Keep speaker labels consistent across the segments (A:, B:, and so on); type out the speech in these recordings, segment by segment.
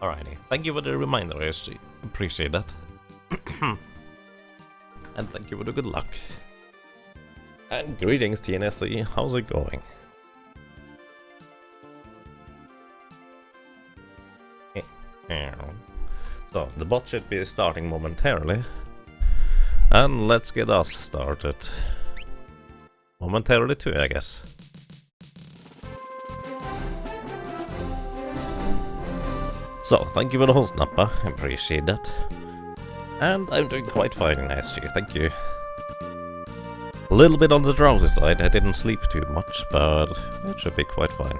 A: Alrighty, thank you for the reminder, SG. Appreciate that. And thank you for the good luck. And greetings, TNSC. How's it going? So, the bot should be starting momentarily. And let's get us started. Momentarily too, I guess. So, thank you for the whole snapper, I appreciate that. And I'm doing quite fine in SG, thank you. A little bit on the drowsy side, I didn't sleep too much, but it should be quite fine.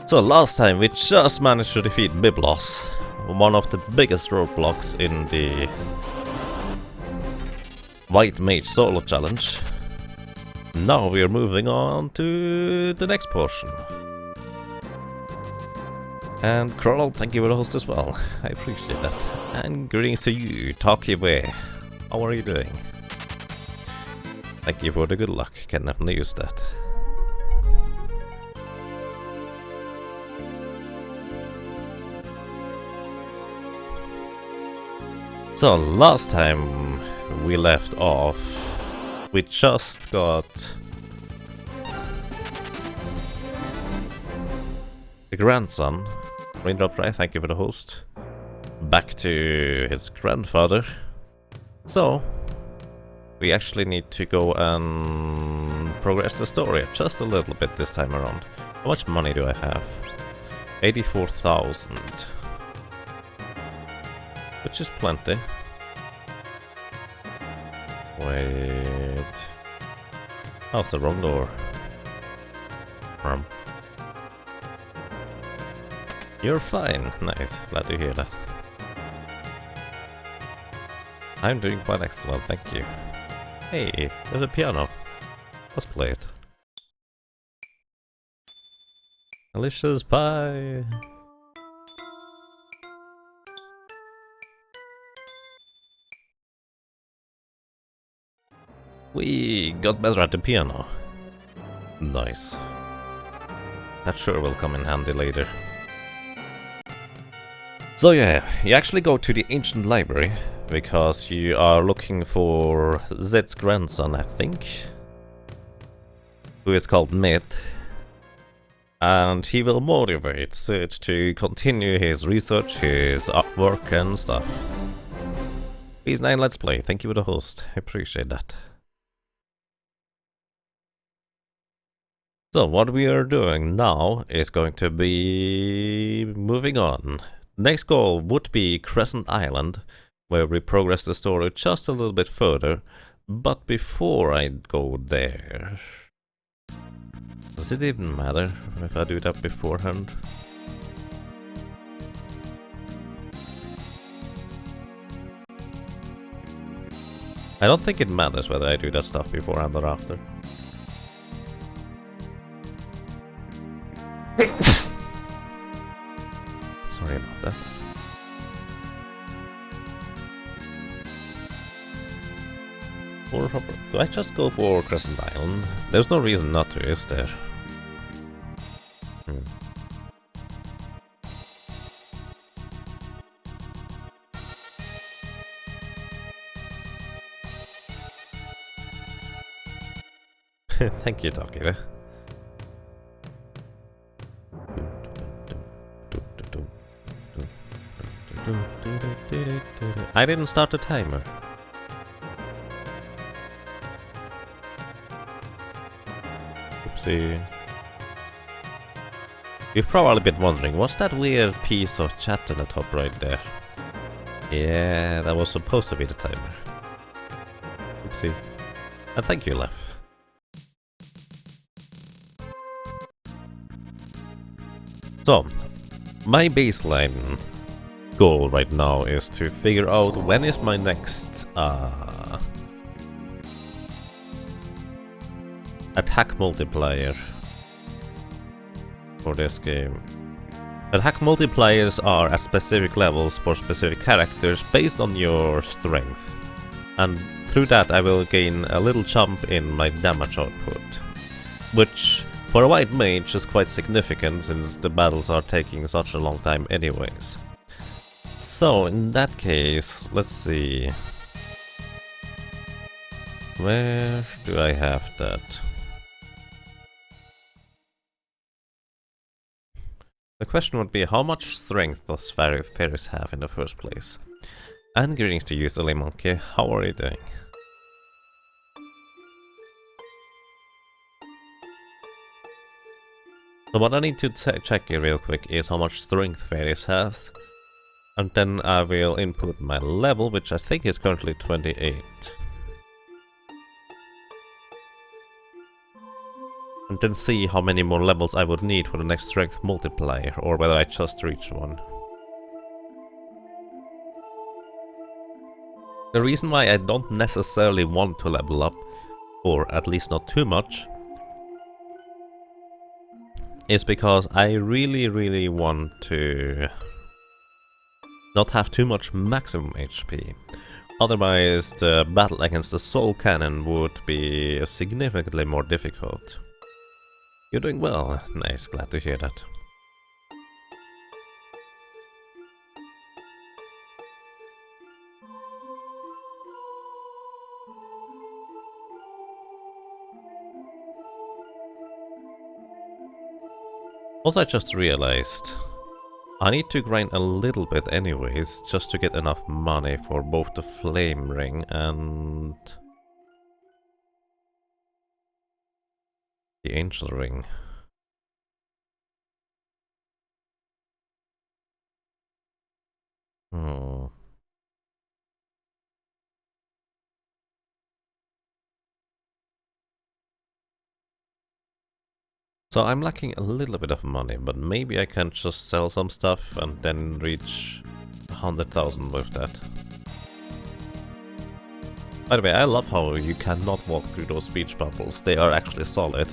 A: So last time we just managed to defeat Biblos, one of the biggest roadblocks in the White Mage solo challenge. Now we are moving on to the next portion. And Kroll, thank you for the host as well. I appreciate that. And greetings to you, Talkie Way. How are you doing? Thank you for the good luck. Can definitely use that. So last time we left off, we just got the grandson. Raindrop Ray, thank you for the host. Back to his grandfather. So, we actually need to go and progress the story just a little bit this time around. How much money do I have? 84,000. Which is plenty. Wait. Oh, it's the wrong door. You're fine. Nice. Glad to hear that. I'm doing quite excellent, thank you. Hey, there's a piano. Let's play it. Delicious pie! We got better at the piano. Nice. That sure will come in handy later. So yeah, you actually go to the ancient library because you are looking for Zed's grandson, I think, who is called Mid, and he will motivate Zed to continue his research, his artwork and stuff. Please 9 let's play, thank you for the host, I appreciate that. So what we are doing now is going to be moving on. Next goal would be Crescent Island, where we progress the story just a little bit further, but before I go there... Does it even matter if I do that beforehand? I don't think it matters whether I do that stuff beforehand or after. Sorry about that. Do I just go for Crescent Island? There's no reason not to, is there? Thank you, Talkie. I didn't start the timer. Oopsie. You've probably been wondering, what's that weird piece of chat in the top right there? Yeah, that was supposed to be the timer. Oopsie. And thank you, Lef. So, my baseline goal right now is to figure out when is my next attack multiplier for this game. Attack multipliers are at specific levels for specific characters based on your strength, and through that I will gain a little jump in my damage output, which for a white mage is quite significant since the battles are taking such a long time anyways. So, in that case, let's see. Where do I have that? The question would be, how much strength does fairies have in the first place? And greetings to you, silly monkey. How are you doing? So what I need to check here real quick is how much strength fairies have. And then I will input my level, which I think is currently 28. And then see how many more levels I would need for the next strength multiplier, or whether I just reach one. The reason why I don't necessarily want to level up, or at least not too much, is because I really want to not have too much maximum HP. Otherwise the battle against the soul cannon would be significantly more difficult. You're doing well. Nice, glad to hear that. Also, I just realized I need to grind a little bit anyways, just to get enough money for both the flame ring and the angel ring. So I'm lacking a little bit of money, but maybe I can just sell some stuff and then reach 100,000 with that. By the way, I love how you cannot walk through those speech bubbles. They are actually solid.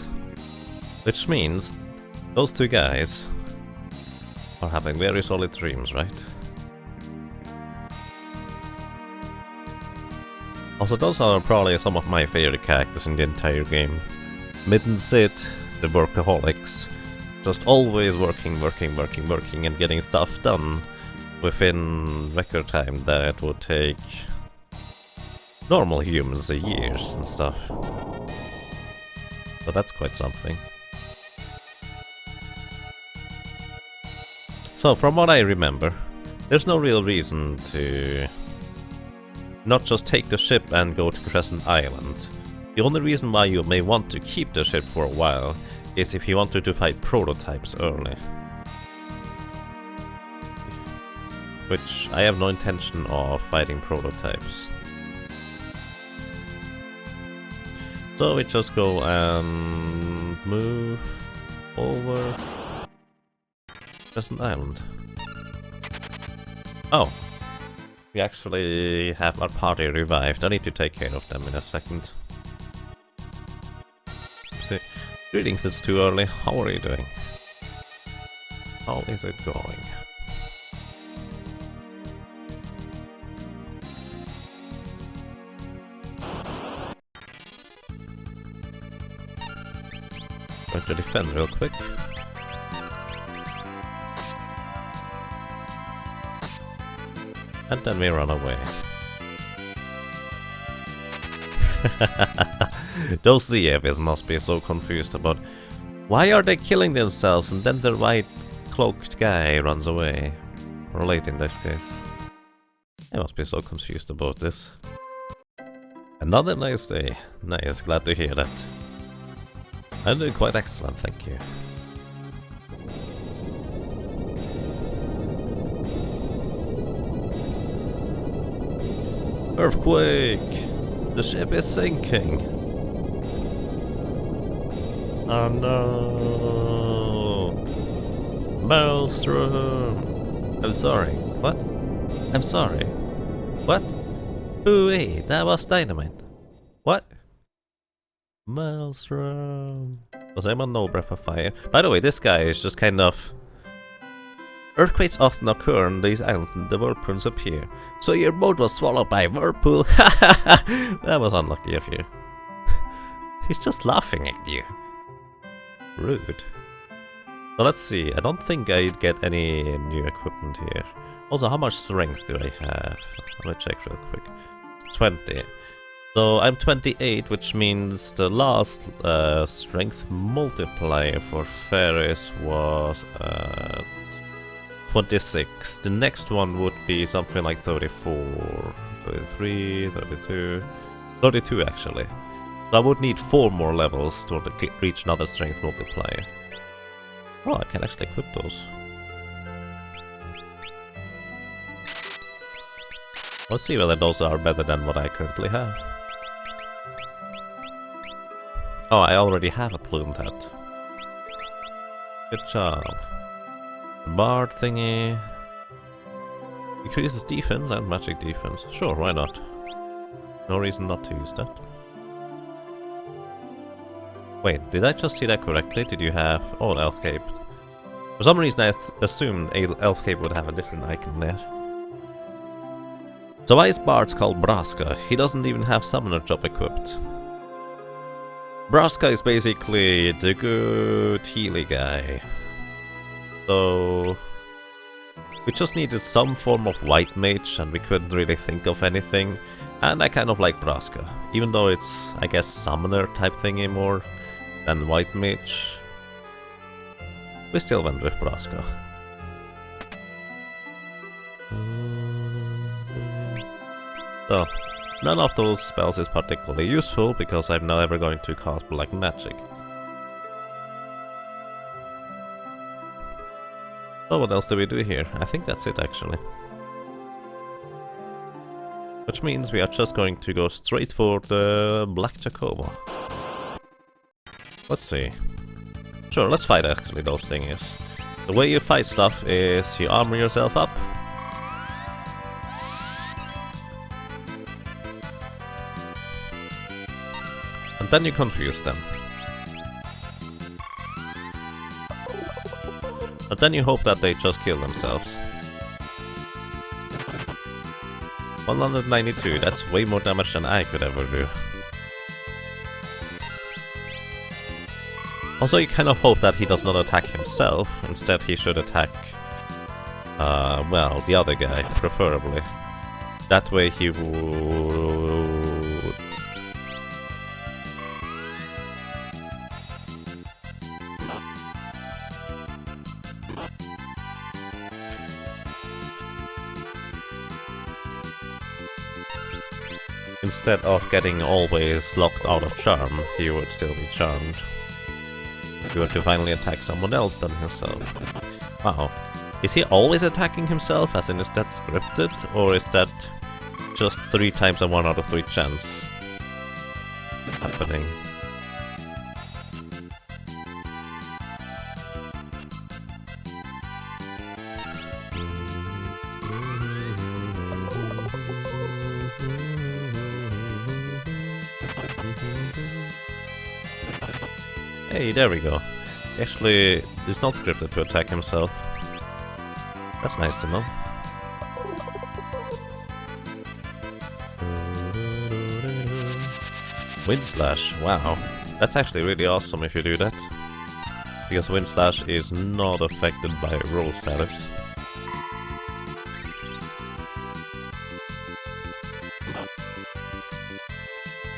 A: Which means those two guys are having very solid dreams, right? Also, those are probably some of my favorite characters in the entire game. Mid and Sid, the workaholics, just always working and getting stuff done within record time that would take normal humans years and stuff. So that's quite something. So from what I remember, there's no real reason to not just take the ship and go to Crescent Island. The only reason why you may want to keep the ship for a while is if you wanted to fight prototypes early. Which I have no intention of fighting prototypes. So we just go and move over Crescent Island. Oh, we actually have our party revived. I need to take care of them in a second. Greetings, it's too early. How are you doing? How is it going? Going to defend real quick. And then we run away. Those CFs must be so confused about why are they killing themselves and then the white cloaked guy runs away. Or late in this case. They must be so confused about this. Another nice day. Nice, glad to hear that. I'm doing quite excellent, thank you. Earthquake! The ship is sinking! Oh no! Maelstrom! I'm sorry. What? I'm sorry. What? Ooh-wee, that was dynamite. What? Maelstrom. Does anyone know Breath of Fire? By the way, this guy is just kind of... Earthquakes often occur on these islands and the whirlpools appear. So your boat was swallowed by a whirlpool? That was unlucky of you. He's just laughing at you. Rude. So let's see, I don't think I'd get any new equipment here. Also, how much strength do I have? Let me check real quick. 20. So I'm 28, which means the last strength multiplier for fairies was 26. The next one would be something like 34, 33, 32, 32 actually. So I would need 4 more levels to reach another strength multiplier. Oh, I can actually equip those. Let's see whether those are better than what I currently have. Oh, I already have a plumed hat. Good job. The bard thingy increases defense and magic defense. Sure, why not? No reason not to use that. Wait, did I just see that correctly? Did you have... Oh, Elf Cape. For some reason I assumed Elf Cape would have a different icon there. So why is Bard's called Braska? He doesn't even have Summoner job equipped. Braska is basically the good healy guy. So... we just needed some form of white mage and we couldn't really think of anything. And I kind of like Braska. Even though it's, I guess, summoner type thingy more than white mage. We still went with Braska. So, none of those spells is particularly useful because I'm not ever going to cast black magic. So what else do we do here? I think that's it actually. Which means we are just going to go straight for the Black Jacobo. Let's see. Sure, let's fight actually those thingies. The way you fight stuff is you armor yourself up. And then you confuse them. And then you hope that they just kill themselves. 192, that's way more damage than I could ever do. Also, you kind of hope that he does not attack himself. Instead, he should attack, well, the other guy, preferably. That way he would... instead of getting always locked out of charm, he would still be charmed. If he were to finally attack someone else than himself. Wow. Is he always attacking himself, as in is that scripted? Or is that just 3 times a 1 out of 3 chance happening? Hey, there we go. Actually, it's not scripted to attack himself. That's nice to know. Wind Slash, wow. That's actually really awesome if you do that. Because Wind Slash is not affected by roll status.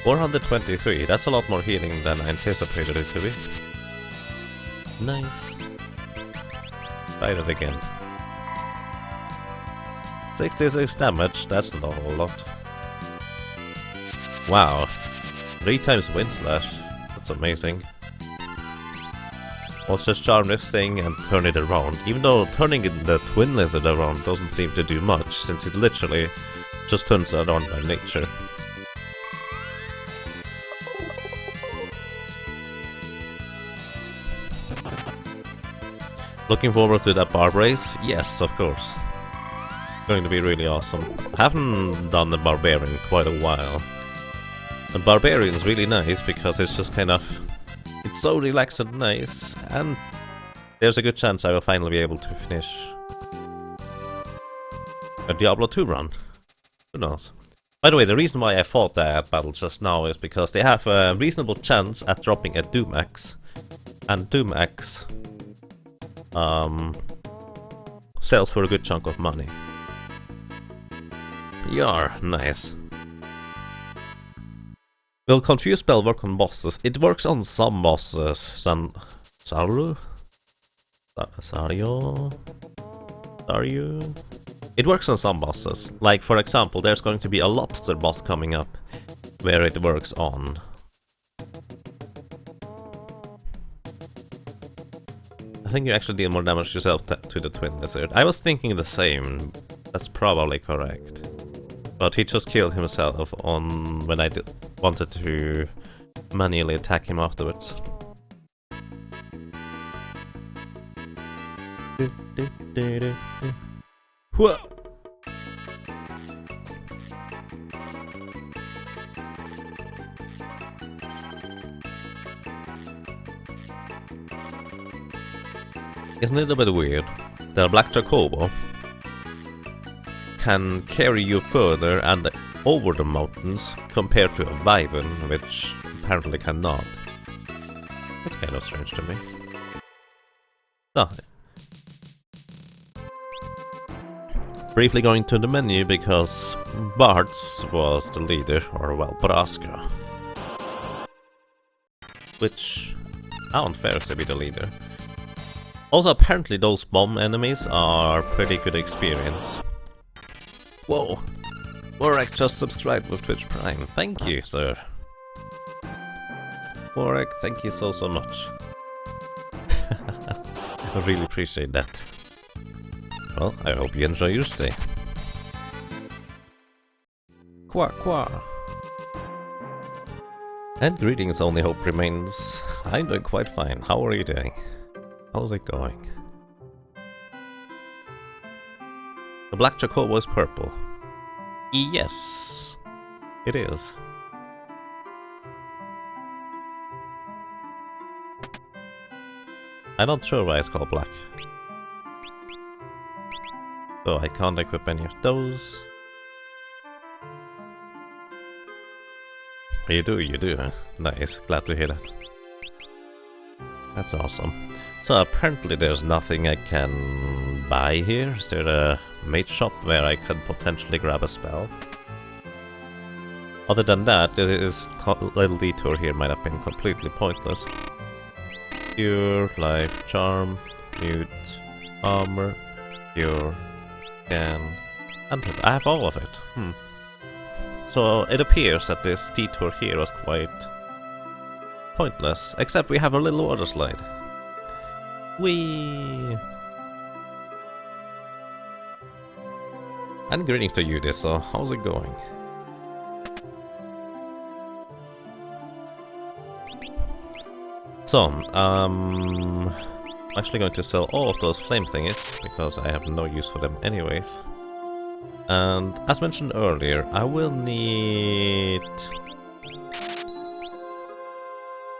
A: $423, that's a lot more healing than I anticipated it to be. Nice. Try that again. 66 damage, that's not a whole lot. Wow. 3 times Wind Slash, that's amazing. Let's just charm this thing and turn it around. Even though turning the Twin Lizard around doesn't seem to do much, since it literally just turns it on by nature. Looking forward to that barb race? Yes, of course. Going to be really awesome. I haven't done the Barbarian in quite a while. And Barbarian is really nice because it's just kind of... it's so relaxed and nice, and there's a good chance I will finally be able to finish a Diablo 2 run. Who knows? By the way, the reason why I fought that battle just now is because they have a reasonable chance at dropping a Doom Axe. And Doom Axe sells for a good chunk of money. You are nice. Will confuse spell work on bosses? It works on some bosses. Saru? Sario? It works on some bosses. Like, for example, there's going to be a lobster boss coming up where it works on. I think you actually did more damage yourself to the twin lizard. I was thinking the same. That's probably correct. But he just killed himself on when I wanted to manually attack him afterwards. Whoa! Isn't it a bit weird? The Black Jacobo can carry you further and over the mountains compared to a Wyvern, which apparently cannot. That's kind of strange to me. Oh. Briefly going to the menu because Bart's was the leader, or well, Braska. Which unfair to be the leader. Also, apparently those bomb enemies are pretty good experience. Whoa! Warwick just subscribed with Twitch Prime. Thank you, sir. Warwick, thank you so much. I really appreciate that. Well, I hope you enjoy your stay. Qua. And greetings, only hope remains. I'm doing quite fine. How are you doing? How's it going? The Black Jacobo is purple. Yes, it is. I'm not sure why it's called black. So I can't equip any of those. You do, huh? Nice, glad to hear that. That's awesome. So apparently there's nothing I can buy here. Is there a mage shop where I could potentially grab a spell? Other than that, this little detour here might have been completely pointless. Cure, life, charm, mute, armor, cure, scan, and I have all of it. So it appears that this detour here was quite pointless, except we have a little water slide. Whee! And greetings to you, Dissa. How's it going? So, I'm actually going to sell all of those flame thingies, because I have no use for them anyways. And as mentioned earlier, I will need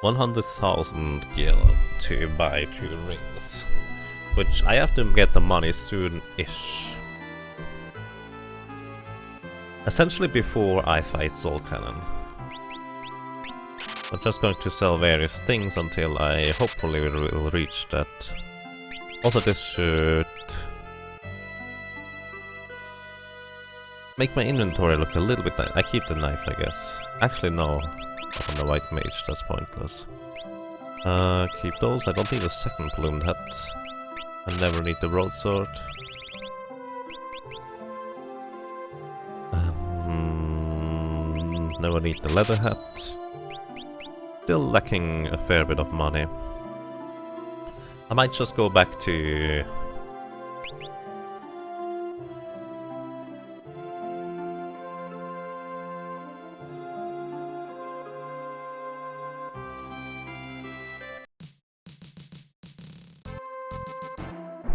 A: 100,000 gil to buy 2 rings, which I have to get the money soon-ish. Essentially before I fight Soul Cannon. I'm just going to sell various things until I hopefully will reach that. Also, this should make my inventory look a little bit nice. I keep the knife, I guess. Actually, no. Not on the white mage, that's pointless. Keep those. I don't need a second plumed hat. I never need the broadsword. Never need the leather hat. Still lacking a fair bit of money. I might just go back to...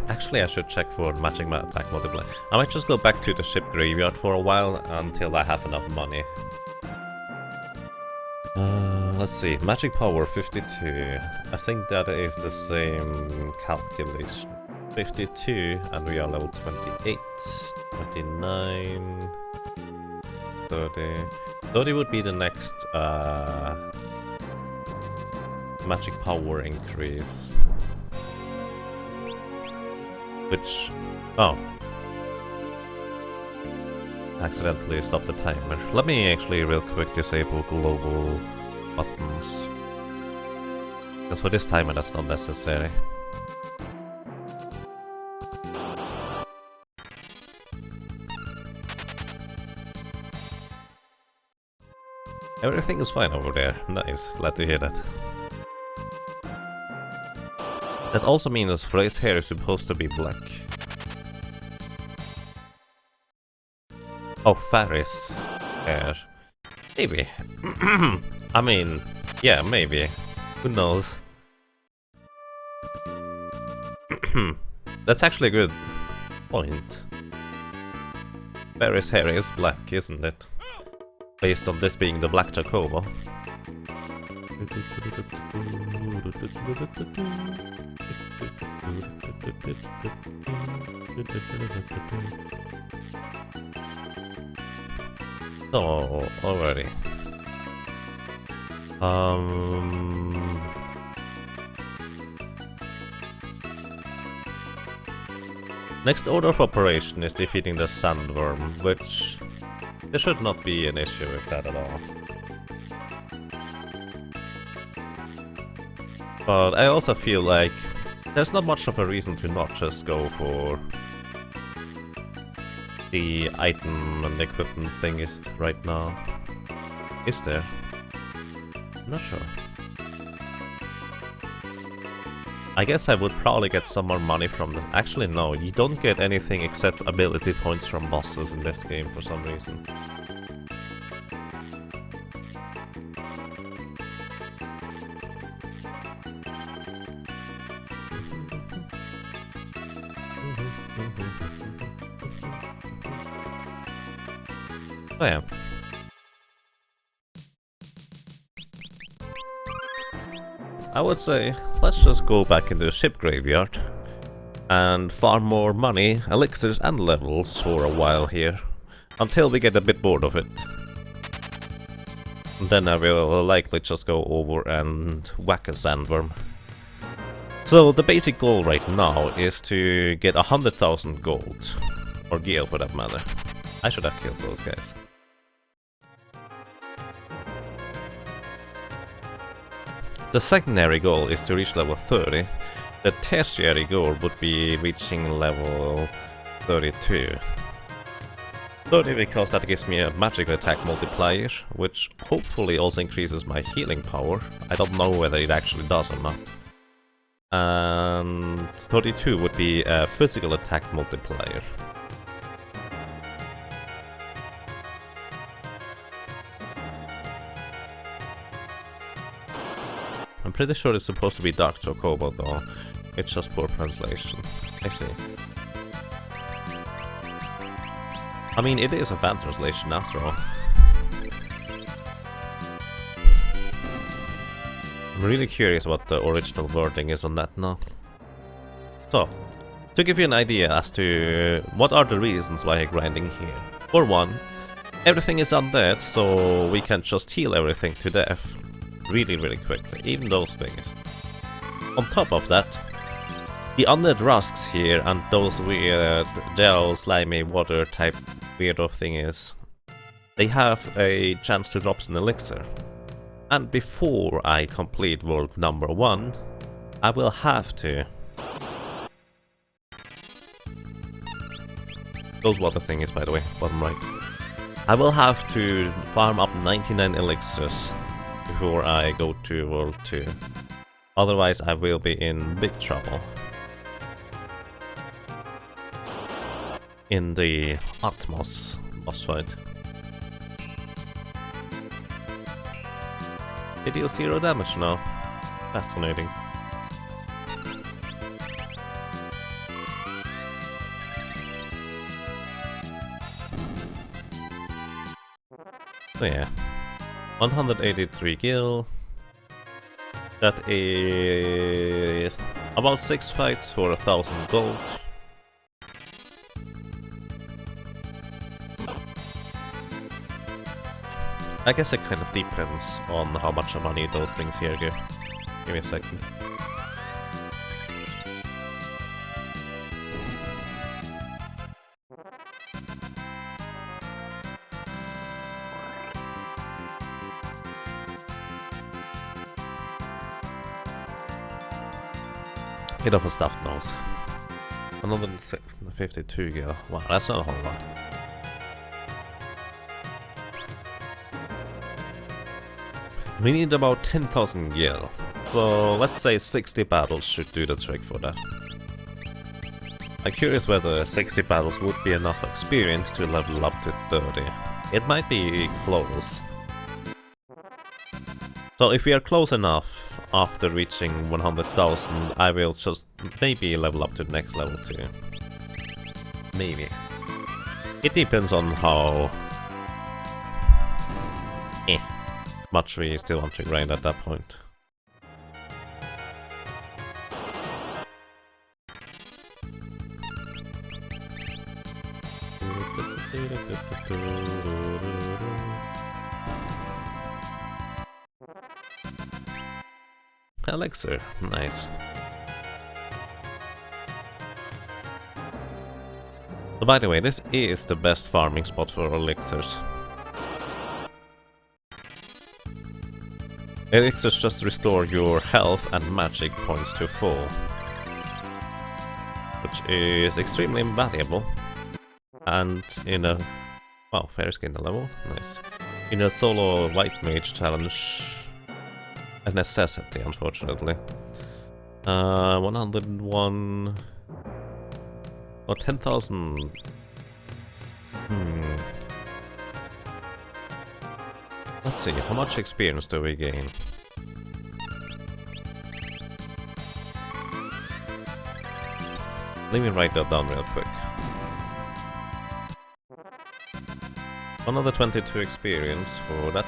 A: Actually, I should check for matching my attack multiplier. I might just go back to the ship graveyard for a while until I have enough money. Let's see, magic power 52. I think that is the same calculation. 52, and we are level 28, 29, 30. 30 would be the next magic power increase. Which... oh. accidentally stop the timer. Let me actually real quick disable global buttons. Because for this timer that's not necessary. Everything is fine over there. Nice, glad to hear that. That also means Frey's hair is supposed to be black. Oh, Faris hair. Maybe. I mean, yeah, maybe. Who knows? That's actually a good point. Faris hair is black, isn't it? Based on this being the Black Jacobo. So, already. Next order of operation is defeating the Sandworm, which there should not be an issue with that at all. But I also feel like there's not much of a reason to not just go for the item and equipment thing is right now. Is there? I'm not sure. I guess I would probably get some more money from the... Actually no, you don't get anything except ability points from bosses in this game for some reason. Oh yeah. I would say, let's just go back into the ship graveyard and farm more money, elixirs and levels for a while here, until we get a bit bored of it. And then I will likely just go over and whack a Sandworm. So the basic goal right now is to get 100,000 gold, or gil for that matter. I should have killed those guys. The secondary goal is to reach level 30. The tertiary goal would be reaching level 32. 30 because that gives me a magical attack multiplier, which hopefully also increases my healing power. I don't know whether it actually does or not. And 32 would be a physical attack multiplier. I'm pretty sure it's supposed to be Dark Chocobo though, it's just poor translation. I see. I mean, it is a fan translation after all. I'm really curious what the original wording is on that now. So, to give you an idea as to what are the reasons why I'm grinding here. For one, everything is undead, so we can just heal everything to death. Really quickly, even those things. On top of that, the undead rusks here and those weird gel, slimy, water type weirdo thingies, they have a chance to drop an elixir. And before I complete world number 1, I will have to... Those water thingies, by the way, bottom right. I will have to farm up 99 elixirs before I go to World 2. Otherwise I will be in big trouble. In the Atmos boss fight. It deals 0 damage now. Fascinating. So yeah. 183 gil. That is about 6 fights for 1,000 gold. I guess it kind of depends on how much money those things here give. Give me a second. Enough for stuffed nose. 152 gil. Wow, that's not a whole lot. We need about 10,000 gil. So let's say 60 battles should do the trick for that. I'm curious whether 60 battles would be enough experience to level up to 30. It might be close. So if we are close enough after reaching 100,000, I will just maybe level up to the next level too. Maybe. It depends on how much we still want to grind at that point. Elixir, nice. So by the way, this is the best farming spot for elixirs. Elixirs just restore your health and magic points to full, which is extremely valuable. And in a... wow, fair skin level, nice. In a solo white mage challenge, a necessity, unfortunately. 101... or 10,000... Let's see, how much experience do we gain? Let me write that down real quick. 122 experience for that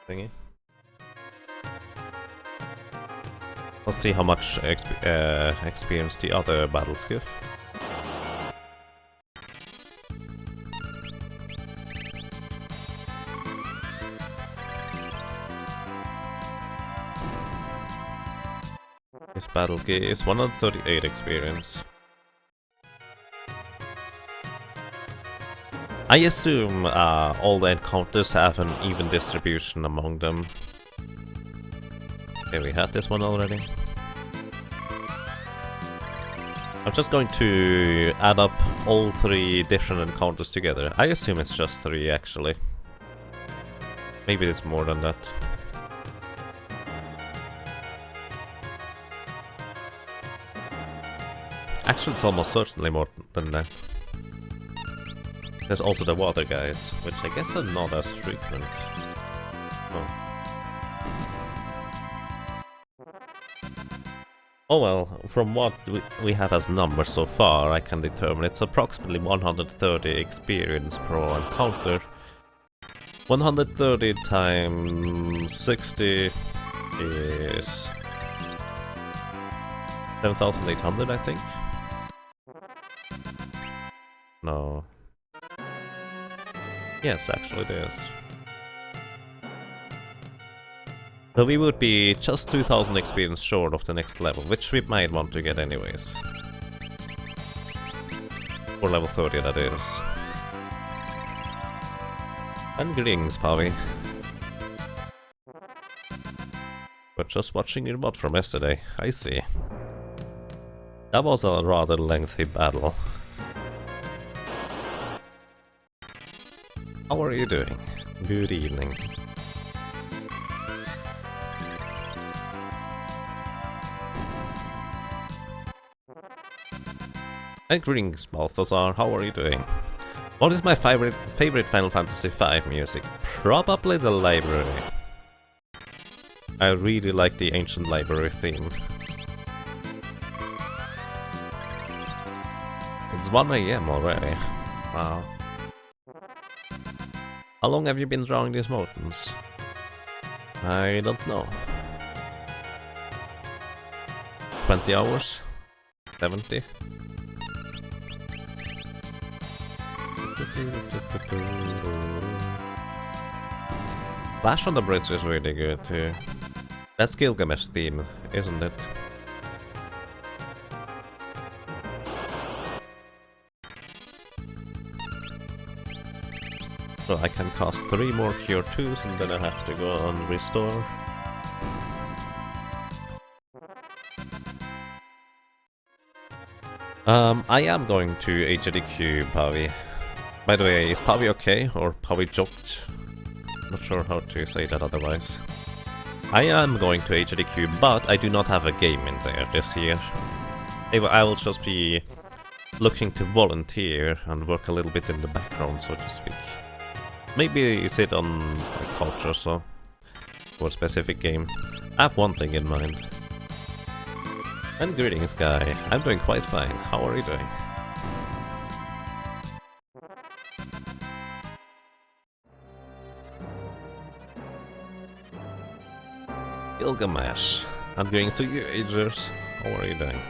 A: thingy. Let's see how much experience the other battles give. This battle gives 138 experience. I assume all the encounters have an even distribution among them. Okay, we had this one already. I'm just going to add up all 3 different encounters together. I assume it's just 3 actually. Maybe it's more than that. Actually, it's almost certainly more than that. There's also the water guys, which I guess are not as frequent. Oh well, from what we have as numbers so far, I can determine it's approximately 130 experience per encounter. 130 times 60 is 7,800, I think. No. Yes, actually it is. So we would be just 2,000 experience short of the next level, which we might want to get anyways. For level 30, that is. And greetings, Pavi. But just watching your bot from yesterday, I see. That was a rather lengthy battle. How are you doing? Good evening. And greetings, Balthazar, how are you doing? What is my favorite Final Fantasy V music? Probably the library. I really like the ancient library theme. It's 1 AM already. Wow. How long have you been drawing these mountains? I don't know. 20 hours? 70? Flash on the bridge is really good too. That's Gilgamesh theme, isn't it? So I can cast 3 more Cure 2s and then I have to go and restore. I am going to HDQ Pavi. By the way, is Pavi okay? Or Pavi joked? Not sure how to say that otherwise. I am going to HDQ, but I do not have a game in there this year. I will just be looking to volunteer and work a little bit in the background, so to speak. Maybe sit on a couch or so, for a specific game. I have one thing in mind. And greetings, guy. I'm doing quite fine. How are you doing? Gilgamesh. And greetings to you, Agers. How are you doing?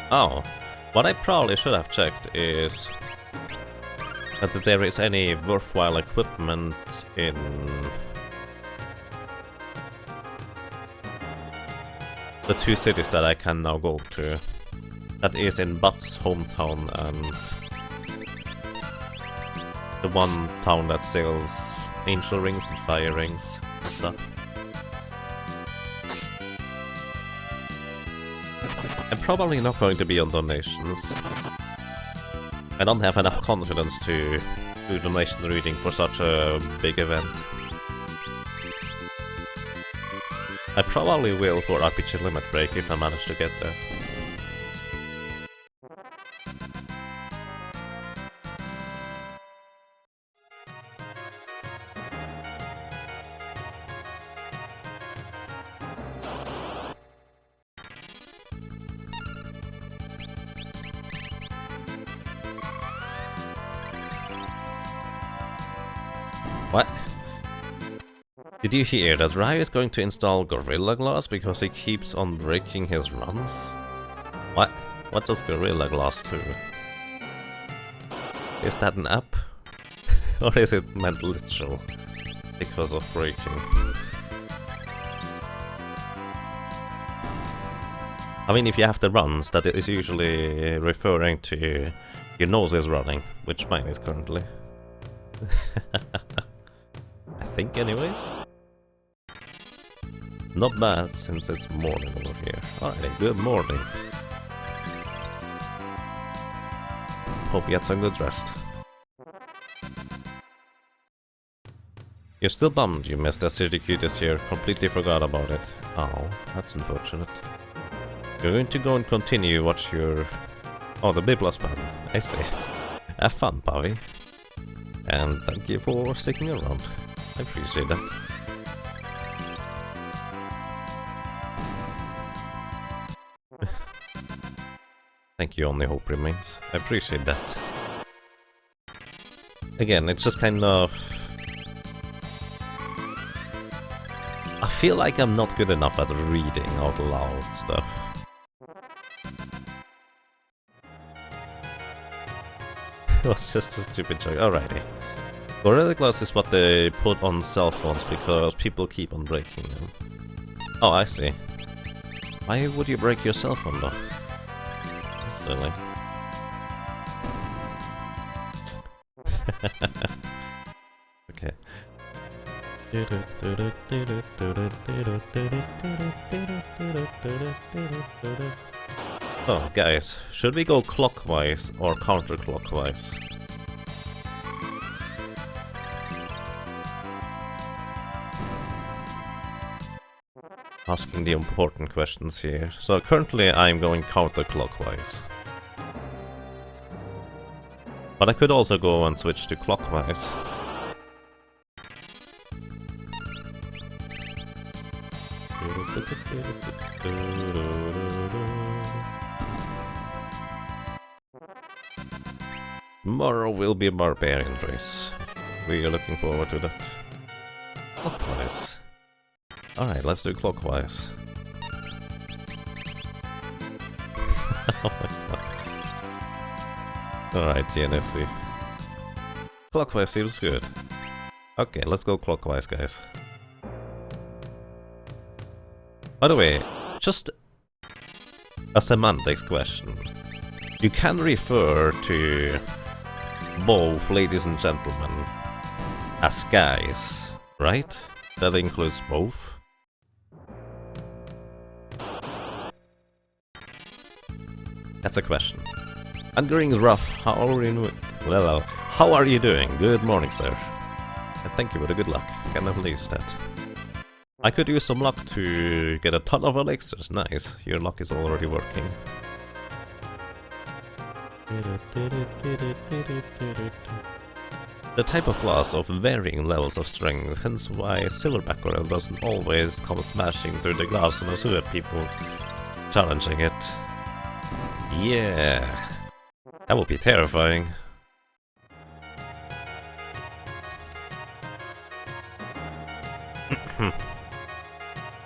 A: Oh, what I probably should have checked is that there is any worthwhile equipment in the two cities that I can now go to. That is in Butt's hometown and the one town that sells angel rings and fire rings and stuff. I'm probably not going to be on donations. I don't have enough confidence to do donation reading for such a big event. I probably will for RPG Limit Break if I manage to get there. What? Did you hear that Ryu is going to install Gorilla Glass because he keeps on breaking his runs? What? What does Gorilla Glass do? Is that an app? Or is it meant literal? Because of breaking? I mean, if you have the runs, that is usually referring to your nose is running, which mine is currently. I think anyways. Not bad, since it's morning over here. Alright, good morning. Hope you had some good rest. You're still bummed you missed SCDQ this year, completely forgot about it. Oh, that's unfortunate. You're going to go and continue watch your... Oh, the Biblos band. I see. Have fun, Pavi. And thank you for sticking around. I appreciate that. Thank you, only hope remains. I appreciate that. Again, it's just kind of... I feel like I'm not good enough at reading out loud stuff. It was just a stupid joke. Alrighty. Gorilla Glass is what they put on cell phones because people keep on breaking them. Oh, I see. Why would you break your cell phone though? That's silly. Okay. Oh, guys, should we go clockwise or counterclockwise? Asking the important questions here. So currently I'm going counterclockwise. But I could also go and switch to clockwise. Tomorrow will be a barbarian race. We are looking forward to that. Clockwise. Alright, let's do clockwise. Oh my god. Alright, TNFC. Clockwise seems good. Okay, let's go clockwise, guys. By the way, just a semantics question. You can refer to both ladies and gentlemen as guys, right? That includes both. That's a question. And greetings, Rough. How are you? Well, how are you doing? Good morning, sir. And thank you for the good luck. Cannot lose that. I could use some luck to get a ton of elixirs. Nice. Your luck is already working. The type of class of varying levels of strength, hence why Silverback Coral doesn't always come smashing through the glass and assume people challenging it. Yeah, that would be terrifying.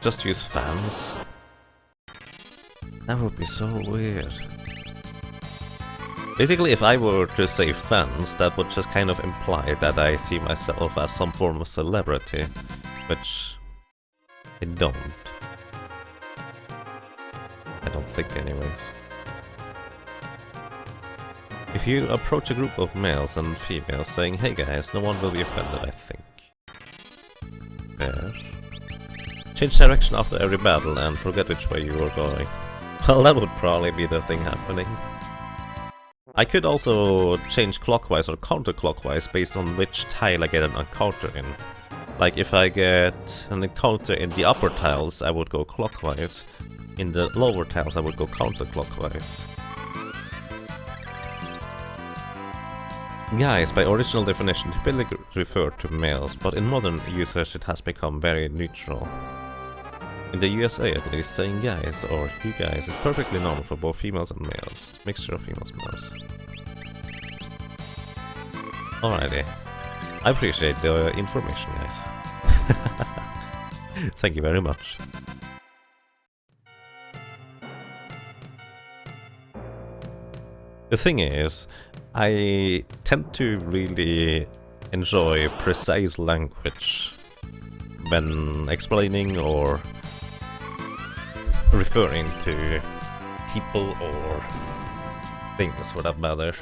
A: Just use fans? That would be so weird. Basically, if I were to say fans, that would just kind of imply that I see myself as some form of celebrity, which I don't. I don't think anyways. If you approach a group of males and females saying, "Hey guys," no one will be offended, I think. There. Change direction after every battle and forget which way you were going. Well, that would probably be the thing happening. I could also change clockwise or counterclockwise based on which tile I get an encounter in. Like if I get an encounter in the upper tiles, I would go clockwise. In the lower tiles, I would go counterclockwise. Guys, by original definition, typically refer to males, but in modern usage it has become very neutral. In the USA at least, saying guys or you guys is perfectly normal for both females and males. Mixture of females and males. Alrighty. I appreciate the information, guys. Thank you very much. The thing is, I tend to really enjoy precise language when explaining or referring to people or things for that matter.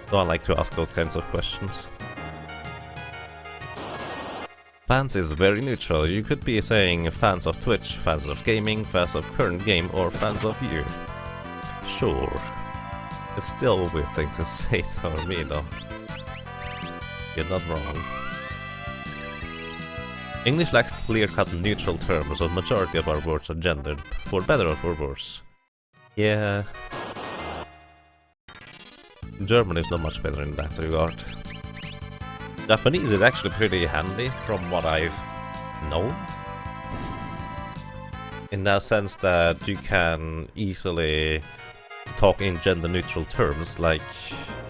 A: So I like to ask those kinds of questions. Fans is very neutral. You could be saying fans of Twitch, fans of gaming, fans of current game, or fans of you. Sure. It's still a weird thing to say for me though. You're not wrong. English lacks clear-cut neutral terms, so the majority of our words are gendered, for better or for worse. Yeah. German is not much better in that regard. Japanese is actually pretty handy from what I've known. In that sense that you can easily talk in gender-neutral terms, like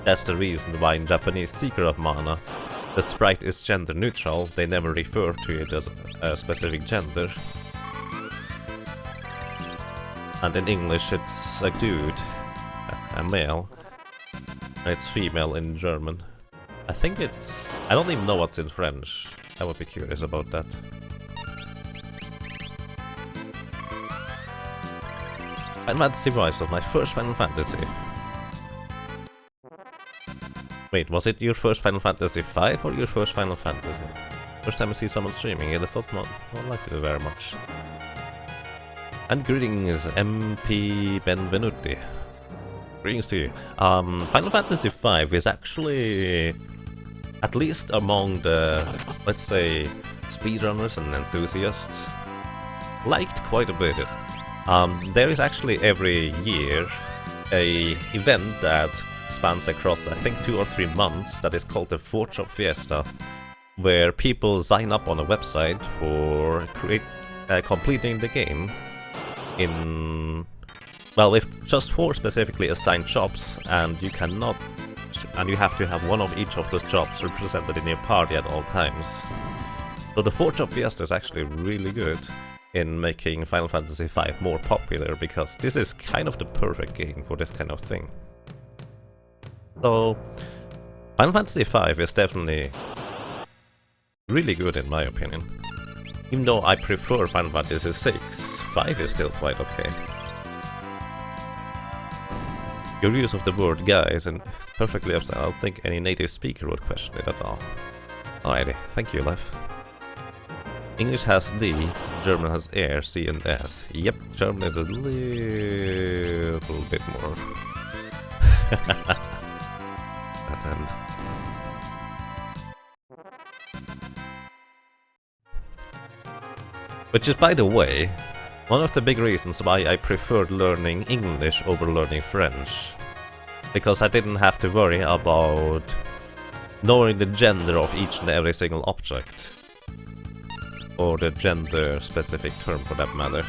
A: that's the reason why in Japanese Seeker of Mana the sprite is gender-neutral, they never refer to it as a specific gender. And in English it's a dude, a male, and it's female in German. I think it's... I don't even know what's in French. I would be curious about that. Final Fantasy Rise of my first Final Fantasy. Wait, was it your first Final Fantasy 5 or your first Final Fantasy? First time I see someone streaming, I thought not liked it very much. And greetings, MP Benvenuti. Greetings to you. Final Fantasy 5 is actually, at least among the, let's say, speedrunners and enthusiasts, liked quite a bit. There is actually every year a event that spans across, I think, 2 or 3 months that is called the Forge of Fiesta, where people sign up on a website for completing the game in, well, with just 4 specifically assigned jobs, and you cannot, and you have to have one of each of those jobs represented in your party at all times. So the Forge of Fiesta is actually really good. in making Final Fantasy V more popular, because this is kind of the perfect game for this kind of thing. So, Final Fantasy V is definitely really good in my opinion. Even though I prefer Final Fantasy VI, 5 is still quite okay. Your use of the word guys and it's perfectly absent. I don't think any native speaker would question it at all. Alrighty, thank you, Lev. English has D, German has R, C and S. Yep, German is a little bit more. That end. Which is, by the way, one of the big reasons why I preferred learning English over learning French. Because I didn't have to worry about knowing the gender of each and every single object. Or the gender specific term for that matter.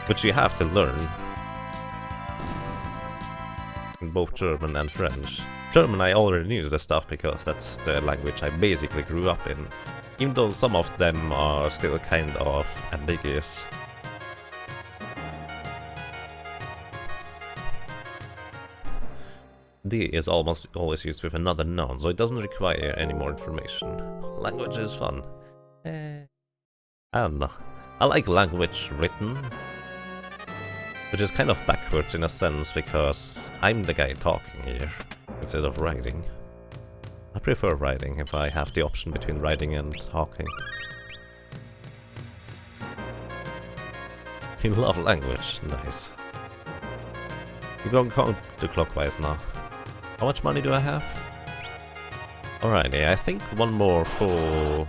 A: Which you have to learn. In both German and French. German I already knew the stuff because that's the language I basically grew up in. Even though some of them are still kind of ambiguous. D is almost always used with another noun, so it doesn't require any more information. Language is fun. I don't know. I like language written, which is kind of backwards in a sense, because I'm the guy talking here, instead of writing. I prefer writing if I have the option between writing and talking. You love language, nice. We're going counterclockwise now. How much money do I have? Alrighty, I think one more for...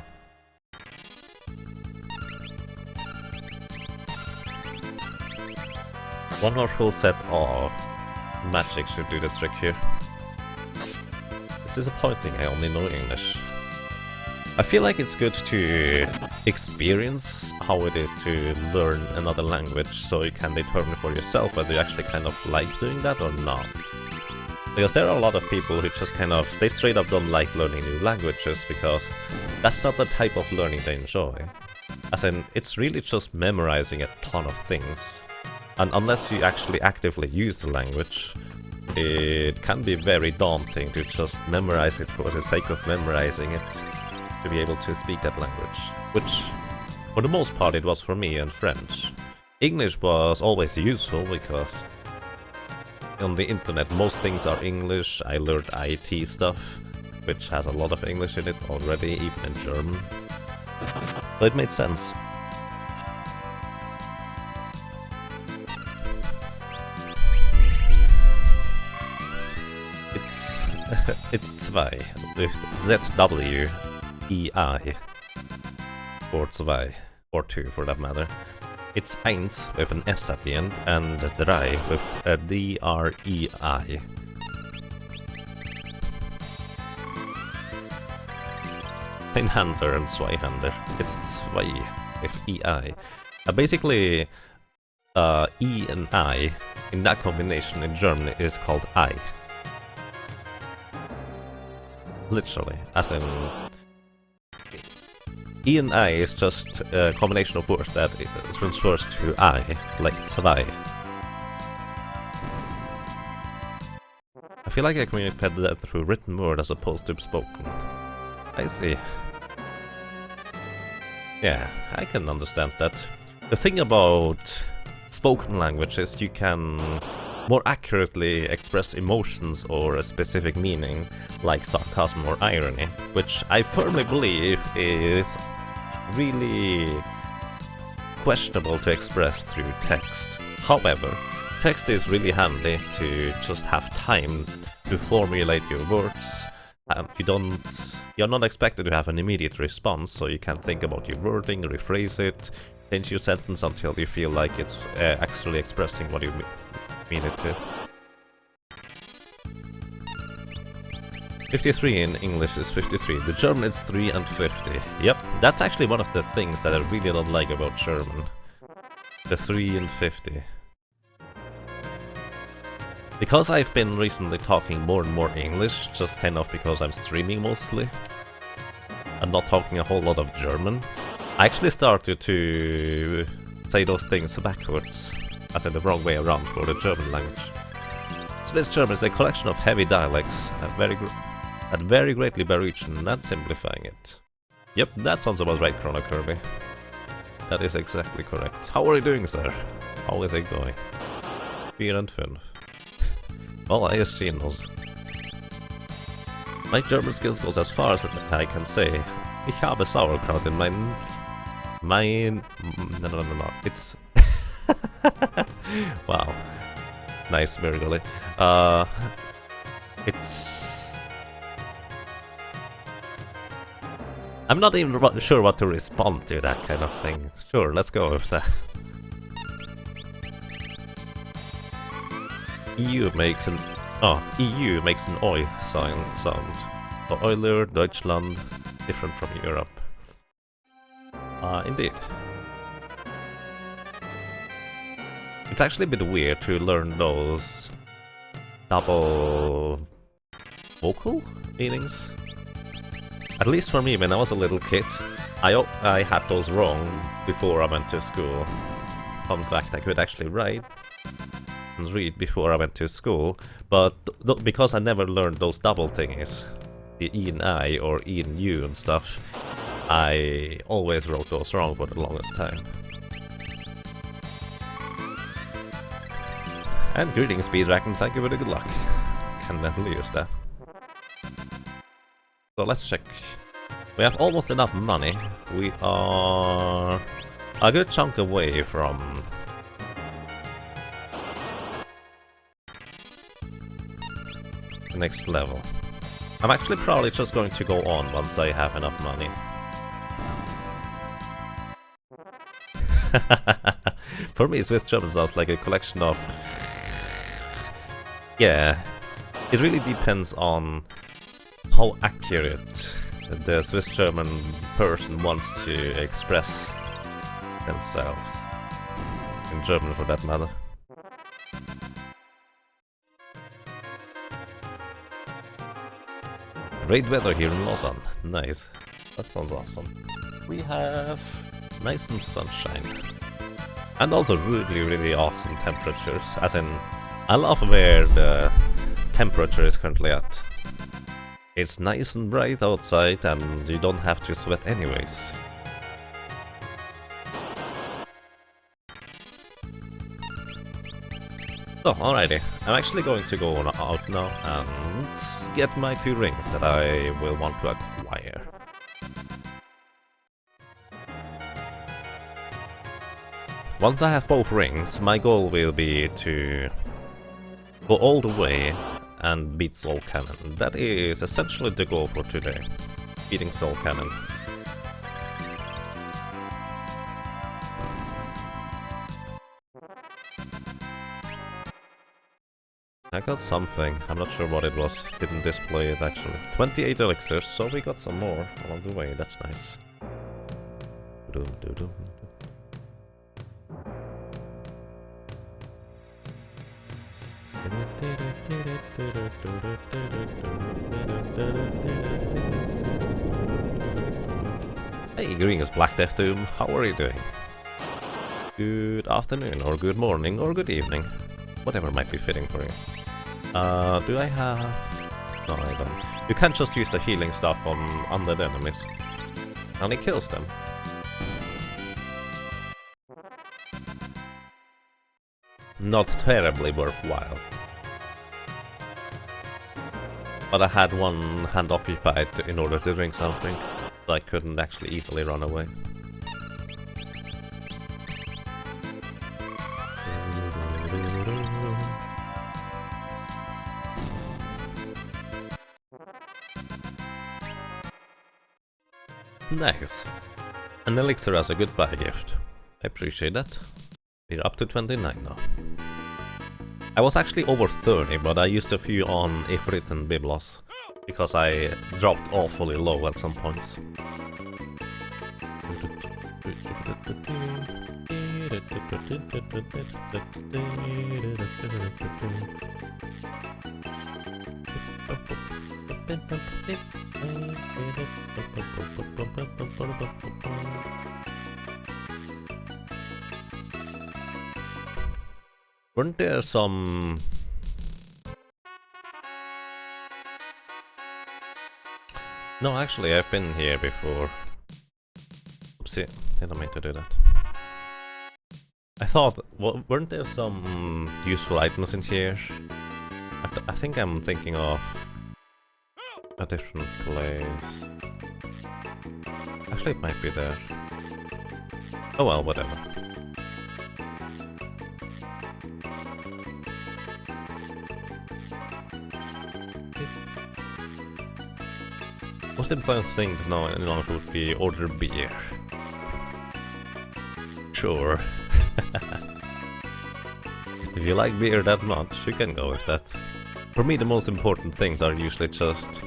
A: One more full set of magic should do the trick here. It's disappointing I only know English. I feel like it's good to experience how it is to learn another language, so you can determine for yourself whether you actually kind of like doing that or not. Because there are a lot of people who just kind of, they straight up don't like learning new languages because that's not the type of learning they enjoy. As in, it's really just memorizing a ton of things. And unless you actually actively use the language, it can be very daunting to just memorize it for the sake of memorizing it, to be able to speak that language. Which, for the most part, it was for me and French. English was always useful because on the internet most things are English. I learned IT stuff, which has a lot of English in it already, even in German. So it made sense. It's zwei with Z-W-E-I, or zwei, or two for that matter. It's eins with an S at the end, and drei with a D-R-E-I. Einhander and Zweihander. It's zwei with E-I. Basically, E and I, in that combination in German, is called I. Literally, as in... E and I is just a combination of words that transfers to I, like zwei. I feel like I communicated that through written word as opposed to spoken. I see. Yeah, I can understand that. The thing about spoken language is you can more accurately express emotions or a specific meaning, like sarcasm or irony, which I firmly believe is really questionable to express through text. However, text is really handy to just have time to formulate your words. You're not expected to have an immediate response, so you can think about your wording, rephrase it, change your sentence until you feel like it's actually expressing what you mean it to. 53 in English is 53. The German is 3 and 50. Yep, that's actually one of the things that I really don't like about German. The 3 and 50. Because I've been recently talking more and more English, just kind of because I'm streaming mostly, and not talking a whole lot of German, I actually started to say those things backwards, as in the wrong way around for the German language. Swiss German is a collection of heavy dialects, that vary greatly by region, not simplifying it. Yep, that sounds about right, Chrono Kirby. That is exactly correct. How are you doing, sir? How is it going? 4 and 5. Well, I assume those. My German skills goes as far as I can say. Ich habe Sauerkraut in mein... No. It's... Wow. Nice, very good. It's... I'm not even sure what to respond to that kind of thing. Sure, let's go with that. EU makes an oi sound. So Euler, Deutschland, different from Europe. Indeed. It's actually a bit weird to learn those double vocal meanings. At least for me, when I was a little kid, I had those wrong before I went to school. Fun fact, I could actually write and read before I went to school, but because I never learned those double thingies, the E and I or E and U and stuff, I always wrote those wrong for the longest time. And greetings, Speeddragon, thank you for the good luck. Can definitely use that. So let's check. We have almost enough money. We are a good chunk away from the next level. I'm actually probably just going to go on once I have enough money. For me, Swiss German sounds like a collection of... Yeah, it really depends on how accurate the Swiss German person wants to express themselves. In German, for that matter. Great weather here in Lausanne. Nice. That sounds awesome. We have nice and sunshine. And also really awesome temperatures. As in, I love where the temperature is currently at. It's nice and bright outside and you don't have to sweat anyways. So, alrighty. I'm actually going to go out now and get my 2 rings that I will want to acquire. Once I have both rings, my goal will be to go all the way and beat Soul Cannon. That is essentially the goal for today. Beating Soul Cannon. I got something, I'm not sure what it was, didn't display it actually. 28 elixirs, so we got some more along the way, that's nice. Hey, greetings Black Death Doom, how are you doing? Good afternoon, or good morning, or good evening. Whatever might be fitting for you. Do I have... No, I don't. You can't just use the healing stuff on undead enemies. And it kills them. Not terribly worthwhile. But I had one hand occupied in order to drink something, so I couldn't actually easily run away. Nice. An elixir as a goodbye gift. I appreciate that. We're up to 29 now. I was actually over 30, but I used a few on Ifrit and Biblos, because I dropped awfully low at some points. Weren't there some... No, actually, I've been here before. Oopsie, didn't mean to do that. I thought, well, weren't there some useful items in here? I think I'm thinking of a different place. Actually, it might be there. Oh well, whatever. Most important thing to know any longer would be order beer. Sure. If you like beer that much, you can go with that. For me, the most important things are usually just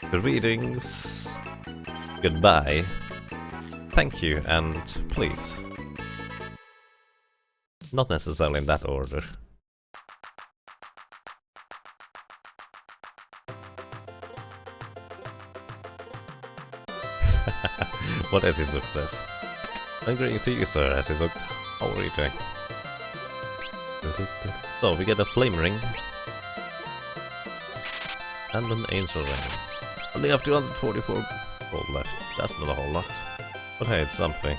A: greetings, goodbye, thank you, and please. Not necessarily in that order. What is his success? And greetings to you, sir, as is hooked. How are you doing? So, we get a flame ring. And an angel ring. Only have 244 gold left. That's not a whole lot. But hey, it's something.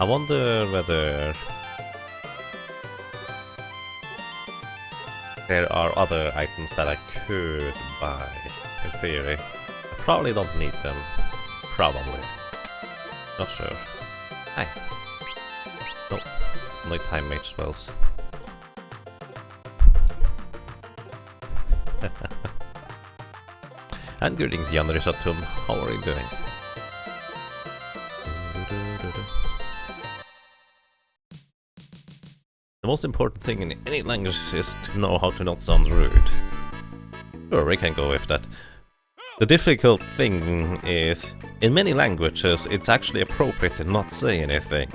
A: I wonder whether there are other items that I could buy, in theory. I probably don't need them. Probably. Not sure. Hi. Nope. Only time mage spells. And greetings, Yanrishatum. How are you doing? The most important thing in any language is to know how to not sound rude. Sure, we can go with that. The difficult thing is, in many languages, it's actually appropriate to not say anything.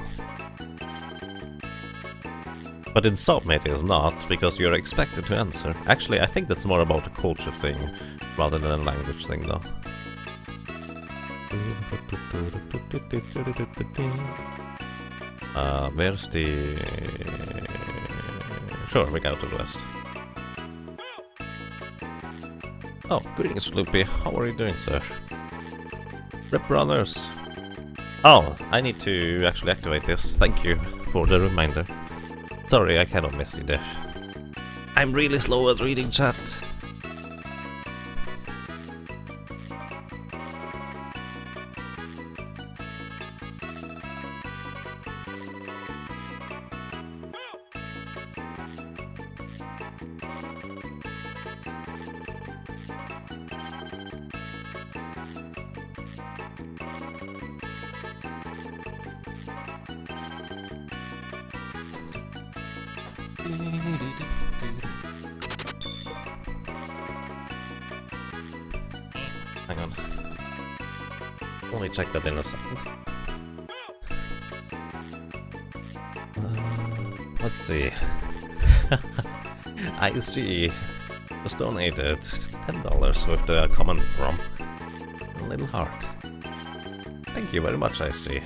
A: But in some it is not, because you're expected to answer. Actually, I think that's more about a culture thing, rather than a language thing, though. Where's the... Sure, we go to the west. Oh, greetings, Loopy. How are you doing, sir? Rip Brothers. Oh, I need to actually activate this. Thank you for the reminder. Sorry, I cannot miss you there. I'm really slow at reading chat. Hang on. Let me check that in a second. Let's see. ISG just donated $10 with the common ROM. A little heart. Thank you very much, ISG.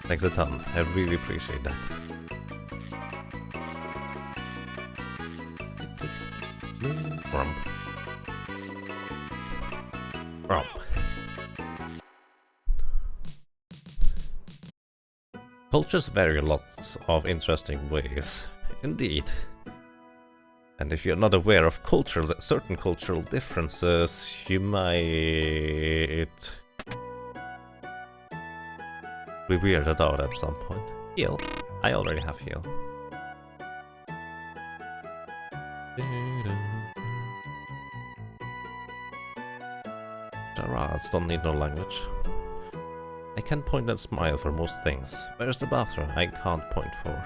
A: Thanks a ton. I really appreciate that. ROM. ROM. Cultures vary a lot of interesting ways, indeed. And if you're not aware of certain cultural differences, you might be weirded out at some point. Heal. I already have heal. Charades don't need no language. I can point and smile for most things. Where's the bathroom? I can't point for.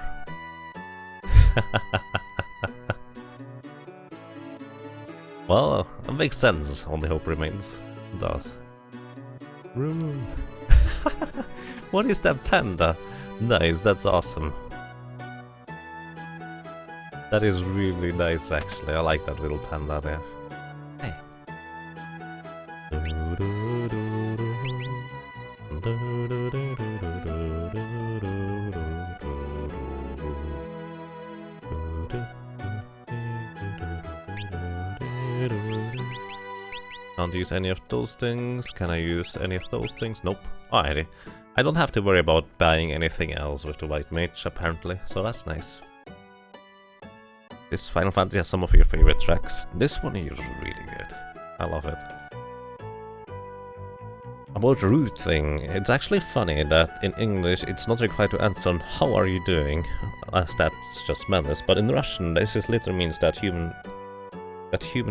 A: Well, it makes sense. Only hope remains. It does. Room. What is that panda? Nice, that's awesome. That is really nice, actually. I like that little panda there. Hey. Can't use any of those things. Can I use any of those things? Nope. Alrighty. I don't have to worry about buying anything else with the White Mage, apparently, so that's nice. This Final Fantasy has some of your favorite tracks. This one is really good. I love it. About the root thing, it's actually funny that in English it's not required to answer how are you doing, as that's just manners, but in Russian this is literally means that human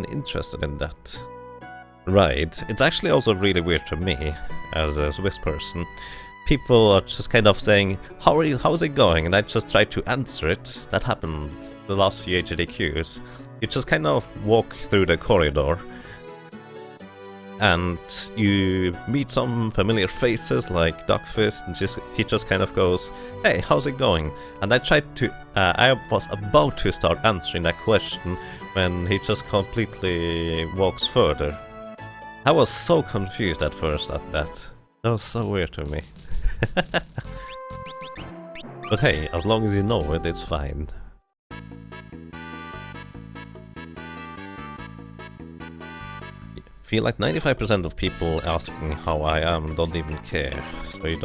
A: interested in that. Right, it's actually also really weird to me, as a Swiss person. People are just kind of saying, how's it going? And I just try to answer it. That happened the last few HDQs. You just kind of walk through the corridor and you meet some familiar faces like Duckfist, and he just kind of goes, hey, how's it going? And I was about to start answering that question when he just completely walks further. I was so confused at first at that. That was so weird to me. But hey, as long as you know it, it's fine. Feel like 95% of people asking how I am don't even care, so you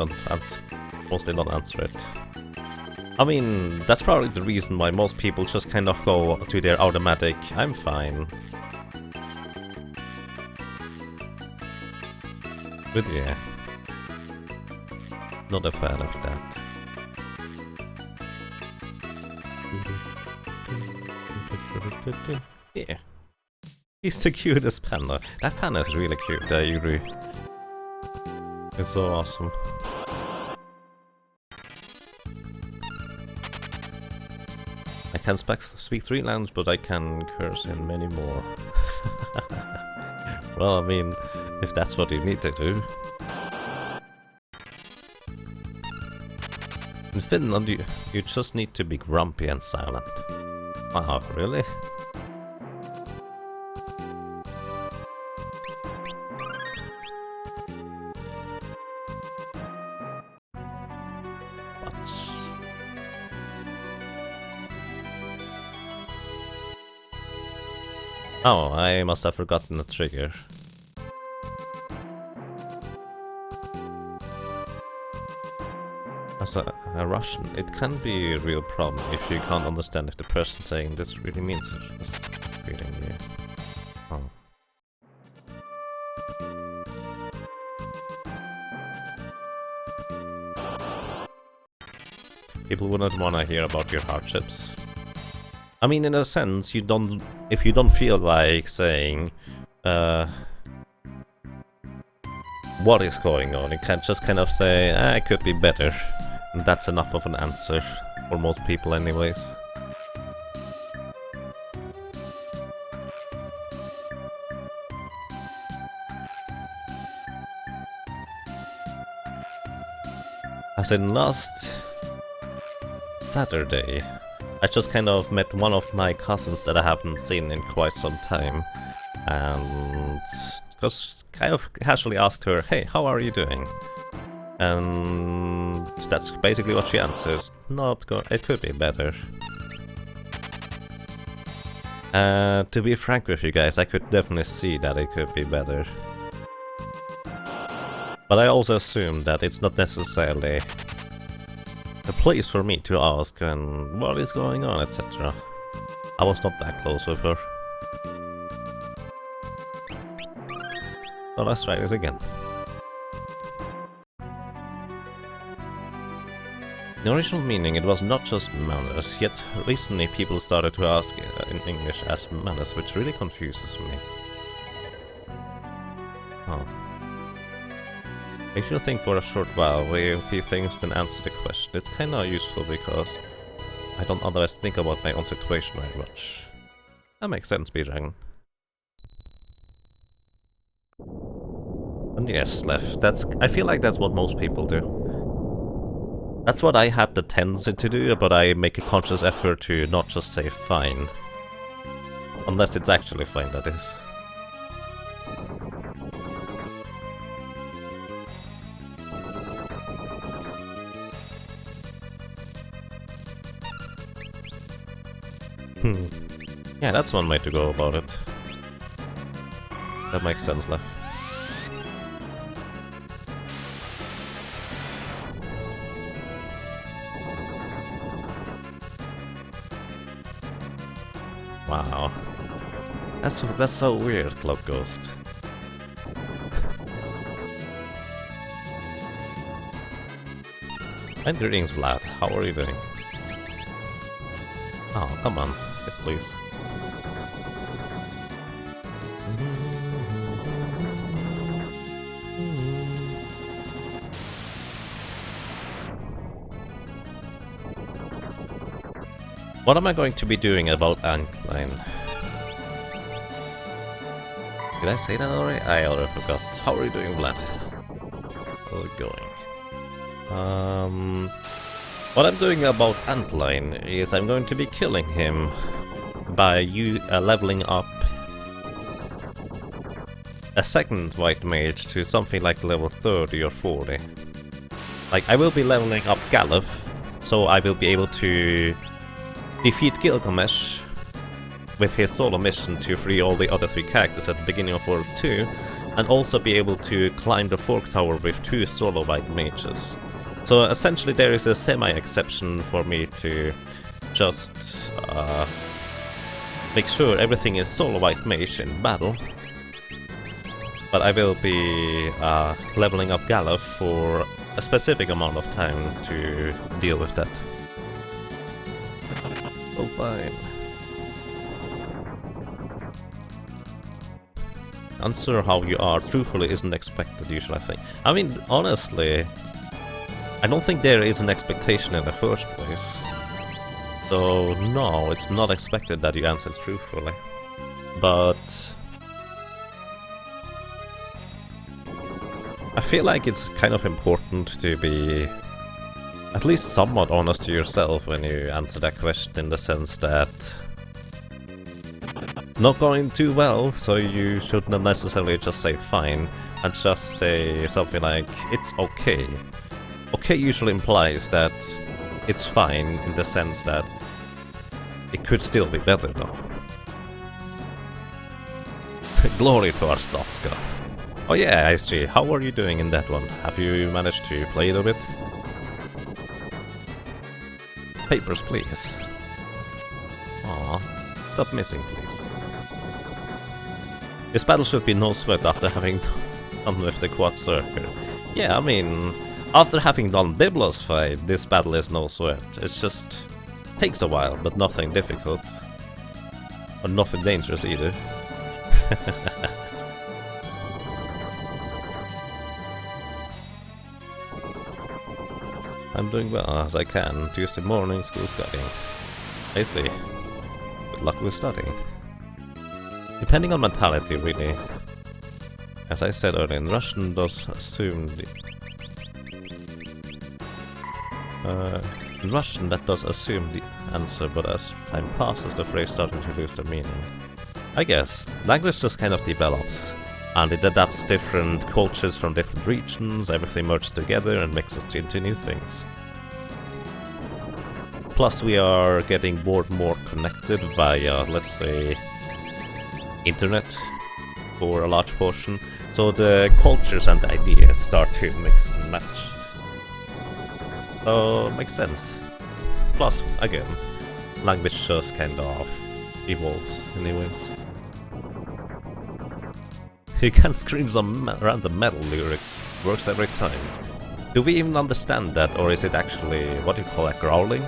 A: mostly don't answer it. I mean, that's probably the reason why most people just kind of go to their automatic, I'm fine. But yeah, not a fan of that. Yeah. He's the cutest panda. That panda is really cute, I agree. It's so awesome. I can speak 3 languages, but I can curse in many more. Well, I mean, if that's what you need to do. In Finland, you just need to be grumpy and silent. Wow, really? Oh, I must have forgotten the trigger. As a Russian, it can be a real problem if you can't understand if the person saying this really means it. Just reading you. Oh. People wouldn't want to hear about your hardships. I mean, in a sense, if you don't feel like saying, what is going on, you can just kind of say, it could be better. And that's enough of an answer, for most people anyways. As in last Saturday, I just kind of met one of my cousins that I haven't seen in quite some time, and just kind of casually asked her, hey, how are you doing? And that's basically what she answers. It could be better. To be frank with you guys, I could definitely see that it could be better. But I also assume that it's not necessarily a place for me to ask and what is going on, etc. I was not that close with her. So let's try this again. The original meaning, it was not just manners, yet recently people started to ask in English as manners, which really confuses me. Oh. Makes you think for a short while, weigh a few things, then answer the question. It's kinda useful because I don't otherwise think about my own situation very much. That makes sense, B-Dragon. And yes, left. I feel like that's what most people do. That's what I had the tendency to do, but I make a conscious effort to not just say fine. Unless it's actually fine, that is. Yeah, that's one way to go about it. That makes sense, left. Wow. That's so weird, Cloak Ghost. And greetings, Vlad. How are you doing? Oh, come on. Yes, please. What am I going to be doing about Ankline? Did I say that already? I already forgot. How are you doing, Vlad? How's it going? What I'm doing about Antline is I'm going to be killing him by leveling up a second white mage to something like level 30 or 40. Like, I will be leveling up Galuf, so I will be able to defeat Gilgamesh with his solo mission to free all the other 3 characters at the beginning of World 2, and also be able to climb the Fork Tower with 2 solo white mages. So essentially there is a semi-exception for me to just make sure everything is solo white mage in battle. But I will be leveling up Galuf for a specific amount of time to deal with that. Oh, fine. Answer how you are truthfully isn't expected usually, I think. I mean, honestly, I don't think there is an expectation in the first place. So no, it's not expected that you answer truthfully. But I feel like it's kind of important to be at least somewhat honest to yourself when you answer that question, in the sense that it's not going too well, so you shouldn't necessarily just say fine, and just say something like, it's okay. Okay usually implies that it's fine, in the sense that it could still be better though. Glory to our Statska. Oh yeah, I see. How are you doing in that one? Have you managed to play it a bit? Papers, please. Aw, stop missing, please. This battle should be no sweat after having done with the Quad Circle. Yeah, I mean, after having done Biblos fight, this battle is no sweat. It's just takes a while, but nothing difficult. Or nothing dangerous either. I'm doing well as I can. Tuesday morning, school studying. I see. Good luck with studying. Depending on mentality, really. As I said earlier, in Russian does assume the... in Russian that does assume the answer, but as time passes the phrase starting to lose the meaning. I guess. Language just kind of develops. And it adapts different cultures from different regions, everything merges together and mixes into new things. Plus we are getting more and more connected via, let's say, internet for a large portion. So the cultures and the ideas start to mix and match. So, makes sense. Plus, again, language just kind of evolves anyways. You can scream some random metal lyrics, works every time. Do we even understand that, or is it actually, what do you call it, growling?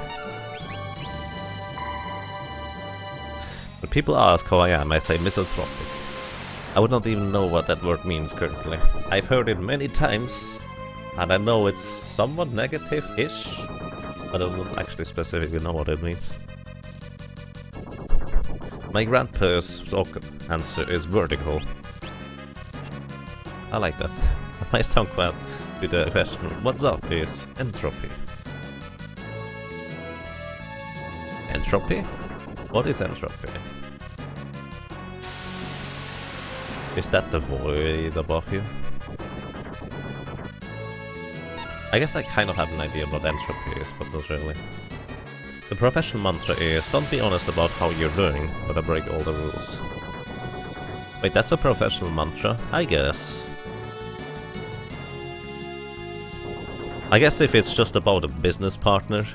A: When people ask how I am, I say misanthropic. I would not even know what that word means currently. I've heard it many times, and I know it's somewhat negative-ish, but I don't actually specifically know what it means. My grandpa's answer is vertical. I like that. My SoundCloud to the question, what's up, is entropy. Entropy? What is entropy? Is that the void above you? I guess I kind of have an idea what entropy is, but not really. The professional mantra is, don't be honest about how you're doing, but I break all the rules. Wait, that's a professional mantra? I guess. I guess if it's just about a business partner.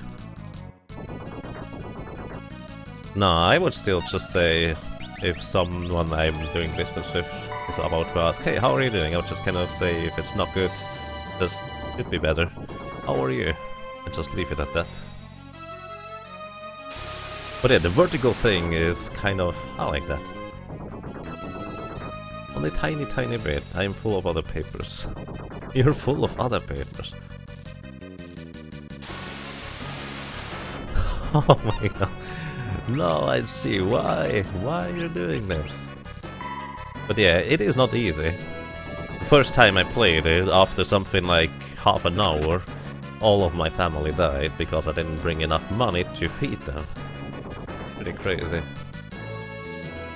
A: No, I would still just say if someone I'm doing business with is about to ask, hey, how are you doing? I would just kind of say if it's not good, just could be better. How are you? And just leave it at that. But yeah, the vertical thing is kind of, I like that. Only tiny bit. I'm full of other papers. You're full of other papers. Oh my god. No, I see why. Why you're doing this. But yeah, it is not easy. The first time I played it, after something like half an hour, all of my family died because I didn't bring enough money to feed them. Pretty crazy.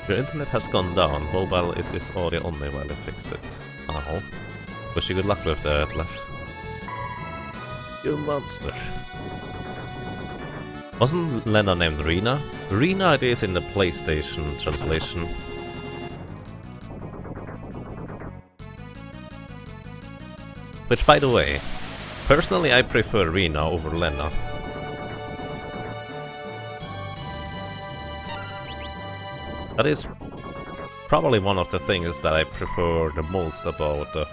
A: Your internet has gone down. Mobile is audio only while I fix it. Oh. Wish you good luck with that, left. You monster. Wasn't Lena named Rena? Rena it is in the PlayStation translation. Which, by the way, personally I prefer Rena over Lena. That is probably one of the things that I prefer the most about the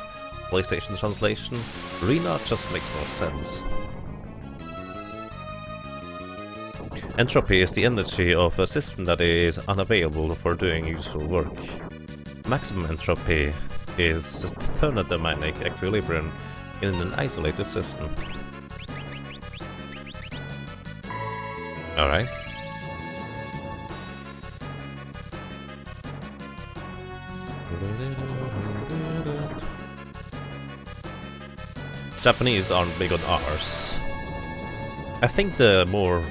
A: PlayStation translation. Rena just makes more sense. Entropy is the energy of a system that is unavailable for doing useful work. Maximum entropy is thermodynamic equilibrium in an isolated system. Alright. Japanese aren't big on R's. I think the more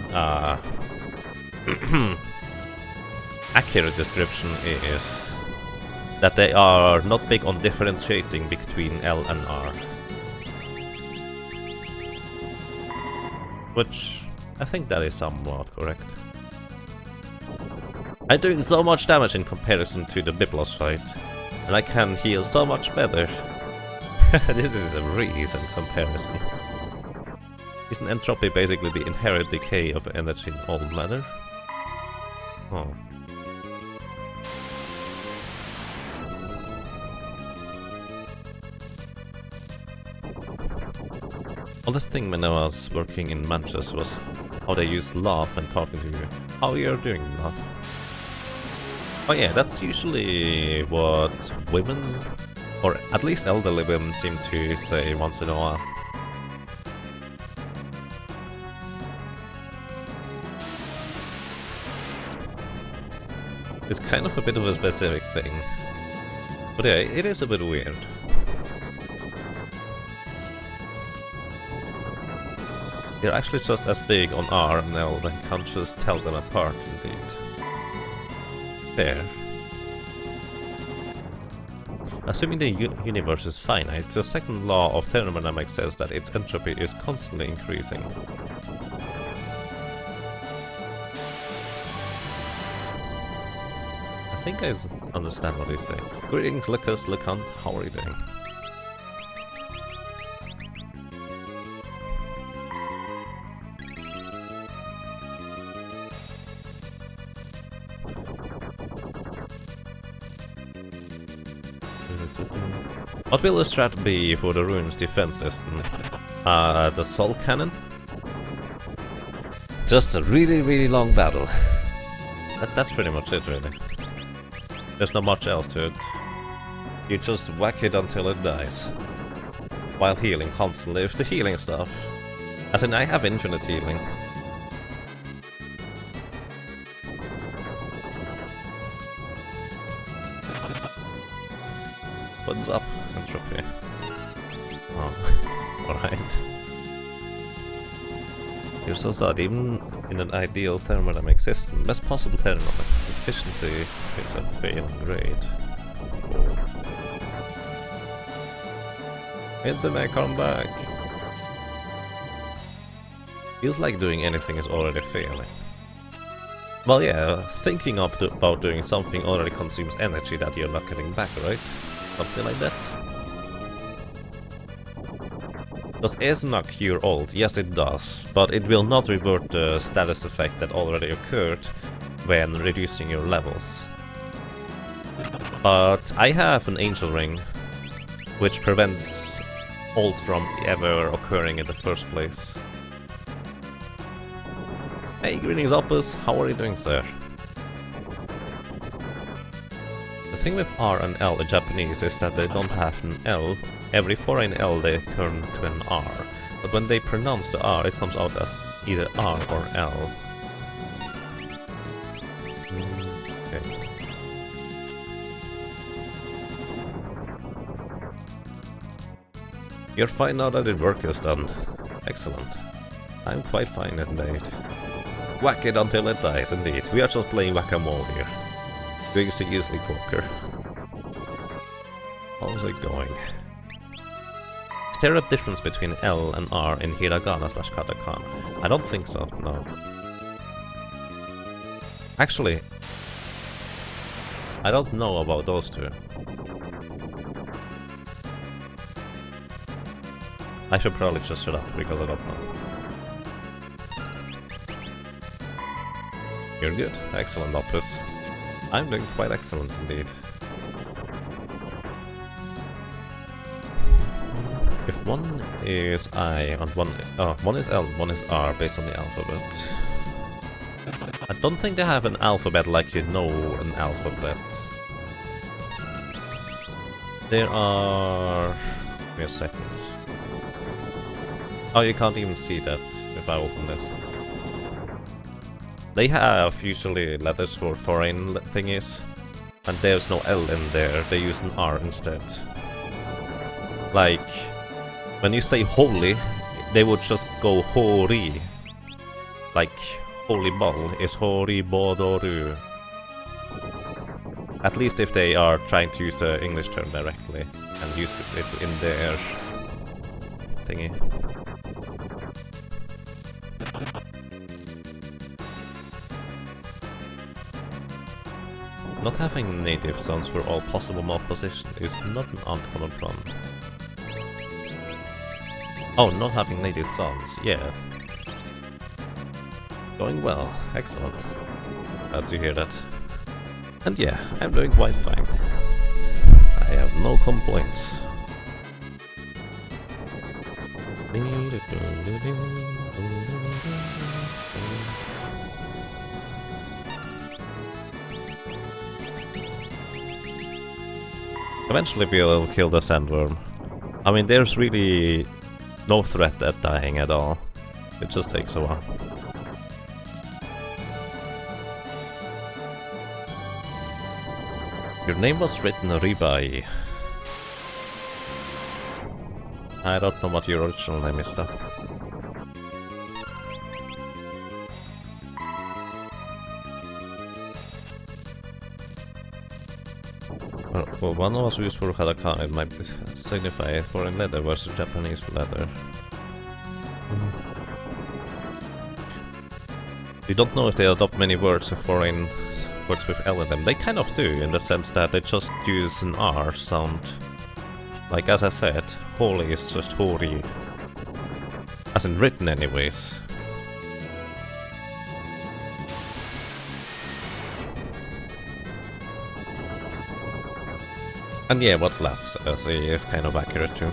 A: accurate description is that they are not big on differentiating between L and R. Which I think that is somewhat correct. I'm doing so much damage in comparison to the Biblos fight, and I can heal so much better. This is a recent comparison. Isn't entropy basically the inherent decay of energy in all matter? Oh. Oldest thing when I was working in Manchester was how they used laugh when talking to you. How you're doing, laugh. Oh yeah, that's usually what women, or at least elderly women, seem to say once in a while. It's kind of a bit of a specific thing. But yeah, it is a bit weird. They're actually just as big on R and L that you can't just tell them apart, indeed. Fair. Assuming the universe is finite, the second law of thermodynamics says that its entropy is constantly increasing. I think I understand what he's saying. Greetings, Lucas, Lucant, how are you doing? What will the strat be for the rune's defense system? The Soul Cannon? Just a really long battle. That's pretty much it, really. There's not much else to it. You just whack it until it dies. While healing constantly with the healing stuff. As in, I have infinite healing. What's up, entropy? Oh, alright. You're so sad, even in an ideal thermodynamic system, best possible thermodynamic efficiency is a failing grade. Internet, come back! Feels like doing anything is already failing. Well, yeah, thinking about doing something already consumes energy that you're not getting back, right? Something like that. Does Esna cure ult? Yes, it does, but it will not revert the status effect that already occurred when reducing your levels. But I have an Angel Ring, which prevents ult from ever occurring in the first place. Hey, greetings Opus, how are you doing, sir? The thing with R and L in Japanese is that they don't have an L. Every foreign L they turn to an R. But when they pronounce the R, it comes out as either R or L. Okay. You're fine now that the work is done. Excellent. I'm quite fine indeed. Whack it until it dies, indeed. We are just playing whack-a-mole here. Doing seriously poker. How's it going? Is there a difference between L and R in hiragana/katakana? I don't think so, no. Actually, I don't know about those two. I should probably just shut up, because I don't know. You're good. Excellent, Opus. I'm doing quite excellent indeed. If one is I and one is L, one is R based on the alphabet. I don't think they have an alphabet like you know an alphabet. There are... Give me a second. Oh, you can't even see that if I open this. They have usually letters for foreign thingies, and there's no L in there, they use an R instead. Like, when you say holy, they would just go hori. Like, holy ball is hori bodoru. At least if they are trying to use the English term directly and use it in their thingy. Not having native sounds for all possible mob positions is not an uncommon problem. Oh, not having native sounds, yeah. Going well, excellent. Glad to hear that. And yeah, I'm doing quite fine. I have no complaints. Eventually we'll kill the Sandworm. I mean, there's really no threat at dying at all. It just takes a while. Your name was written Ribai. I don't know what your original name is though. For one was used for katakana, it might signify foreign letter versus Japanese letter. You don't know if they adopt many words of foreign words with L in them. They kind of do, in the sense that they just use an R sound. Like as I said, holy is just hori. As in written anyways. And yeah, what Vlad says is kind of accurate too.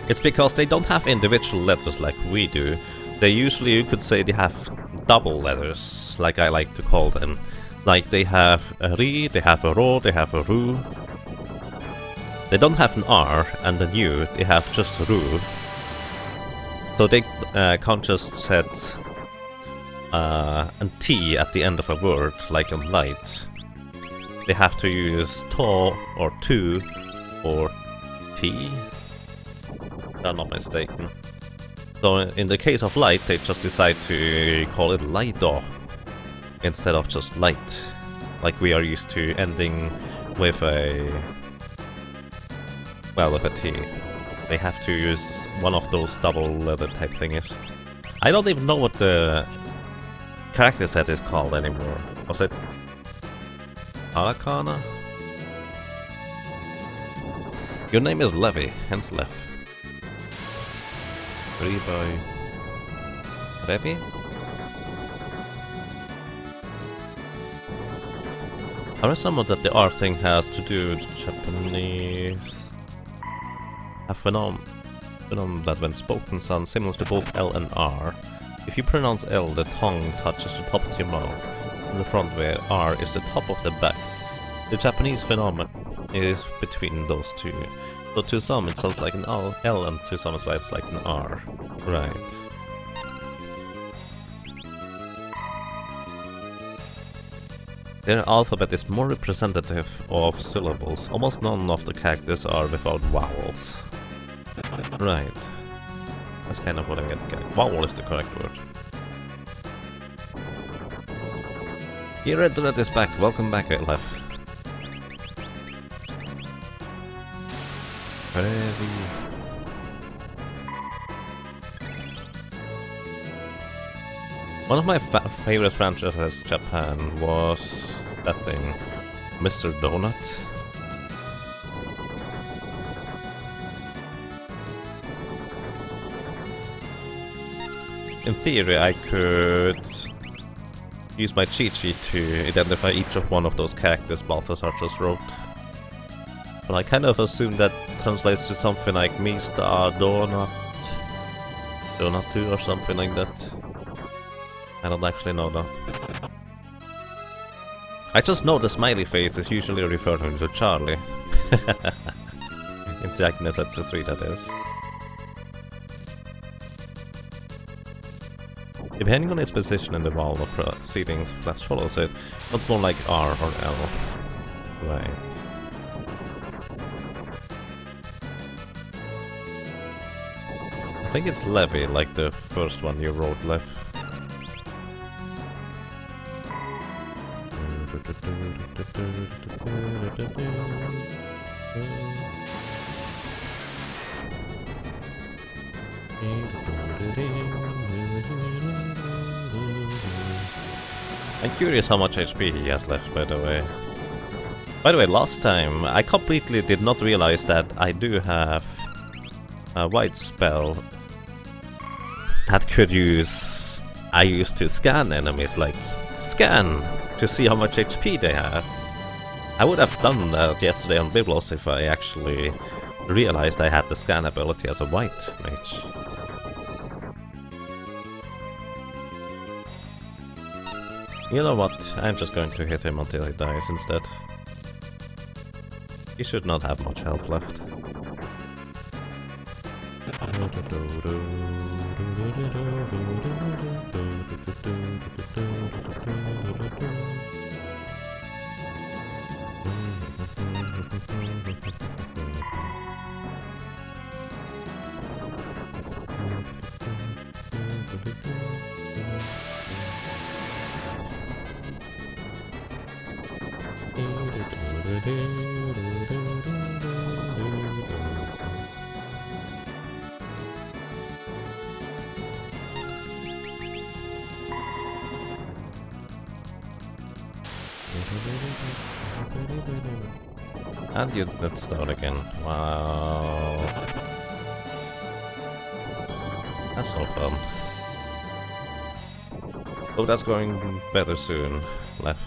A: It's because they don't have individual letters like we do. They usually, you could say, they have double letters, like I like to call them. Like they have a ri, they have a ro, they have a ru. They don't have an R and a U, they have just ru. So they can't just set a T at the end of a word, like on light. They have to use to or tu or t, if I'm not mistaken. So in the case of light, they just decide to call it lighto instead of just light, like we are used to ending with a, well, with a T. They have to use one of those double letter type thingies. I don't even know what the character set is called anymore. Was it Aracana? Your name is Levy, hence Lev. 3 by Levy? I read somewhere that the R thing has to do with Japanese. A phenomenon that when spoken sounds similar to both L and R. If you pronounce L, the tongue touches the top of your mouth in the front, where R is the top of the back. The Japanese phenomenon is between those two. So to some it sounds like an L and to some it sounds like an R. Right. Their alphabet is more representative of syllables. Almost none of the characters are without vowels. Right. That's kind of what I'm getting at. Vowel is the correct word. Here, Red is back. Welcome back, Lev. One of my favorite franchises in Japan was that thing, Mr. Donut. In theory, I could use my cheat sheet to identify each of one of those characters Balthazar just wrote. But I kind of assume that translates to something like Mr. Donut 2 or something like that. I don't actually know though. I just know the smiley face is usually referring to Charlie. In Psychonet Setsu 3, that is. Depending on its position in the vowel of proceedings flash follows it, what's more like R or L. Right. I think it's Levy, like the first one you wrote, Lev. I'm curious how much HP he has left, by the way. By the way, last time I completely did not realize that I do have a white spell that could use... I used to scan enemies, like scan to see how much HP they have. I would have done that yesterday on Biblos if I actually realized I had the scan ability as a white mage. You know what, I'm just going to hit him until he dies instead. He should not have much health left. And you let start again. Wow. That's so fun. Oh, that's going better soon. Left.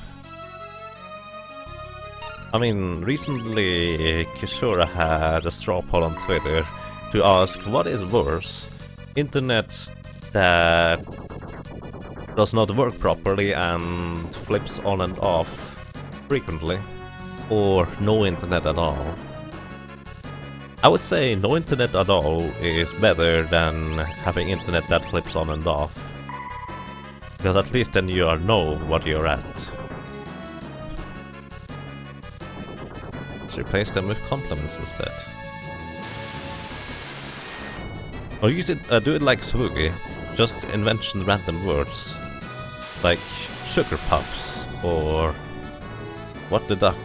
A: I mean, recently Kishora had a straw poll on Twitter to ask what is worse, internet that does not work properly and flips on and off frequently, or no internet at all. I would say no internet at all is better than having internet that flips on and off, because at least then you know what you're at. Let's replace them with compliments instead. Or use it, do it like Swoogie, just invention random words, like sugar puffs or what the duck.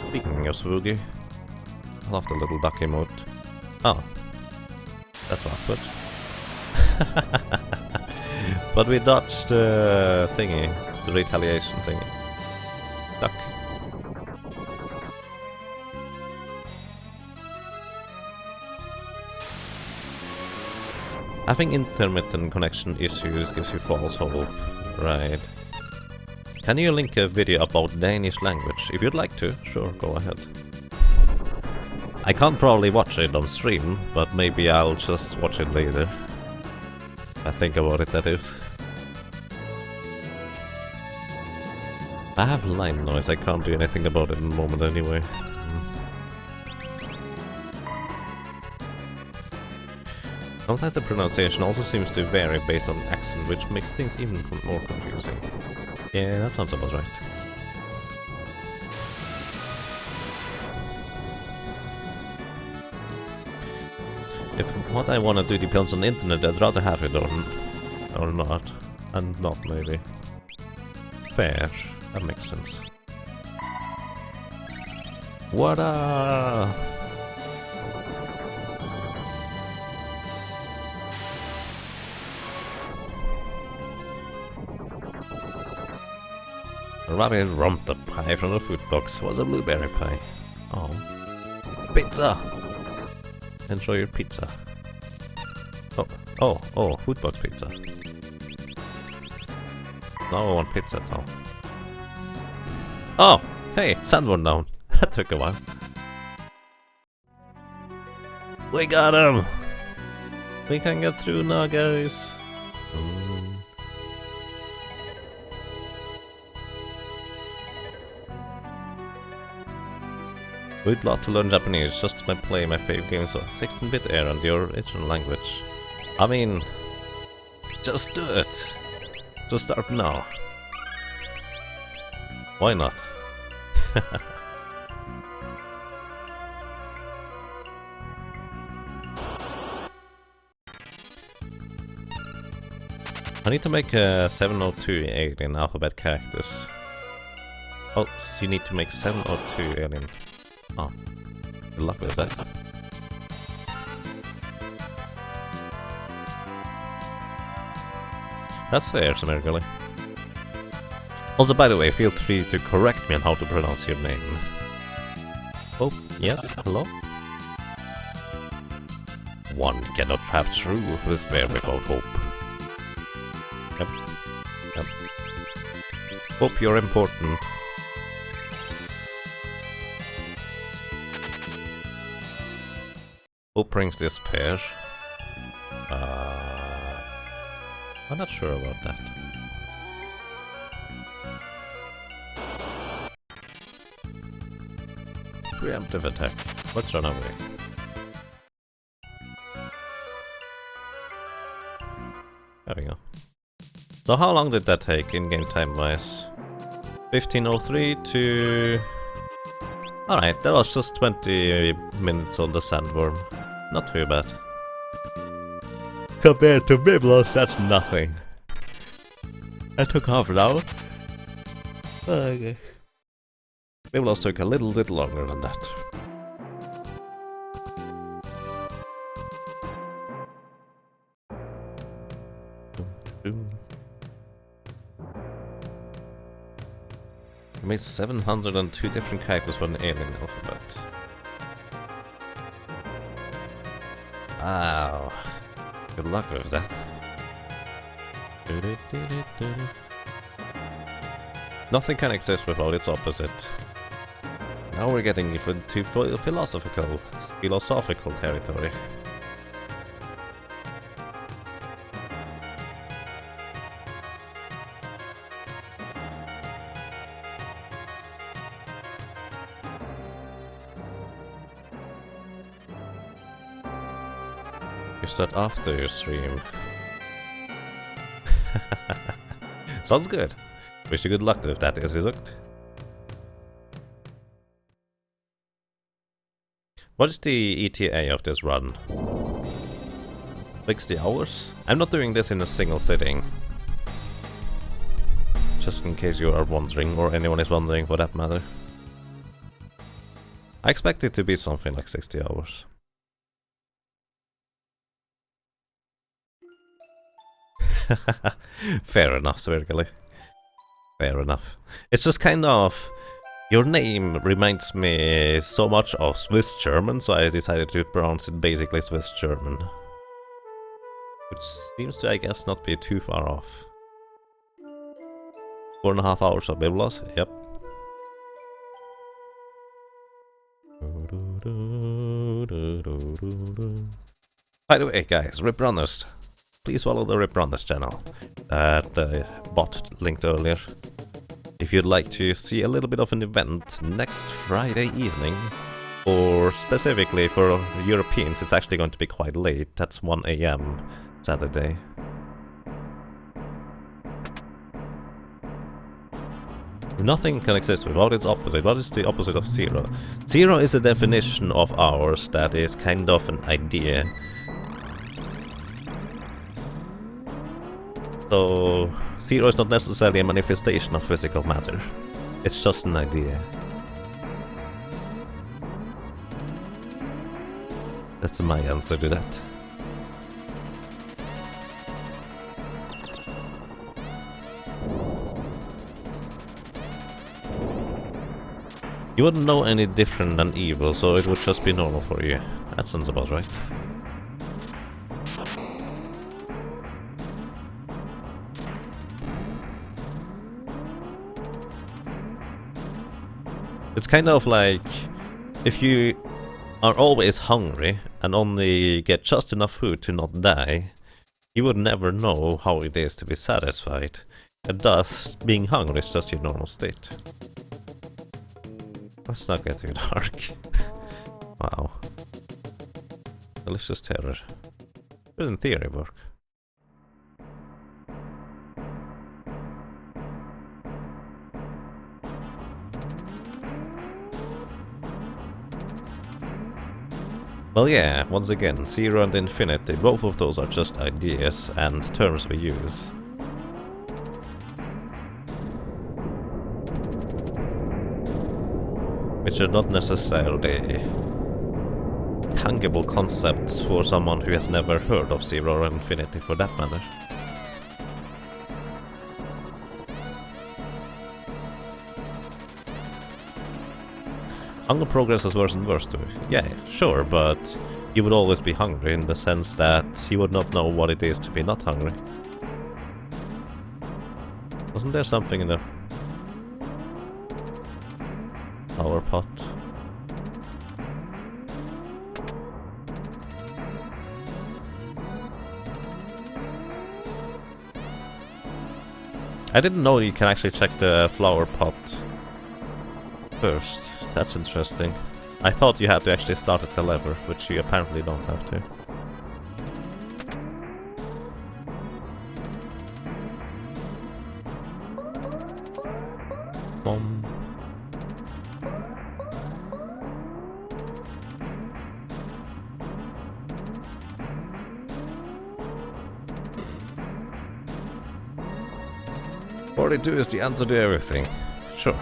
A: Speaking of Swoogie, I love the little duck emote. Oh, that's awkward. But we dodged the thingy, the retaliation thingy. Duck. Having intermittent connection issues gives you false hope. Right. Can you link a video about Danish language? If you'd like to, sure, go ahead. I can't probably watch it on stream, but maybe I'll just watch it later. I think about it, that is. I have line noise, I can't do anything about it in the moment anyway. Sometimes the pronunciation also seems to vary based on accent, which makes things even more confusing. Yeah, that sounds about right. If what I want to do depends on the internet, I'd rather have it or not. And not, maybe. Fair. That makes sense. What up? Rabbit romped the pie from the food box. Was a blueberry pie. Oh. Pizza! Enjoy your pizza. Oh, food box pizza. Now I want pizza now. Oh! Hey, Sandworm down. That took a while. We got him! We can get through now, guys. Would love to learn Japanese, just by playing my favorite games of 16-bit era and the original language. I mean, just do it. Just start now. Why not? I need to make a 702 alien alphabet characters. Oh, so you need to make 702 alien. Oh, good luck with that. That's fair, Samirgali. Also, by the way, feel free to correct me on how to pronounce your name. Oh, yes, hello? One cannot have through despair without hope. Yep. Yep. Hope you're important. Who brings this pair? I'm not sure about that. Preemptive attack. Let's run away. There we go. So how long did that take in-game time-wise? 15:03 to... Alright, that was just 20 minutes on the Sandworm. Not too bad. Compared to Biblos, that's nothing. I took half an hour. Okay. Biblos took a little bit longer than that. I made 702 different characters for an alien alphabet. Wow. Good luck with that. Nothing can exist without its opposite. Now we're getting into philosophical territory. You start after your stream. Sounds good. Wish you good luck with that, is it hooked? What is the ETA of this run? 60 hours? I'm not doing this in a single sitting. Just in case you are wondering, or anyone is wondering for that matter. I expect it to be something like 60 hours. Fair enough, Svirgili. Fair enough. It's just kind of... Your name reminds me so much of Swiss German, so I decided to pronounce it basically Swiss German. Which seems to, I guess, not be too far off. 4.5 hours of Biblos, yep. By the way, guys, Rip Runners, please follow the Rip Runners channel that the bot linked earlier. If you'd like to see a little bit of an event next Friday evening, or specifically for Europeans, it's actually going to be quite late. That's 1 AM Saturday. Nothing can exist without its opposite. What is the opposite of zero? Zero is a definition of ours that is kind of an idea. So, zero is not necessarily a manifestation of physical matter. It's just an idea. That's my answer to that. You wouldn't know any different than evil, so it would just be normal for you. That sounds about right. It's kind of like if you are always hungry and only get just enough food to not die, you would never know how it is to be satisfied. And thus, being hungry is just your normal state. Let's not get too dark. Wow. Delicious terror. Could in theory work. Well, yeah, once again, zero and infinity, both of those are just ideas and terms we use. Which are not necessarily tangible concepts for someone who has never heard of zero or infinity for that matter. Hunger progresses worse and worse too. Yeah, sure, but you would always be hungry in the sense that you would not know what it is to be not hungry. Wasn't there something in the flower pot? I didn't know you can actually check the flower pot first. That's interesting. I thought you had to actually start at the lever, which you apparently don't have to. Boom. "42 is the answer to everything." Sure.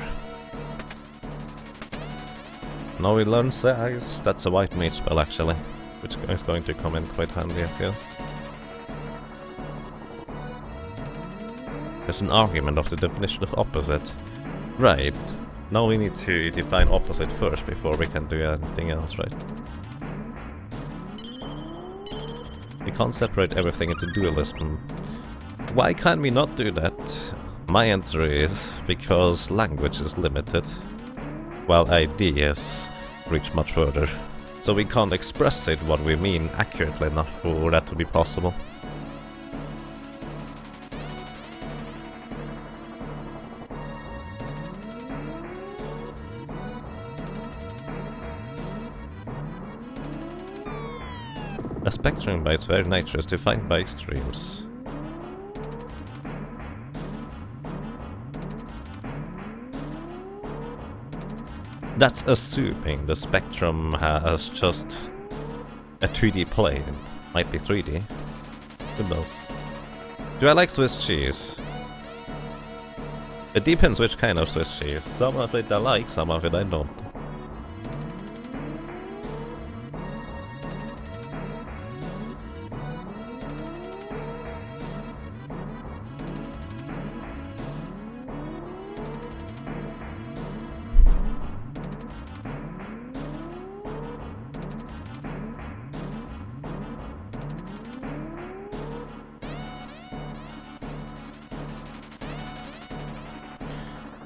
A: Now we learn size. That's a white mage spell actually, which is going to come in quite handy, I feel. There's an argument of the definition of opposite. Right. Now we need to define opposite first before we can do anything else, right? We can't separate everything into dualism. Why can't we not do that? My answer is because language is limited, while ideas reach much further. So we can't express it what we mean accurately enough for that to be possible. A spectrum by its very nature is defined by extremes. That's assuming the spectrum has just a 2D plane. Might be 3D. Who knows? Do I like Swiss cheese? It depends which kind of Swiss cheese. Some of it I like, some of it I don't.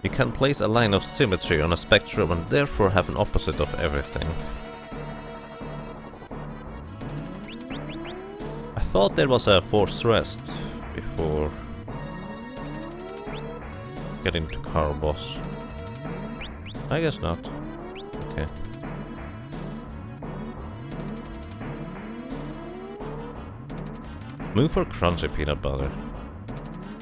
A: You can place a line of symmetry on a spectrum and therefore have an opposite of everything. I thought there was a forced rest before getting to car boss. I guess not. Okay. Move for crunchy peanut butter.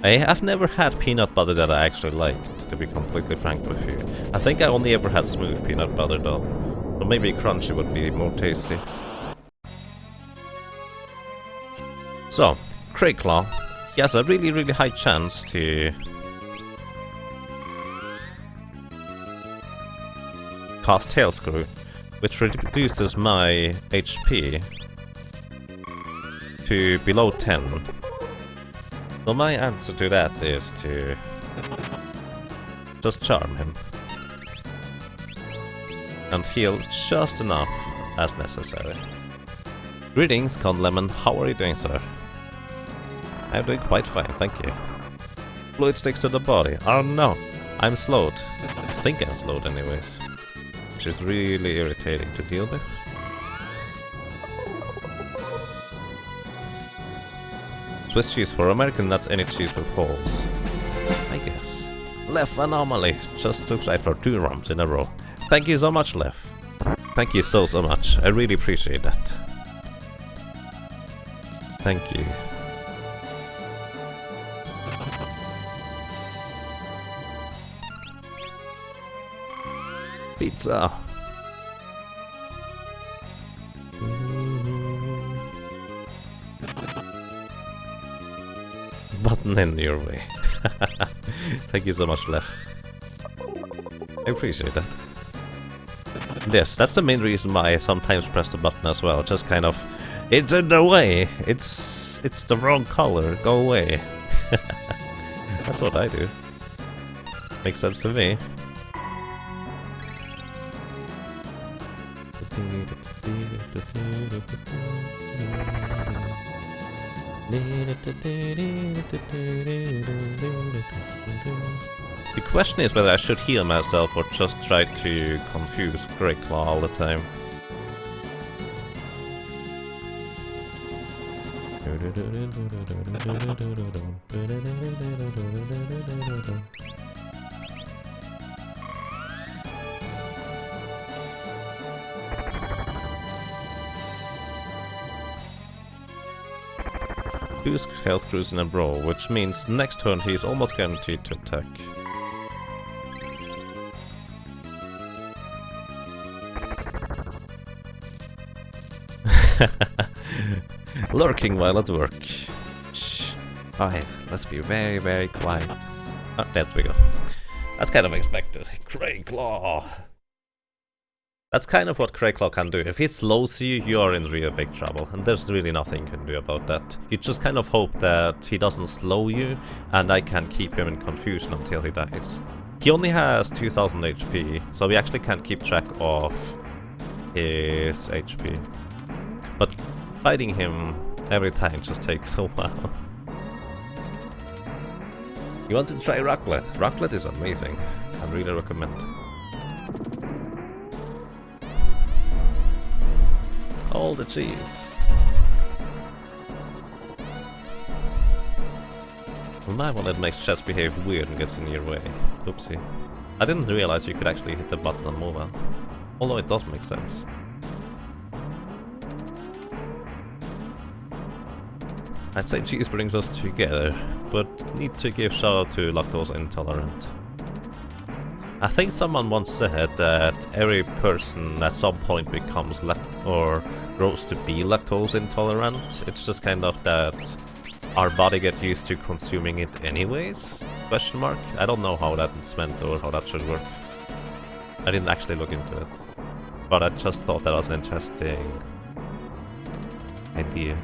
A: I've never had peanut butter that I actually liked, to be completely frank with you. I think I only ever had smooth peanut butter though. So maybe crunchy would be more tasty. So, Crayclaw. He has a really high chance to cast Tail Screw, which reduces my HP to below 10. So my answer to that is to just charm him and heal just enough as necessary. Greetings, Con Lemon. How are you doing, sir? I'm doing quite fine, thank you. Fluid sticks to the body. Oh no, I'm slowed. I think I'm slowed anyways, which is really irritating to deal with. Swiss cheese for American nuts, any cheese with holes. I guess. Lef Anomaly just took right for 2 rounds in a row. Thank you so much, Lef. Thank you so much. I really appreciate that. Thank you. Pizza. Button in your way. Thank you so much, Lef. I appreciate that. Yes, that's the main reason why I sometimes press the button as well. Just kind of, it's in the way. It's the wrong color. Go away. That's what I do. Makes sense to me. The question is whether I should heal myself or just try to confuse Crayclaw all the time. Two Tail Screws in a row, which means next turn he's almost guaranteed to attack. Lurking while at work. Shh. Alright, let's be very quiet. Oh, there we go. That's kind of expected. Crayclaw! That's kind of what Crayclaw can do. If he slows you, you're in real big trouble, and there's really nothing you can do about that. You just kind of hope that he doesn't slow you, and I can keep him in confusion until he dies. He only has 2000 HP, so we actually can't keep track of his HP. But fighting him every time just takes a while. You want to try Raclette? Raclette is amazing. I really recommend. All the cheese. My one that makes chess behave weird and gets in your way. Oopsie. I didn't realize you could actually hit the button on mobile. Although it does make sense. I'd say cheese brings us together, but need to give shout out to lactose intolerant. I think someone once said that every person at some point becomes or grows to be lactose intolerant. It's just kind of that our body gets used to consuming it anyways? Question mark? I don't know how that's meant or how that should work. I didn't actually look into it, but I just thought that was an interesting idea.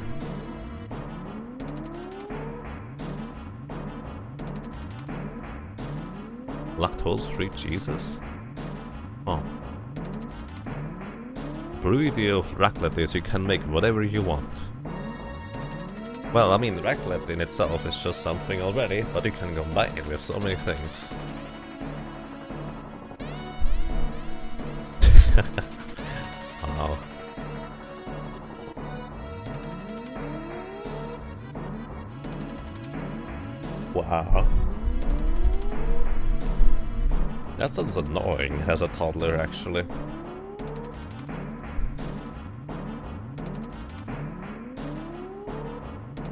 A: Lactose-free cheeses? Oh. Beauty of raclette is you can make whatever you want. Well, I mean, raclette in itself is just something already, but you can combine it with so many things. Wow. Wow. That sounds annoying as a toddler, actually.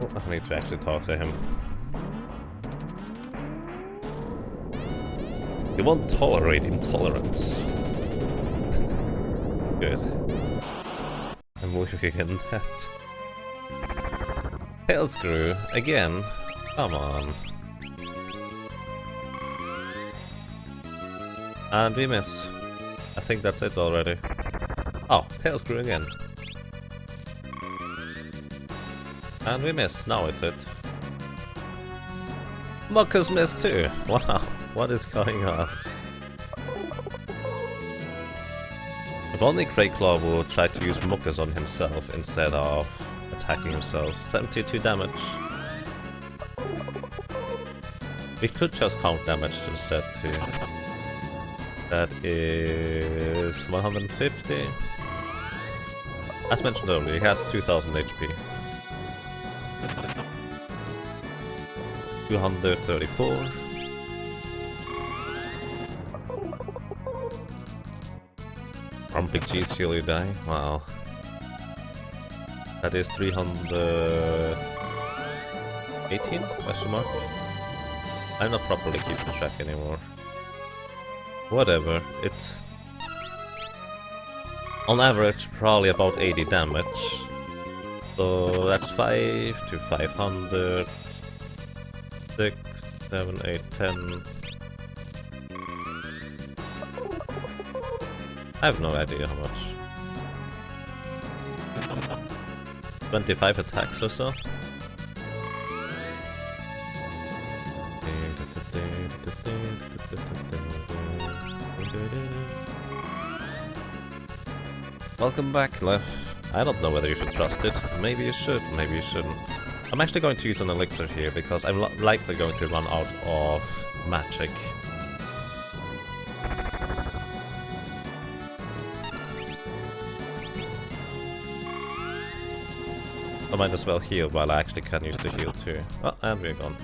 A: Oh, I need to actually talk to him. He won't tolerate intolerance. Good. I'm working in that. Tail screw, again. Come on. And we miss. I think that's it already. Oh, tail screw again. And we miss. Now it's it. Muckus missed too. Wow, what is going on? If only Crayclaw would try to use Muckus on himself instead of attacking himself. 72 damage. We could just count damage instead too. That is 150. As mentioned earlier, he has 2000 HP. 234. From Big G's feel you die? Wow. That is 318? Question mark? I'm not properly keeping track anymore. Whatever, it's on average probably about 80 damage. So that's 5 to 500, 6, 7, 8, 10. I have no idea how much. 25 attacks or so. Welcome back, Lef. I don't know whether you should trust it. Maybe you should, maybe you shouldn't. I'm actually going to use an elixir here because I'm likely going to run out of magic. I might as well heal while I actually can use the heal too. Oh, and we're gone.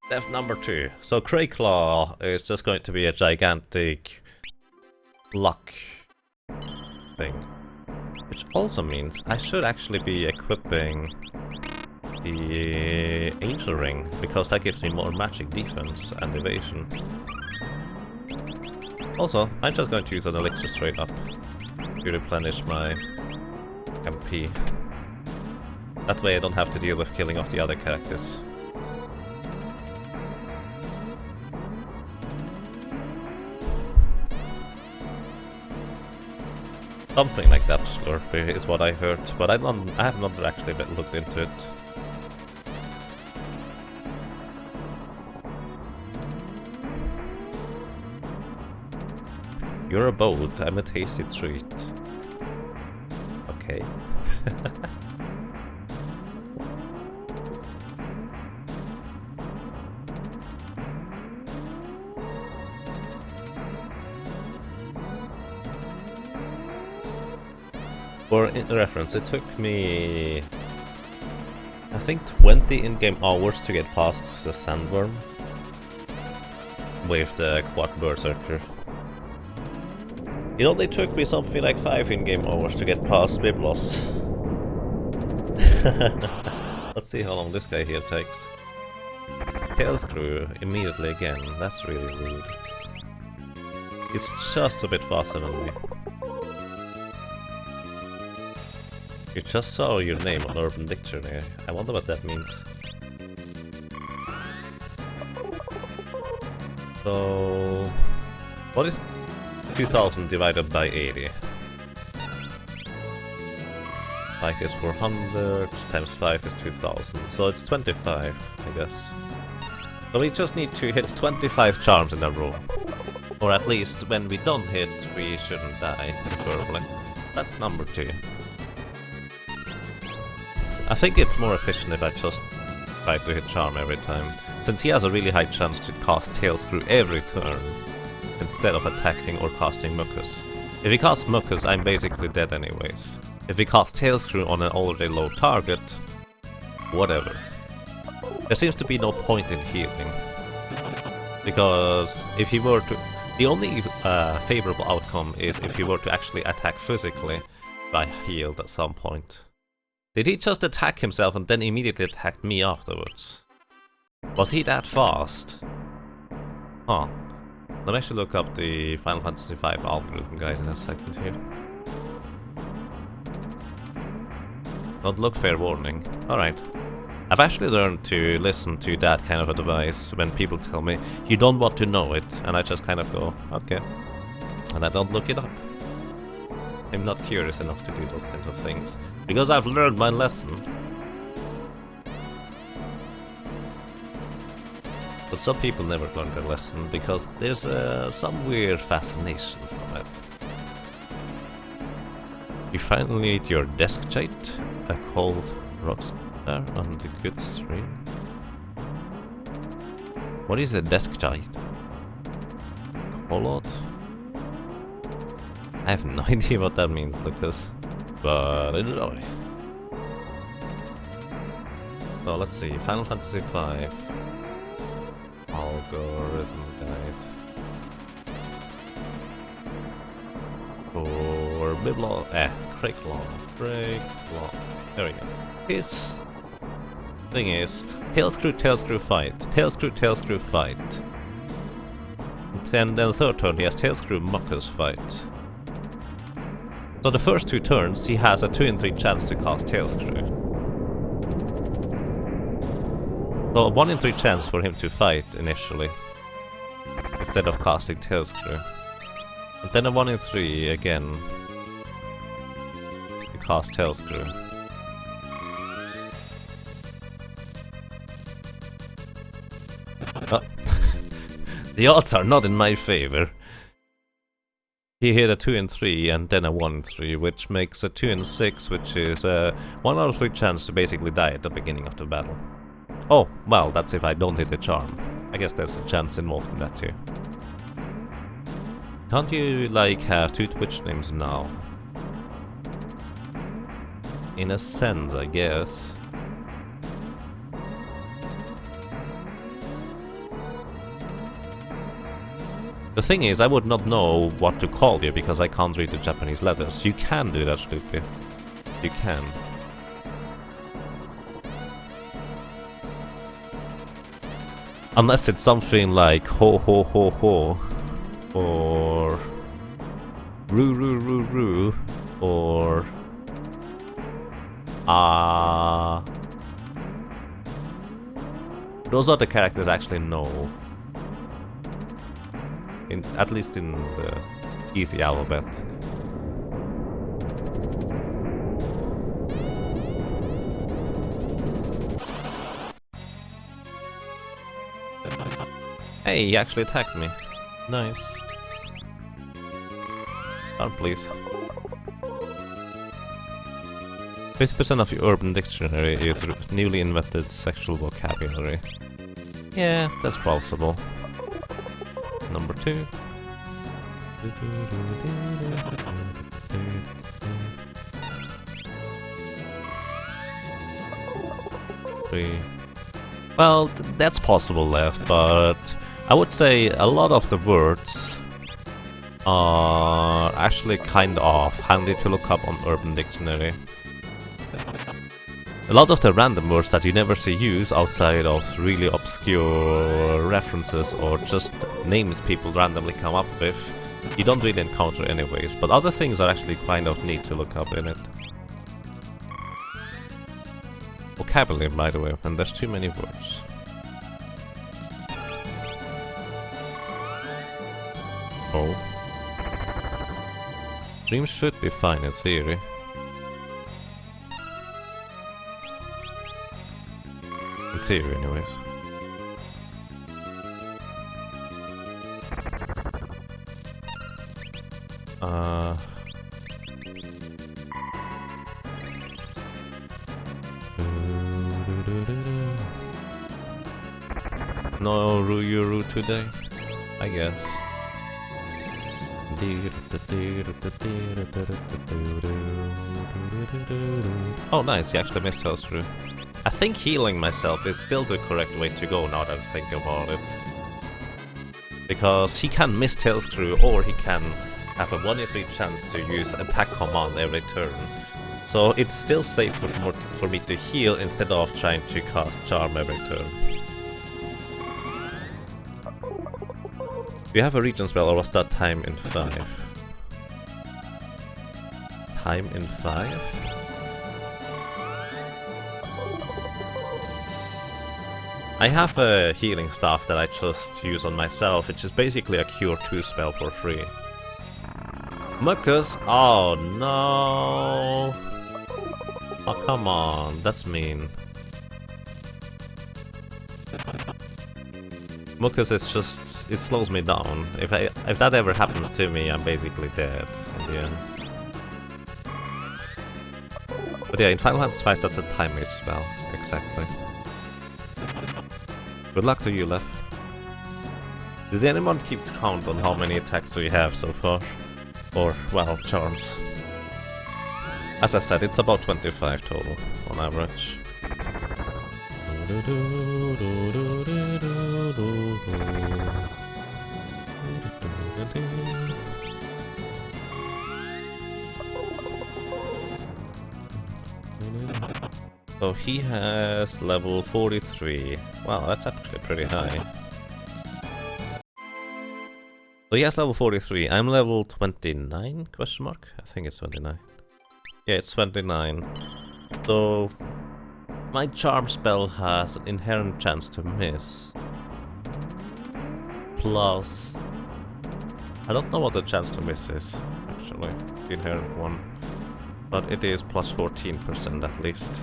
A: Death number 2. So Crayclaw is just going to be a gigantic luck thing. Which also means I should actually be equipping the Angel Ring, because that gives me more magic defense and evasion. Also, I'm just going to use an elixir straight up to replenish my MP. That way I don't have to deal with killing off the other characters. Something like that, Slurpee, is what I heard, but I have not actually looked into it. You're a boat, I'm a tasty treat. Okay. For reference, it took me, I think, 20 in-game hours to get past the Sandworm with the Quad Berserker. It only took me something like 5 in-game hours to get past Biblos. Let's see how long this guy here takes. Tail Screw immediately again, that's really rude. It's just a bit faster than me. You just saw your name on Urban Dictionary. I wonder what that means. So... what is 2000 divided by 80? 5 is 400, times 5 is 2000, so it's 25, I guess. So we just need to hit 25 charms in a row. Or at least, when we don't hit, we shouldn't die, preferably. That's number 2. I think it's more efficient if I just try to hit Charm every time, since he has a really high chance to cast Tail Screw every turn, instead of attacking or casting Muckus. If he casts Mucus, I'm basically dead anyways. If he casts Tailscrew on an already low target, whatever. There seems to be no point in healing. Because if he were to... The only favorable outcome is if he were to actually attack physically by healed at some point. Did he just attack himself and then immediately attack me afterwards? Was he that fast? Huh. Let me actually look up the Final Fantasy V algorithm guide in a second here. Don't look, fair warning. Alright. I've actually learned to listen to that kind of advice when people tell me, you don't want to know it, and I just kind of go, okay. And I don't look it up. I'm not curious enough to do those kinds of things. Because I've learned my lesson. But some people never learn their lesson because there's some weird fascination from it. You finally need your desk chait, a cold rockstar on the good stream. What is a desk chait? Colot? I have no idea what that means, Lucas. But enjoy. So let's see, Final Fantasy V. Algorithm guide for Crayclaw. There we go. His thing is Tailscrew fight. And then the third turn he has Tailscrew Mucus fight. So the first 2 turns he has a 2 in 3 chance to cast Tailscrew. So a 1 in 3 chance for him to fight initially, instead of casting Tailscrew. And then a 1 in 3 again to cast Tailscrew. Oh. The odds are not in my favor. He hit a 2 in 3 and then a 1 in 3, which makes a 2 in 6, which is a 1 out of 3 chance to basically die at the beginning of the battle. Oh, well, that's if I don't hit the charm. I guess there's a chance involved in that too. Can't you, like, have 2 Twitch names now? In a sense, I guess. The thing is, I would not know what to call you because I can't read the Japanese letters. You can do that, Sloopy. You can. Unless it's something like ho ho ho ho, or roo roo roo roo, or those are the characters I actually know. At least in the easy alphabet. Hey, he actually attacked me. Nice. Oh, please. 50% of your urban dictionary is newly invented sexual vocabulary. Yeah, that's plausible. Number 2. 3. Well, that's possible left, but I would say a lot of the words are actually kind of handy to look up on Urban Dictionary. A lot of the random words that you never see used outside of really obscure references or just names people randomly come up with, you don't really encounter anyways, but other things are actually kind of neat to look up in it. Vocabulary, by the way, and there's too many words. Oh. Dreams should be fine in theory. In theory, anyways. No Ruyuru today, I guess. Oh nice, he actually missed health through. I think healing myself is still the correct way to go now that I think about it. Because he can miss health through, or he can have a 1 in 3 chance to use attack command every turn. So it's still safe for me to heal instead of trying to cast charm every turn. Do you have a regen spell, or was that time in 5? Time in 5? I have a healing staff that I just use on myself, which is basically a cure 2 spell for free. Mucus? Oh no! Oh come on, that's mean. Mucus is just, it slows me down. If that ever happens to me, I'm basically dead in the end. But yeah, in Final Fantasy V, that's a time mage spell, exactly. Good luck to you, Lef. Did anyone keep count on how many attacks we have so far? Or, well, charms. As I said, it's about 25 total, on average. So he has level 43. Wow, that's actually pretty high. So he has level 43. I'm level 29? Question mark? I think it's 29. Yeah, it's 29. So my charm spell has an inherent chance to miss. Plus, I don't know what the chance to miss is, actually, the inherent one. But it is plus 14% at least.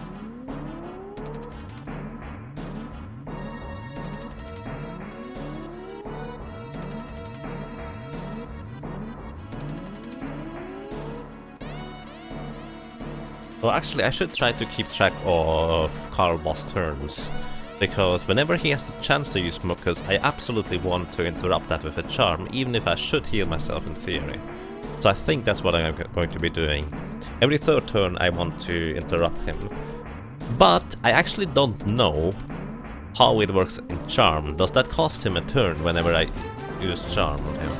A: So actually I should try to keep track of Carl Boss turns, because whenever he has the chance to use Mucus, I absolutely want to interrupt that with a charm, even if I should heal myself in theory. So I think that's what I'm going to be doing. Every third turn I want to interrupt him. But I actually don't know how it works in charm. Does that cost him a turn whenever I use charm on him?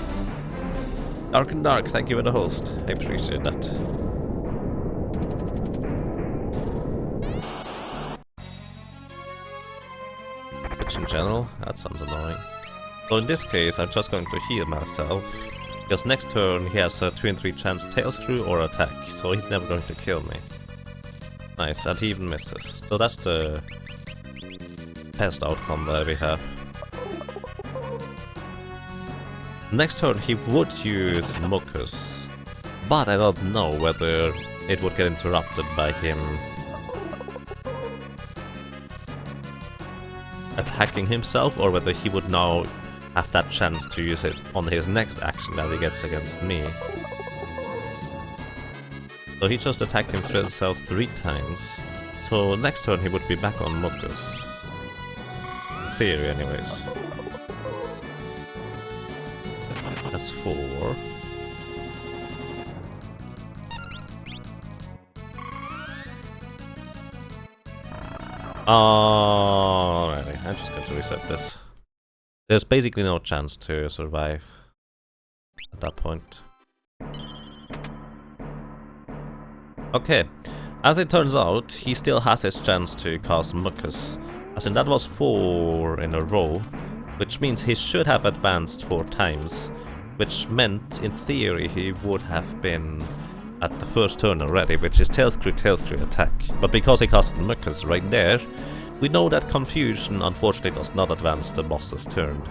A: Dark and Dark, thank you for the host. I appreciate that. In general, that sounds annoying. So in this case, I'm just going to heal myself, because next turn he has a 2 in 3 chance tail screw or attack, so he's never going to kill me. Nice, and he even misses. So that's the best outcome that we have. Next turn he would use Mucus, but I don't know whether it would get interrupted by him attacking himself, or whether he would now have that chance to use it on his next action that he gets against me. So he just attacked himself 3 times. So next turn he would be back on Mucus. In theory, anyways. That's 4. Alrighty, I'm just going to reset this. There's basically no chance to survive at that point. Okay, as it turns out, he still has his chance to cast Mucus. As in, that was 4 in a row, which means he should have advanced 4 times, which meant, in theory, he would have been at the first turn already, which is tail screw attack. But because he casted Mucus right there, we know that Confusion unfortunately does not advance the boss's turn.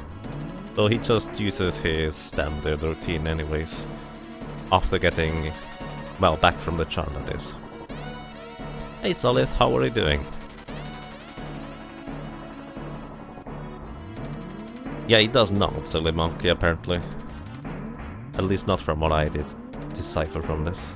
A: So he just uses his standard routine anyways, after getting, well, back from the charm, that is. Hey Solith, how are you doing? Yeah, he does not, Silly Monkey, apparently. At least not from what I did decipher from this.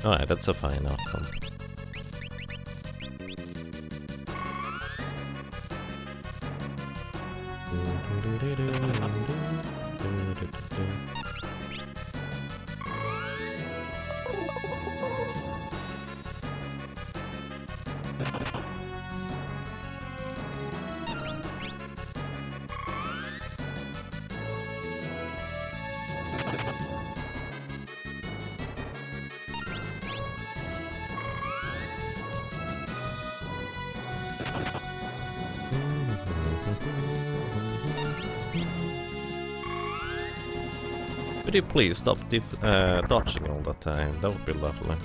A: Alright, that's a fine outcome. Could you please stop dodging all the time? That would be lovely.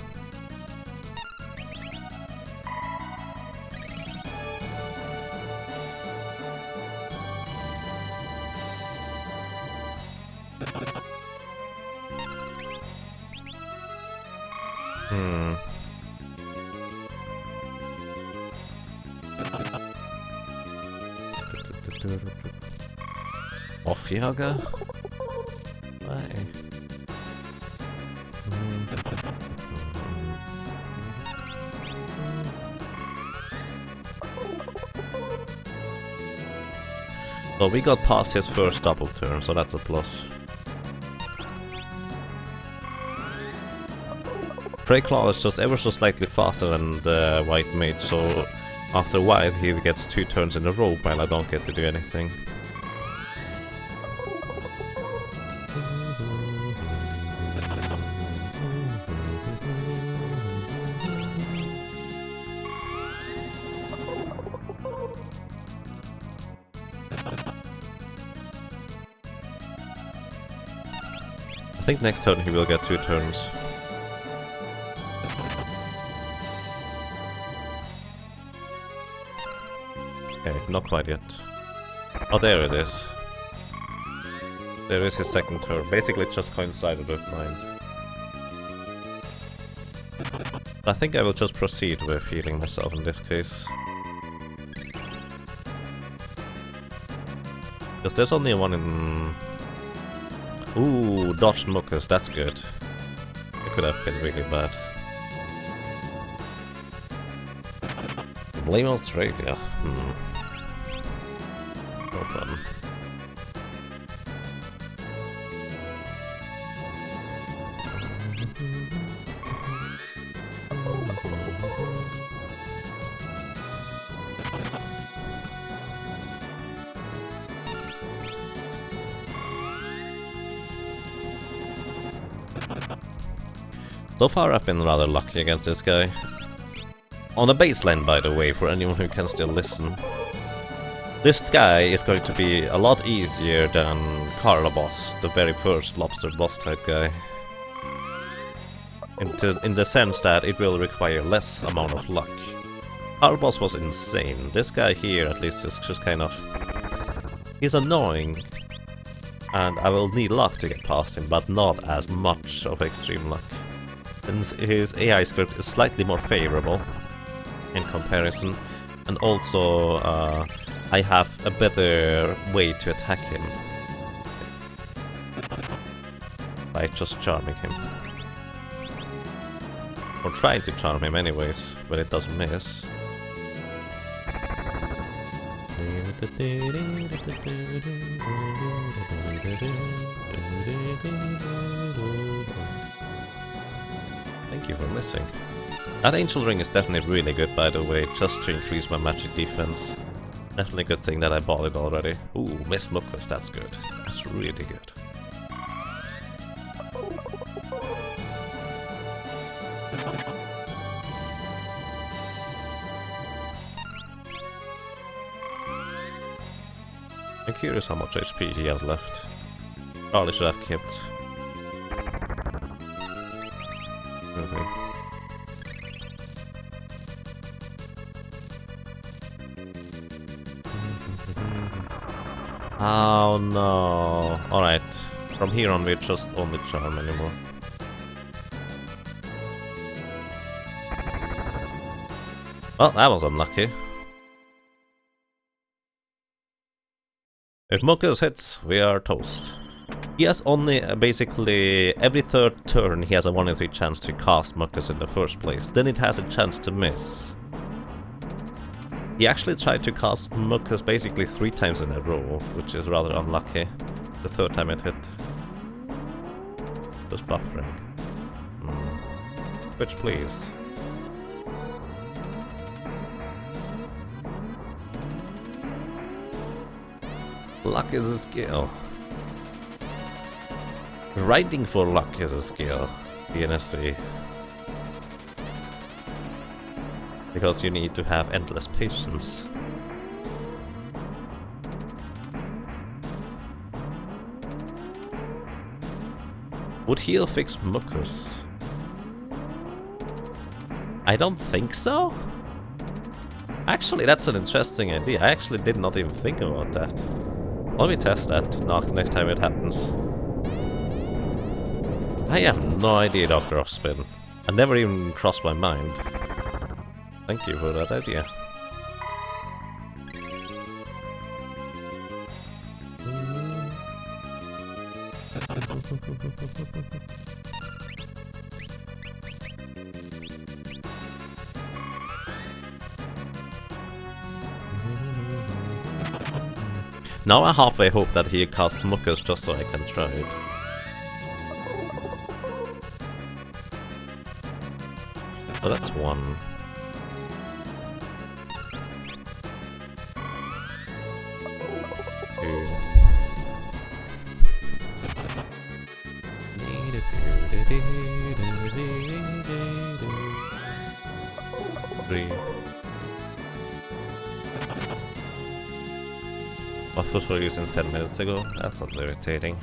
A: Off Yaga? Why? Well, we got past his first double turn, so that's a plus. Crayclaw is just ever so slightly faster than the White Mage, so after a while he gets 2 turns in a row while I don't get to do anything. I think next turn he will get 2 turns. Okay, not quite yet. Oh, there it is. There is his second turn. Basically, it just coincided with mine. I think I will just proceed with healing myself in this case. Because there's only one in... Ooh, dodged Muckus, that's good. It could have been really bad. Blame Australia. No fun. So far I've been rather lucky against this guy. On the baseline, by the way, for anyone who can still listen. This guy is going to be a lot easier than Carla boss, the very first lobster boss type guy. In the sense that it will require less amount of luck. Carla boss was insane. This guy here at least is just kind of... He's annoying. And I will need luck to get past him, but not as much of extreme luck. Since his AI script is slightly more favorable in comparison, and also I have a better way to attack him by just charming him. Or trying to charm him anyways, but it doesn't miss. Thank you for missing. That Angel Ring is definitely really good, by the way, just to increase my magic defense. Definitely a good thing that I bought it already. Ooh, Miss Muckus, that's good. That's really good. I'm curious how much HP he has left. Probably should have kept. Oh no. Alright. From here on we're just only charm anymore. Well, that was unlucky. If Muckus hits, we are toast. He has only basically every third turn he has a 1 in 3 chance to cast Muckus in the first place. Then it has a chance to miss. He actually tried to cast Muckus basically 3 times in a row, which is rather unlucky. The third time it hit. Just buffering. Switch, please. Luck is a skill. Riding for luck is a skill, DNSC. Because you need to have endless patience. Would heal fix Muckus? I don't think so. Actually, that's an interesting idea. I actually did not even think about that. Let me test that next time it happens. I have no idea, Dr. Offspin. I never even crossed my mind. Thank you for that idea. Now I halfway hope that he casts Muckus just so I can try it. So that's 1. Buffers were used since 10 minutes ago. That's not irritating.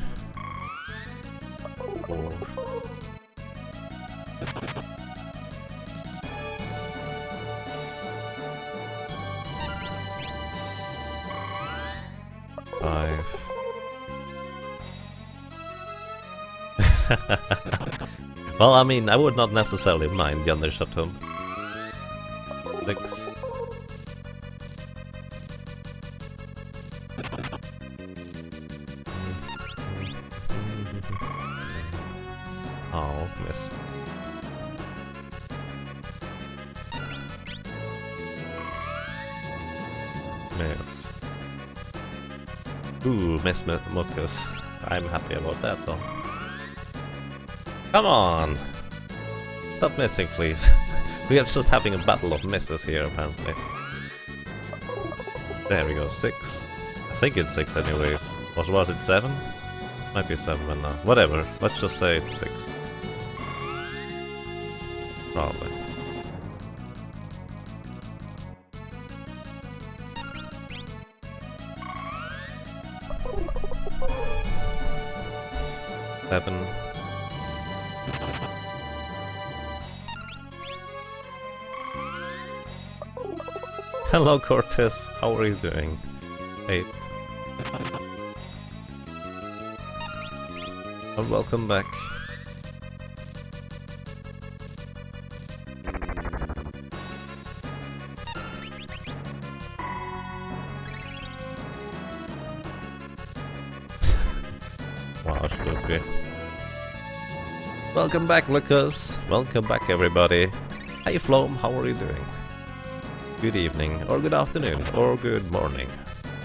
A: 4. 5. Well, I mean, I would not necessarily mind the undershot home. 6. Oh, missed. Miss. Ooh, miss Muckus. I'm happy about that though. Come on! Stop missing, please. We are just having a battle of misses here, apparently. There we go, 6. I think it's 6 anyways. Was it 7? Might be 7 now. Whatever, let's just say it's 6. Probably. Seven. Hello Cortez, how are you doing? 8. And welcome back. Wow, should be. Welcome back, Lucas. Welcome back, everybody. Hey, Flom, how are you doing? Good evening, or good afternoon, or good morning,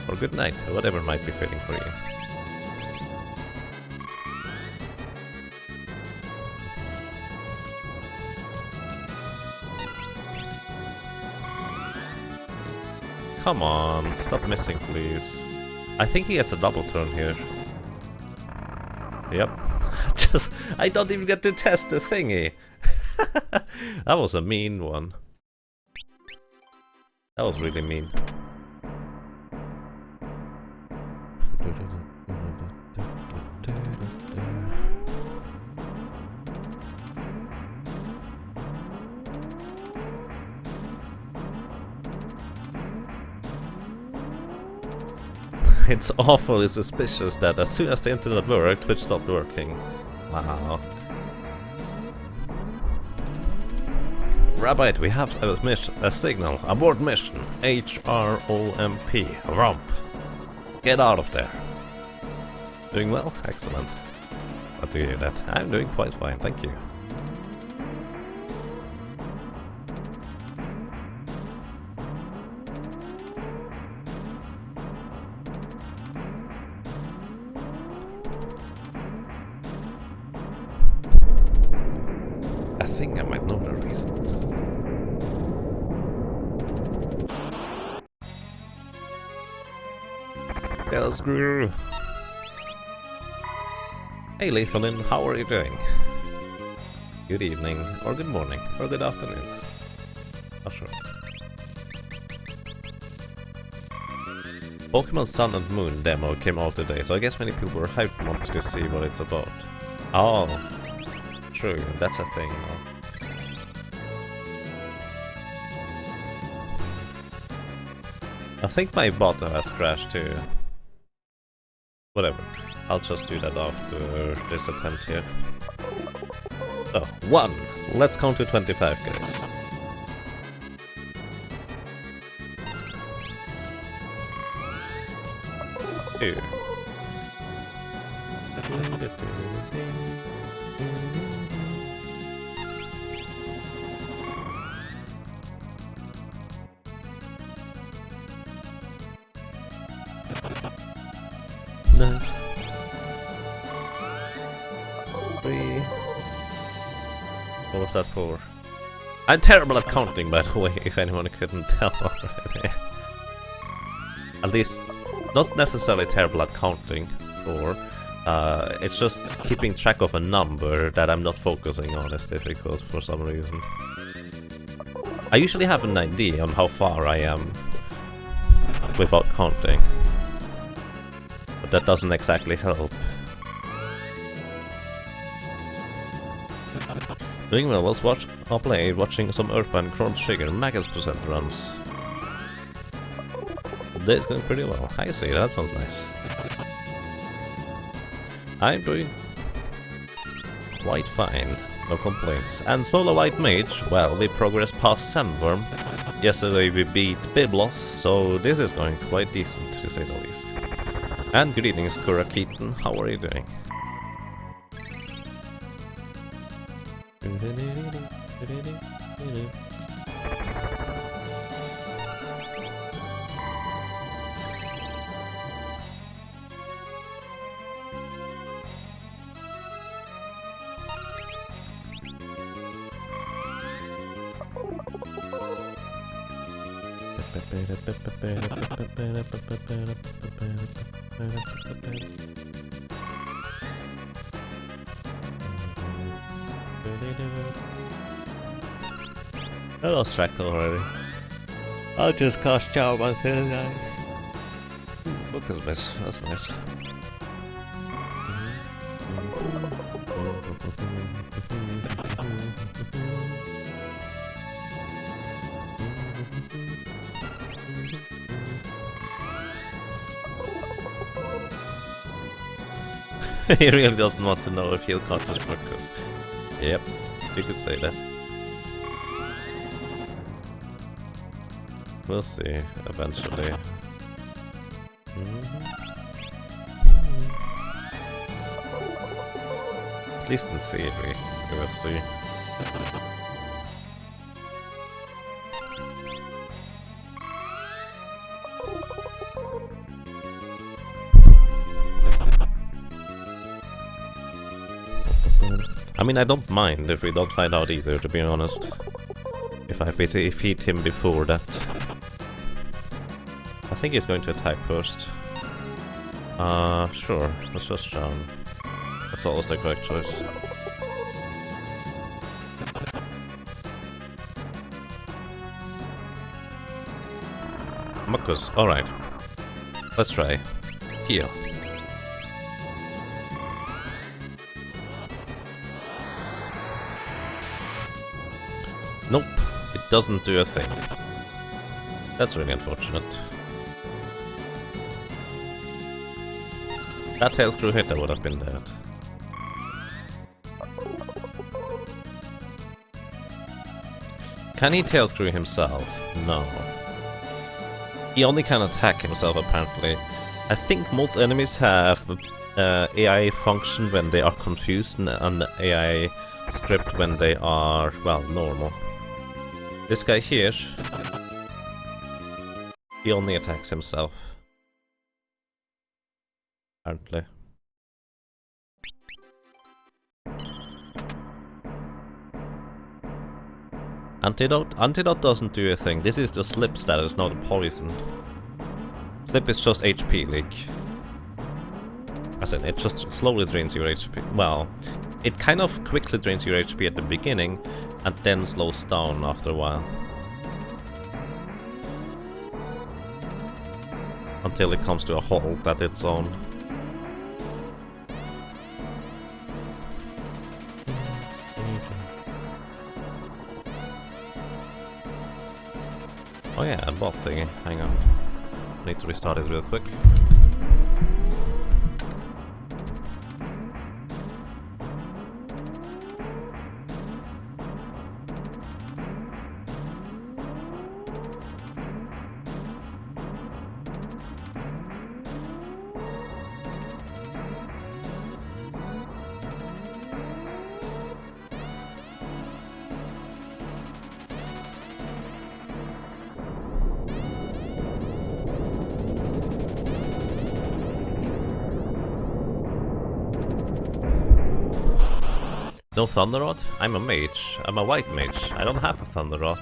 A: or good night, whatever might be fitting for you. Come on, stop missing, please. I think he gets a double turn here. Yep. I don't even get to test the thingy. That was a mean one. That was really mean. It's awfully suspicious that as soon as the internet worked, Twitch stopped working. Wow. Rabbit, we have a signal. Abort mission. HROMP. Romp. Get out of there. Doing well? Excellent. Glad to hear that. I'm doing quite fine, thank you. I think I might know the reason. Screw. Hey Lethalin, how are you doing? Good evening, or good morning, or good afternoon. Not sure. Pokemon Sun and Moon demo came out today, so I guess many people were hyped and wanted to see what it's about. Oh, true, that's a thing now. I think my bot has crashed too. Whatever, I'll just do that after this attempt here. So, 1! Let's count to 25, guys. 2. Nice. 3. What was that for? I'm terrible at counting, by the way, if anyone couldn't tell already. At least, not necessarily terrible at counting, or it's just keeping track of a number that I'm not focusing on is difficult for some reason. I usually have an idea on how far I am without counting. But that doesn't exactly help. Doing well, was watching some Earthbound Chrono Trigger Magus percent runs. The day's going pretty well. I see, that sounds nice. I'm doing quite fine, no complaints. And Solo White Mage, well, we progressed past Sandworm. Yesterday we beat Biblos, so this is going quite decent, to say the least. And good evening, Skura Keaton. How are you doing? I lost track already. I'll just cast Chow by the guy. Book is miss, that's nice. He really doesn't want to know if he'll catch his focus. Yep, you could say that. We'll see, eventually. At least in theory, we will see. I mean, I don't mind if we don't find out either, to be honest. If I defeat him before that. I think he's going to attack first. Sure, let's just charm. That's always the correct choice. Muckus, alright. Let's try. Heal. Nope, it doesn't do a thing. That's really unfortunate. That tail screw hit would have been dead. Can he tail screw himself? No. He only can attack himself apparently. I think most enemies have AI function when they are confused and AI script when they are, well, normal. This guy here, he only attacks himself. Apparently. Antidote doesn't do a thing. This is the slip status, not a poison. Slip is just HP leak. As in, it just slowly drains your HP. Well, it kind of quickly drains your HP at the beginning, and then slows down after a while. Until it comes to a halt at its own. Oh yeah, a bot thingy. Hang on. Need to restart it real quick. No Thunder Rod? I'm a mage. I'm a white mage. I don't have a Thunder Rod.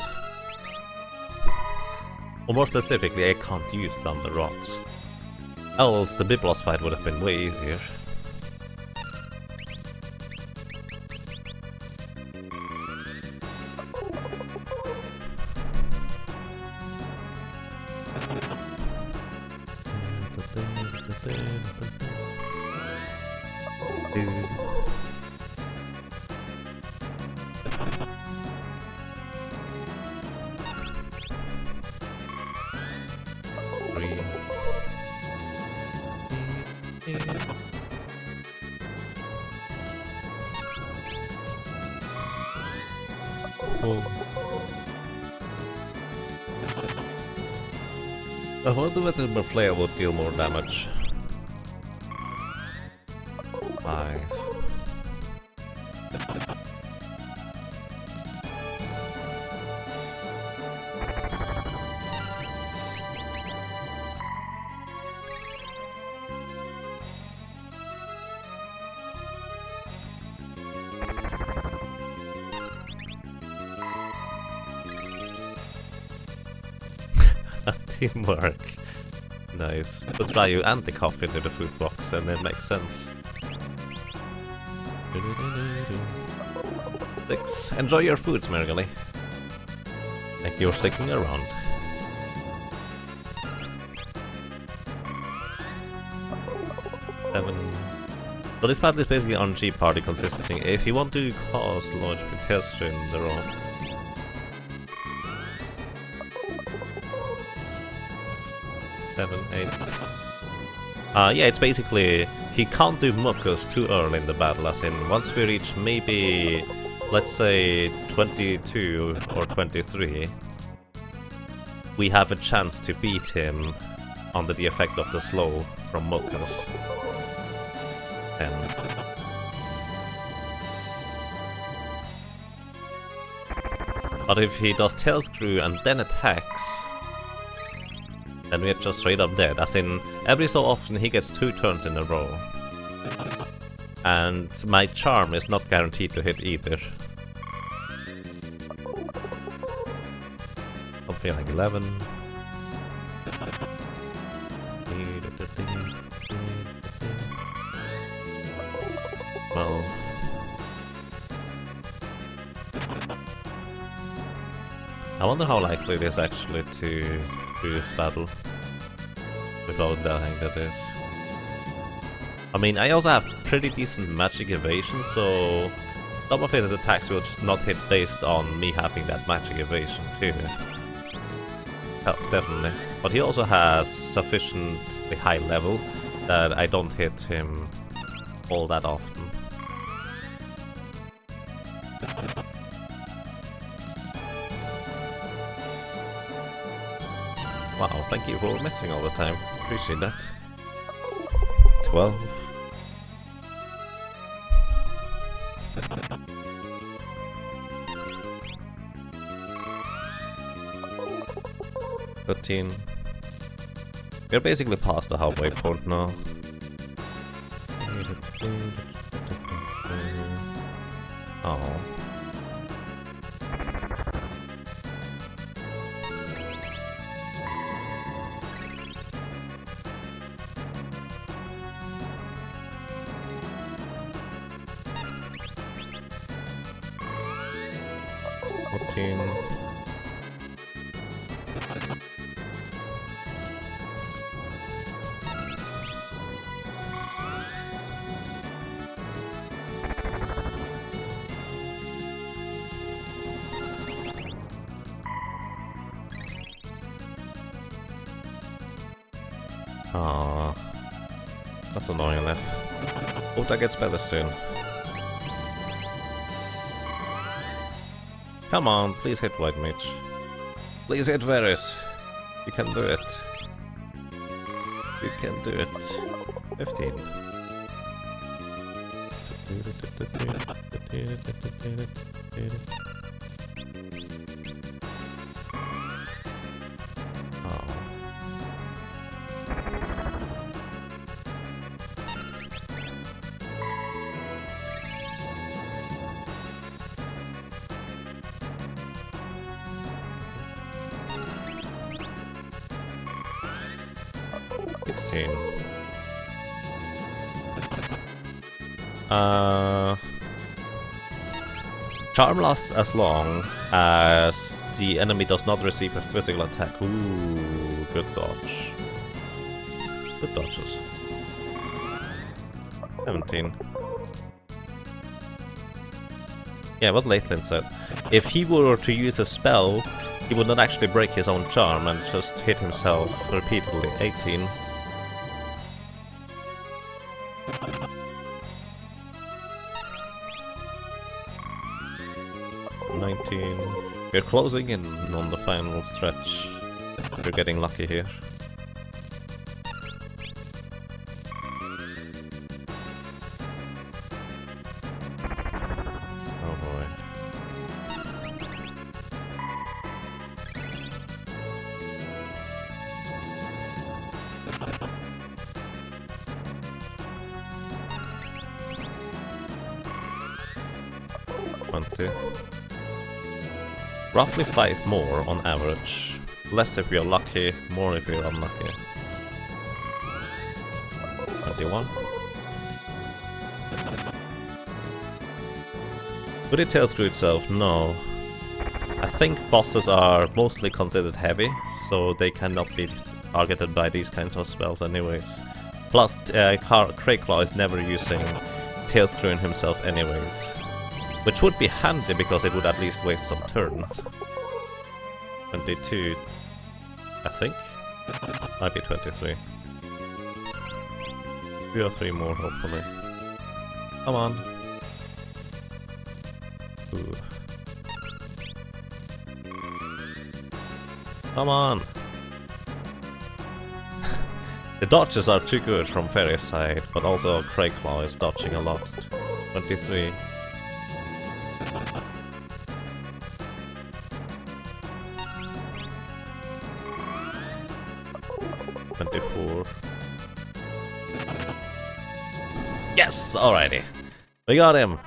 A: Or more specifically, I can't use Thunder Rods. Else the Biblos fight would have been way easier. I wonder whether my flare would deal more damage. 5. Teamwork. Nice. Put Ryu and the coffee into the food box and it makes sense. 6. Enjoy your food, Smergally. Thank you for sticking around. 7. So this battle is basically RNG party consisting. If you want to cause launch Pitestra in the row. 7, 8. Yeah, it's basically he can't do Muckus too early in the battle, as in once we reach maybe, let's say 22 or 23, we have a chance to beat him under the effect of the slow from Muckus. 10. But if he does Tail Screw and then attacks, then we're just straight up dead, as in, every so often he gets 2 turns in a row. And my charm is not guaranteed to hit either. Something like 11. Well, I wonder how likely it is actually to do this battle without dying, that is. I mean, I also have pretty decent magic evasion, so some of his attacks will not hit based on me having that magic evasion too. Helps, definitely. But he also has sufficiently high level that I don't hit him all that often. Wow, thank you for missing all the time. Appreciate that. 12. 13. We're basically past the halfway point now. Oh. Ah, that's annoying enough. Hope that gets better soon. Come on, please hit White Mage. Please hit Varys. You can do it. You can do it. 15. Oh. Charm lasts as long as the enemy does not receive a physical attack. Ooh, good dodge. Good dodges. 17. Yeah, what Laithlin said. If he were to use a spell, he would not actually break his own charm and just hit himself repeatedly. 18. We're closing in on the final stretch. We're getting lucky here. Oh boy. Roughly 5 more on average. Less if you're lucky, more if you're unlucky. 21. Would it tail screw itself? No. I think bosses are mostly considered heavy, so they cannot be targeted by these kinds of spells anyways. Plus, Crayclaw is never using tail screwing himself anyways. Which would be handy because it would at least waste some turns. 22, I think. Might be 23. 2 or 3 more, hopefully. Come on. Ooh. Come on! The dodges are too good from Fairy's side, but also Crayclaw is dodging a lot. 23. 24. Yes! Alrighty. We got him!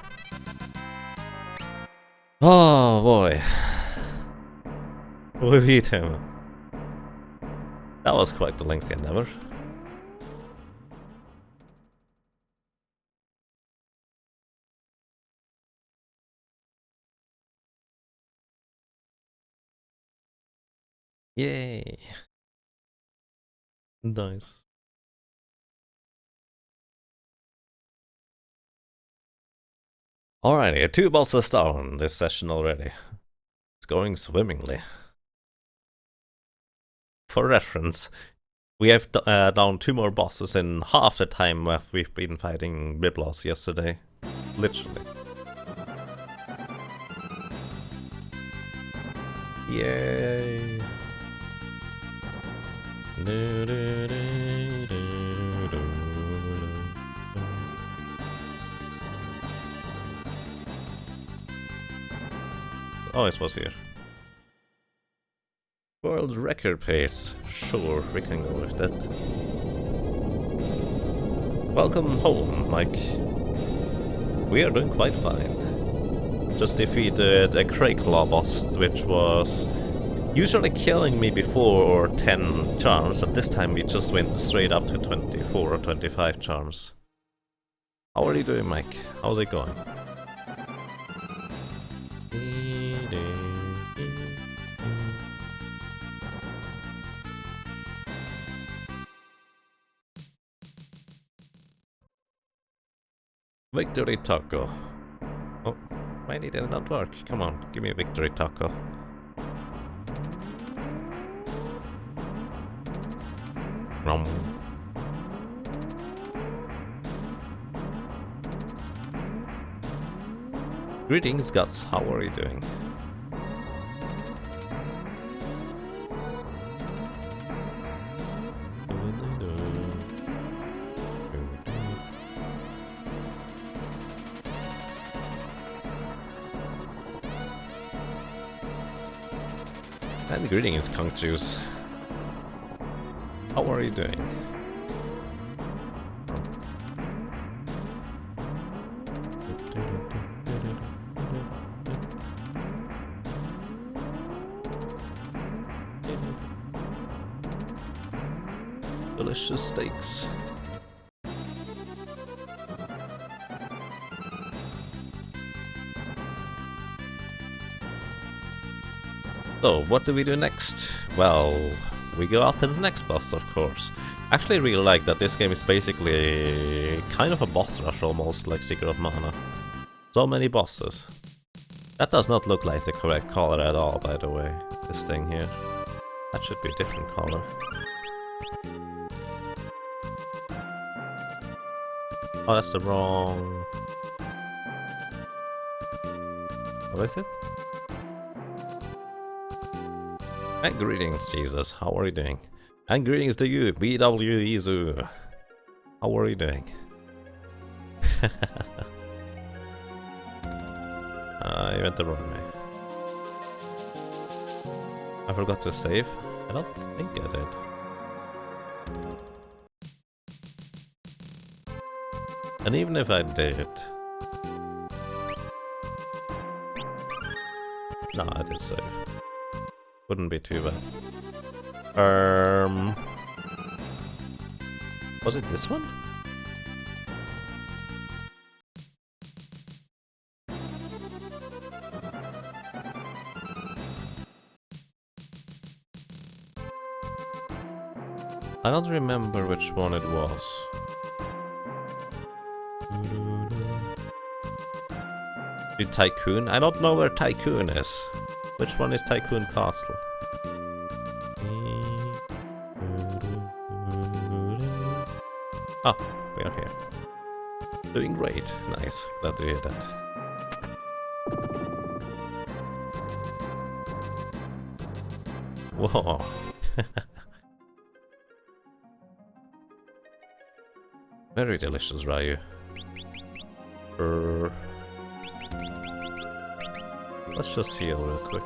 A: Oh boy. We beat him. That was quite a lengthy endeavor. Yay! Nice. Alrighty, 2 bosses down this session already. It's going swimmingly. For reference, we have down 2 more bosses in half the time we've been fighting Biblos yesterday. Literally. Yay! Oh, it was here. For World record pace. Sure, we can go with that. Welcome home, Mike. We are doing quite fine. Just defeated a Crayclaw boss, which was usually killing me before 10 charms, and this time we just went straight up to 24 or 25 charms. How are you doing, Mike? How's it going? Victory taco. Oh, why did it not work? Come on, give me a victory taco. Rum. Greetings, Guts. How are you doing? And greetings, Conch Juice. How are you doing? Delicious steaks. So, what do we do next? Well, we go after the next boss, of course. Actually, I really like that this game is basically kind of a boss rush, almost like Secret of Mana. So many bosses. That does not look like the correct color at all, by the way, this thing here. That should be a different color. Oh, that's the wrong... What is it? And greetings, Jesus. How are you doing? And greetings to you, BW Izu. How are you doing? I went the wrong way. I forgot to save. I don't think I did. And even if I did... No, I did save. Wouldn't be too bad. Was it this one? I don't remember which one it was. Tycoon? I don't know where Tycoon is. Which one is Tycoon Castle? Ah, we are here. Doing great. Nice. Glad to hear that. Whoa. Very delicious, Ryu. Let's just heal real quick.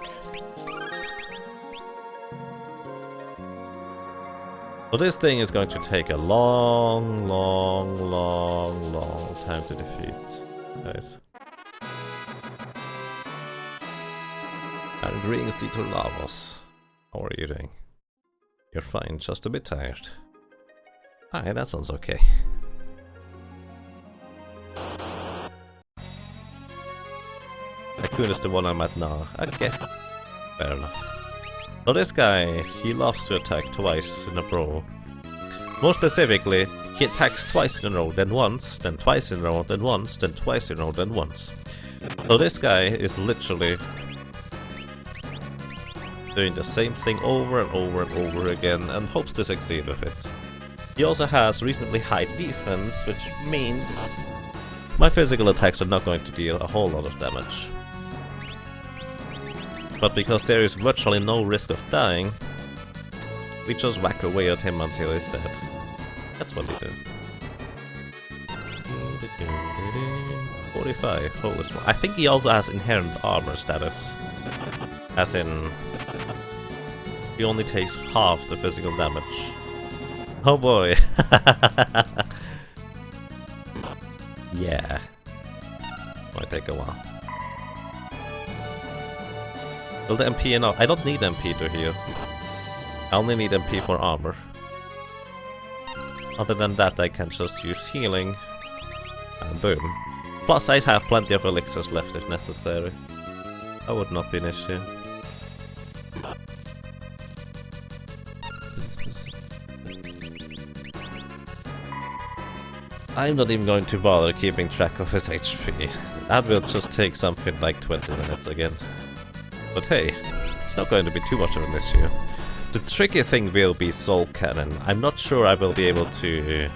A: So this thing is going to take a long time to defeat, guys. And greetings, Detours. How are you doing? You're fine, just a bit tired. Alright, that sounds okay. Tycoon is the one I'm at now. Okay, fair enough. So this guy, he loves to attack twice in a row. More specifically, he attacks twice in a row, then once, then twice in a row, then once, then twice in a row, then once. So this guy is literally doing the same thing over and over and over again and hopes to succeed with it. He also has reasonably high defense, which means my physical attacks are not going to deal a whole lot of damage. But because there is virtually no risk of dying, we just whack away at him until he's dead. That's what we do. 45, holy smokes. I think he also has inherent armor status. As in, he only takes half the physical damage. Oh boy. Yeah. Might take a while. Will the MP enough? I don't need MP to heal. I only need MP for armor. Other than that, I can just use healing. And boom. Plus, I have plenty of elixirs left if necessary. That would not be an issue. I'm not even going to bother keeping track of his HP. That will just take something like 20 minutes again. But hey, it's not going to be too much of an issue. The tricky thing will be Soul Cannon. I'm not sure I will be able to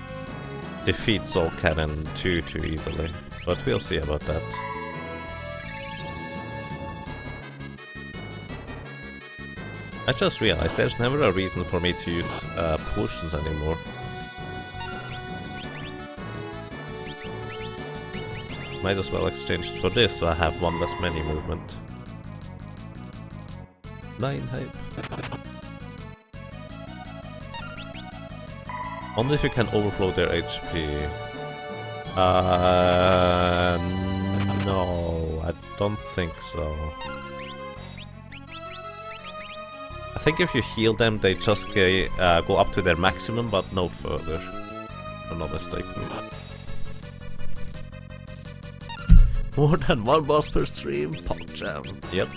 A: defeat Soul Cannon too easily, but we'll see about that. I just realized there's never a reason for me to use potions anymore. Might as well exchange it for this so I have one less many movement. 9 hype. Only if you can overflow their HP. No, I don't think so. I think if you heal them, they just go up to their maximum, but no further. If I'm not mistaken. More than one boss per stream? Pop jam. Yep.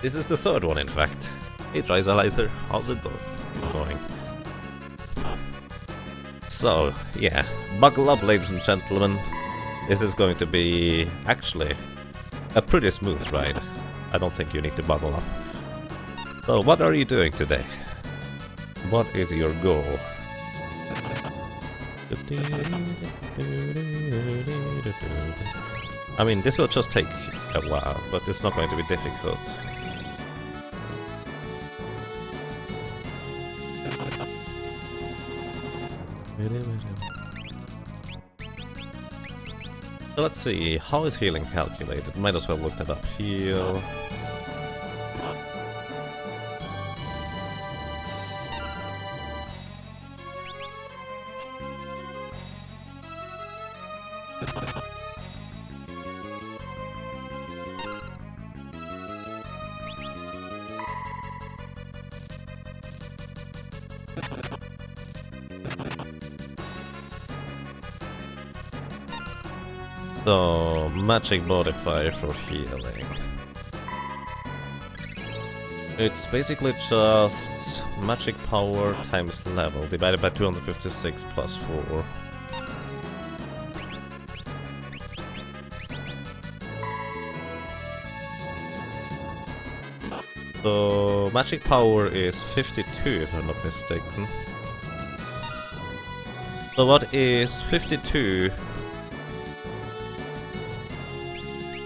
A: This is the third one, in fact. Hey, Dryzalizer, how's it going? So, yeah. Buckle up, ladies and gentlemen. This is going to be, actually, a pretty smooth ride. I don't think you need to buckle up. So, what are you doing today? What is your goal? I mean, this will just take a while, but it's not going to be difficult. So let's see, how is healing calculated? Might as well look that up. Heal. So, magic modifier for healing. It's basically just magic power times level divided by 256 plus 4. So, magic power is 52 if I'm not mistaken. So what is 52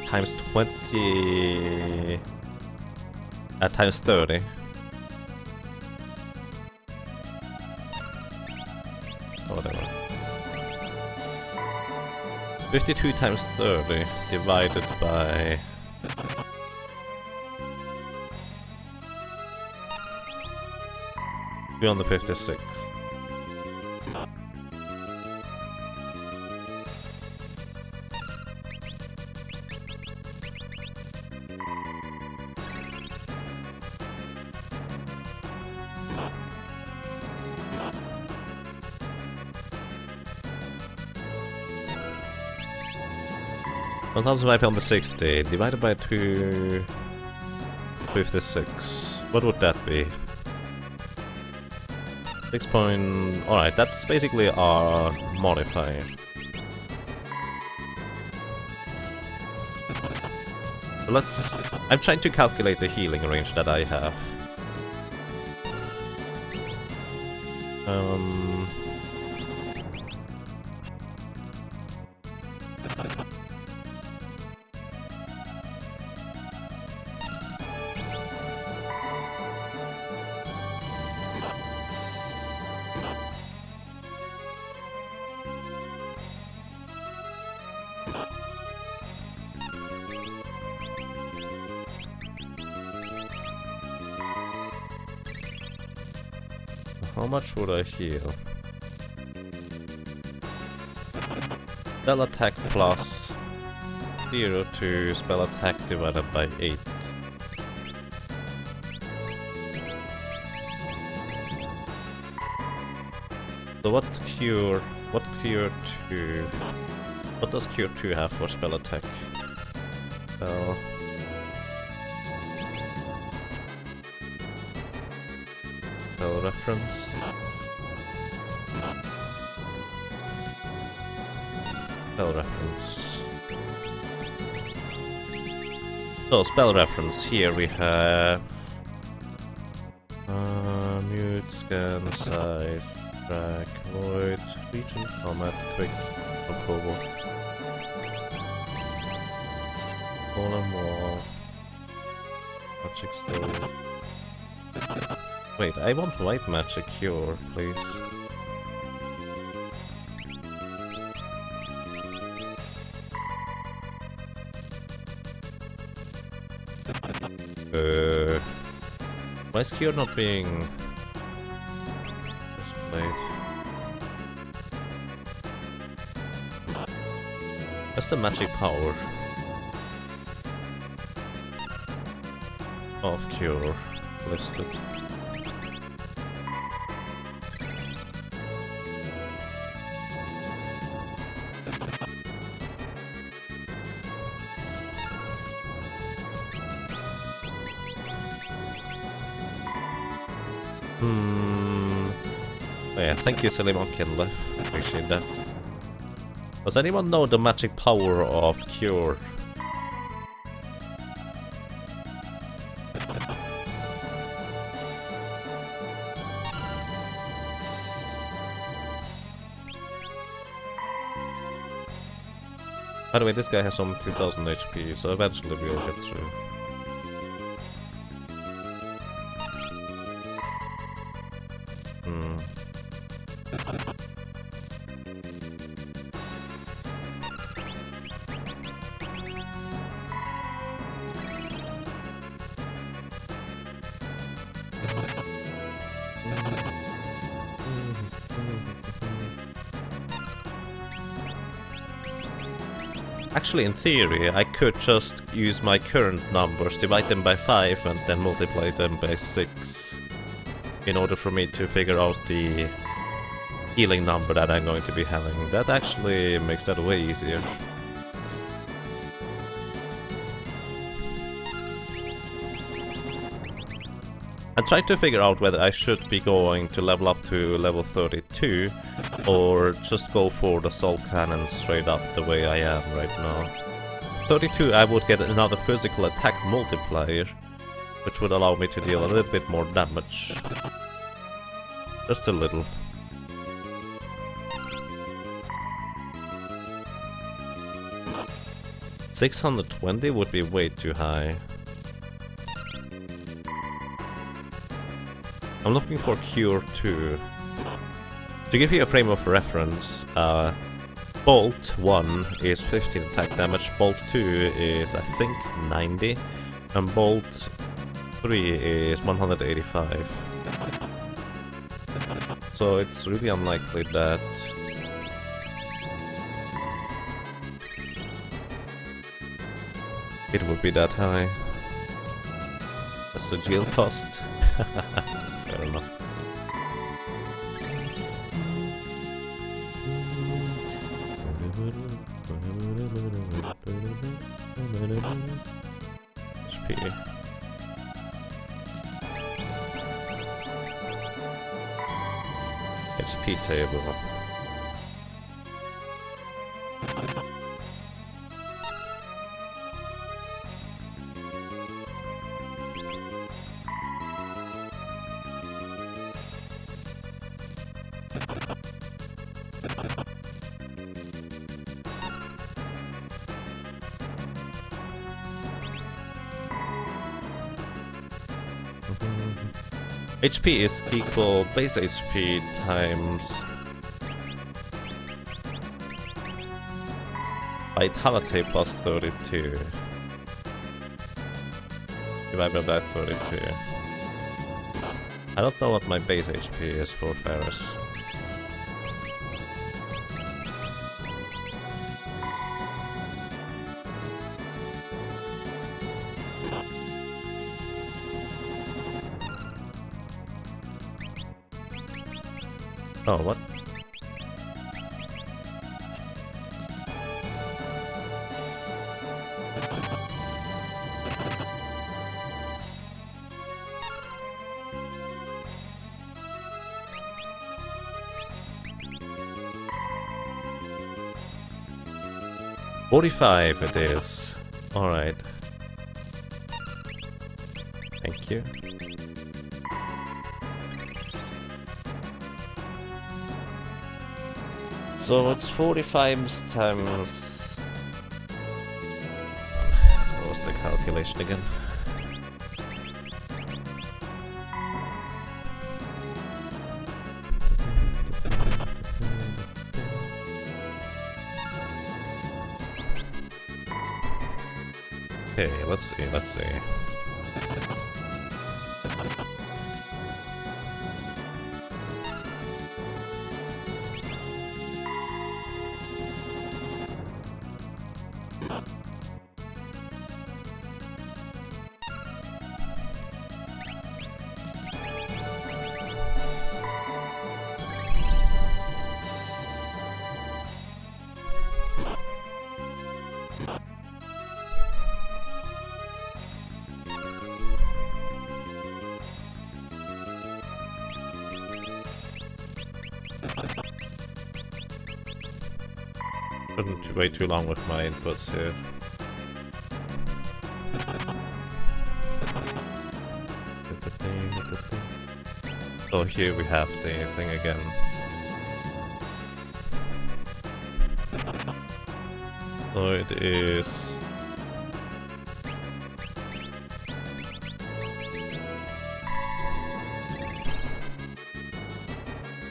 A: times 20 times 30? Whatever. 52 times 30 divided by 356. One thousand 560 divided by 256. What would that be? 6 point... Alright, that's basically our modifier. So let's... I'm trying to calculate the healing range that I have. how much would I heal? Spell attack plus 0 to spell attack divided by 8. So what does cure 2 have for spell attack? Spell reference. Spell reference. So spell reference, here we have mute, scan, size, track, void, region, combat, quick, combo, golem wall, magic stone. Wait, I want white magic cure, please. Why is cure not being displayed? What's the magic power of cure listed? Yeah, thank you, Silly Monkey and Left. Appreciate that. Does anyone know the magic power of cure? By the way, this guy has only 2000 HP, so eventually we'll get through. Actually, in theory, I could just use my current numbers, divide them by 5, and then multiply them by 6 in order for me to figure out the healing number that I'm going to be having. That actually makes that way easier. I'm trying to figure out whether I should be going to level up to level 32 or just go for the soul cannon straight up the way I am right now. 32 I would get another physical attack multiplier, which would allow me to deal a little bit more damage. Just a little. $620 would be way too high. I'm looking for Cure 2. To give you a frame of reference, Bolt 1 is 15 attack damage, Bolt 2 is I think 90, and Bolt 3 is 185. So it's really unlikely that it would be that high. That's the jail cost. Fair enough. HP. HP table. HP is equal base HP times Vitality plus 32 divided by 32. I don't know what my base HP is for Ferris. Oh, what? $45 it is. Alright. Thank you. So it's 45 times... What was the calculation again? Okay, let's see. Shouldn't wait too long with my inputs here. So here we have the thing again. So it is...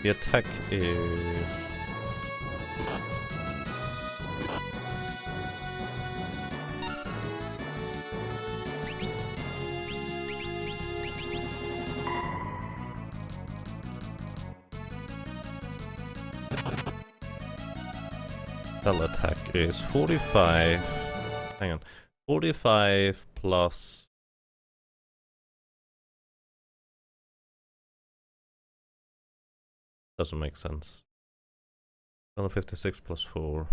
A: The attack is... attack is 45. Hang on. 45 plus... Doesn't make sense. 156 plus 4.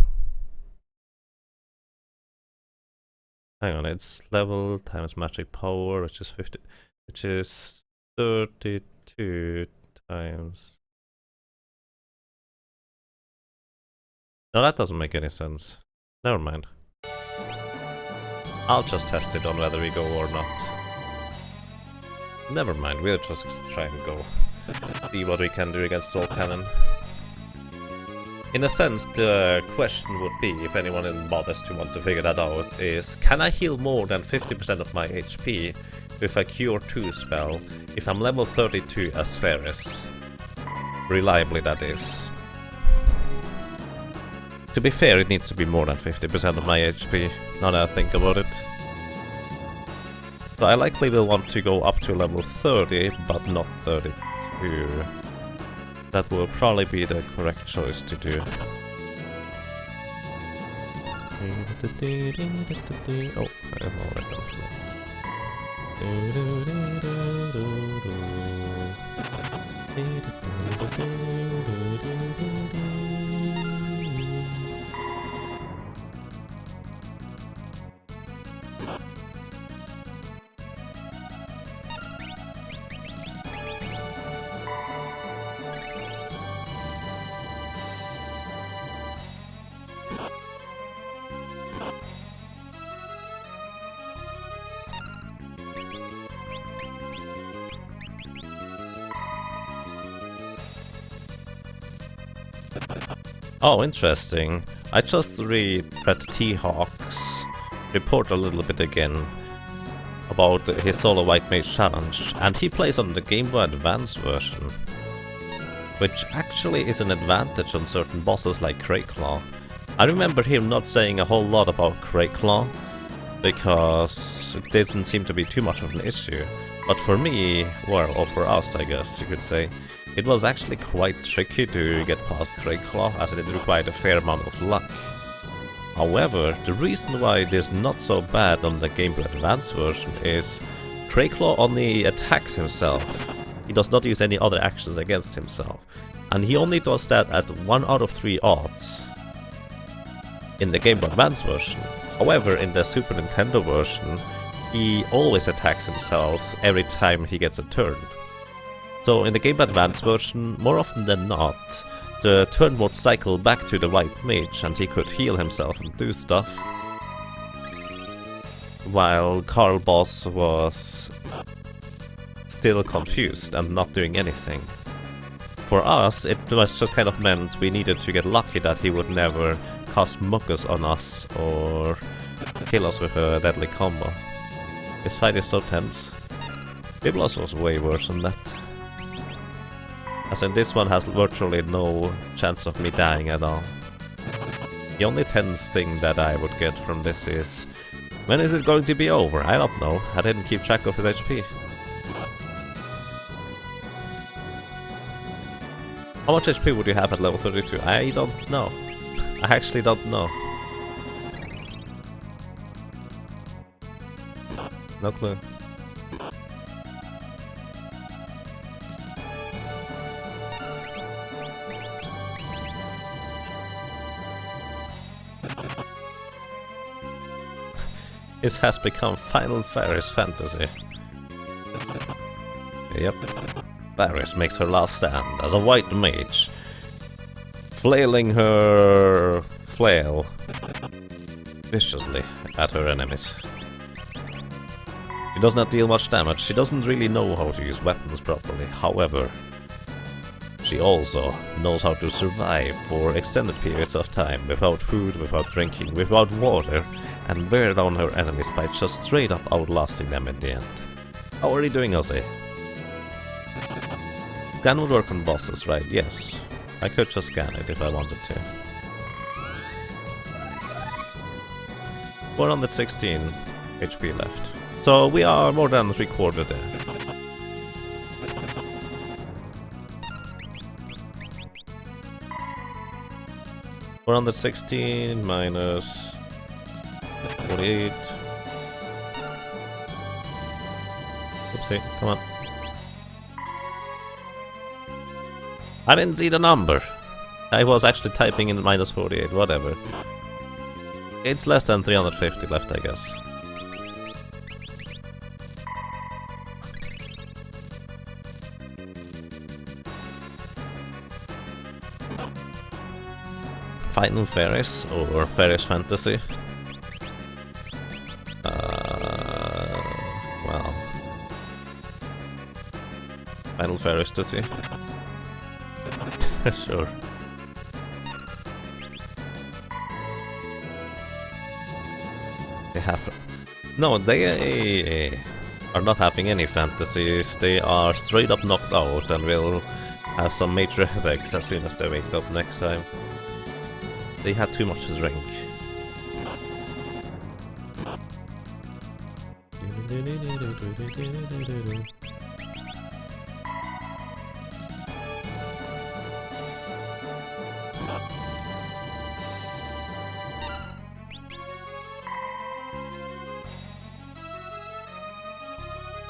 A: Hang on, it's level times magic power, which is 50, which is 32 times... No, that doesn't make any sense. Never mind. I'll just test it on whether we go or not. Never mind, we'll just try and go. See what we can do against Soul Cannon. In a sense, the question would be, if anyone bothers to want to figure that out, is can I heal more than 50% of my HP with a Cure 2 spell if I'm level 32 as Ferris? Reliably, that is. To be fair, it needs to be more than 50% of my HP, now that I think about it. So I likely will want to go up to level 30, but not 32. That will probably be the correct choice to do. Oh, I'm already off Oh, interesting. I just read that T-Hawk's report a little bit again about his solo White Mage challenge, and he plays on the Game Boy Advance version, which actually is an advantage on certain bosses like Crayclaw. I remember him not saying a whole lot about Crayclaw, because it didn't seem to be too much of an issue, But for me, well, or for us I guess you could say, it was actually quite tricky to get past Crayclaw, as it required a fair amount of luck. However, the reason why it is not so bad on the Game Boy Advance version is Crayclaw only attacks himself. He does not use any other actions against himself. And he only does that at 1 out of 3 odds in the Game Boy Advance version. However, in the Super Nintendo version, he always attacks himself every time he gets a turn. So in the Game Boy Advance version, more often than not, the turn would cycle back to the White Mage and he could heal himself and do stuff. While Carl Boss was still confused and not doing anything. For us, it was just kind of meant we needed to get lucky that he would never cast Muckus on us or kill us with a deadly combo. This fight is so tense. Biblos was way worse than that. As in, this one has virtually no chance of me dying at all. The only tense thing that I would get from this is, when is it going to be over? I don't know. I didn't keep track of his HP. How much HP would you have at level 32? I don't know. I actually don't know. No clue. It has become Final Fairy's fantasy. Yep. Varys makes her last stand as a white mage, flailing her flail viciously at her enemies. She does not deal much damage. She doesn't really know how to use weapons properly. However, she also knows how to survive for extended periods of time without food, without drinking, without water, and wear down her enemies by just straight up outlasting them in the end. How are you doing, Ozzy? Scan would work on bosses, right? Yes. I could just scan it if I wanted to. 416 HP left. So we are more than 3/4 there. $416 minus 48. Oopsie, come on. I didn't see the number. I was actually typing in minus 48, whatever. It's less than 350 left, I guess. Final Fairies or Fairies Fantasy. Well, Final Fairies to see. Sure. They have... No, they are not having any fantasies. They are straight up knocked out and will have some major headaches as soon as they wake up next time. They had too much to drink.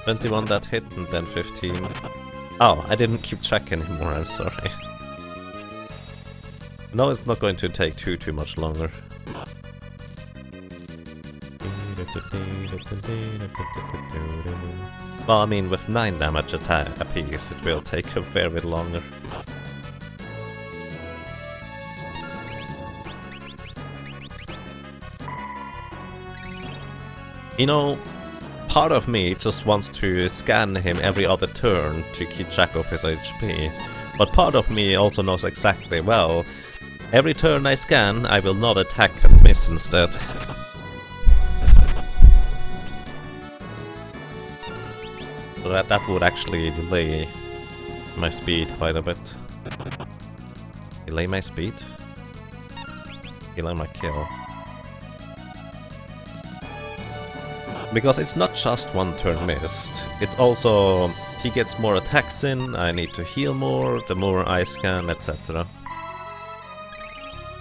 A: $21 that hit and then 15. Oh, I didn't keep track anymore, I'm sorry. No, it's not going to take too much longer. Well, I mean, with 9 damage apiece, it will take a fair bit longer. You know, part of me just wants to scan him every other turn to keep track of his HP, but part of me also knows exactly, well, every turn I scan, I will not attack and miss instead. So that would actually delay my speed quite a bit. Delay my speed? Delay my kill. Because it's not just one turn missed, it's also he gets more attacks in, I need to heal more, the more I scan, etc.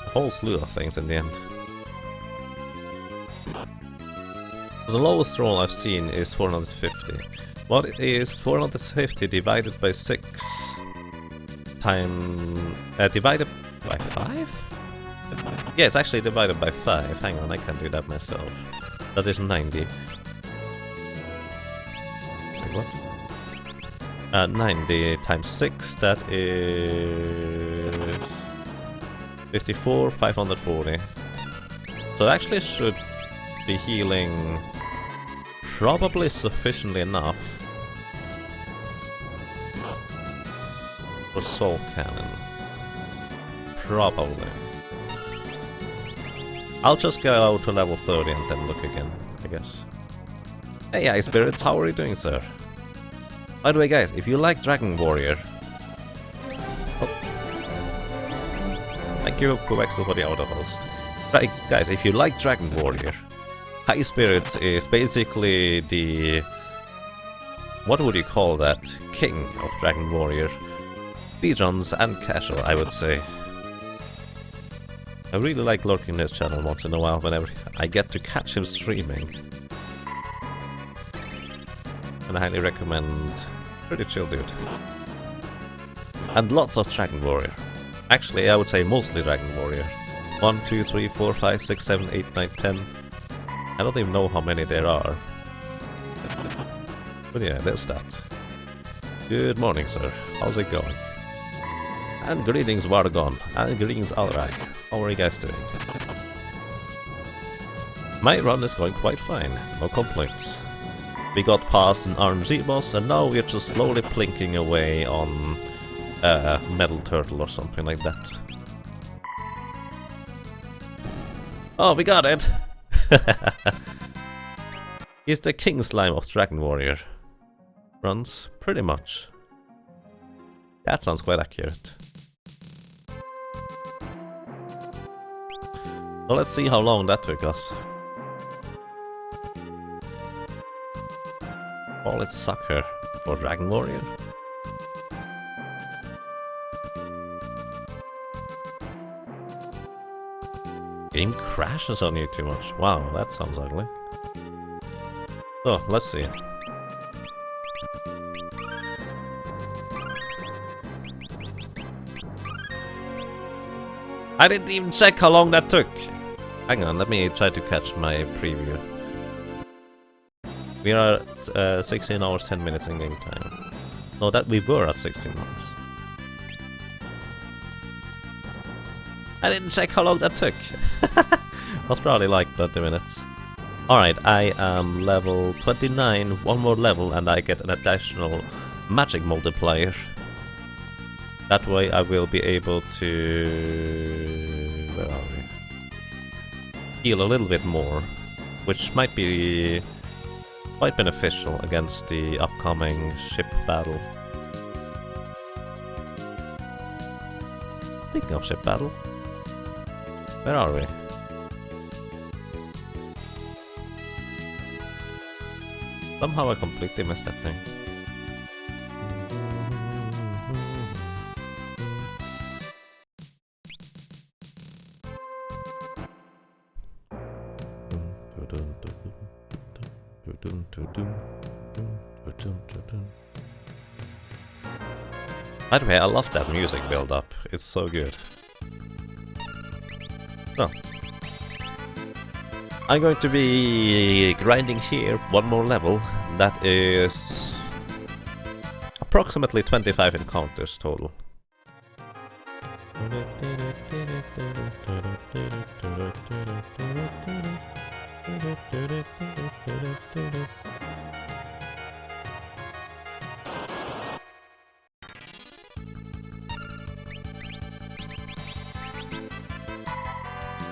A: A whole slew of things in the end. The lowest roll I've seen is 450. What is 450 divided by 6 divided by 5? Yeah, it's actually divided by 5. Hang on, I can do that myself. That is 90. Wait, what? 90 times 6, that is 54, 540. So I actually should be healing probably sufficiently enough for Soul Cannon. Probably. I'll just go to level 30 and then look again, I guess. Hey Ice Spirits, how are you doing, sir? By the way, guys, if you like Dragon Warrior... Oh. Thank you, Quexel, for the auto-host. Right, guys, if you like Dragon Warrior, High Spirits is basically the... what would you call that? King of Dragon Warrior. Speedruns and casual, I would say. I really like lurking his channel once in a while whenever I get to catch him streaming. And I highly recommend. Pretty chill dude. And lots of Dragon Warrior. Actually, I would say mostly Dragon Warrior. 1, 2, 3, 4, 5, 6, 7, 8, 9, 10. I don't even know how many there are. But yeah, there's that. Good morning, sir. How's it going? And greetings, Wargon. And greetings, Alrak. How are you guys doing? My run is going quite fine. No complaints. We got past an RNG boss, and now we're just slowly plinking away on a metal turtle or something like that. Oh, we got it! He's the king slime of Dragon Warrior. Runs, pretty much. That sounds quite accurate. Well, let's see how long that took us. Call it sucker for Dragon Warrior. Game crashes on you too much. Wow, that sounds ugly. So, let's see. I didn't even check how long that took. Hang on, let me try to catch my preview. We are at 16 hours 10 minutes in game time. No, that we were at 16 hours. I didn't check how long that took. Was probably like 30 minutes. Alright, I am level 29, one more level, and I get an additional magic multiplier. That way I will be able to... where are we? Heal a little bit more, which might be quite beneficial against the upcoming ship battle. Speaking of ship battle, where are we? Somehow I completely missed that thing. By the way, I love that music build-up. It's so good. So, I'm going to be grinding here one more level. That is approximately 25 encounters total.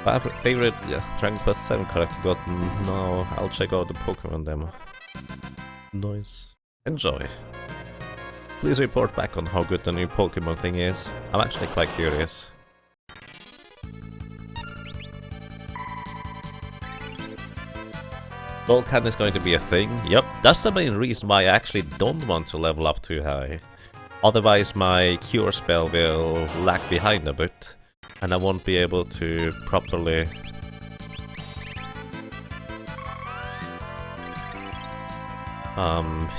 A: My favorite Dragon Quest 7 character gotten. No, I'll check out the Pokemon demo. Nice. Enjoy. Please report back on how good the new Pokemon thing is. I'm actually quite curious. Vulcan is going to be a thing. Yep, that's the main reason why I actually don't want to level up too high. Otherwise my cure spell will lag behind a bit, and I won't be able to properly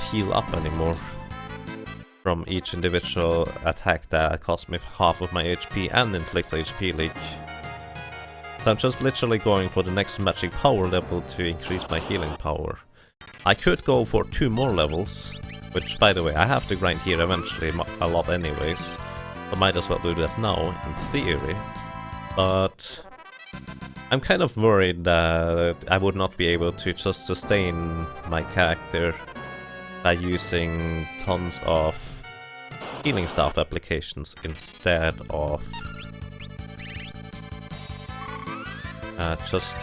A: heal up anymore from each individual attack that costs me half of my HP and inflicts HP leak. So I'm just literally going for the next magic power level to increase my healing power. I could go for 2 more levels, which by the way I have to grind here eventually a lot anyways, so I might as well do that now in theory, but I'm kind of worried that I would not be able to just sustain my character by using tons of healing staff applications instead of just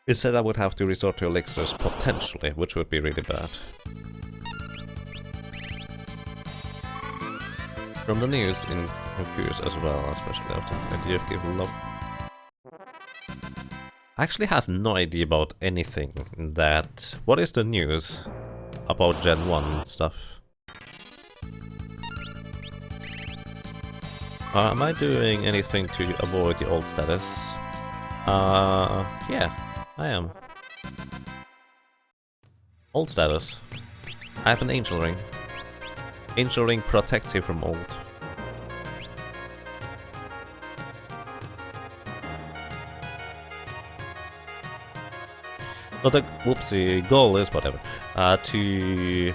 A: instead I would have to resort to elixirs potentially, which would be really bad. From the news in curious as well, especially after the DFK love. I actually have no idea about anything that... What is the news about Gen 1 stuff? Am I doing anything to avoid the old status? Yeah, I am. Old status. I have an angel ring. Angel ring protects you from old. But the whoopsie goal is whatever. To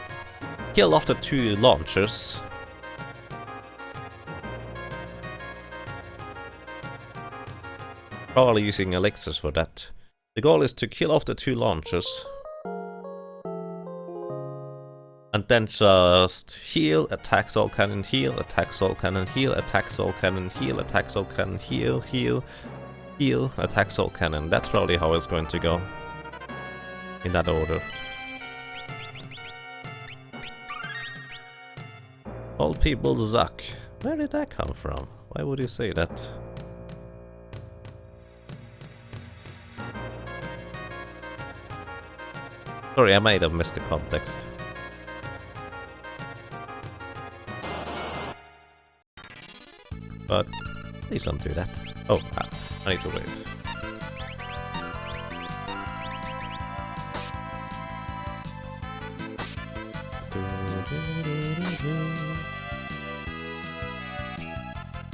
A: kill off the 2 launchers. Probably using elixirs for that. The goal is to kill off the 2 launchers. And then just heal, attack soul cannon, heal, attack soul cannon, heal, attack soul cannon, heal, attack soul cannon, heal, heal, heal, attack soul cannon. That's probably how it's going to go. In that order. Old people suck. Where did that come from? Why would you say that? Sorry, I might have missed the context. But please don't do that. Oh, I need to wait.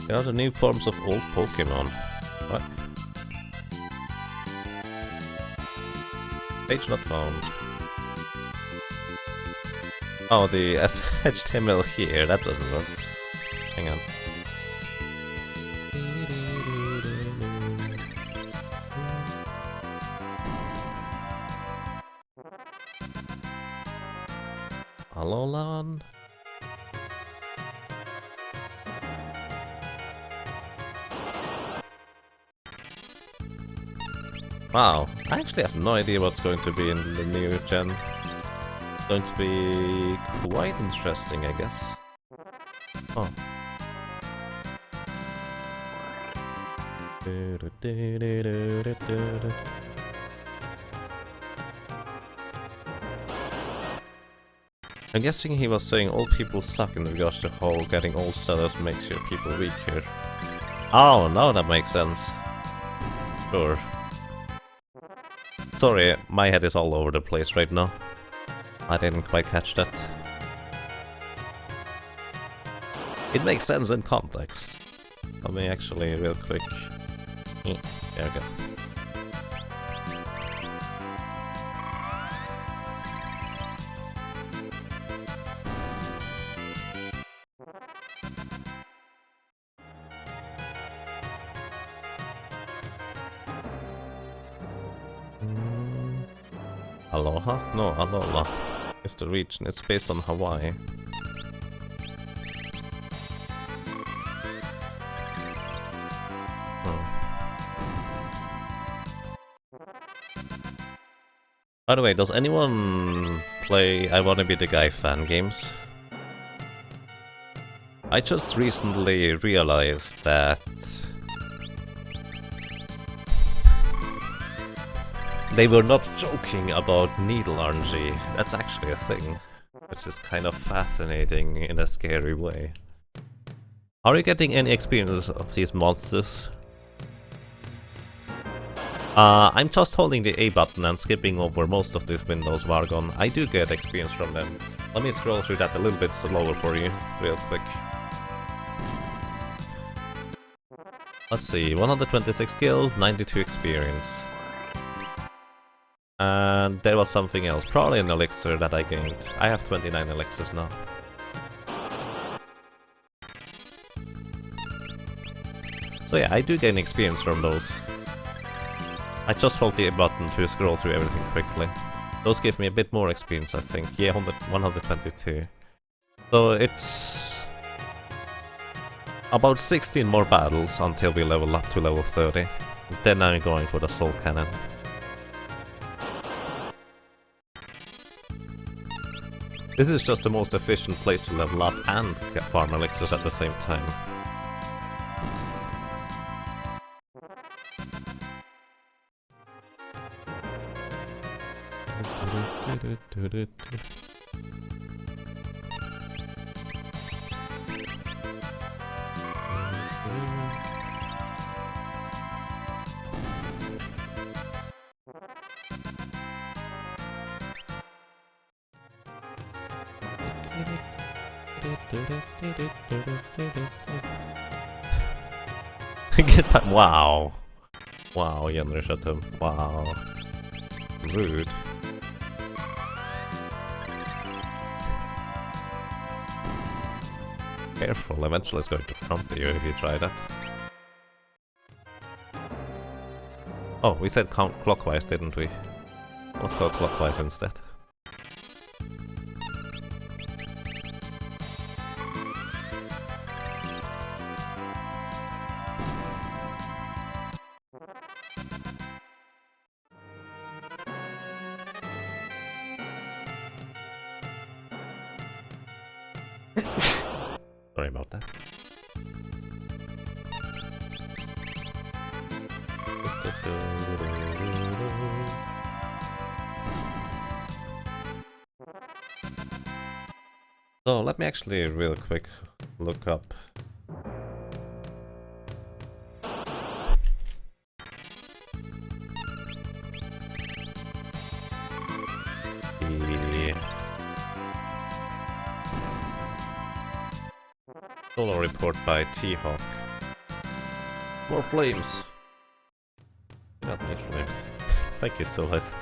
A: There are the new forms of old Pokemon. What? Page not found. Oh, the HTML here, that doesn't work. Hang on. Alolan. Wow, I actually have no idea what's going to be in the new gen. It's going to be quite interesting, I guess. Oh. I'm guessing he was saying old people suck in regards to how getting old status makes your people weaker. Oh, now that makes sense. Sure. Sorry, my head is all over the place right now. I didn't quite catch that. It makes sense in context. Let me actually, real quick. There we go. Aloha? No, Alola. It's the region. It's based on Hawaii. By the way, does anyone play I Wanna Be the Guy fan games? I just recently realized that They were not joking about needle RNG. That's actually a thing, which is kind of fascinating in a scary way. Are you getting any experience of these monsters? I'm just holding the A button and skipping over most of these windows, Vargon. I do get experience from them. Let me scroll through that a little bit slower for you, real quick. Let's see, 126 skill, 92 experience. And there was something else, probably an elixir that I gained. I have 29 elixirs now. So yeah, I do gain experience from those. I just hold the A button to scroll through everything quickly. Those give me a bit more experience, I think. Yeah, 122. So it's about 16 more battles until we level up to level 30. Then I'm going for the soul cannon. This is just the most efficient place to level up and farm elixirs at the same time. Get back. Wow. Wow, Jenry shot him. Wow. Rude. Careful, eventually it's going to crumple you if you try that. Oh, we said count clockwise, didn't we? Let's go clockwise instead. Sorry about that. So let me actually real quick look up. The solo report by T-Hawk. More flames. Not much flames. Thank you, Solith.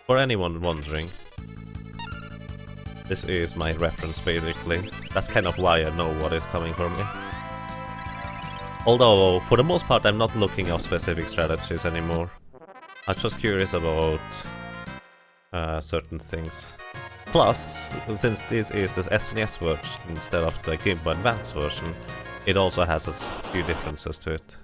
A: For anyone wondering, this is my reference basically. That's kind of why I know what is coming from me. Although, for the most part, I'm not looking at specific strategies anymore. I'm just curious about certain things. Plus, since this is the SNES version instead of the Game Boy Advance version, it also has a few differences to it.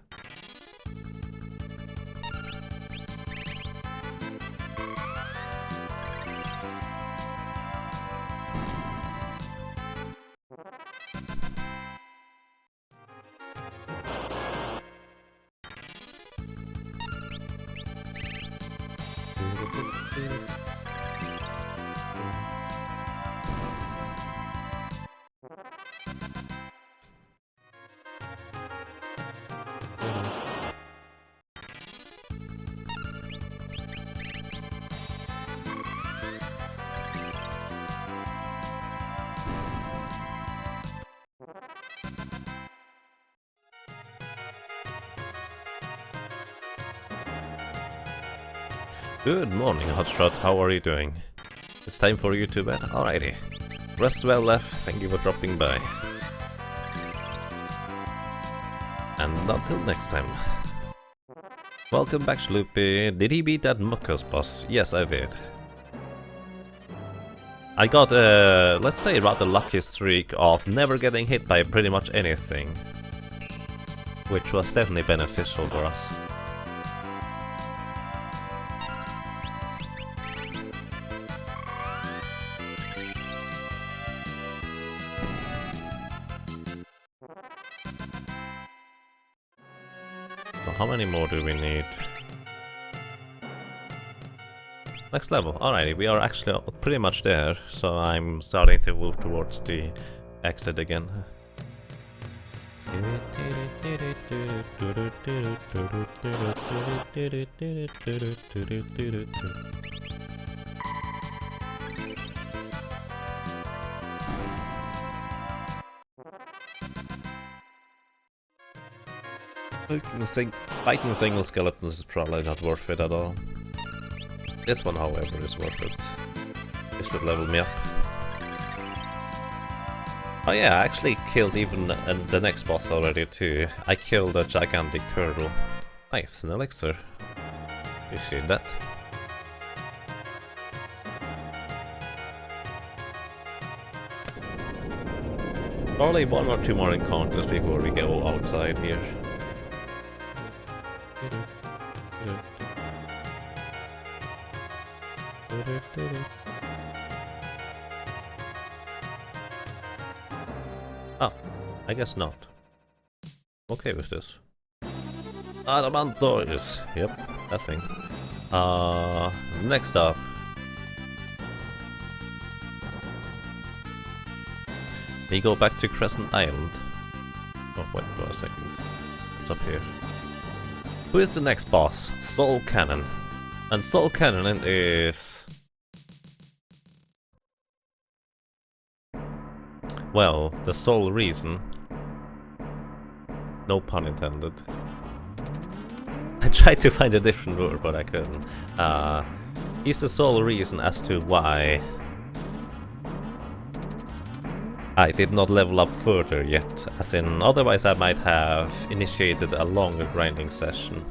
A: Good morning, Hotshot. How are you doing? It's time for you to bed? Alrighty. Rest well, Left. Thank you for dropping by. And until next time. Welcome back, Sloopy. Did he beat that Muckus boss? Yes, I did. I got a, let's say, rather lucky streak of never getting hit by pretty much anything. Which was definitely beneficial for us. So how many more do we need? Next level. Alrighty, we are actually pretty much there, so I'm starting to move towards the exit again. Fighting single skeletons is probably not worth it at all. This one, however, is worth it. This should level me up. Oh yeah, I actually killed even the next boss already too. I killed a gigantic turtle. Nice, an elixir. Appreciate that. Probably one or two more encounters before we go outside here. Oh, I guess not. Okay with this. Adamant doors. Yep, that thing. Next up. We go back to Crescent Island. Oh, wait for a second. It's up here. Who is the next boss? Soul Cannon. And Soul Cannon is... well, the sole reason. No pun intended. I tried to find a different word, but I couldn't. He's the sole reason as to why I did not level up further yet. As in, otherwise I might have initiated a longer grinding session.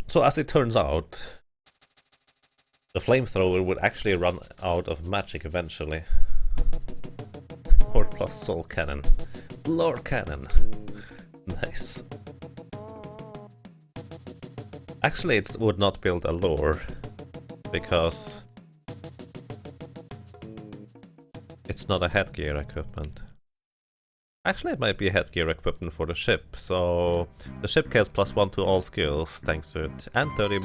A: So as it turns out, the flamethrower would actually run out of magic eventually. 4 plus soul cannon. Lore cannon. Nice. Actually it would not build a lore, because it's not a headgear equipment. Actually, it might be a headgear equipment for the ship, so the ship gets +1 to all skills thanks to it, and 30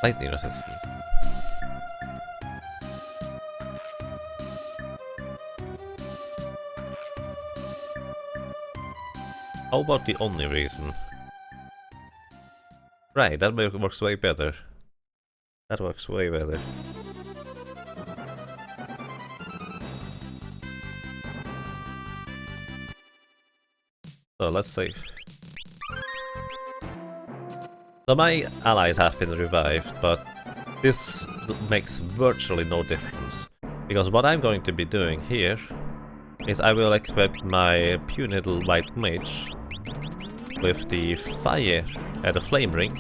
A: lightning resistance. How about the only reason? Right, that works way better. That works way better. So let's save. So my allies have been revived, but this makes virtually no difference. Because what I'm going to be doing here is I will equip my puny little white mage with the fire and the flame ring.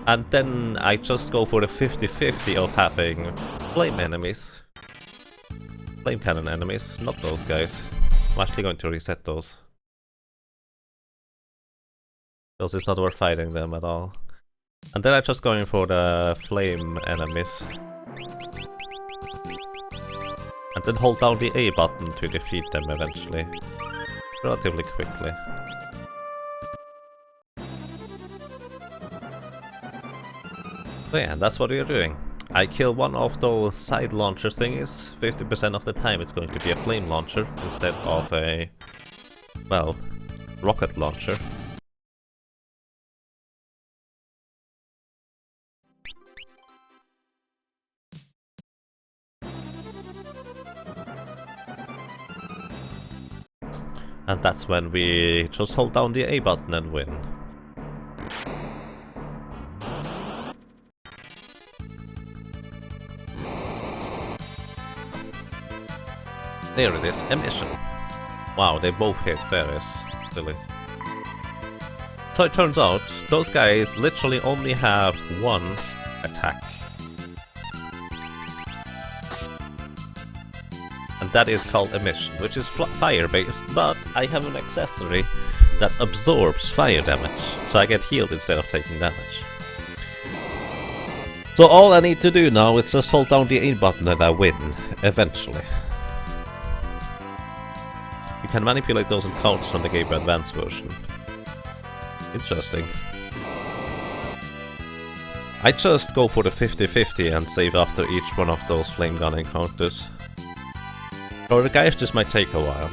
A: And then I just go for the 50-50 of having flame enemies. Flame cannon enemies, not those guys. I'm actually going to reset those. Because it's not worth fighting them at all. And then I'm just going for the flame enemies. And then hold down the A button to defeat them eventually. Relatively quickly. So yeah, that's what we're doing. I kill one of those side launcher thingies. 50% of the time it's going to be a flame launcher instead of a, well, rocket launcher. And that's when we just hold down the A button and win. There it is, emission. Wow, they both hit Ferris. Silly. So it turns out, those guys literally only have one attack. And that is called emission, which is fire-based, but I have an accessory that absorbs fire damage, so I get healed instead of taking damage. So all I need to do now is just hold down the A button and I win, eventually. You can manipulate those encounters from the Game Boy Advance version. Interesting. I just go for the 50-50 and save after each one of those flame gun encounters. So the guys, this might take a while.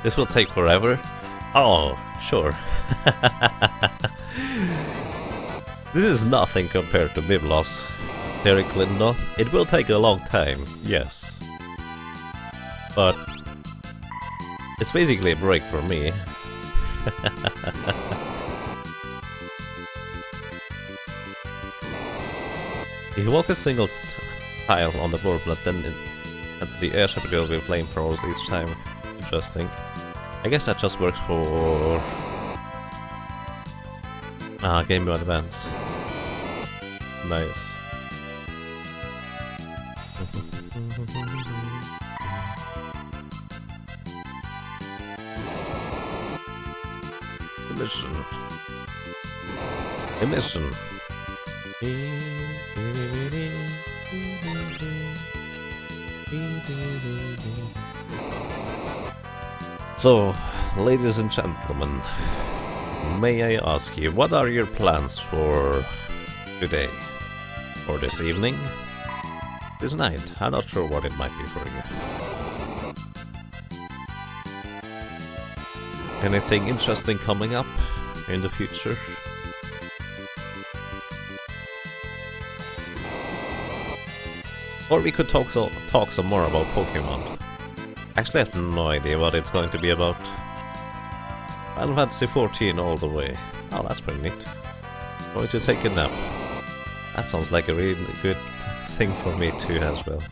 A: This will take forever? Oh, sure. This is nothing compared to Biblos. Derek Lindo. It will take a long time, yes. But it's basically a break for me. If you walk a single tile on the board, but then the airship will be flamethrowers each time. Interesting. I guess that just works for Game Boy Advance. Nice. Emission. Emission. So, ladies and gentlemen, may I ask you, what are your plans for today? Or this evening? This night? I'm not sure what it might be for you. Anything interesting coming up in the future? Or we could talk some more about Pokemon. Actually, I have no idea what it's going to be about. Final Fantasy 14 all the way. Oh, that's pretty neat. Going to take a nap. That sounds like a really good thing for me too as well.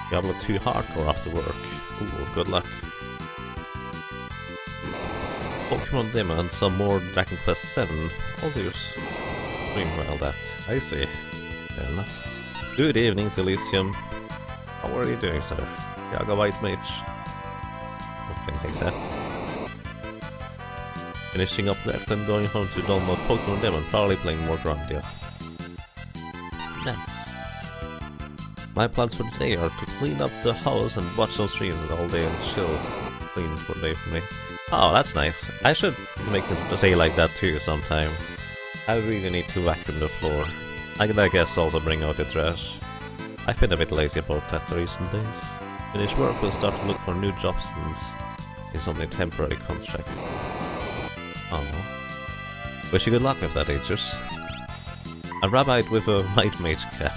A: Diablo 2 hardcore after work. Ooh, good luck. Pokemon demo and some more Dragon Quest 7. Also yours. Doing well that. I see. Fair enough. Good evening, Silesium. How are you doing, sir? Yaga White Mage. Nothing like that. Finishing up that, then going home to download Pokemon Demo and probably playing more Grandia. Nice. My plans for today are to clean up the house and watch some streams all day and chill. Clean for day for me. Oh, that's nice. I should make a day like that too sometime. I really need to vacuum the floor. I guess also bring out the trash. I've been a bit lazy about that the recent days. Finish work, we'll start to look for new jobs since it's only a temporary contract. Oh. Wish you good luck with that, Detours. A rabbit with a white mage cap.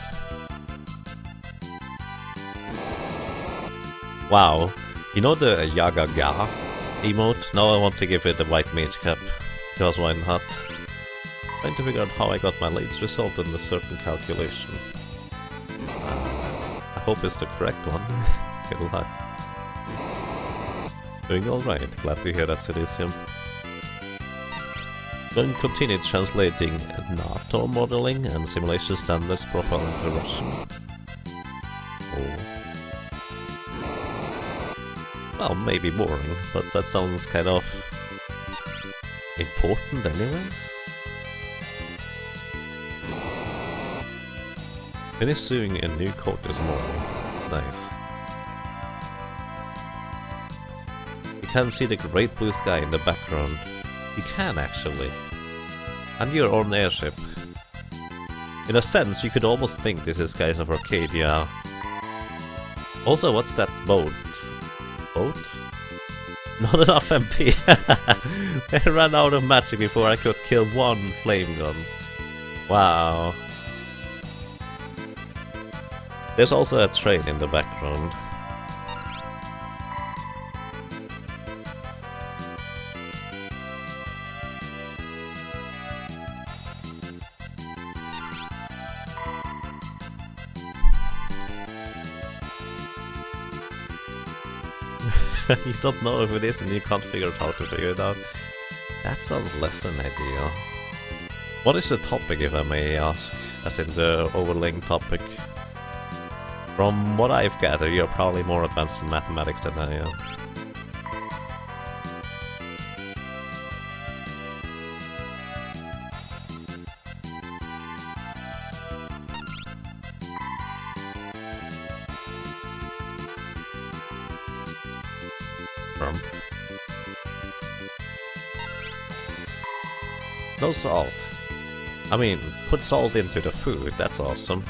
A: Wow. You know the Yaga Ga emote? Now I want to give it a white mage cap. Because why not? Trying to figure out how I got my latest result in a certain calculation. I hope it's the correct one. Good luck. Doing alright, glad to hear that, Silesium. Going to continue translating NATO modeling and simulation standards profile into Russian. Oh. Well, maybe boring, but that sounds kind of important anyways. Finished sewing a new coat this morning. Nice. You can see the great blue sky in the background. You can actually. And your own airship. In a sense, you could almost think this is Skies of Arcadia. Also, what's that boat? Boat? Not enough MP. They ran out of magic before I could kill one flame gun. Wow. There's also a train in the background. You don't know if it is and you can't figure out how to figure it out. That sounds less than ideal. What is the topic, if I may ask? As in the overlaying topic? From what I've gathered, you're probably more advanced in mathematics than I am. No salt. I mean, put salt into the food, that's awesome.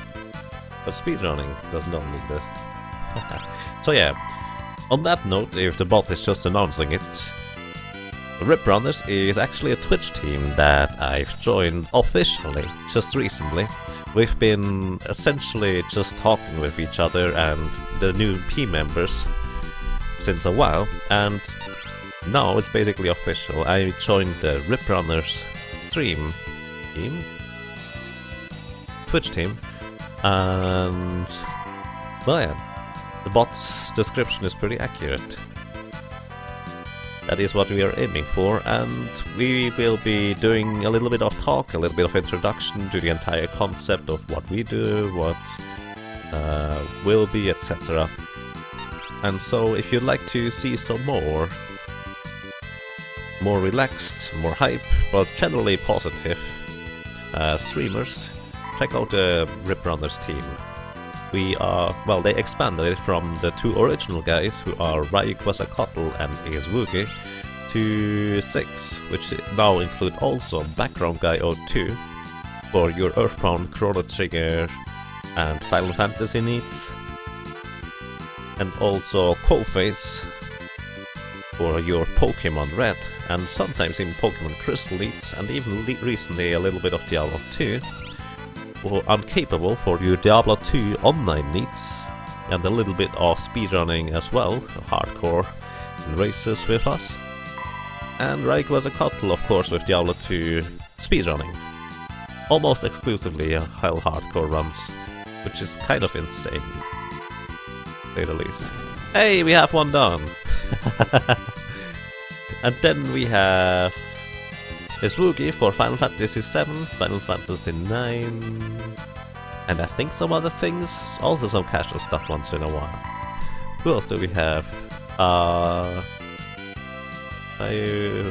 A: But speedrunning does not need this. So yeah, on that note, if the bot is just announcing it, Rip Runners is actually a Twitch team that I've joined officially just recently. We've been essentially just talking with each other and the new P members since a while, and now it's basically official. I joined the Rip Runners stream team? Twitch team. And well, yeah, the bot's description is pretty accurate. That is what we are aiming for, and we will be doing a little bit of talk, a little bit of introduction to the entire concept of what we do, what will be, etc. And so if you'd like to see some more relaxed, more hype, but generally positive streamers, check out the Rip Runners team. We are, well, they expanded it from the two original guys, who are Crayclaw and Woogie, to 6, which now include also Background Guy 02 for your Earthbound, Chrono Trigger and Final Fantasy needs, and also Coface for your Pokemon Red, and sometimes in Pokemon Crystal needs, and even recently a little bit of Diablo 2. Or Uncapable for your Diablo 2 online needs, and a little bit of speedrunning as well, hardcore races with us. And Crayclaw, of course, with Diablo 2 speedrunning. Almost exclusively hell hardcore runs, which is kind of insane, to say the least. Hey, we have one done! And then we have Woogie for Final Fantasy 7, Final Fantasy 9, and I think some other things, also some casual stuff once in a while. Who else do we have?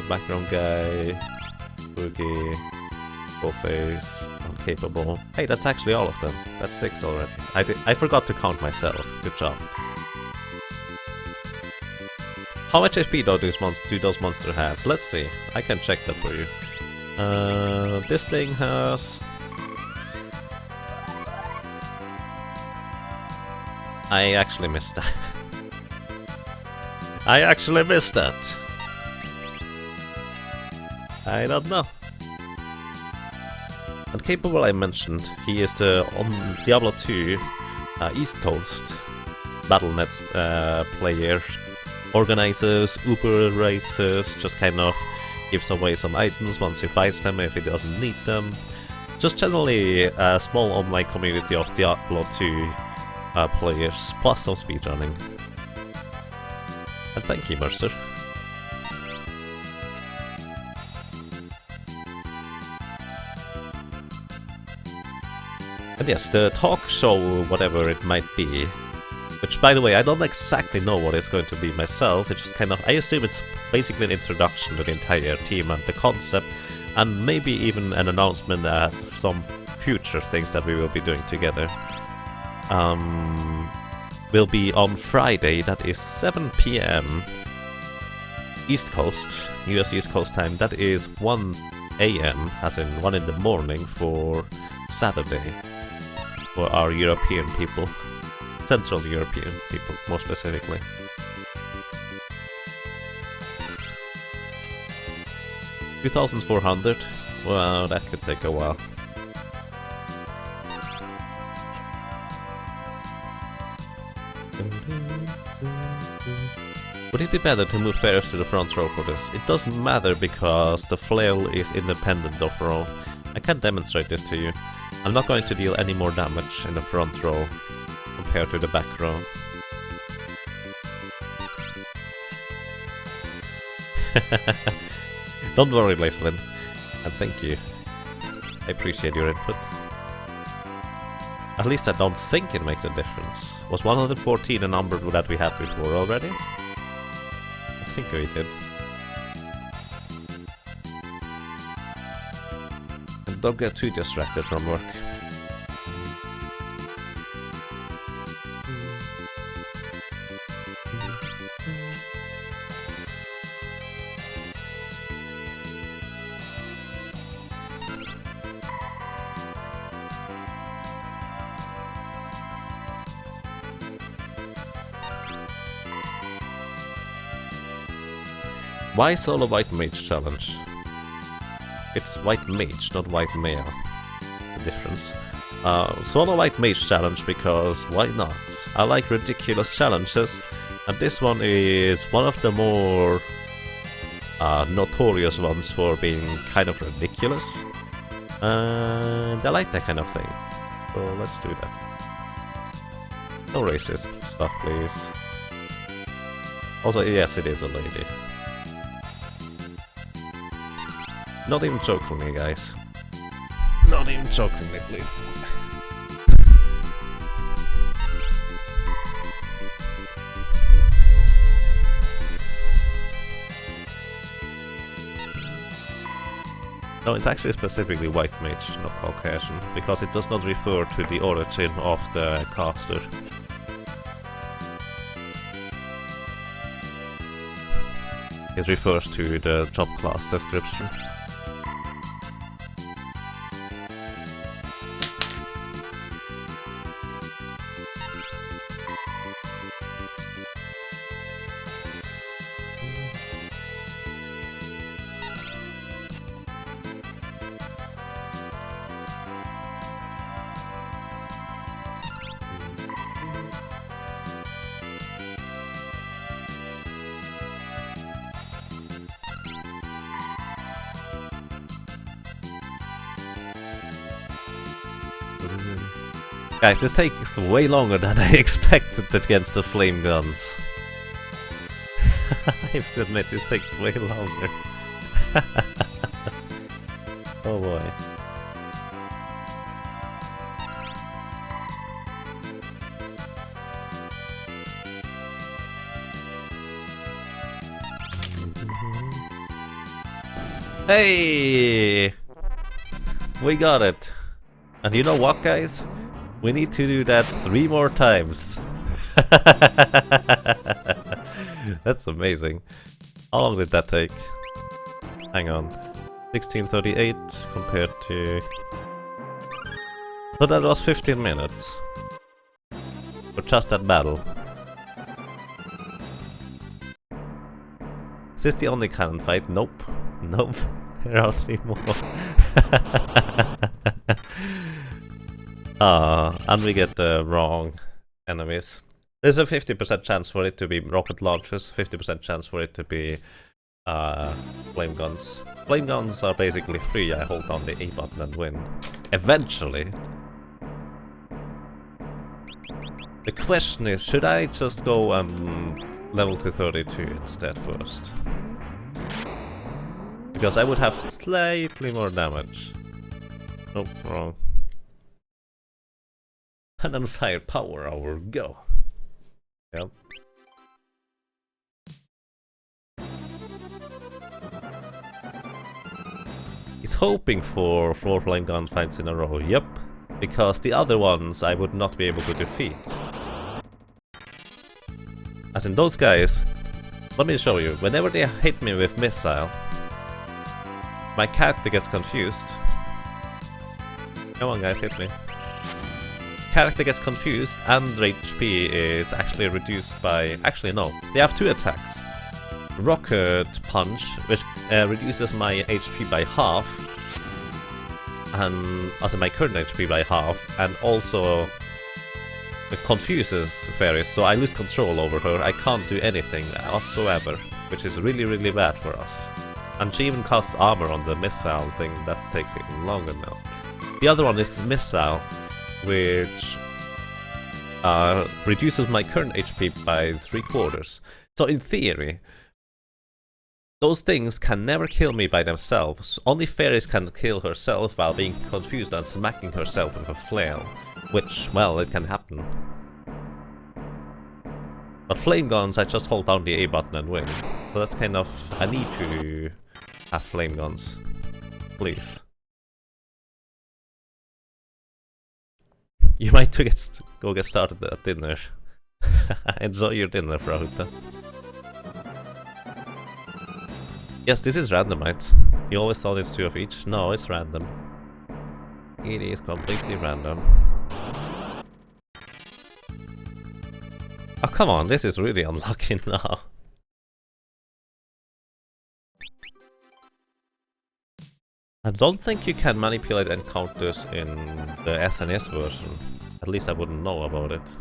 A: Background Guy, Woogie, Fullface, Uncapable. Hey, that's actually all of them. That's 6 already. I forgot to count myself. Good job. How much HP do those monsters have? Let's see. I can check that for you. This thing has... I actually missed that. I actually missed that. I don't know. Uncapable I mentioned. He is the on Diablo 2 East Coast Battle.net player. Organizes Uber races, just kind of gives away some items once he fights them if he doesn't need them. Just generally a small online community of Diablo 2 players, plus some speedrunning. And thank you, Mercer. And yes, the talk show, whatever it might be, which, by the way, I don't exactly know what it's going to be myself. It's just kind of, I assume it's basically an introduction to the entire team and the concept, and maybe even an announcement at some future things that we will be doing together. Will be on Friday, that is 7 PM East Coast, US East Coast time. That is 1 AM, as in 1 in the morning for Saturday, for our European people. Central European people, more specifically. $2,400? Well, that could take a while. Would it be better to move fairs to the front row for this? It doesn't matter because the flail is independent of row. I can demonstrate this to you. I'm not going to deal any more damage in the front row compared to the back row. Don't worry, Laithlin, and thank you. I appreciate your input. At least I don't think it makes a difference. Was 114 a number that we had before already? I think we did. And don't get too distracted from work. Why solo white mage challenge? It's white mage, not white male. The difference. Solo white mage challenge because why not? I like ridiculous challenges, and this one is one of the more notorious ones for being kind of ridiculous. And I like that kind of thing. So let's do that. No racist stuff, please. Also, yes, it is a lady. Not even jokingly, guys. Not even jokingly, please. No, it's actually specifically white mage, not Caucasian, because it does not refer to the origin of the caster. It refers to the job class description. Guys, this takes way longer than I expected against the flame guns. I have to admit, this takes way longer. Oh boy. Hey! We got it! And you know what, guys? We need to do that 3 more times. That's amazing. How long did that take? Hang on. 1638 compared to... So that was 15 minutes. For just that battle. Is this the only cannon fight? Nope. Nope. There are 3 more. And we get the wrong enemies. There's a 50% chance for it to be rocket launchers, 50% chance for it to be flame guns. Flame guns are basically free. I hold down the A button and win. Eventually. The question is, should I just go and level to 32 instead first? Because I would have slightly more damage. Nope, wrong. And on firepower hour, go. Yep. He's hoping for 4 flame gun fights in a row, yep. Because the other ones I would not be able to defeat. As in those guys, let me show you, whenever they hit me with missile, my character gets confused. Come on guys, hit me. Character gets confused and their HP is actually reduced by... Actually no, they have 2 attacks. Rocket Punch, which reduces my HP by half, and also my current HP by half, and also it confuses Fairies, so I lose control over her. I can't do anything whatsoever, which is really bad for us. And she even casts armor on the missile thing, that takes even longer now. The other one is Missile, which reduces my current HP by 3/4. So in theory, those things can never kill me by themselves. Only Fairies can kill herself while being confused and smacking herself with a flail. Which, well, it can happen. But flame guns, I just hold down the A button and win. So that's kind of... I need to have flame guns. Please. You might go get started at dinner. Enjoy your dinner, Frauta. Yes, this is randomite. You always thought it's 2 of each. No, it's random. It is completely random. Oh, come on, this is really unlucky now. I don't think you can manipulate encounters in the SNS version. At least I wouldn't know about it.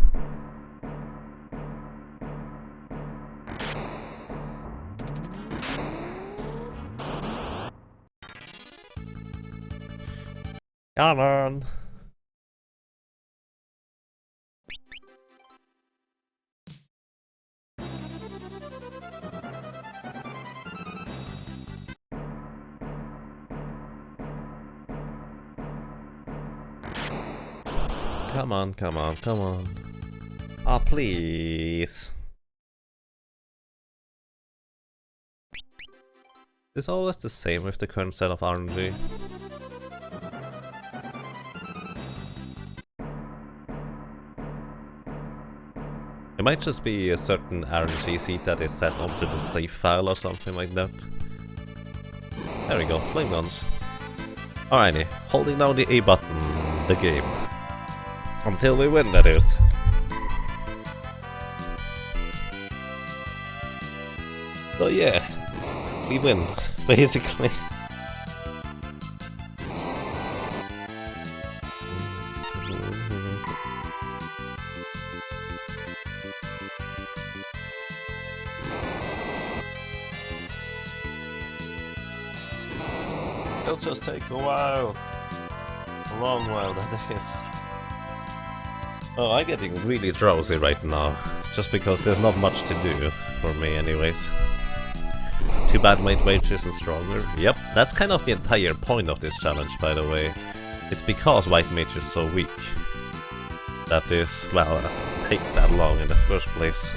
A: Come on! Come on, come on, come on. Ah, please. It's always the same with the current set of RNG. It might just be a certain RNG seed that is set onto the save file or something like that. There we go, flame guns. Alrighty, holding down the A button, the game. Until we win, that is. So yeah, we win, basically. It'll just take a while. A long while, that is. Oh, I'm getting really drowsy right now. Just because there's not much to do for me anyways. Too bad my Mage isn't stronger. Yep, that's kind of the entire point of this challenge, by the way. It's because White Mage is so weak. That is, well, it takes that long in the first place.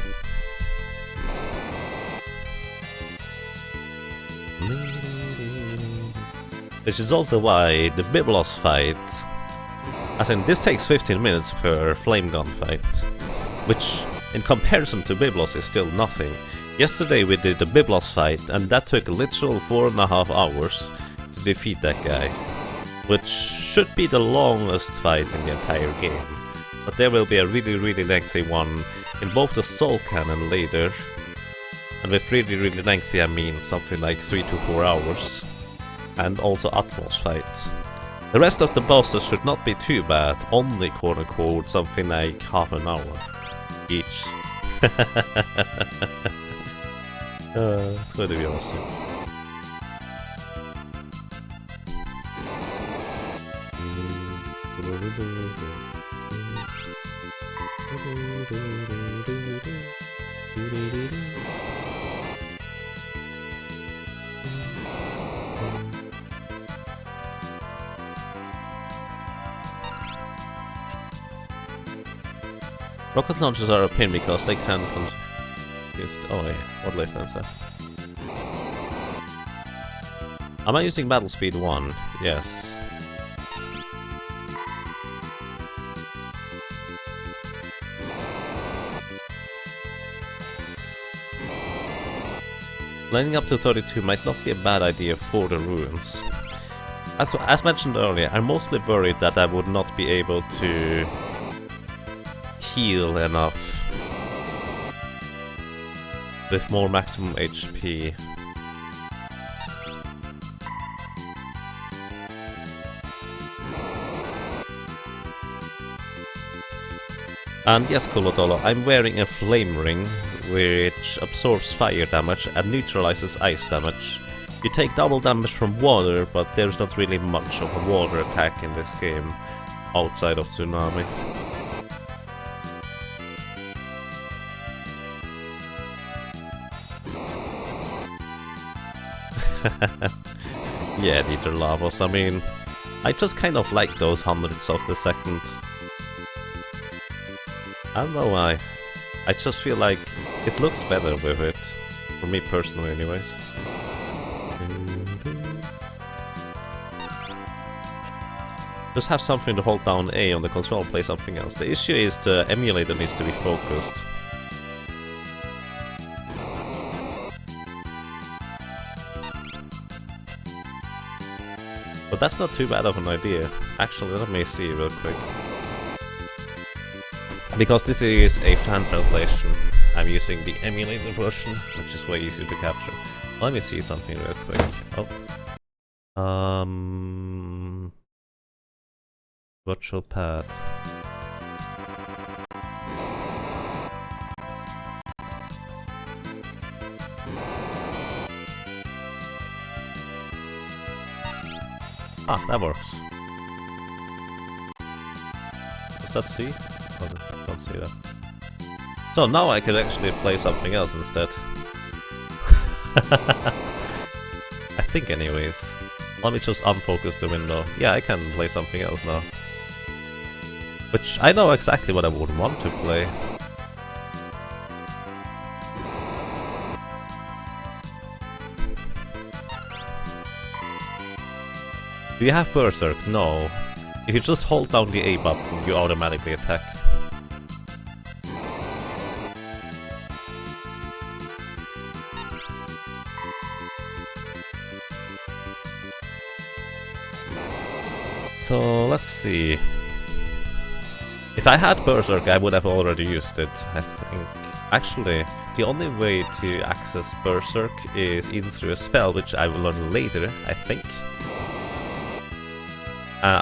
A: Which is also why the Biblos fight, as in this takes 15 minutes per flame gun fight, which in comparison to Biblos is still nothing. Yesterday we did the Biblos fight and that took a literal 4.5 hours to defeat that guy, which should be the longest fight in the entire game. But there will be a really lengthy one in both the Soul Cannon later, and with really lengthy I mean something like 3 to 4 hours. And also Atmos fight. The rest of the bosses should not be too bad, only quote-unquote something like half an hour each. It's going to be awesome. Rocket launchers are a pain because they can oh yeah, what left answer. Am I using battle speed 1? Yes. Lining up to 32 might not be a bad idea for the runes. As mentioned earlier, I'm mostly worried that I would not be able to heal enough with more maximum HP. And yes, Kolodolo, I'm wearing a flame ring, which absorbs fire damage and neutralizes ice damage. You take double damage from water, but there's not really much of a water attack in this game, outside of Tsunami. Yeah, Detour Lavos, I mean, I just kind of like those hundredths of the second. I don't know why. I just feel like it looks better with it. For me personally anyways. Just have something to hold down A on the control, play something else. The issue is the emulator needs to be focused. But that's not too bad of an idea. Actually, let me see real quick. Because this is a fan translation, I'm using the emulator version, which is way easier to capture. Let me see something real quick. Oh. Virtual pad. Ah, that works. Does that see? Oh, I don't see that. So now I could actually play something else instead. I think anyways. Let me just unfocus the window. Yeah, I can play something else now. Which I know exactly what I would want to play. Do you have Berserk? No. If you just hold down the A button, you automatically attack. So let's see. If I had Berserk, I would have already used it, I think. Actually, the only way to access Berserk is either through a spell, which I will learn later, I think.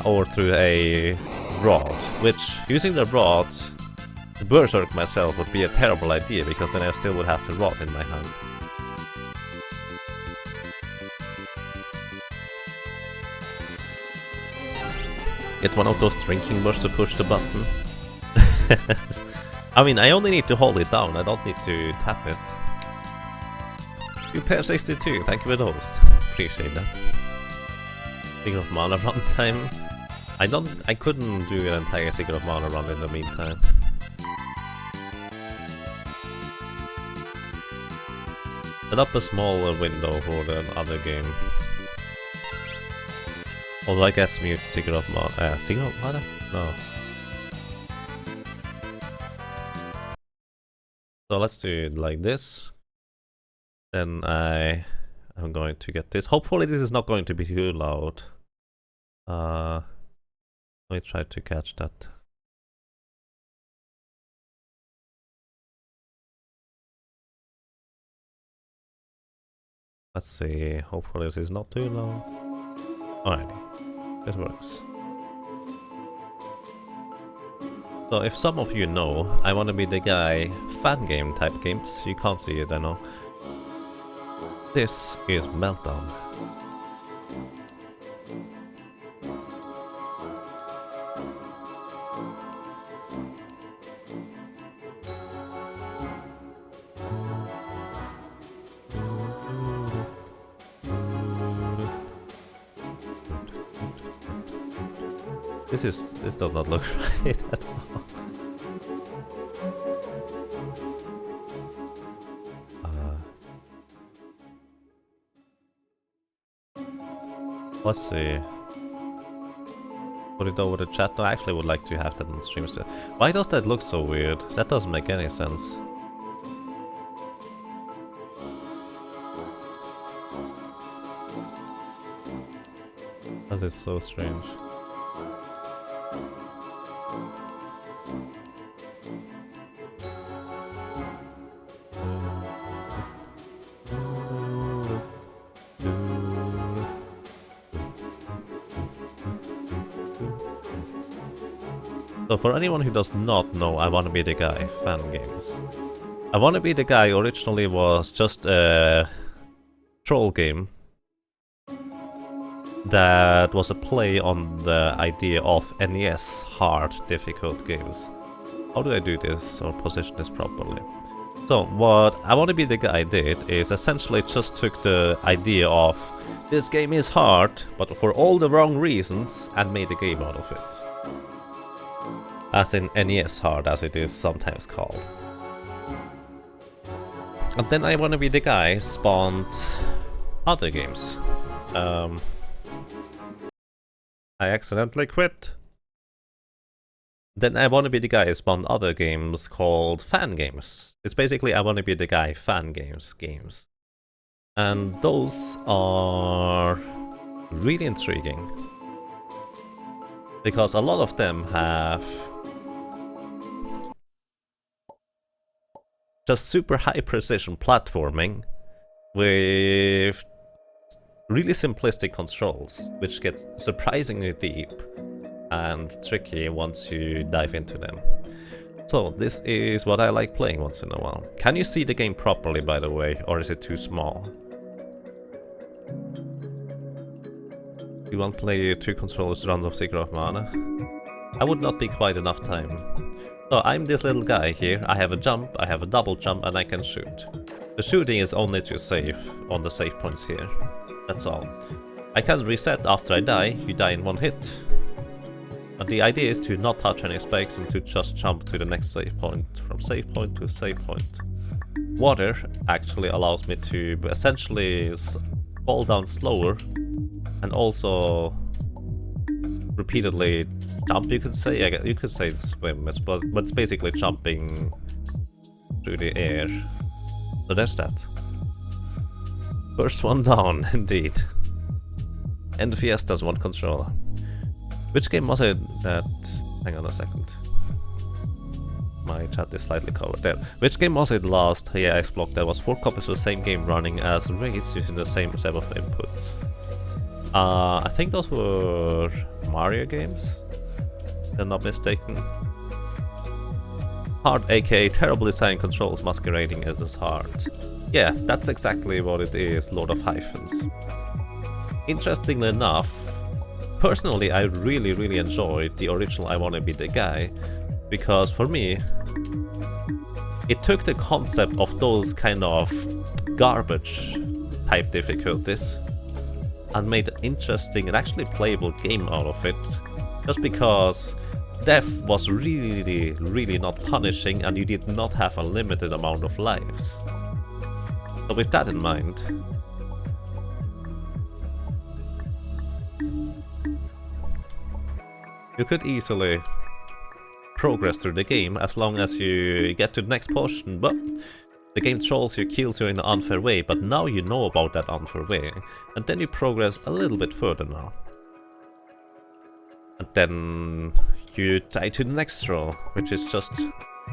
A: Or through a rod, which, using the rod, to Berserk myself would be a terrible idea, because then I still would have the rod in my hand. Get one of those drinking bars to push the button. I mean, I only need to hold it down, I don't need to tap it. You pair 62, thank you for those. Appreciate that. Secret of Mana run time. I couldn't do an entire Secret of Mana run in the meantime. Set up a smaller window for the other game. Although I guess mute Secret of Mana. Secret of Mana? No. So let's do it like this. Then I'm going to get this. Hopefully this is not going to be too loud. Let me try to catch that. Let's see. Hopefully this is not too loud. Alrighty. It works. So if some of you know, I want to be the guy fan game type games. You can't see it, I know. This is Meltdown. This does not look right at all. Let's see. Put it over the chat. No, I actually would like to have that on stream still. Why does that look so weird? That doesn't make any sense. That is so strange. So for anyone who does not know I Wanna Be The Guy fan games. I Wanna Be The Guy originally was just a troll game that was a play on the idea of NES hard difficult games. How do I do this or position this properly? So what I Wanna Be The Guy did is essentially just took the idea of this game is hard but for all the wrong reasons and made a game out of it. As in NES hard, as it is sometimes called. And then I Wanna Be The Guy spawned other games. I accidentally quit. Then I Wanna Be The Guy spawned other games called fan games. It's basically I Wanna Be The Guy fan games. And those are really intriguing. Because a lot of them have just super high precision platforming with really simplistic controls, which gets surprisingly deep and tricky once you dive into them. So this is what I like playing once in a while. Can you see the game properly, by the way, or is it too small? You won't play 2 controllers to random Secret of Mana? I would not be quite enough time. So I'm this little guy here. I have a jump, I have a double jump, and I can shoot. The shooting is only to save on the save points here. That's all. I can reset after I die. You die in 1 hit. And the idea is to not touch any spikes and to just jump to the next save point, from save point to save point. Water actually allows me to essentially fall down slower and also repeatedly jump, you could say. You could say swim, but it's basically jumping through the air. So there's that. First one down, indeed. And Fiesta's one controller. Which game was it that... Hang on a second. My chat is slightly covered there. Which game was it last AIX block that was 4 copies of the same game running as Race using the same set of inputs? I think those were Mario games, if I'm not mistaken. Hard, aka terrible design controls masquerading as hard. Yeah, that's exactly what it is, Lord of Hyphens. Interestingly enough, personally I really enjoyed the original I Wanna Be The Guy, because for me, it took the concept of those kind of garbage type difficulties and made an interesting and actually playable game out of it, just because death was really not punishing and you did not have a limited amount of lives. So with that in mind, you could easily progress through the game as long as you get to the next portion, but the game trolls you, kills you in an unfair way, but now you know about that unfair way, and then you progress a little bit further now. And then you die to the next troll, which is just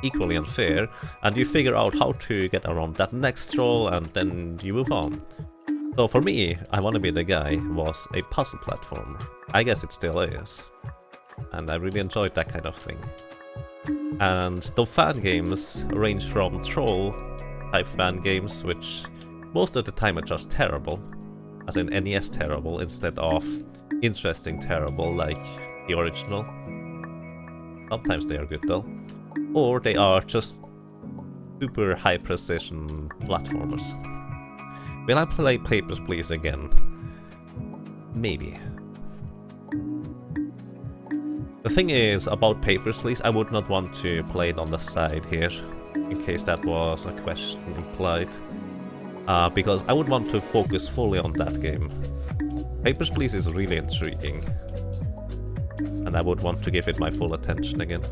A: equally unfair, and you figure out how to get around that next troll, and then you move on. So for me, I Wanna Be The Guy was a puzzle platformer. I guess it still is. And I really enjoyed that kind of thing. And the fan games range from troll type fan games, which most of the time are just terrible, as in NES terrible, instead of interesting terrible like the original. Sometimes they are good though. Or they are just super high precision platformers. Will I play Papers, Please again? Maybe. The thing is, about Papers, Please, I would not want to play it on the side here, in case that was a question implied. Because I would want to focus fully on that game. Papers, Please is really intriguing. And I would want to give it my full attention again.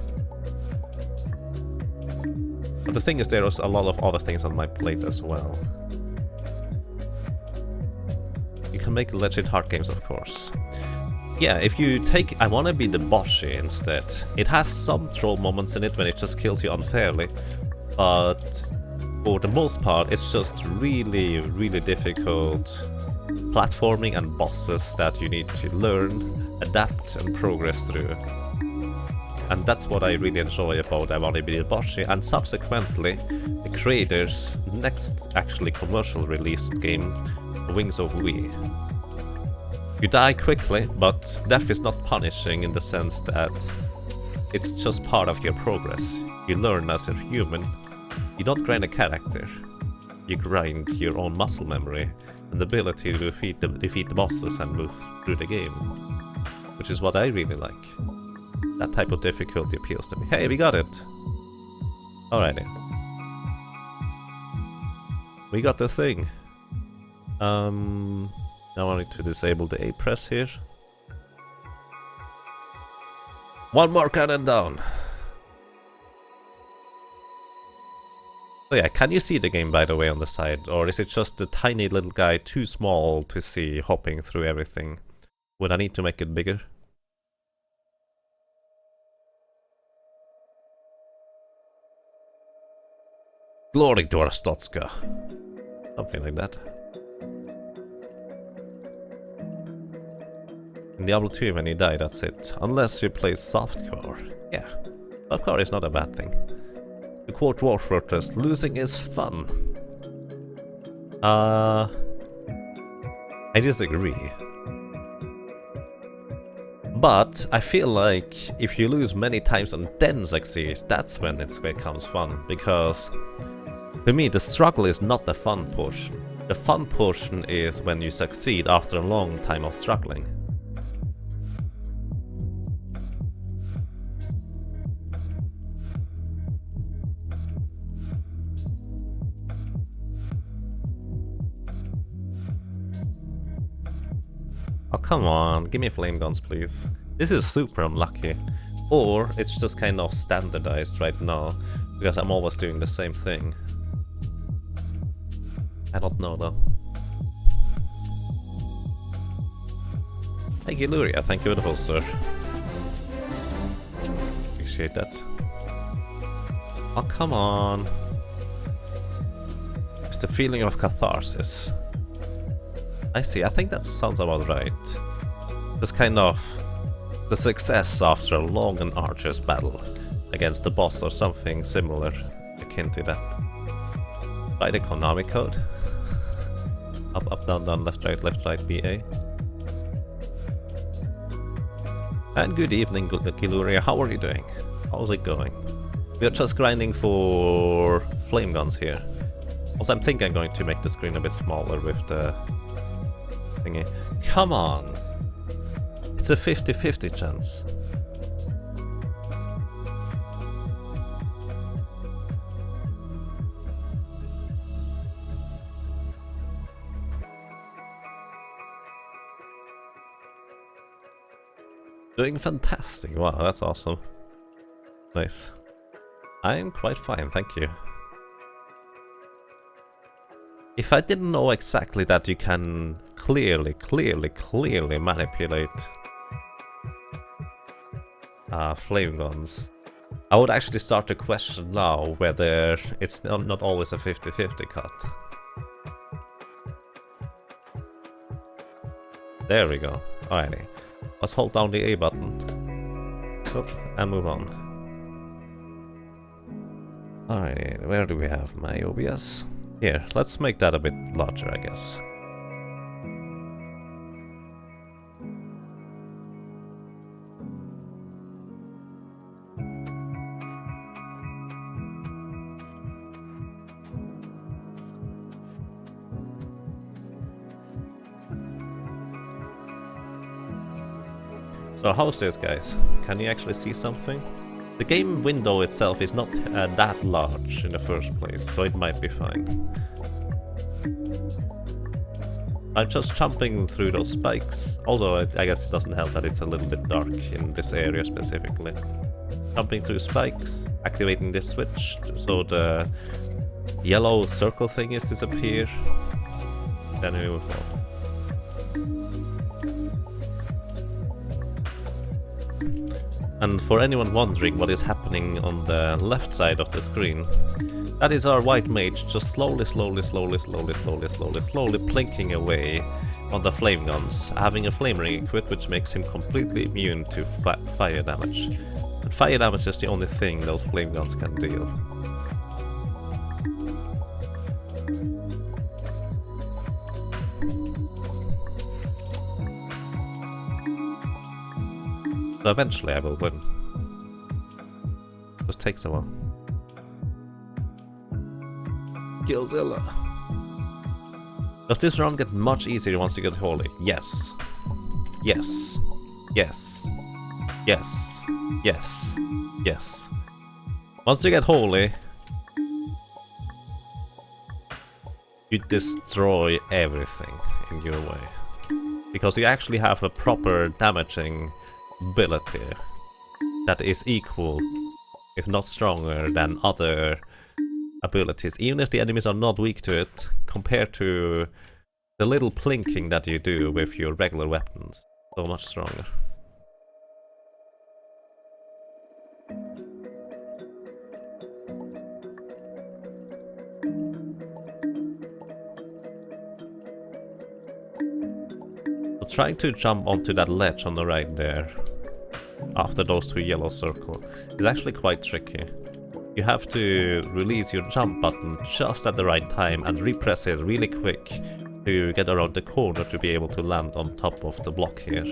A: But the thing is, there is a lot of other things on my plate as well. You can make legit hard games, of course. Yeah, if you take I Wanna Be the Boshi instead, it has some troll moments in it when it just kills you unfairly, but for the most part it's just really, really difficult platforming and bosses that you need to learn, adapt and progress through. And that's what I really enjoy about I Wanna Be the Boshi, and subsequently the creators' next actually commercial released game, Wings of We. You die quickly, but death is not punishing in the sense that it's just part of your progress. You learn as a human. You don't grind a character. You grind your own muscle memory and the ability to defeat the bosses and move through the game. Which is what I really like. That type of difficulty appeals to me. Hey, we got it! Alrighty. We got the thing. Now I need to disable the A press here. One more cannon down! So yeah, can you see the game by the way on the side? Or is it just the tiny little guy too small to see hopping through everything? Would I need to make it bigger? Glory to Arstotzka. Something like that. In Diablo 2 when you die, that's it. Unless you play softcore. Yeah, softcore is not a bad thing. To quote Warfortress, losing is fun. I disagree. But I feel like if you lose many times and then succeed, that's when it becomes fun. Because to me, the struggle is not the fun portion. The fun portion is when you succeed after a long time of struggling. Oh, come on, give me flame guns, please. This is super unlucky. Or it's just kind of standardized right now, because I'm always doing the same thing. I don't know though. Thank you, Luria. Thank you, beautiful sir. Appreciate that. Oh, come on. It's the feeling of catharsis. I see, I think that sounds about right. Just kind of the success after a long and arduous battle against the boss or something similar akin to that. Try the Konami code. Up, up, down, down, left, right, BA. And good evening, Giluria. How are you doing? How's it going? We're just grinding for flame guns here. Also, I'm thinking I'm going to make the screen a bit smaller with the thingy. Come on! It's a 50-50 chance. Doing fantastic. Wow, that's awesome. Nice. I'm quite fine, thank you. If I didn't know exactly that you can clearly manipulate flame guns, I would actually start to question now whether it's not always a 50-50 cut. There we go. Alrighty. Let's hold down the A button. Oop, and move on. Alrighty, where do we have my OBS? Here, let's make that a bit larger, I guess. So how's this, guys? Can you actually see something? The game window itself is not that large in the first place, so it might be fine. I'm just jumping through those spikes, although I guess it doesn't help that it's a little bit dark in this area specifically. Jumping through spikes, activating this switch so the yellow circle thingies disappear, then we move on. And for anyone wondering what is happening on the left side of the screen, that is our white mage just slowly plinking away on the flame guns, having a flame ring equipped which makes him completely immune to fire damage. And fire damage is the only thing those flame guns can deal. So eventually I will win. Just takes a while. Killzilla. Does this round get much easier once you get holy? Yes. Yes. Yes. Yes. Yes. Yes. Once you get holy, you destroy everything in your way. Because you actually have a proper damaging ability that is equal, if not stronger, than other abilities, even if the enemies are not weak to it, compared to the little plinking that you do with your regular weapons. So much stronger. So trying to jump onto that ledge on the right there, after those two yellow circles, is actually quite tricky. You have to release your jump button just at the right time and repress it really quick to get around the corner to be able to land on top of the block here.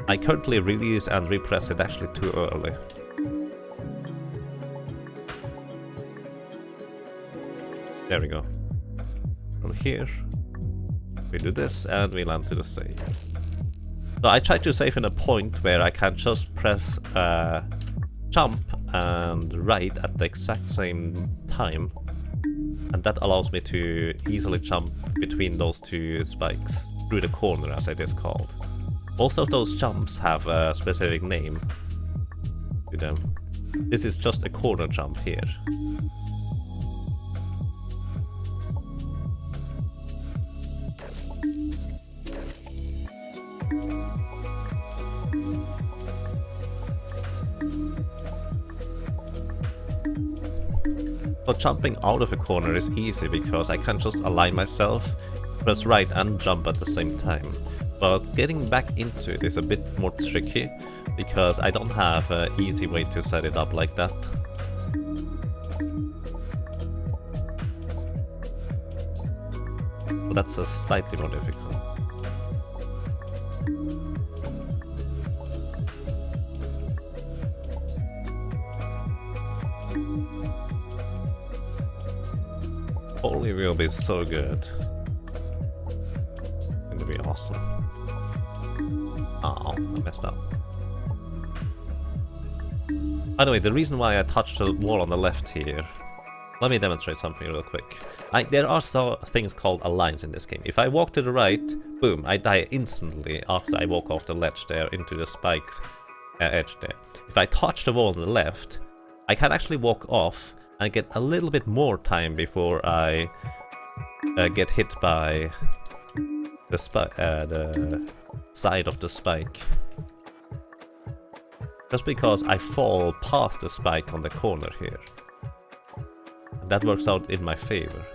A: I currently release and repress it actually too early. There we go. From here, we do this and we land to the save. So I try to save in a point where I can just press jump and right at the exact same time, and that allows me to easily jump between those two spikes through the corner, as it is called. Most of those jumps have a specific name to them. This is just a corner jump here. So jumping out of a corner is easy because I can just align myself, press right and jump at the same time. But getting back into it is a bit more tricky because I don't have an easy way to set it up like that. So that's slightly more difficult. Holy will be so good. It's gonna be awesome. Oh, I messed up. By the way, the reason why I touched the wall on the left here, let me demonstrate something real quick. There are things called aligns in this game. If I walk to the right, boom, I die instantly after I walk off the ledge there into the spikes edge there. If I touch the wall on the left, I can actually walk off and get a little bit more time before I get hit by the side of the spike. Just because I fall past the spike on the corner here. And that works out in my favor.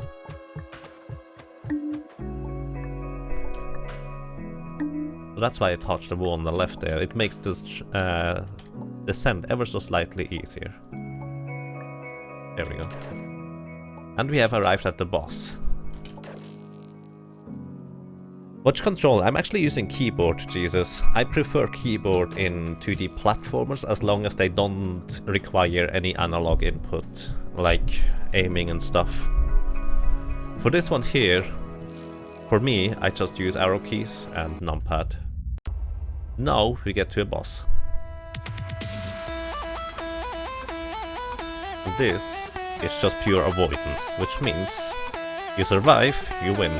A: So that's why I touched the wall on the left there. It makes this descent ever so slightly easier. There we go. And we have arrived at the boss. Watch control. I'm actually using keyboard, Jesus. I prefer keyboard in 2D platformers as long as they don't require any analog input, like aiming and stuff. For this one here, for me, I just use arrow keys and numpad. Now we get to a boss. This is just pure avoidance, which means you survive, you win.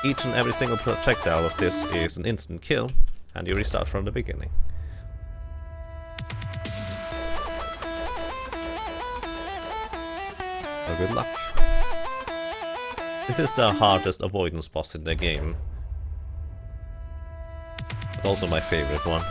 A: Each and every single projectile of this is an instant kill, and you restart from the beginning. So good luck. This is the hardest avoidance boss in the game, but also my favorite one.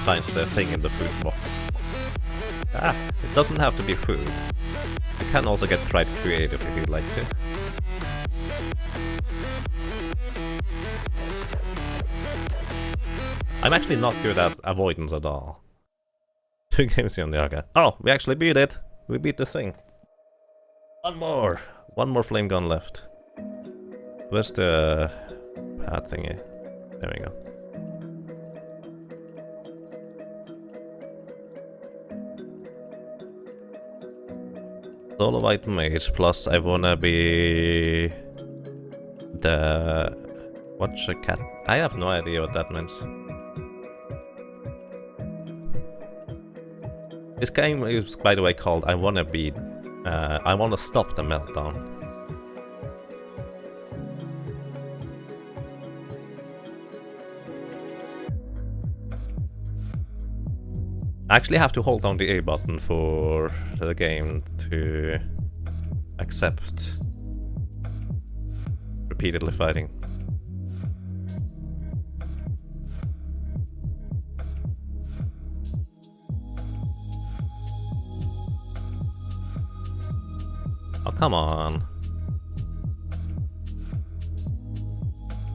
A: finds the thing in the food box. Ah, it doesn't have to be food. You can also get quite creative if you'd like to. I'm actually not good at avoidance at all. 2 games in the arcade. Oh, we actually beat it! We beat the thing. One more! One more flame gun left. Where's the pad thingy? There we go. Solo white mage, plus I wanna be the... Watch a cat. I have no idea what that means. This game is, by the way, called I wanna stop the meltdown. I actually have to hold down the A button for the game to accept repeatedly fighting. Oh, come on.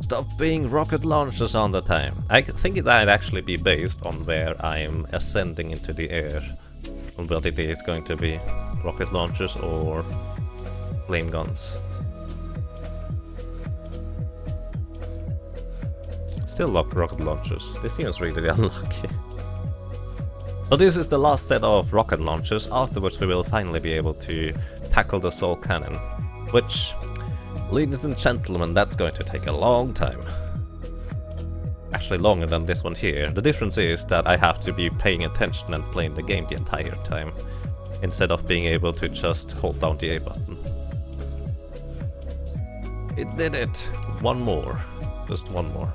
A: Stop being rocket launchers all the time. I think it might actually be based on where I'm ascending into the air. On whether it is going to be rocket launchers or flame guns. Still rocket launchers. This seems really unlucky. So this is the last set of rocket launchers, afterwards we will finally be able to tackle the soul cannon. Which, ladies and gentlemen, that's going to take a long time. Actually longer than this one here. The difference is that I have to be paying attention and playing the game the entire time, instead of being able to just hold down the A button. It did it! One more. Just one more.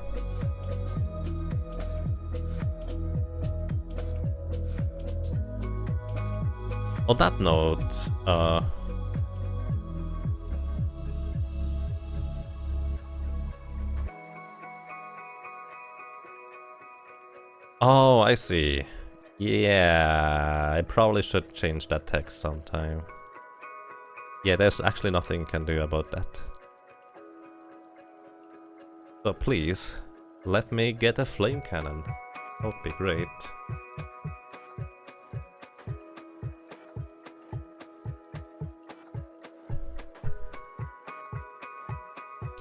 A: On that note, oh, I see. Yeah, I probably should change that text sometime. Yeah, there's actually nothing you can do about that. So please, let me get a flame cannon. That would be great.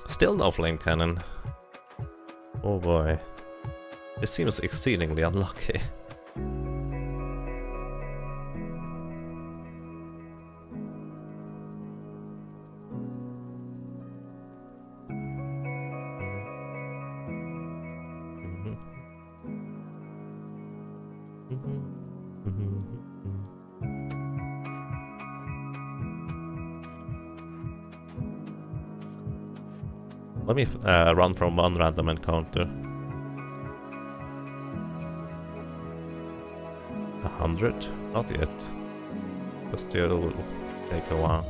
A: Still no flame cannon. Oh boy. This seems exceedingly unlucky. Let me run from one random encounter. 100? Not yet. But still take a while.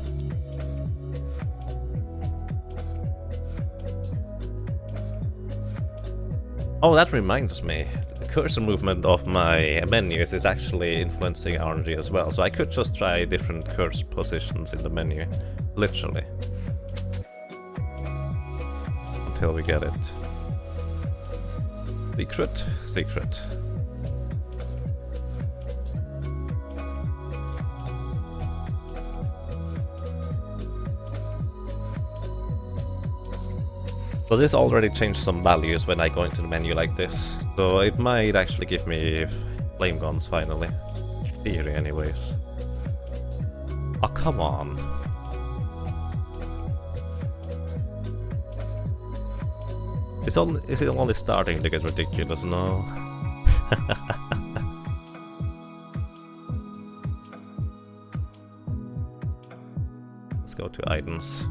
A: Oh, that reminds me. The cursor movement of my menus is actually influencing RNG as well, so I could just try different cursor positions in the menu. Literally. Until we get it. Secret? Secret. But this already changed some values when I go into the menu like this, so it might actually give me flame guns finally. In theory anyways. Oh, come on. Is it only starting to get ridiculous now? Let's go to items.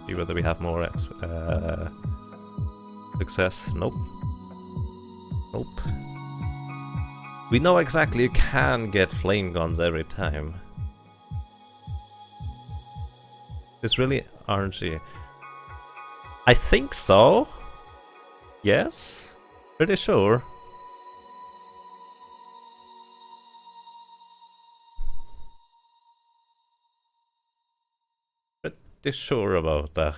A: See whether we have more success. Nope. Nope. We know exactly you can get flame guns every time. It's really RNG. I think so. Yes? Pretty sure. pretty sure about that.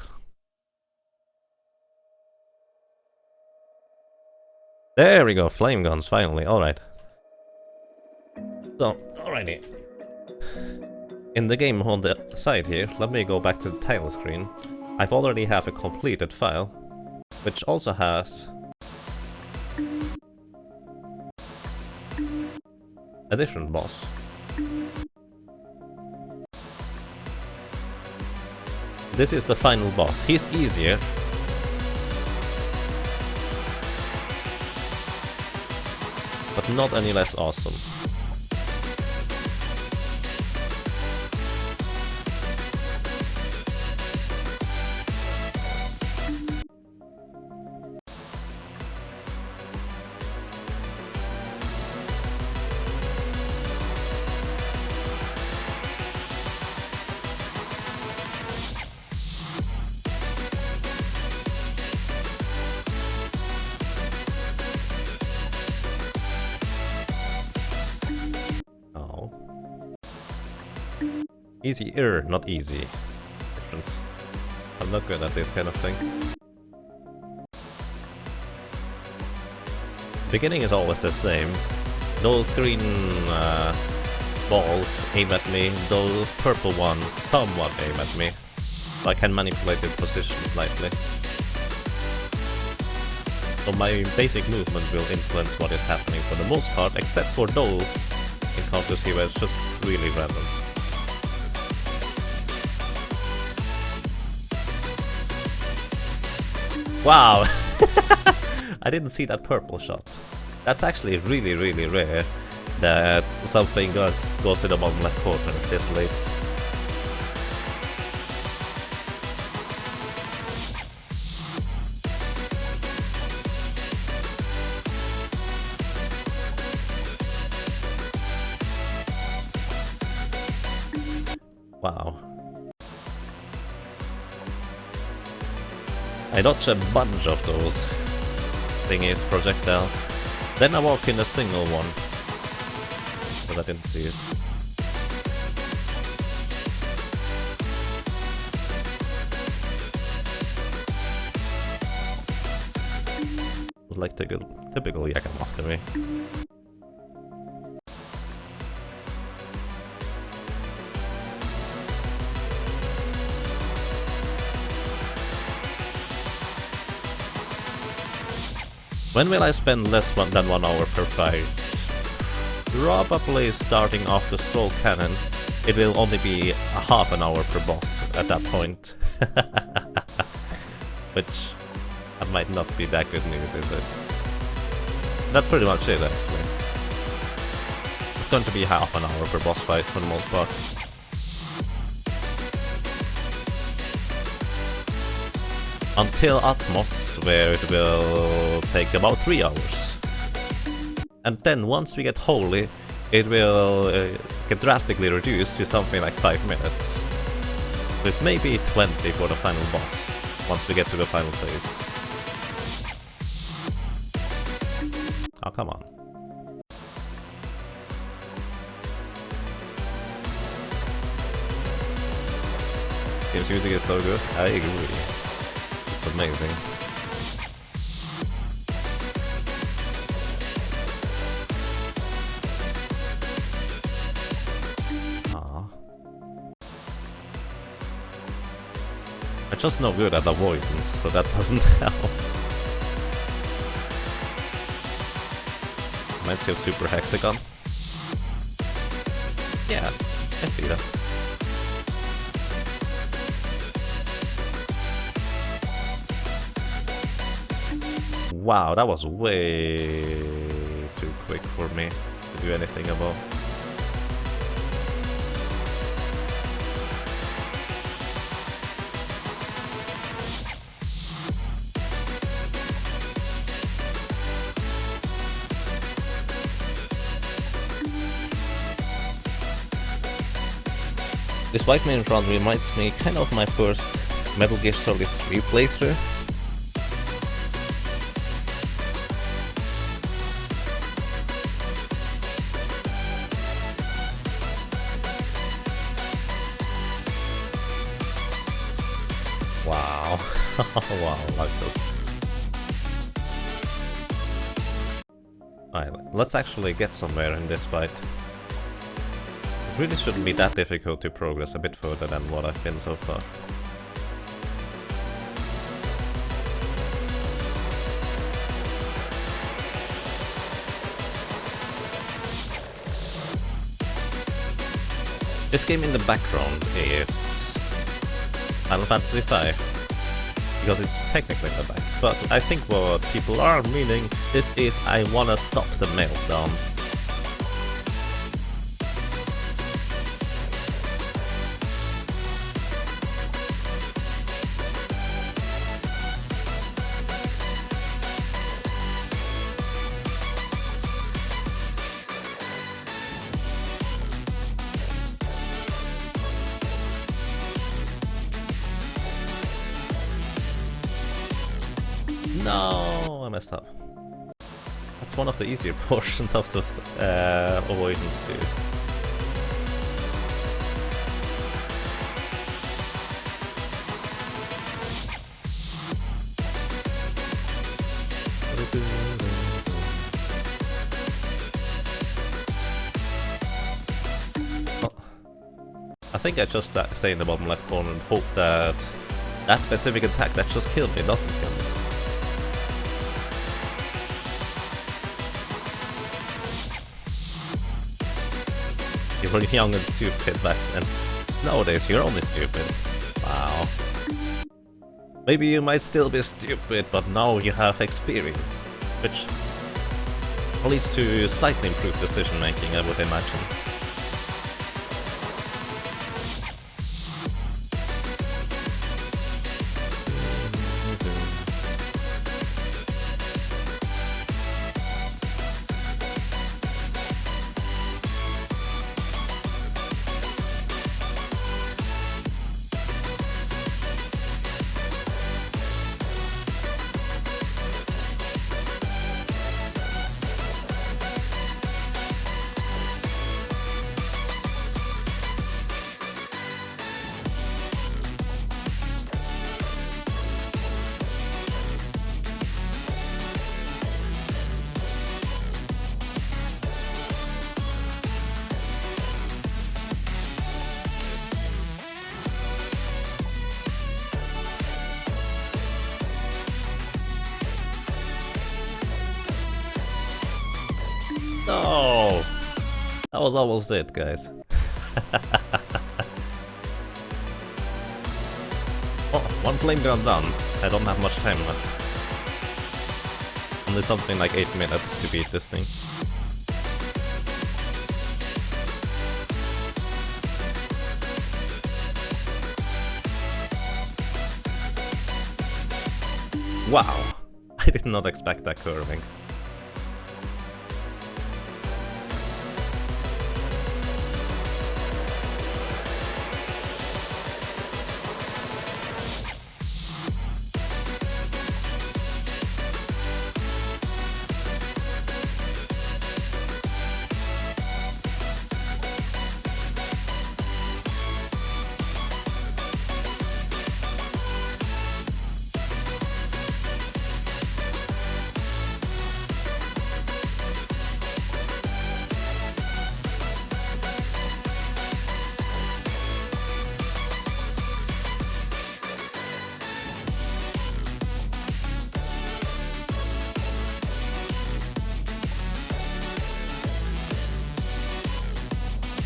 A: There we go, flame guns, finally, alright. So, alrighty. In the game on the side here, let me go back to the title screen. I've already have a completed file, which also has a different boss. This is the final boss. He's easier. But not any less awesome. Easier, not easy. Difference. I'm not good at this kind of thing. Beginning is always the same. Those green balls aim at me, those purple ones somewhat aim at me. So I can manipulate the position slightly. So my basic movement will influence what is happening for the most part, except for those encounters here where it's just really random. Wow! I didn't see that purple shot. That's actually really, really rare that something goes to the bottom left corner this late. Wow. I dodge a bunch of those thingies, projectiles. Then I walk in a single one. But I didn't see it. It was like typical Yakam after me. When will I spend less than 1 hour per fight? Probably starting off the Soul Cannon. It will only be a half an hour per boss at that point. Which might not be that good news, is it? That's pretty much it, actually. It's going to be half an hour per boss fight for the most part. Until Atmos, where it will take about 3 hours. And then once we get Holy, it will get drastically reduced to something like 5 minutes. With maybe 20 for the final boss, once we get to the final phase. Oh, come on. Games music is so good, I agree. It's amazing. I'm just no good at avoidance, so that doesn't help. Reminds you of Super Hexagon. Yeah, I see that. Wow, that was way too quick for me to do anything about. This White Main run reminds me kind of my first Metal Gear Solid 3 playthrough. Wow, like this. Alright, let's actually get somewhere in this fight. It really shouldn't be that difficult to progress a bit further than what I've been so far. This game in the background is Final Fantasy V, because it's technically in the back, but I think what people are meaning this is I wanna stop the meltdown. No, I messed up. That's one of the easier portions of the avoidance too. Oh. I think I just stay in the bottom left corner and hope that that specific attack that just killed me doesn't kill me. You were young and stupid back then. Nowadays you're only stupid. Wow. Maybe you might still be stupid, but now you have experience. Which leads to slightly improved decision making, I would imagine. No! That was almost it, guys. Oh, one flame gun done. I don't have much time left. Only something like 8 minutes to beat this thing. Wow! I did not expect that curving.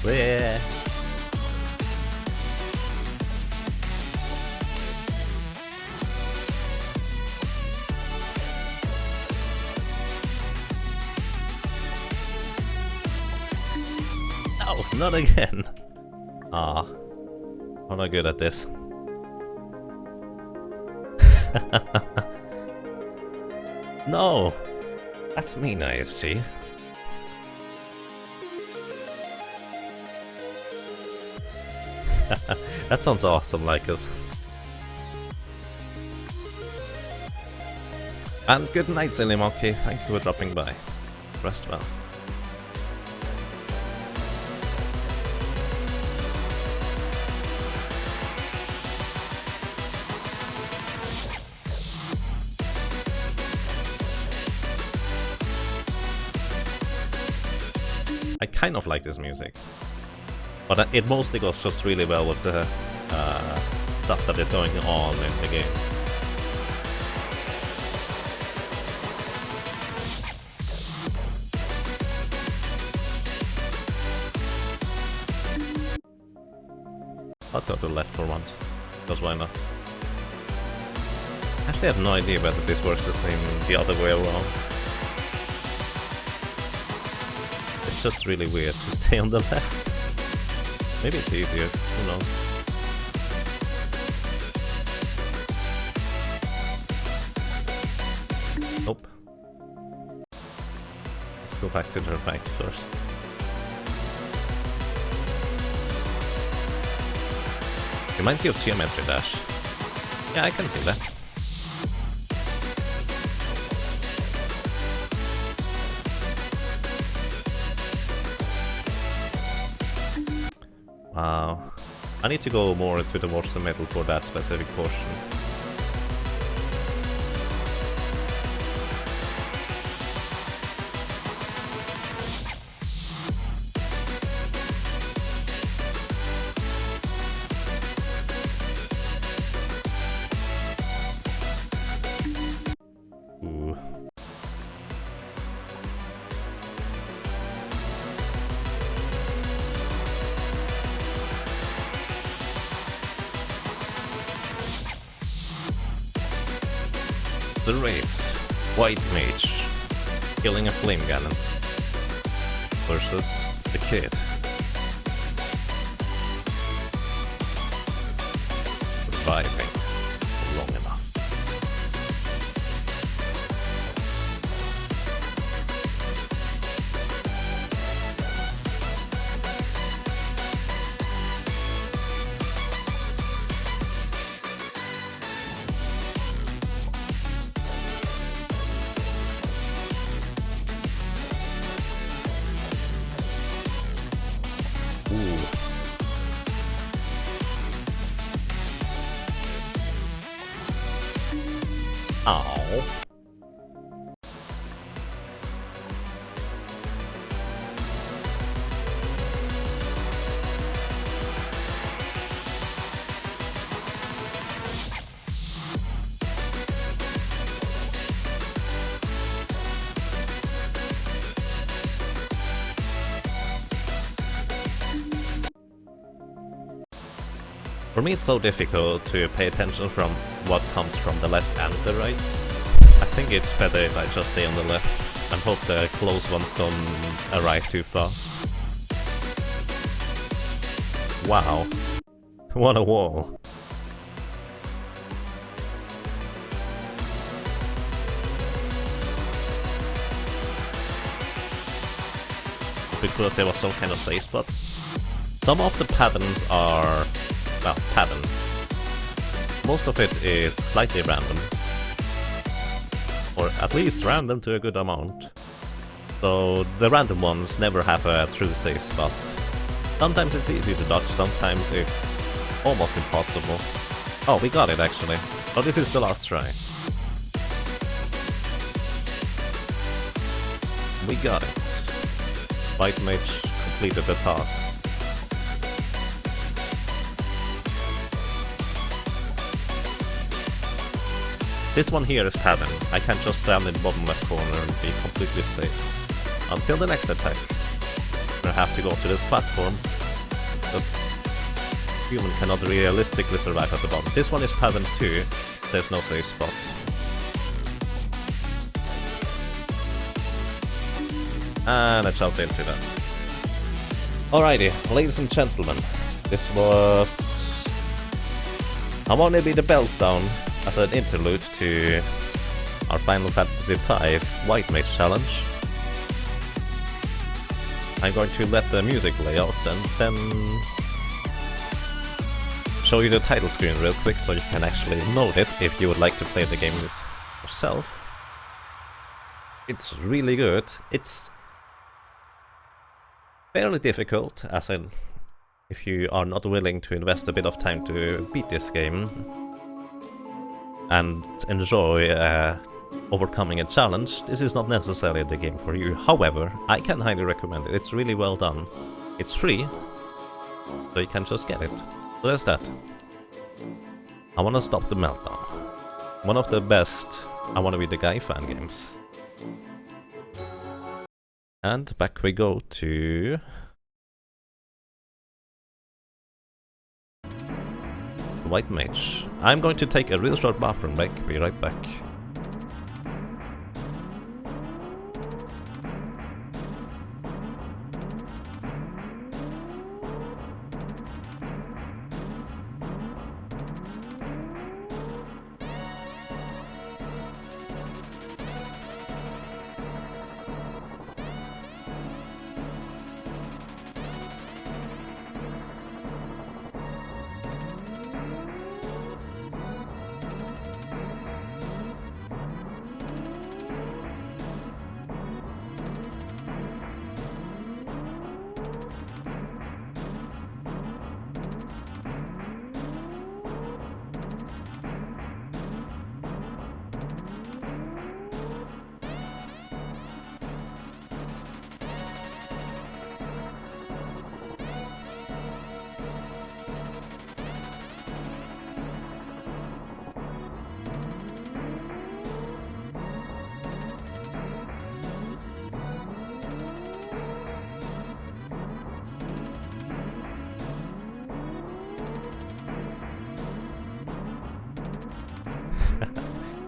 A: Yeah. No, not again. Ah, I'm not good at this. No, that's me, ISG. That sounds awesome, like us. And good night, Silly Monkey. Thank you for dropping by. Rest well. I kind of like this music. But it mostly goes just really well with the stuff that is going on in the game. Let's go to the left for once, because why not? Actually, I have no idea whether this works the same the other way around. It's just really weird to stay on the left. Maybe it's easier, who knows? Nope. Let's go back to the right first. Reminds you of Geometry Dash. Yeah, I can see that. Wow. I need to go more towards the middle for that specific portion. Ooh. The race. White Mage killing a flame cannon versus the kid. Surviving long enough. Ow. For me it's so difficult to pay attention from what comes from the left and the right. I think it's better if I just stay on the left and hope the close ones don't arrive too fast. Wow. What a wall. It'd be cool if there was some kind of safe spot. Some of the patterns are... well, pattern. Most of it is slightly random. Or at least random to a good amount. So the random ones never have a true safe spot. Sometimes it's easy to dodge, sometimes it's almost impossible. Oh, we got it actually. Oh, this is the last try. We got it. White Mage completed the task. This one here is pattern. I can just stand in the bottom left corner and be completely safe. Until the next attack. I have to go to this platform. The human cannot realistically survive at the bottom. This one is pattern 2. There's no safe spot. And I jumped into that. Alrighty, ladies and gentlemen. This was... I want to be the Meltdown as an interlude to our Final Fantasy V White Mage challenge. I'm going to let the music play out and then show you the title screen real quick so you can actually note it if you would like to play the game yourself. It's really good. It's fairly difficult, as in if you are not willing to invest a bit of time to beat this game and enjoy a overcoming a challenge, this is not necessarily the game for you. However, I can highly recommend it. It's really well done. It's free, so you can just get it. So there's that. I wanna stop the Meltdown. One of the best I Wanna Be the Guy fan games. And back we go to White Mage. I'm going to take a real short bathroom break, be right back.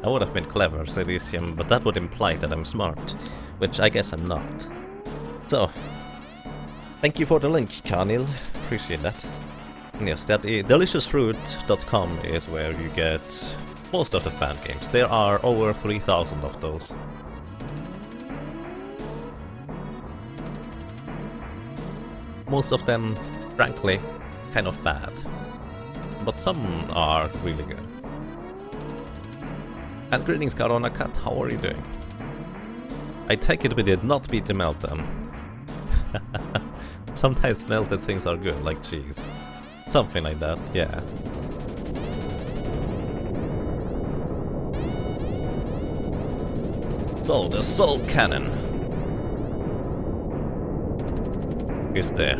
A: I would have been clever, Silesium, but that would imply that I'm smart, which I guess I'm not. So, thank you for the link, Kanil. Appreciate that. And yes, that deliciousfruit.com is where you get most of the fan games. There are over 3,000 of those. Most of them, frankly, kind of bad. But some are really good. And greetings, Corona Cat, how are you doing? I take it we did not beat the Meltdown. Sometimes melted things are good, like cheese. Something like that, yeah. So, the Soul Cannon is there.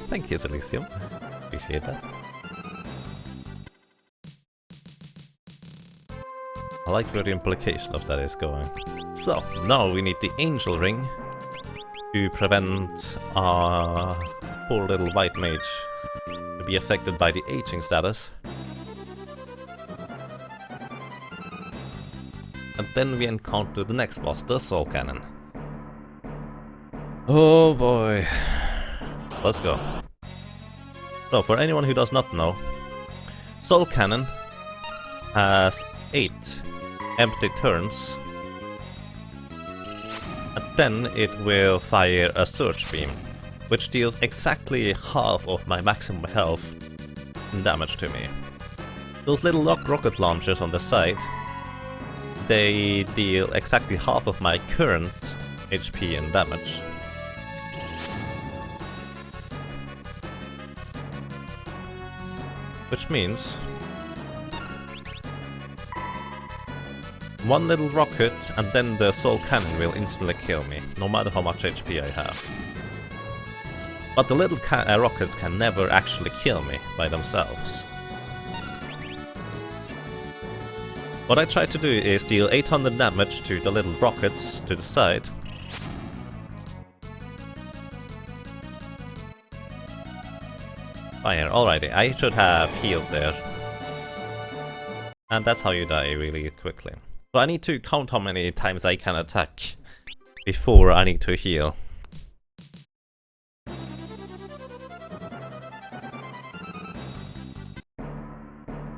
A: Thank you, Silesium. Appreciate that. I like where the implication of that is going. So, now we need the Angel Ring to prevent our poor little White Mage to be affected by the aging status. And then we encounter the next boss, the Soul Cannon. Oh boy. Let's go. So, for anyone who does not know, Soul Cannon has 8 empty turns, and then it will fire a Surge Beam, which deals exactly half of my maximum health and damage to me. Those little rocket launchers on the side, they deal exactly half of my current HP and damage. Which means one little rocket and then the Soul Cannon will instantly kill me, no matter how much HP I have. But the little rockets can never actually kill me by themselves. What I try to do is deal 800 damage to the little rockets to the side. Fire, alrighty, I should have healed there. And that's how you die really quickly. So I need to count how many times I can attack before I need to heal.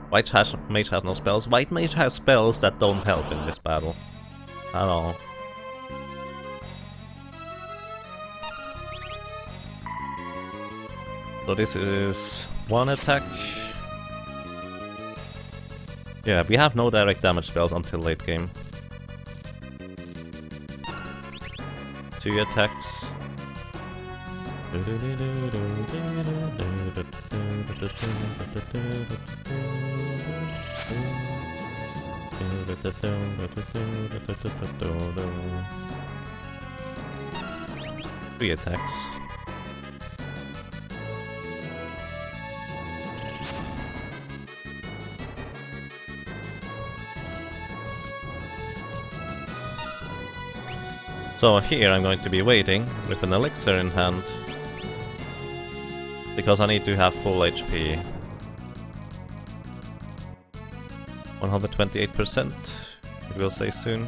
A: White Mage has no spells. White Mage has spells that don't help in this battle at all. So this is one attack. Yeah, we have no direct damage spells until late game. 2 attacks. Three attacks. So here I'm going to be waiting with an elixir in hand, because I need to have full HP. 128%, it will say soon.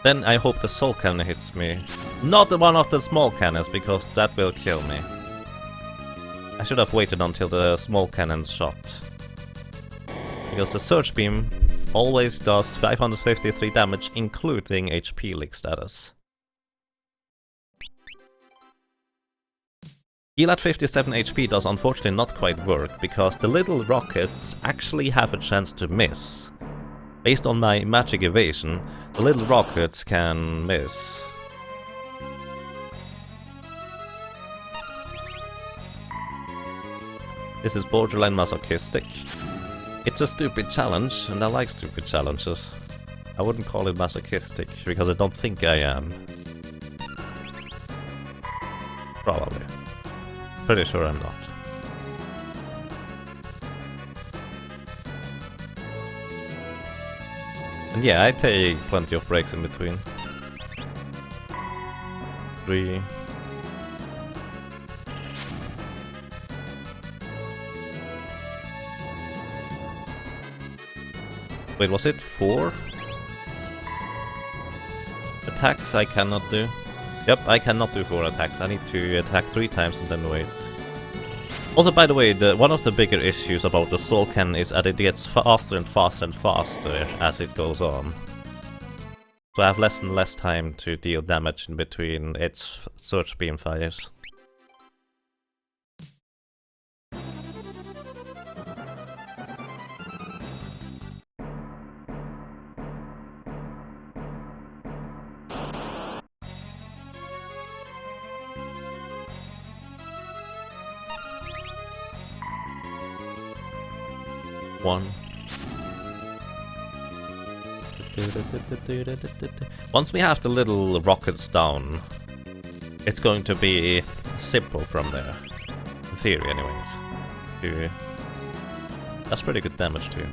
A: Then I hope the soul cannon hits me. Not one of the small cannons, because that will kill me. I should have waited until the small cannons shot. Because the Surge Beam always does 553 damage, including HP leak status. Heal at 57 HP does unfortunately not quite work, because the little rockets actually have a chance to miss. Based on my magic evasion, the little rockets can miss. This is borderline masochistic. It's a stupid challenge, and I like stupid challenges. I wouldn't call it masochistic, because I don't think I am. Probably. Pretty sure I'm not. And yeah, I take plenty of breaks in between. 3. Wait, was it 4? Attacks I cannot do. Yep, I cannot do 4 attacks. I need to attack 3 times and then wait. Also, by the way, one of the bigger issues about the Soul Cannon is that it gets faster and faster and faster as it goes on. So I have less and less time to deal damage in between its Surge Beam fires. One. Once we have the little rockets down, it's going to be simple from there. In theory, anyways. That's pretty good damage too.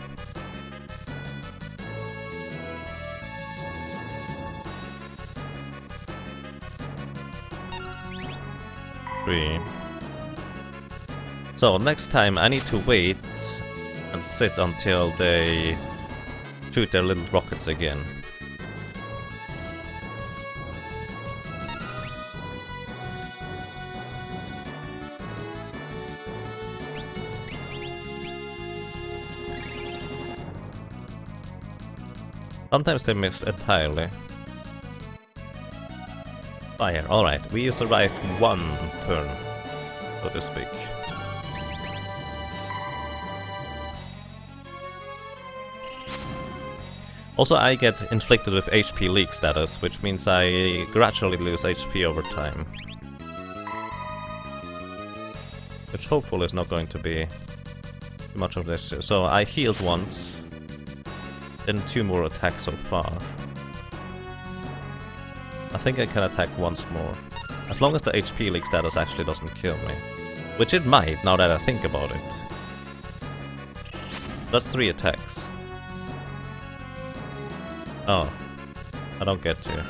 A: Three. So next time I need to wait and sit until they shoot their little rockets again. Sometimes they miss entirely. Fire, alright, we survived 1 turn, so to speak. Also, I get inflicted with HP leak status, which means I gradually lose HP over time. Which hopefully is not going to be too much of this. So I healed once, then 2 more attacks so far. I think I can attack once more. As long as the HP leak status actually doesn't kill me. Which it might, now that I think about it. That's 3 attacks. Oh, I don't get to.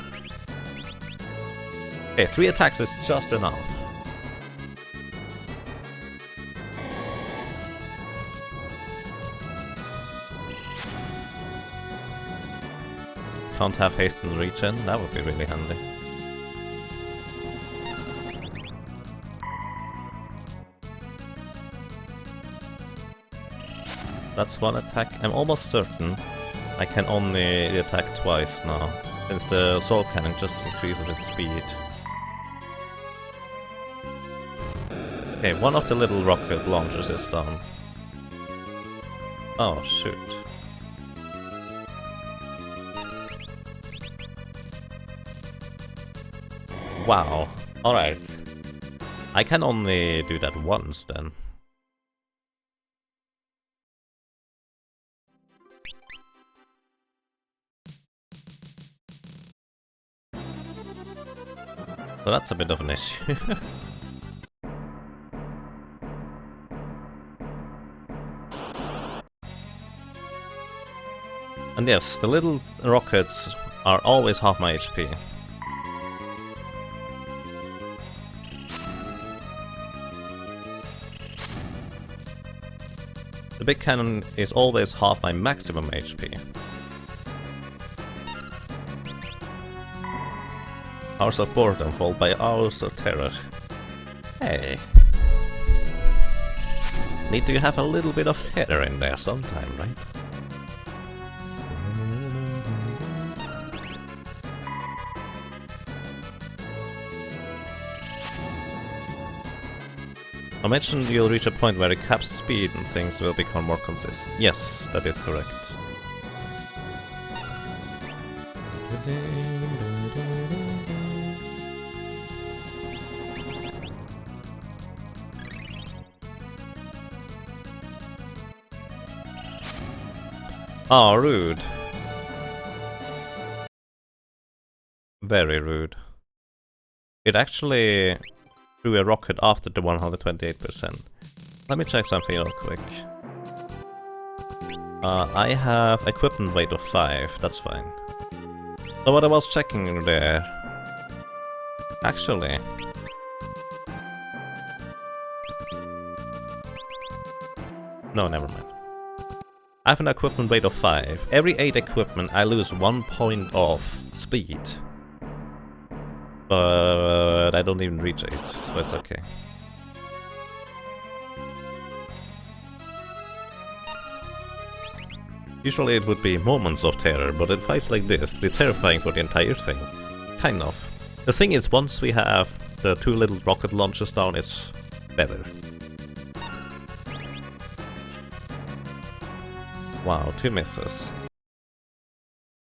A: Okay, 3 attacks is just enough. Can't have haste and regen, that would be really handy. That's 1 attack. I'm almost certain I can only attack twice now, since the Soul Cannon just increases its speed. Okay, one of the little rocket launchers is down. Oh, shoot. Wow. Alright. I can only do that once then. So that's a bit of an issue. And yes, the little rockets are always half my HP. The big cannon is always half my maximum HP. Hours of boredom followed by hours of terror. Hey. Need to have a little bit of terror in there sometime, right? I mentioned you'll reach a point where it caps speed and things will become more consistent. Yes, that is correct. Oh, rude. Very rude. It actually threw a rocket after the 128%. Let me check something real quick. I have equipment weight of 5, that's fine. So what I was checking there... Actually... No, never mind. I have an equipment weight of 5. Every 8 equipment I lose 1 point of speed. But I don't even reach 8, so it's okay. Usually it would be moments of terror, but in fights like this, it's terrifying for the entire thing. Kind of. The thing is, once we have the 2 little rocket launchers down, it's better. Wow, 2 misses.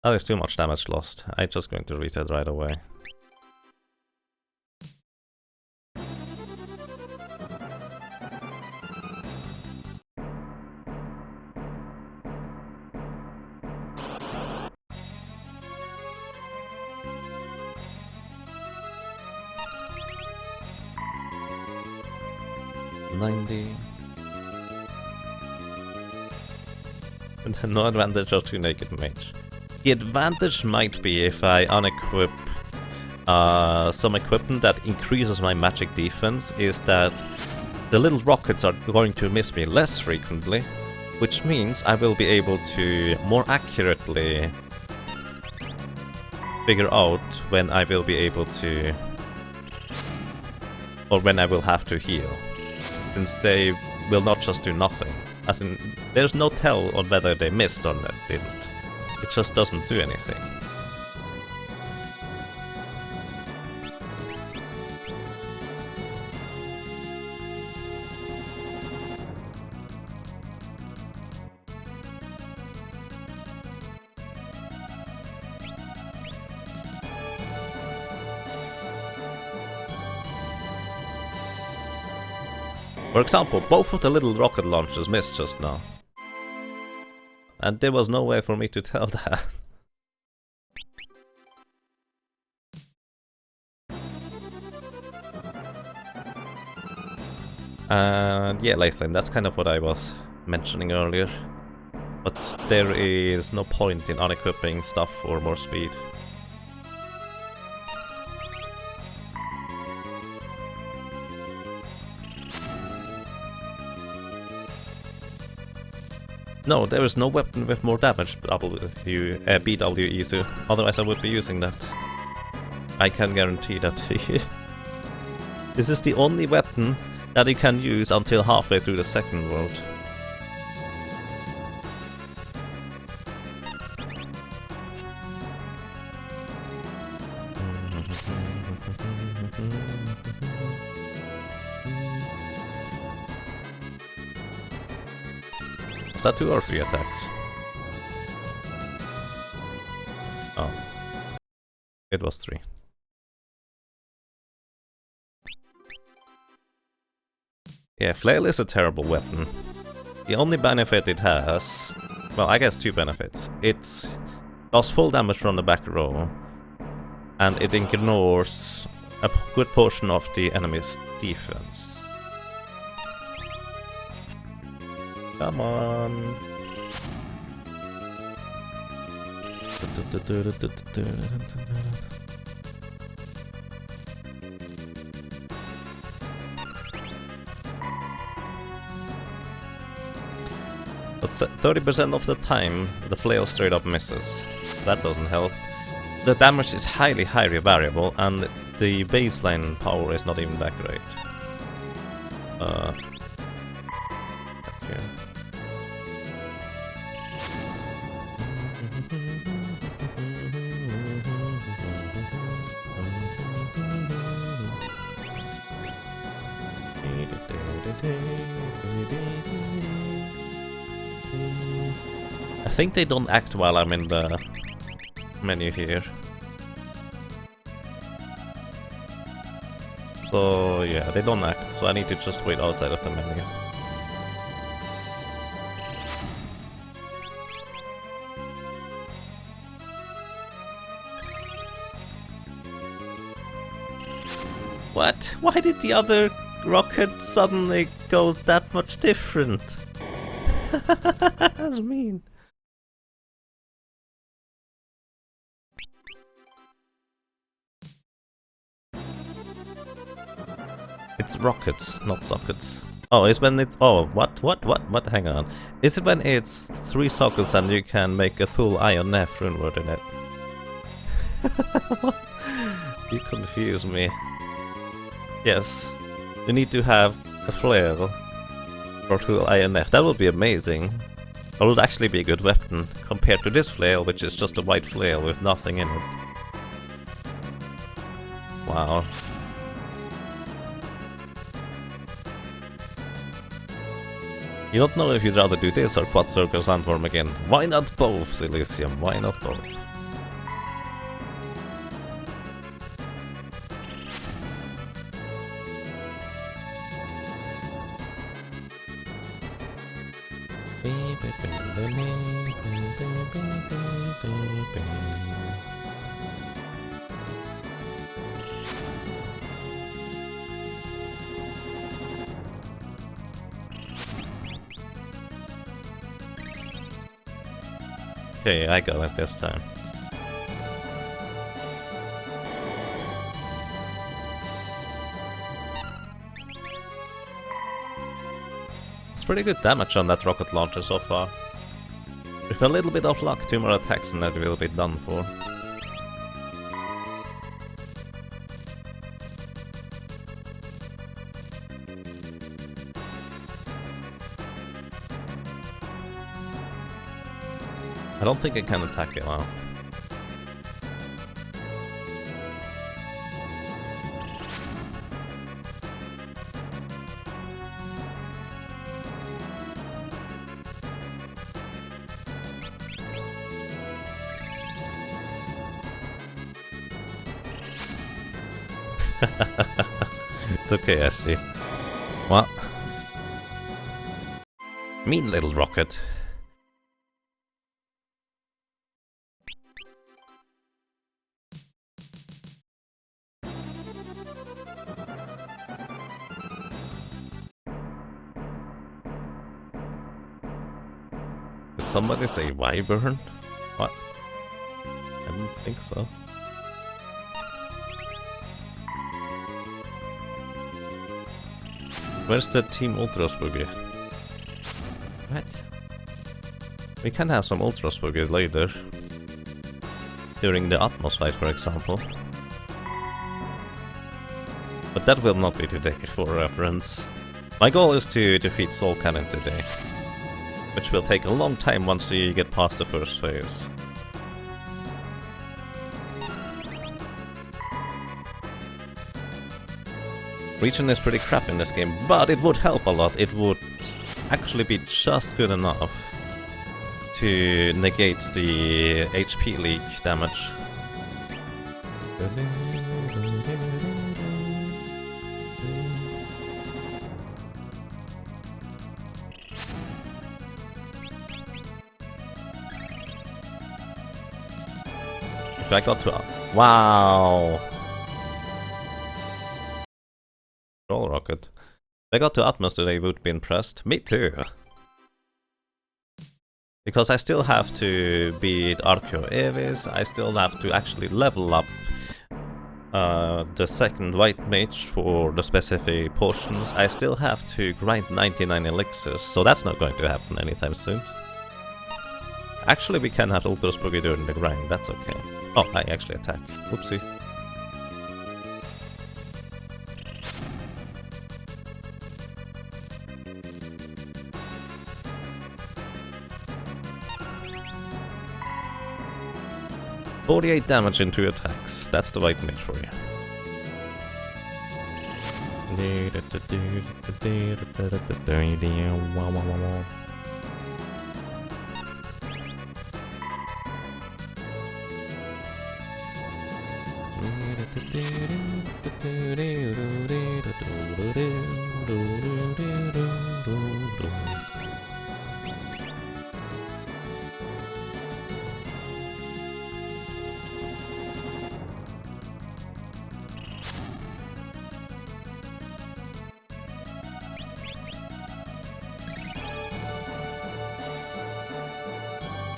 A: That is too much damage lost. I'm just going to reset right away. No advantage of 2 naked mage. The advantage might be if I unequip some equipment that increases my magic defense, is that the little rockets are going to miss me less frequently, which means I will be able to more accurately figure out when I will be able to... or when I will have to heal, since they will not just do nothing. As in, there's no tell on whether they missed or didn't. It just doesn't do anything. For example, both of the little rocket launchers missed just now. And there was no way for me to tell that. And yeah, Lathan, that's kind of what I was mentioning earlier. But there is no point in unequipping stuff for more speed. No, there is no weapon with more damage BWE, so otherwise I would be using that. I can guarantee that. This is the only weapon that you can use until halfway through the second world. that 2 or 3 attacks? Oh. It was 3. Yeah, Flail is a terrible weapon. The only benefit it has... Well, I guess 2 benefits. It does full damage from the back row, and it ignores a good portion of the enemy's defense. Come on! But 30% of the time, the flail straight up misses. That doesn't help. The damage is highly variable, and the baseline power is not even that great. Okay. I think they don't act while I'm in the menu here. So yeah, they don't act, so I need to just wait outside of the menu. What? Why did the other rocket suddenly go that much different? That's mean. It's rockets, not sockets. Oh, it's when it... Oh, what? Hang on. Is it when it's 3 sockets and you can make a full iron F runeward in it? You confuse me. Yes. You need to have a flail for full iron F. That would be amazing. That would actually be a good weapon, compared to this flail, which is just a white flail with nothing in it. Wow. You don't know if you'd rather do this or Quad Circle Sandworm again. Why not both, Silesium? Why not both? Okay, I got it this time. It's pretty good damage on that rocket launcher so far. With a little bit of luck, 2 more attacks and that will be done for. I don't think I can attack it now. It's okay, I see. What? Mean little rocket. Did somebody say wyvern? What? I don't think so. Where's the Team Ultras boogie? What? We can have some Ultras boogie later. During the Atmos fight, for example. But that will not be today, for reference. My goal is to defeat Soul Cannon today. Which will take a long time once you get past the first phase. Region is pretty crap in this game, but it would help a lot. It would actually be just good enough to negate the HP leak damage. If I got to... Wow! Roll rocket. If I got to Atmos today, would be impressed. Me too! Because I still have to beat Archeo Evis, I still have to actually level up the second white mage for the specific potions. I still have to grind 99 elixirs, so that's not going to happen anytime soon. Actually, we can have Ultra Spooky during the grind, that's okay. Oh, I actually attack. Whoopsie. $48 damage in 2 attacks. That's the white mage for you.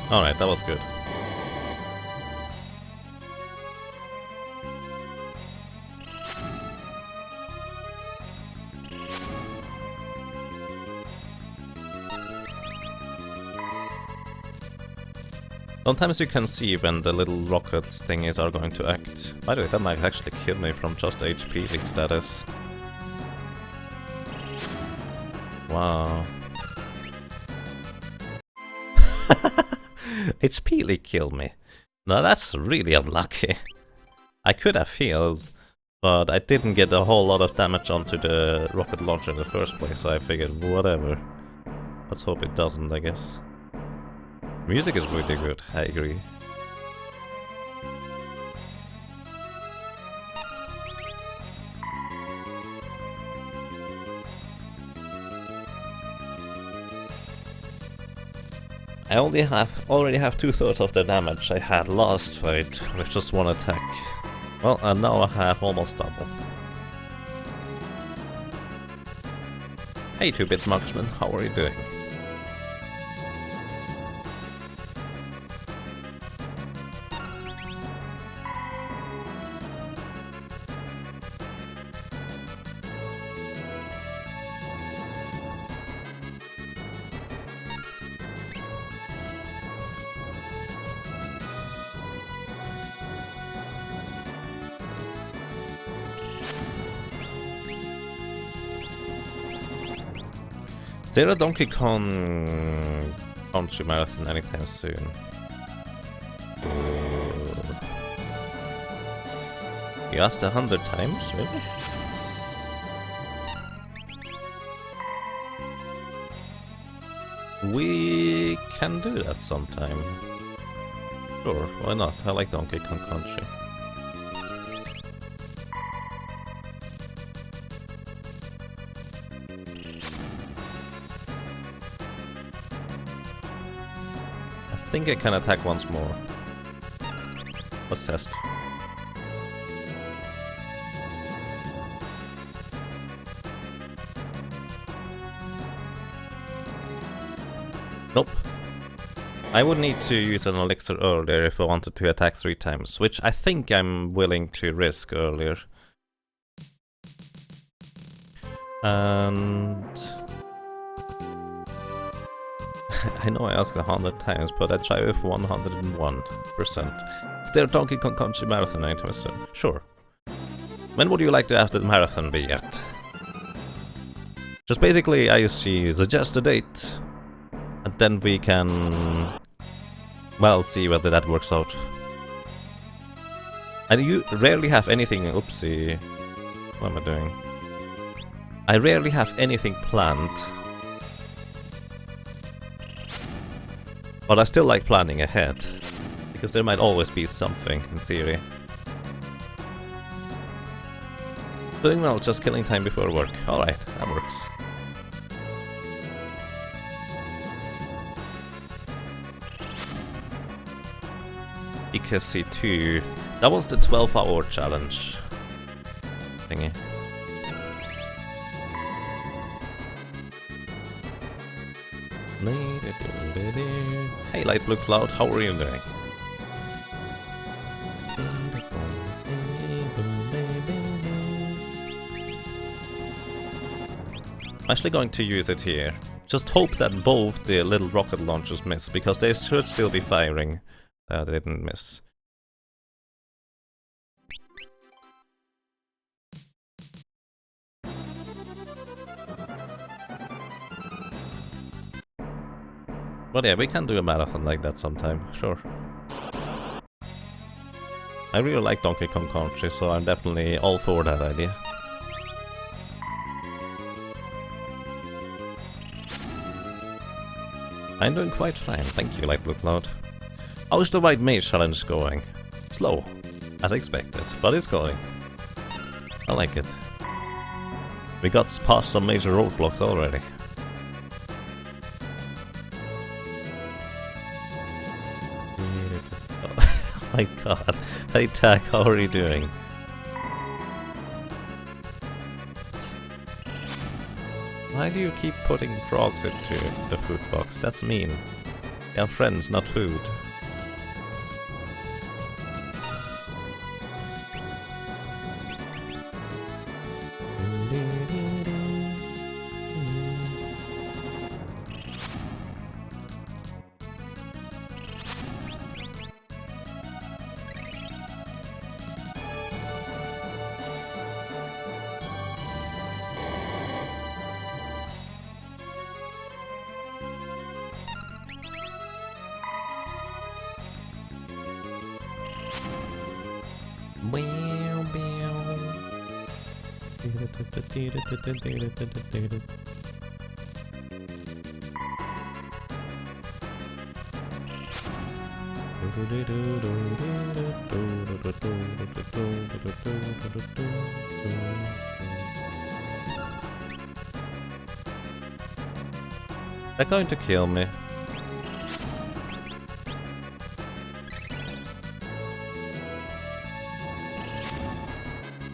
A: Alright, that was good. Sometimes you can see when the little rocket thingies are going to act. By the way, that might actually kill me from just HP leak status. Wow. HP leak killed me. Now that's really unlucky. I could have healed, but I didn't get a whole lot of damage onto the rocket launcher in the first place, so I figured whatever. Let's hope it doesn't, I guess. Music is really good, I agree. I already have 2/3 of the damage I had last fight with just one attack. Well, and now I have almost double. Hey 2-bit marksman, how are you doing? Is there a Donkey Kong Country Marathon anytime soon? You asked 100 times, really? We can do that sometime. Sure, why not? I like Donkey Kong Country. I think I can attack once more. Let's test. Nope. I would need to use an elixir earlier if I wanted to attack 3 times, which I think I'm willing to risk earlier. And... I know I asked 100 times, but I try with 101%. Is there a Donkey Kong Country Marathon anytime soon? Sure. When would you like to have the marathon be at? Just basically, I suggest a date, and then we can, well, see whether that works out. And you rarely have anything, oopsie, what am I doing? I rarely have anything planned. But I still like planning ahead, because there might always be something, in theory. Doing well, just killing time before work. Alright, that works. EKC 2. That was the 12-hour challenge thingy. Hey Light Blue Cloud, how are you doing? I'm actually going to use it here. Just hope that both the little rocket launchers miss, because they should still be firing. They didn't miss. But yeah, we can do a marathon like that sometime, sure. I really like Donkey Kong Country, so I'm definitely all for that idea. I'm doing quite fine, thank you, Light Blue Cloud. How's the White Mage challenge going? Slow, as expected, but it's going. I like it. We got past some major roadblocks already. Oh my god. Hey Tack, how are you doing? Why do you keep putting frogs into the food box? That's mean. We are friends, not food. They're going to kill me.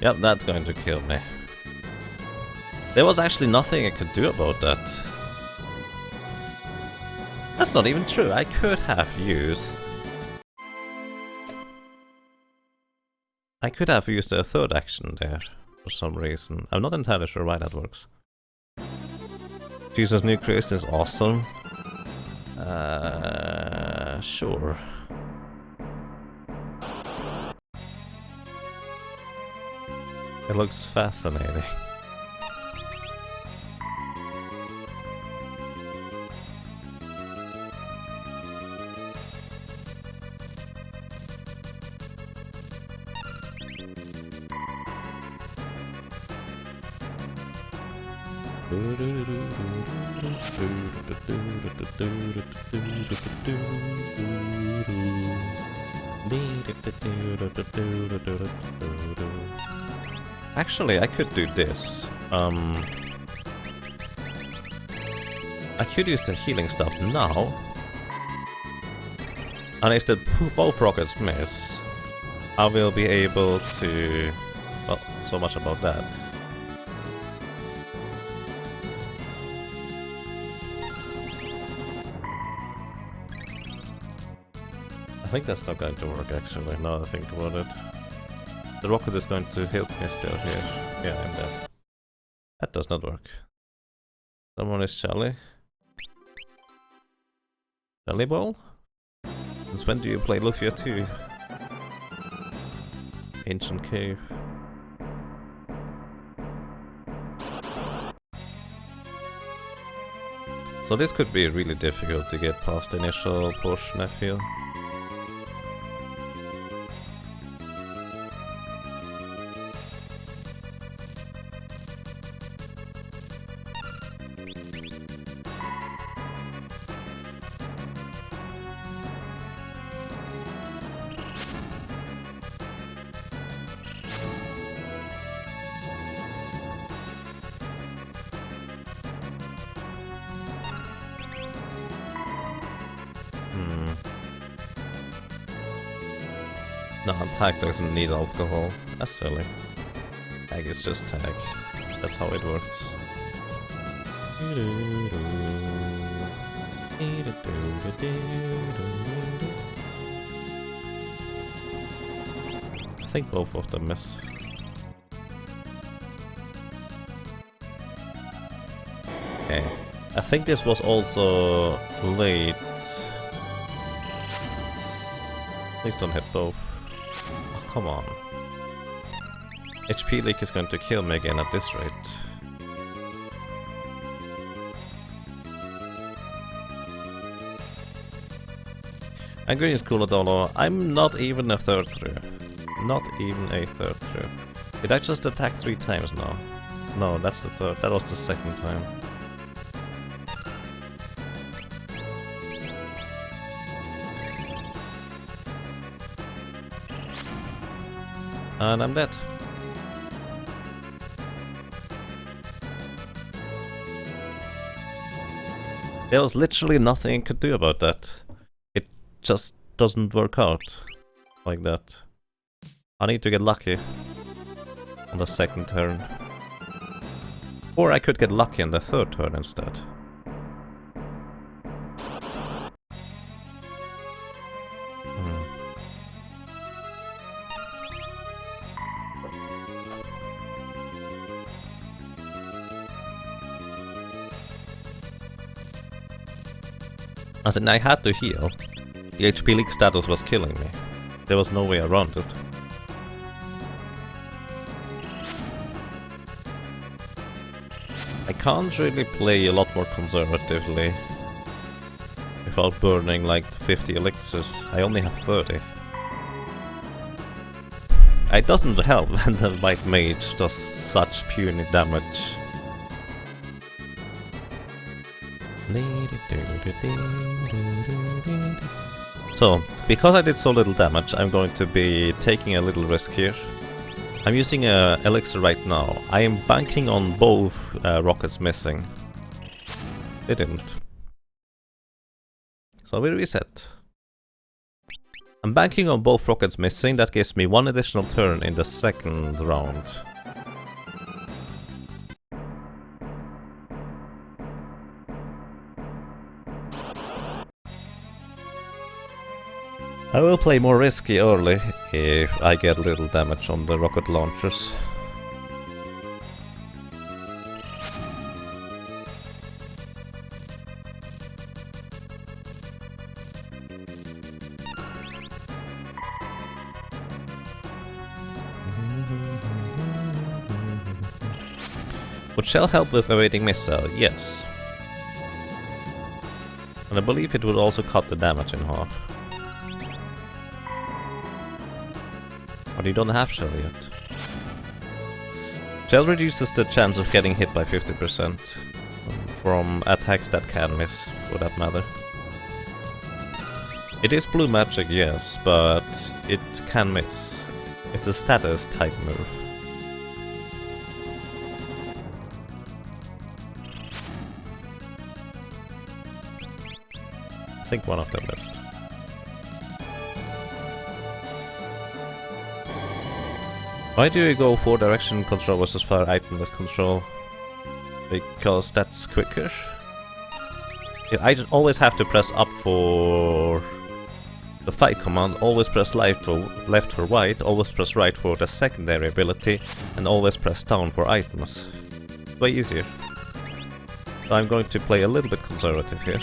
A: Yep, that's going to kill me. There was actually nothing I could do about that. That's not even true. I could have used... I could have used a third action there for some reason. I'm not entirely sure why that works. Jesus, new Chris is awesome. Sure. It looks fascinating. Actually, I could do this. I could use the healing stuff now. And if the both rockets miss, I will be able to... Well, so much about that. I think that's not going to work actually, now I think about it. The rocket is going to help me still here. Yeah, I'm dead. That does not work. Someone is Charlie. Charlie Ball? Since when do you play Lufia 2? Ancient Cave. So this could be really difficult to get past the initial portion, I feel. No, tag doesn't need alcohol. That's silly. Tag is just tag. That's how it works. I think both of them miss. Okay. I think this was also late. Please don't hit both. Oh, come on. HP leak is going to kill me again at this rate. And green is cool at all. I'm not even a third through. Not even a third through. Did I just attack 3 times now? No, that's the third. That was the second time. And I'm dead. There was literally nothing I could do about that. It just doesn't work out like that. I need to get lucky on the second turn. Or I could get lucky on the third turn instead. As in, I had to heal. The HP leak status was killing me. There was no way around it. I can't really play a lot more conservatively without burning like 50 elixirs. I only have 30. It doesn't help when the white mage does such puny damage. So, because I did so little damage, I'm going to be taking a little risk here. I'm using a elixir right now. I am banking on both rockets missing. They didn't. So we reset. I'm banking on both rockets missing. That gives me 1 additional turn in the second round. I will play more risky early if I get little damage on the rocket launchers. Would shell help with evading missile? Yes. And I believe it would also cut the damage in half. But you don't have shell yet. Shell reduces the chance of getting hit by 50% from attacks that can miss, for that matter. It is blue magic, yes, but it can miss. It's a status type move. I think one of them missed. Why do you go 4 direction control versus 5 itemless control? Because that's quicker. I just always have to press up for the fight command, always press left for right, always press right for the secondary ability, and always press down for items. Way easier. So I'm going to play a little bit conservative here.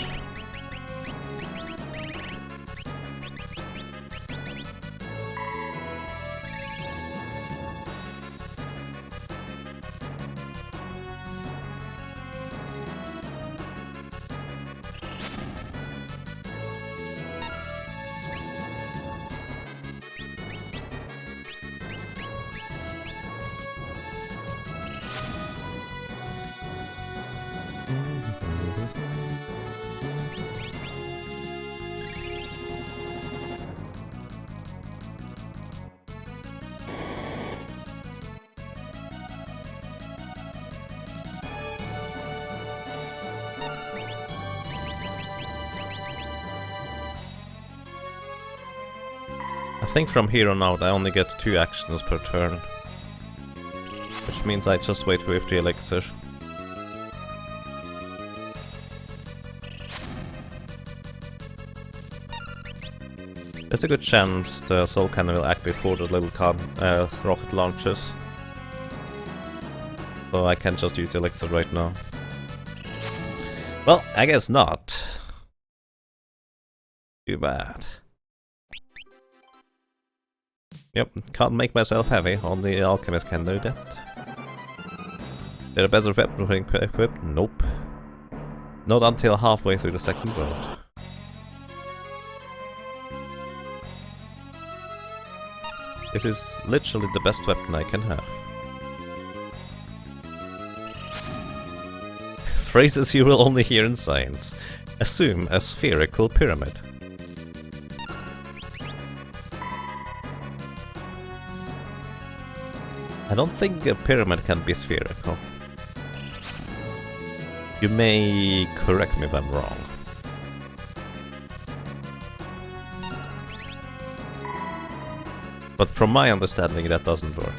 A: think from here on out I only get 2 actions per turn. Which means I just wait for 50 elixir. There's a good chance the soul cannon will act before the little rocket launches. So I can just use the elixir right now. Well, I guess not. Too bad. Yep, can't make myself heavy, only the alchemist can do that. There a better weapon equipped? Nope. Not until halfway through the second round. This is literally the best weapon I can have. Phrases you will only hear in science. Assume a spherical pyramid. I don't think a pyramid can be spherical. You may correct me if I'm wrong. But from my understanding, that doesn't work.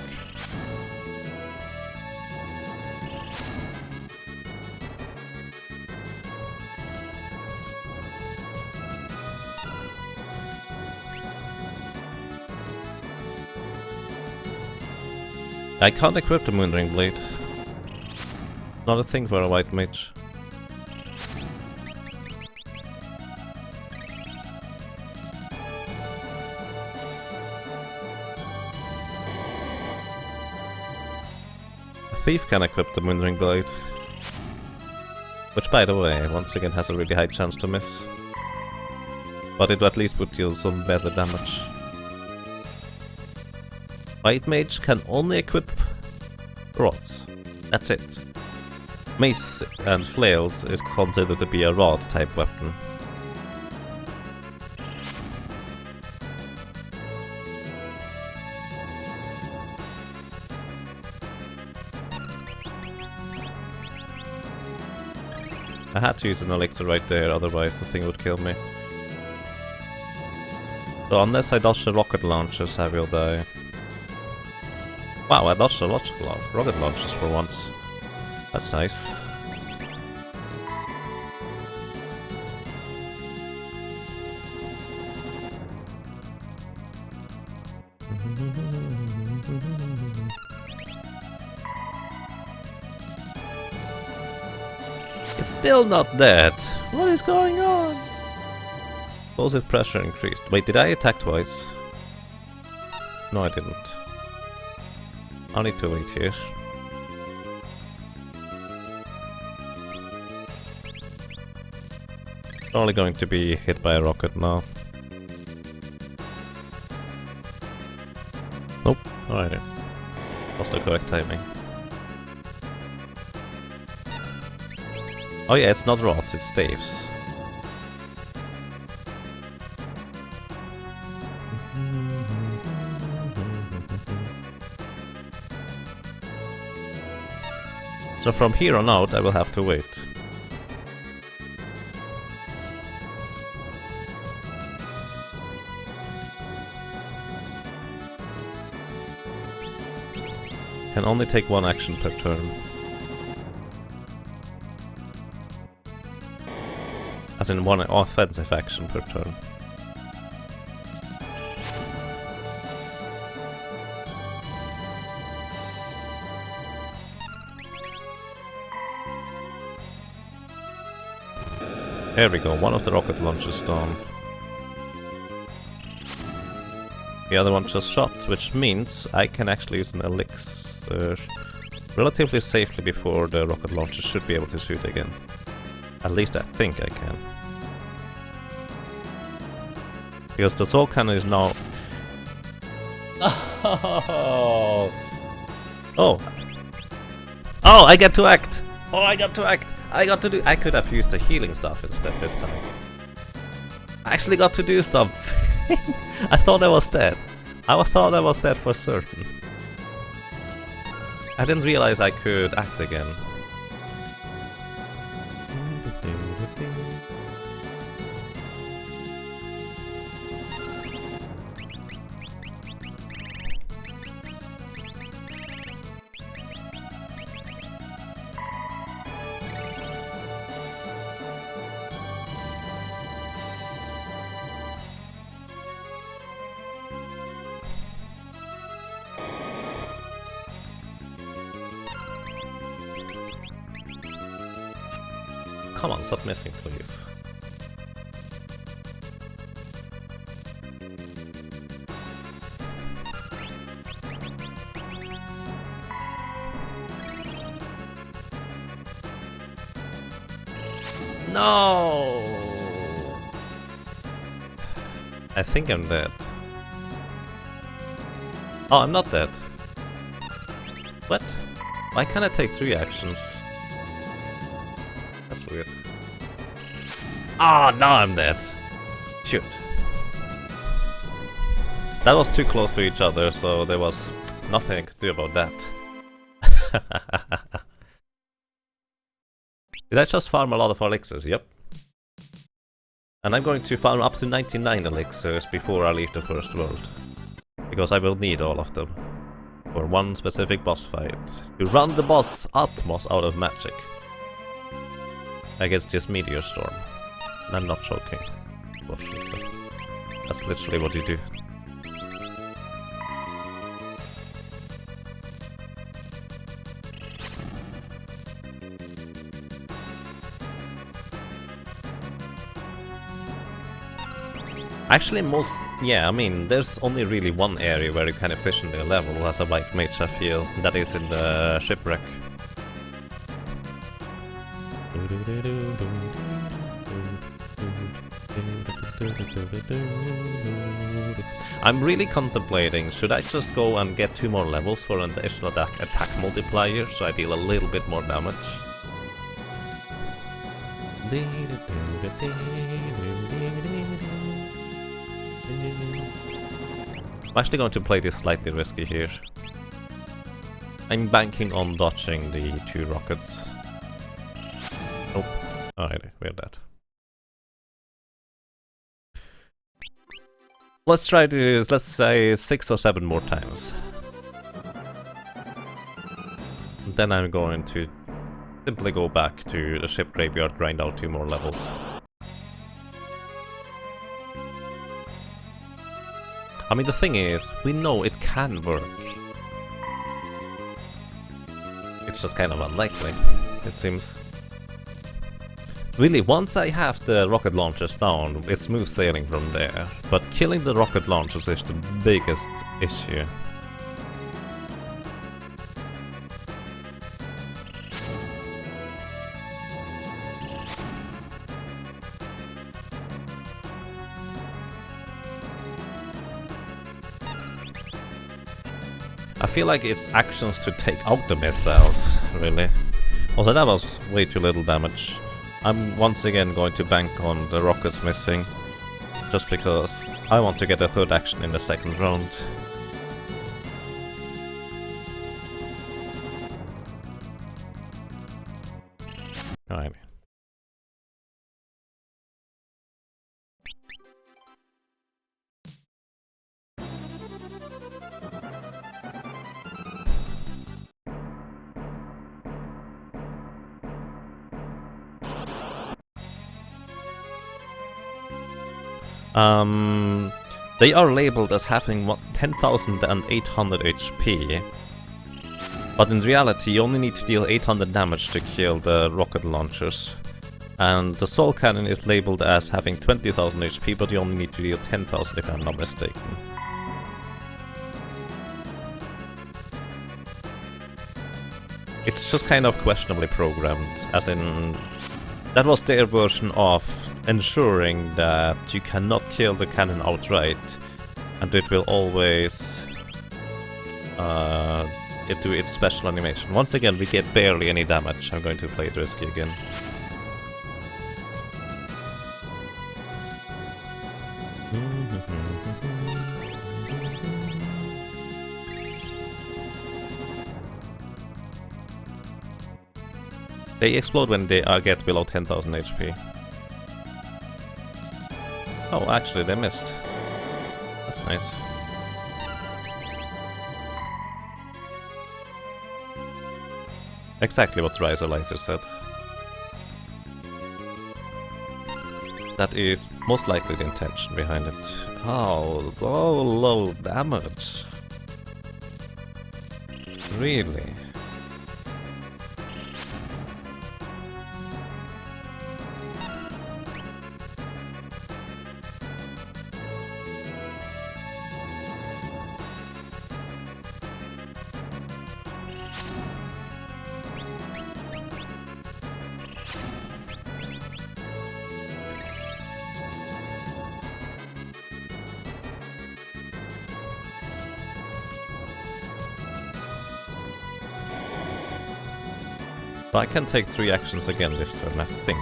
A: I can't equip the Moonring Blade. Not a thing for a white mage. A thief can equip the Moonring Blade. Which, by the way, once again has a really high chance to miss. But it at least would deal some better damage. White mage can only equip rods. That's it. Mace and flails is considered to be a rod type weapon. I had to use an elixir right there, otherwise the thing would kill me. So unless I dodge the rocket launchers, I will die. Wow, I dodged the rocket launchers for once. That's nice. It's still not dead. What is going on? Explosive pressure increased. Wait, did I attack twice? No, I didn't. I need to wait here. Only going to be hit by a rocket now. Nope, alrighty. Was the correct timing. Oh yeah, it's not rods, it's staves. So from here on out I will have to wait. Can only take 1 action per turn. As in 1 offensive action per turn. There we go, one of the rocket launchers down. The other one just shot, which means I can actually use an elixir relatively safely before the rocket launcher should be able to shoot again. At least I think I can. Because the soul cannon is now... Oh! Oh! Oh, I get to act! Oh, I got to act! I got to do... I could have used the healing stuff instead this time. I actually got to do stuff. I thought I was dead. I thought I was dead for certain. I didn't realize I could act again. come on, stop missing, please. No! I think I'm dead. Oh, I'm not dead. What? Why can't I take 3 actions? That's weird. Ah, oh, now I'm dead. Shoot. That was too close to each other, so there was nothing I could do about that. Did I just farm a lot of elixirs? Yep. And I'm going to farm up to 99 elixirs before I leave the first world. Because I will need all of them. For one specific boss fight. To run the boss Atmos out of magic. Against this meteor storm. And I'm not joking. Unfortunately. That's literally what you do. Actually, I mean, there's only really one area where you can efficiently level as a white mage, I feel. That is in the shipwreck. I'm really contemplating, should I just go and get 2 more levels for an additional attack multiplier, so I deal a little bit more damage? I'm actually going to play this slightly risky here. I'm banking on dodging the 2 rockets. Nope. Alright, we're dead. Let's try this, let's say 6 or 7 more times. Then I'm going to simply go back to the ship graveyard, grind out 2 more levels. I mean, the thing is, we know it can work. It's just kind of unlikely, it seems. Really, once I have the rocket launchers down, it's smooth sailing from there. But killing the rocket launchers is the biggest issue. I feel like it's actions to take out the missiles, really. Also, that was way too little damage. I'm once again going to bank on the rockets missing, just because I want to get a 3rd action in the 2nd round. Alright. They are labeled as having 10,800 HP, but in reality you only need to deal 800 damage to kill the rocket launchers. And the soul cannon is labeled as having 20,000 HP, but you only need to deal 10,000 if I'm not mistaken. It's just kind of questionably programmed, as in, that was their version of ensuring that you cannot kill the cannon outright, and it will always do its special animation. Once again, we get barely any damage. I'm going to play it risky again. They explode when they get below 10,000 HP. Oh, actually, they missed. That's nice. Exactly what Riser said. That is most likely the intention behind it. Oh, so low damage. Really? But I can take 3 actions again this turn, I think.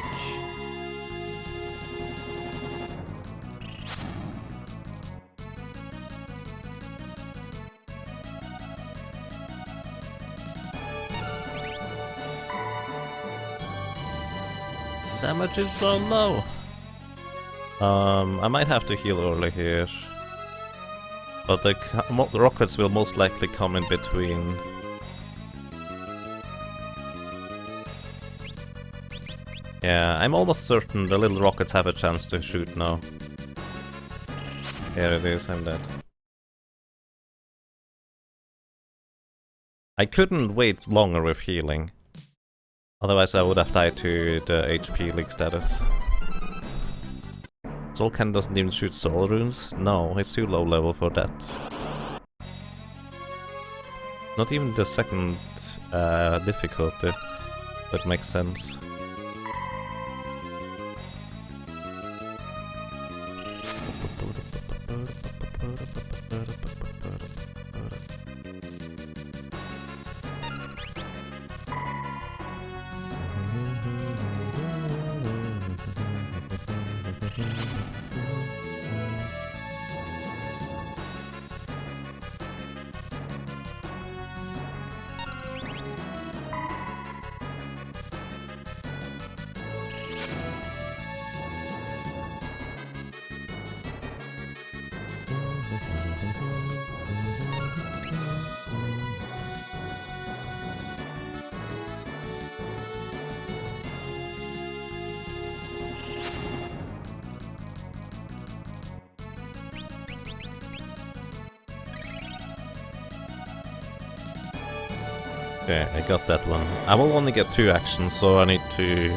A: Damage is so low. I might have to heal early here. But the rockets will most likely come in between. Yeah, I'm almost certain the little rockets have a chance to shoot now. Here it is, I'm dead. I couldn't wait longer with healing. Otherwise I would have died to the HP leak status. Soulcan doesn't even shoot soul runes? No, it's too low level for that. Not even the second difficulty. That makes sense. Okay, I got that one. I will only get 2 actions, so I need to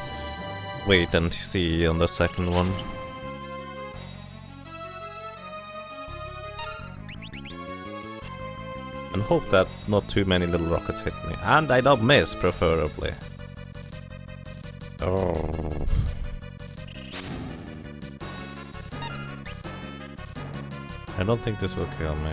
A: wait and see on the second one. And hope that not too many little rockets hit me. And I don't miss, preferably. Oh. I don't think this will kill me.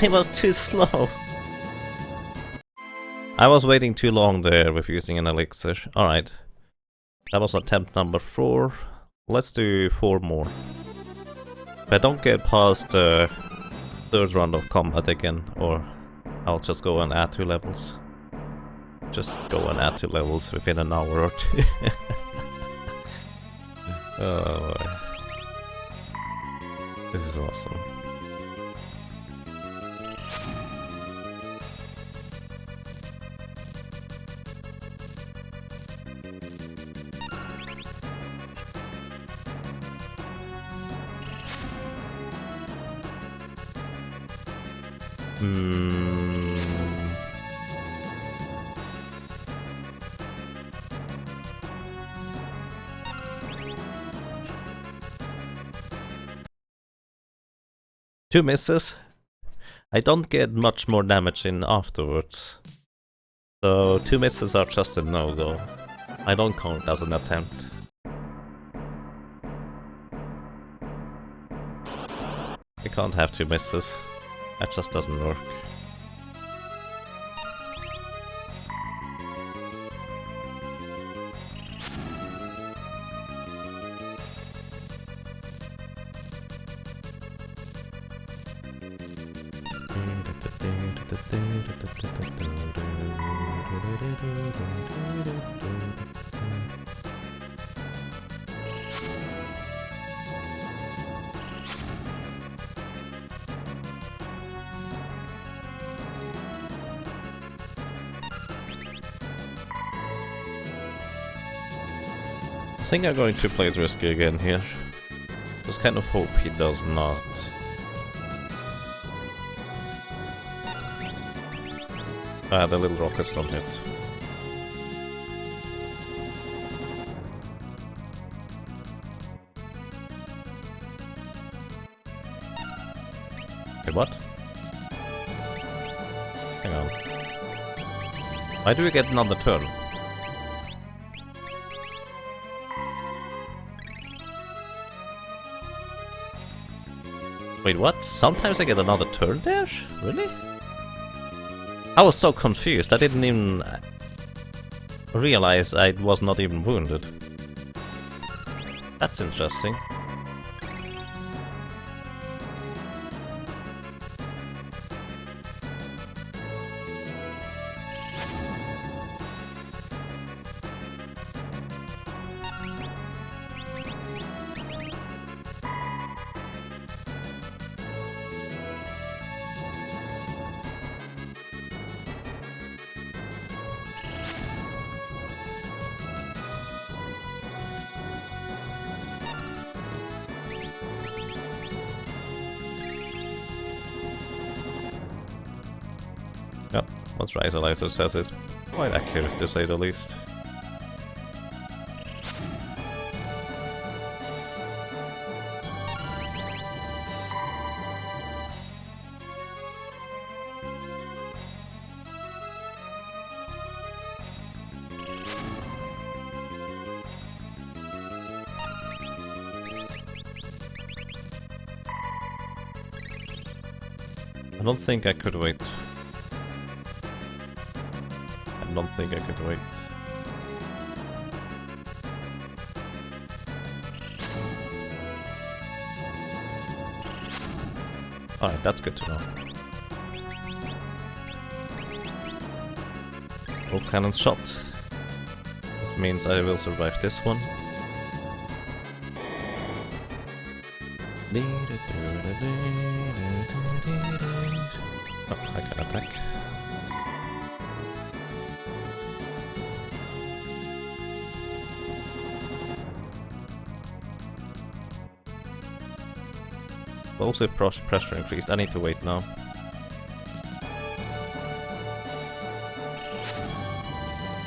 A: I was too slow. I was waiting too long there with using an elixir. Alright. That was attempt number 4. Let's do 4 more. If I don't get past the 3rd round of combat again, or I'll just go and add 2 levels. Just go and add 2 levels within an hour or 2. Oh boy. This is awesome. Two misses. I don't get much more damage in afterwards. So 2 misses are just a no-go. I don't count as an attempt. I can't have 2 misses. That just doesn't work. I think I'm going to play it risky again here. Just kind of hope he does not. Ah, the little rockets don't hit. Okay, what? Hang on. Why do we get another turn? Wait, what? Sometimes I get another turn there? Really? I was so confused, I didn't even realize I was not even wounded. That's interesting. Yep, what Risalizer says is quite accurate to say the least. I don't think I could wait. I don't think I could wait. Alright, that's good to know. Both cannons shot. This means I will survive this one. Oh, I can attack. Explosive pressure increased. I need to wait now.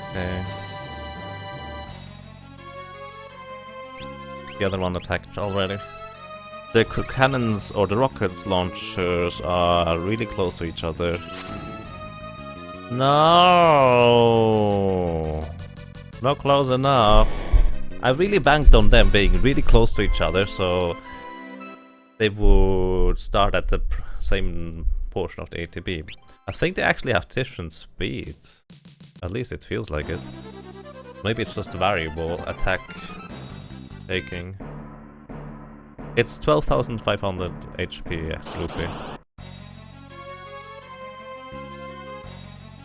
A: Okay. The other one attacked already. The cannons or the rockets launchers are really close to each other. No, not close enough. I really banked on them being really close to each other, so they would start at the same portion of the ATB. I think they actually have different speeds. At least it feels like it. Maybe it's just variable attack taking. It's 12,500 HP, absolutely.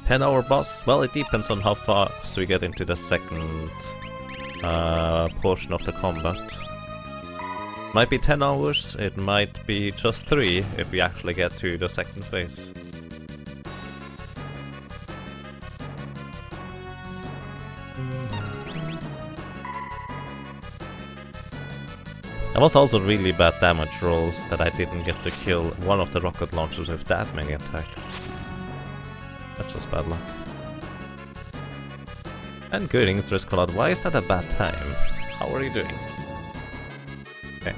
A: 10-hour boss? Well, it depends on how fast we get into the second portion of the combat. Might be 10 hours, it might be just 3 if we actually get to the second phase. That was also really bad damage rolls that I didn't get to kill one of the rocket launchers with that many attacks. That's just bad luck. And greetings, Riscolad. Why is that a bad time? How are you doing? Okay.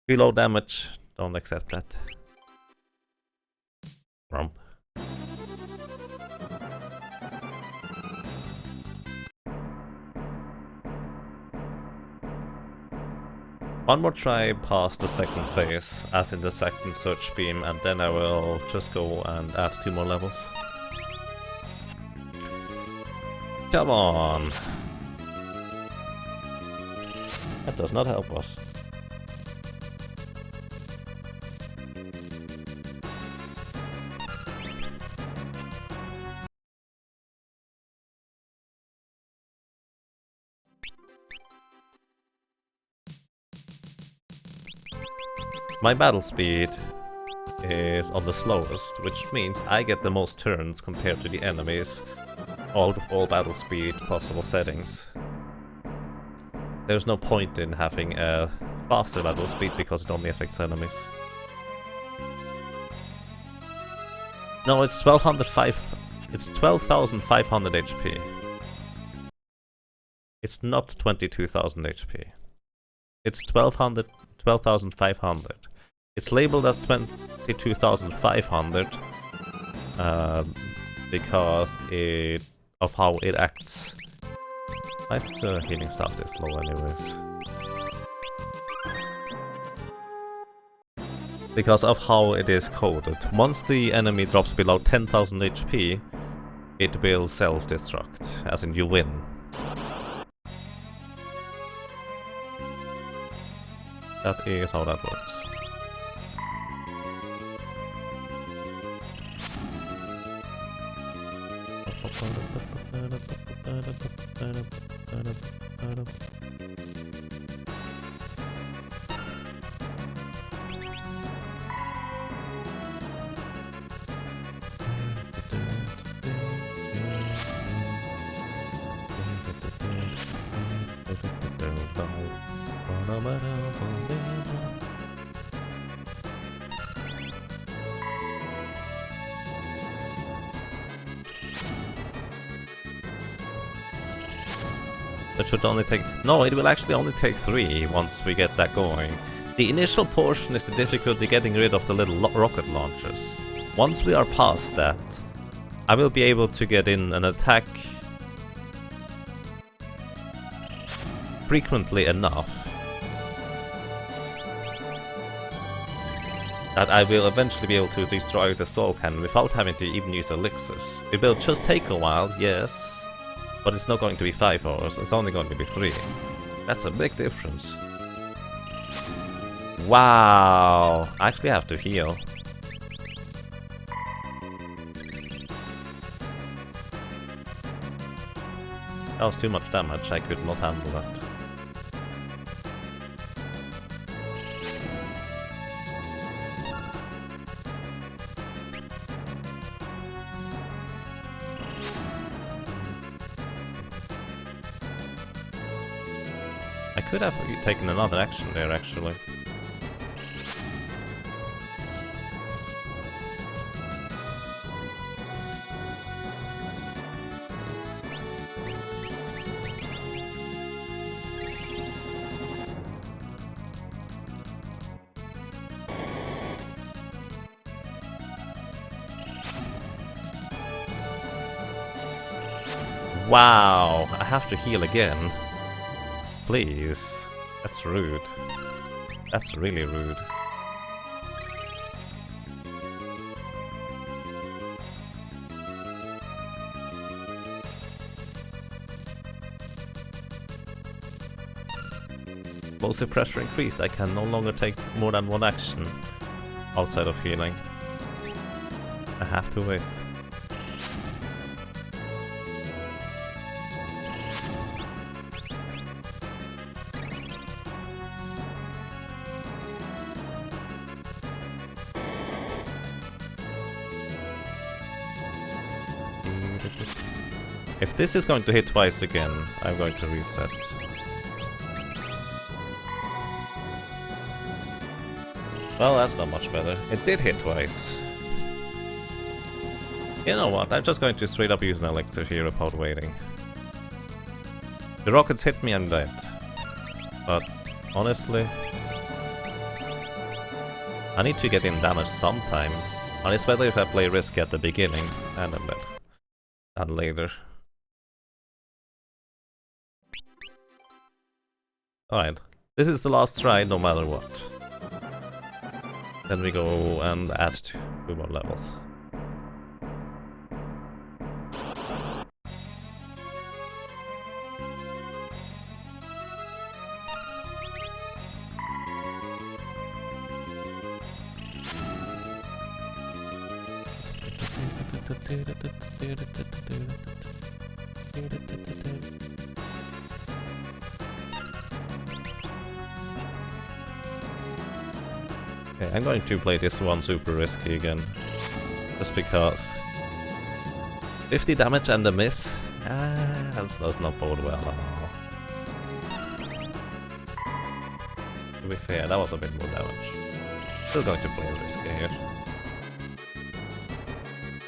A: Too low damage. Don't accept that. Rump. One more try past the second phase, as in the second search beam, and then I will just go and add 2 more levels. Come on! That does not help us. My battle speed is on the slowest, which means I get the most turns compared to the enemies out of all battle speed possible settings. There's no point in having a faster battle speed because it only affects enemies. No, it's 12,500 HP. It's not 22,000 HP. It's 12,500. It's labeled as 22,500 because of how it acts. Nice healing stuff this low anyways. Because of how it is coded. Once the enemy drops below 10,000 HP, it will self-destruct, as in you win. That is how that works. That should only take... No, it will actually only take 3 once we get that going. The initial portion is the difficulty getting rid of the little rocket launchers. Once we are past that, I will be able to get in and attack frequently enough that I will eventually be able to destroy the soul cannon without having to even use elixirs. It will just take a while, yes. But it's not going to be 5 hours, it's only going to be 3. That's a big difference. Wow! I actually have to heal. That was too much damage, I could not handle that. I could have taken another action there, actually. Wow, I have to heal again. Please. That's rude. That's really rude. Explosive pressure increased. I can no longer take more than 1 action outside of healing. I have to wait. If this is going to hit twice again, I'm going to reset. Well, that's not much better. It did hit twice. You know what, I'm just going to straight up use an elixir here without waiting. The rockets hit me, I'm dead. But, honestly... I need to get in damage sometime. And it's better if I play risky at the beginning, and I'm dead. And later. Alright, this is the last try no matter what. Then we go and add 2 more levels. Okay, I'm going to play this one super risky again. Just because. 50 damage and a miss? That does not bode well at all. To be fair, that was a bit more damage. Still going to play risky here.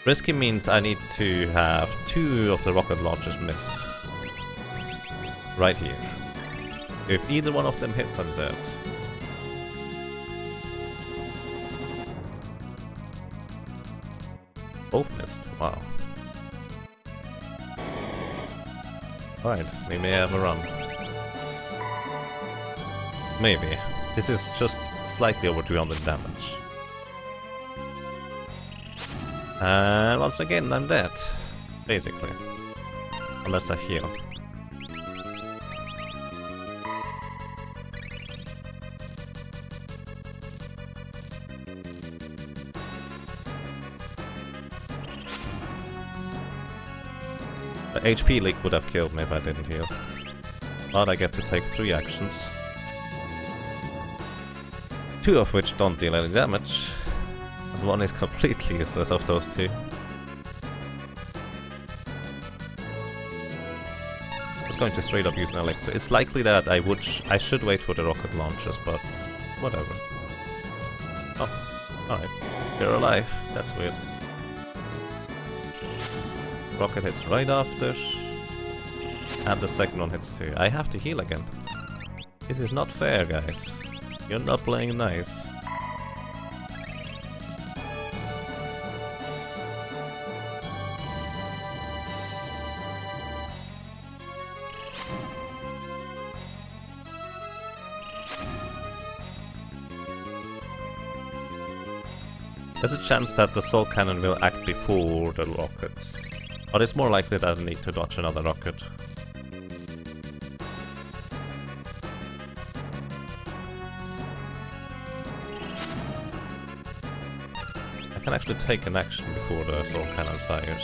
A: Risky means I need to have 2 of the rocket launchers miss. Right here. If either one of them hits, I'm dead. Both missed. Wow. Alright, we may have a run. Maybe. This is just slightly over 200 damage. And once again, I'm dead. Basically. Unless I heal. The HP leak would have killed me if I didn't heal. But I get to take 3 actions. 2 of which don't deal any damage. And 1 is completely useless of those 2. Just going to straight up use an elixir. It's likely that I should wait for the rocket launches, but whatever. Oh, alright. You're alive. That's weird. Rocket hits right after. And the second one hits too. I have to heal again. This is not fair, guys. You're not playing nice. There's a chance that the soul cannon will act before the rockets. But it's more likely that I need to dodge another rocket. I can actually take an action before the soul cannon fires.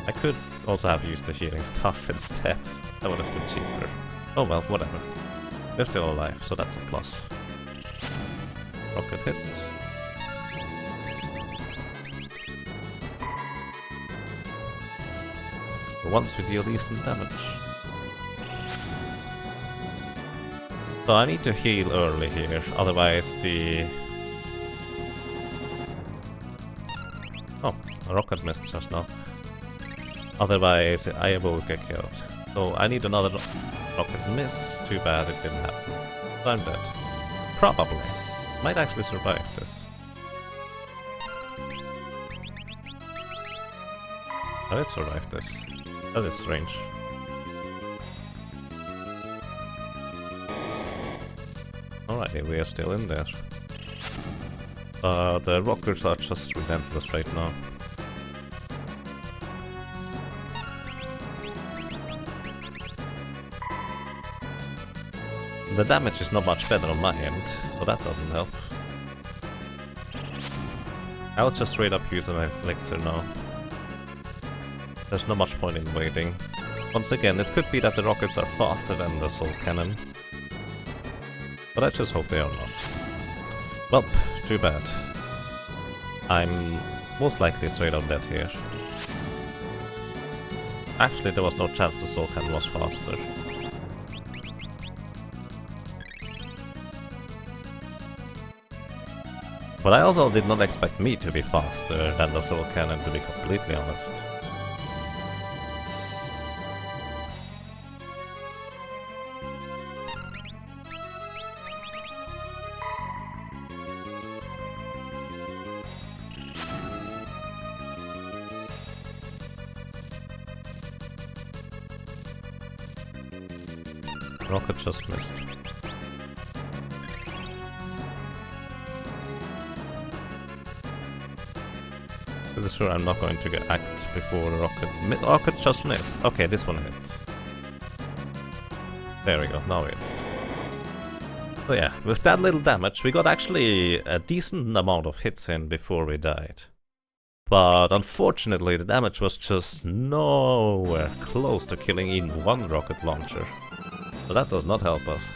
A: I could also have used the healing stuff instead. That would have been cheaper. Oh well, whatever. They're still alive, so that's a plus. Rocket hit. Once we deal decent damage. So I need to heal early here, otherwise the... Oh, a rocket missed just now. Otherwise I will get killed. So I need another rocket miss. Too bad it didn't happen. So I'm dead. Probably. Might actually survive this. I did survive this. That is strange. Alrighty, we are still in there. The rockets are just relentless right now. The damage is not much better on my end, so that doesn't help. I'll just straight up use an elixir now. There's not much point in waiting. Once again, it could be that the rockets are faster than the soul cannon. But I just hope they are not. Well, too bad. I'm most likely straight up dead here. Actually, there was no chance the soul cannon was faster. But I also did not expect me to be faster than the soul cannon, to be completely honest. Rocket just missed. Pretty sure I'm not going to get act before the rocket. Rocket just missed. Okay, this one hit. There we go, now it. So yeah, with that little damage, we got actually a decent amount of hits in before we died. But unfortunately, the damage was just nowhere close to killing even one rocket launcher. So that does not help us.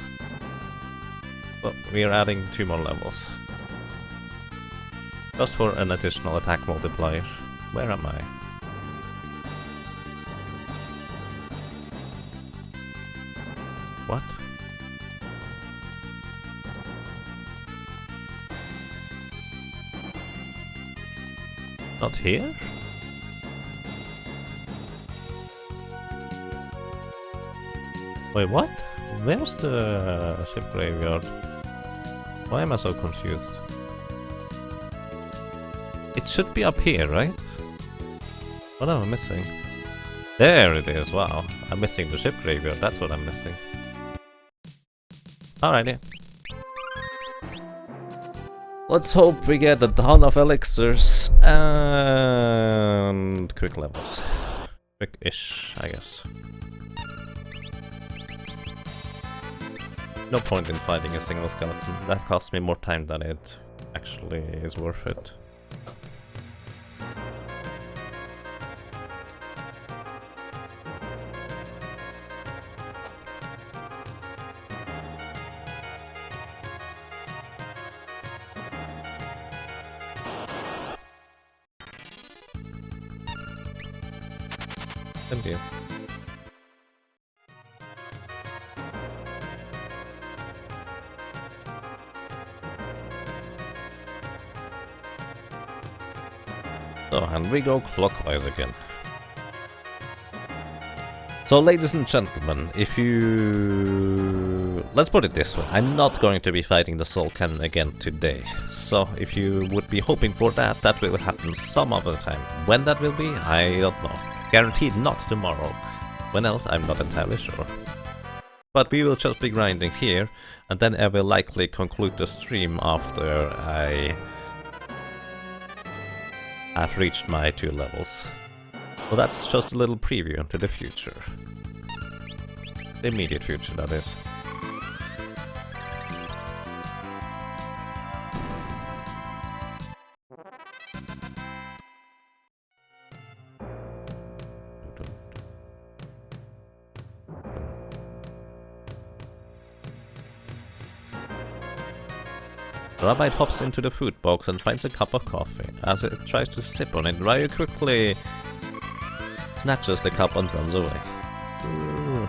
A: But we are adding 2 more levels. Just for an additional attack multiplier. Where am I? What? Not here? Wait, what? Where's the ship graveyard? Why am I so confused? It should be up here, right? What am I missing? There it is, wow. I'm missing the ship graveyard, that's what I'm missing. Alrighty. Let's hope we get a ton of elixirs and quick levels. Quick-ish, I guess. No point in fighting a single skeleton. That costs me more time than it actually is worth it. Thank you. So, and we go clockwise again. So, ladies and gentlemen, if you... Let's put it this way, I'm not going to be fighting the Soul Cannon again today. So, if you would be hoping for that, that will happen some other time. When that will be, I don't know. Guaranteed not tomorrow. When else, I'm not entirely sure. But we will just be grinding here, and then I will likely conclude the stream after I have reached my 2 levels. So that's just a little preview into the future. The immediate future, that is. Rabite hops into the food box and finds a cup of coffee. As it tries to sip on it, Ryu quickly snatches the cup and runs away. Ooh.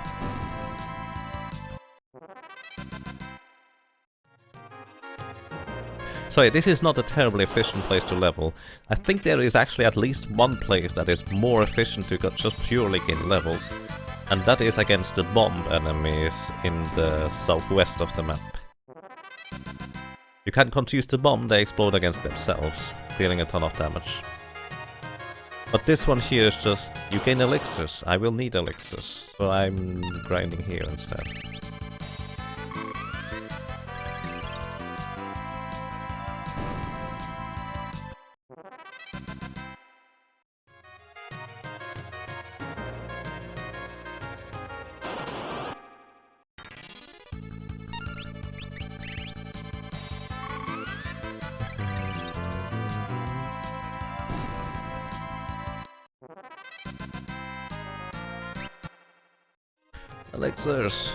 A: So yeah, this is not a terribly efficient place to level. I think there is actually at least one place that is more efficient to just purely gain levels. And that is against the bomb enemies in the southwest of the map. You can confuse the bomb, they explode against themselves, dealing a ton of damage. But this one here is just, you gain elixirs. I will need elixirs, so I'm grinding here instead. Elixirs.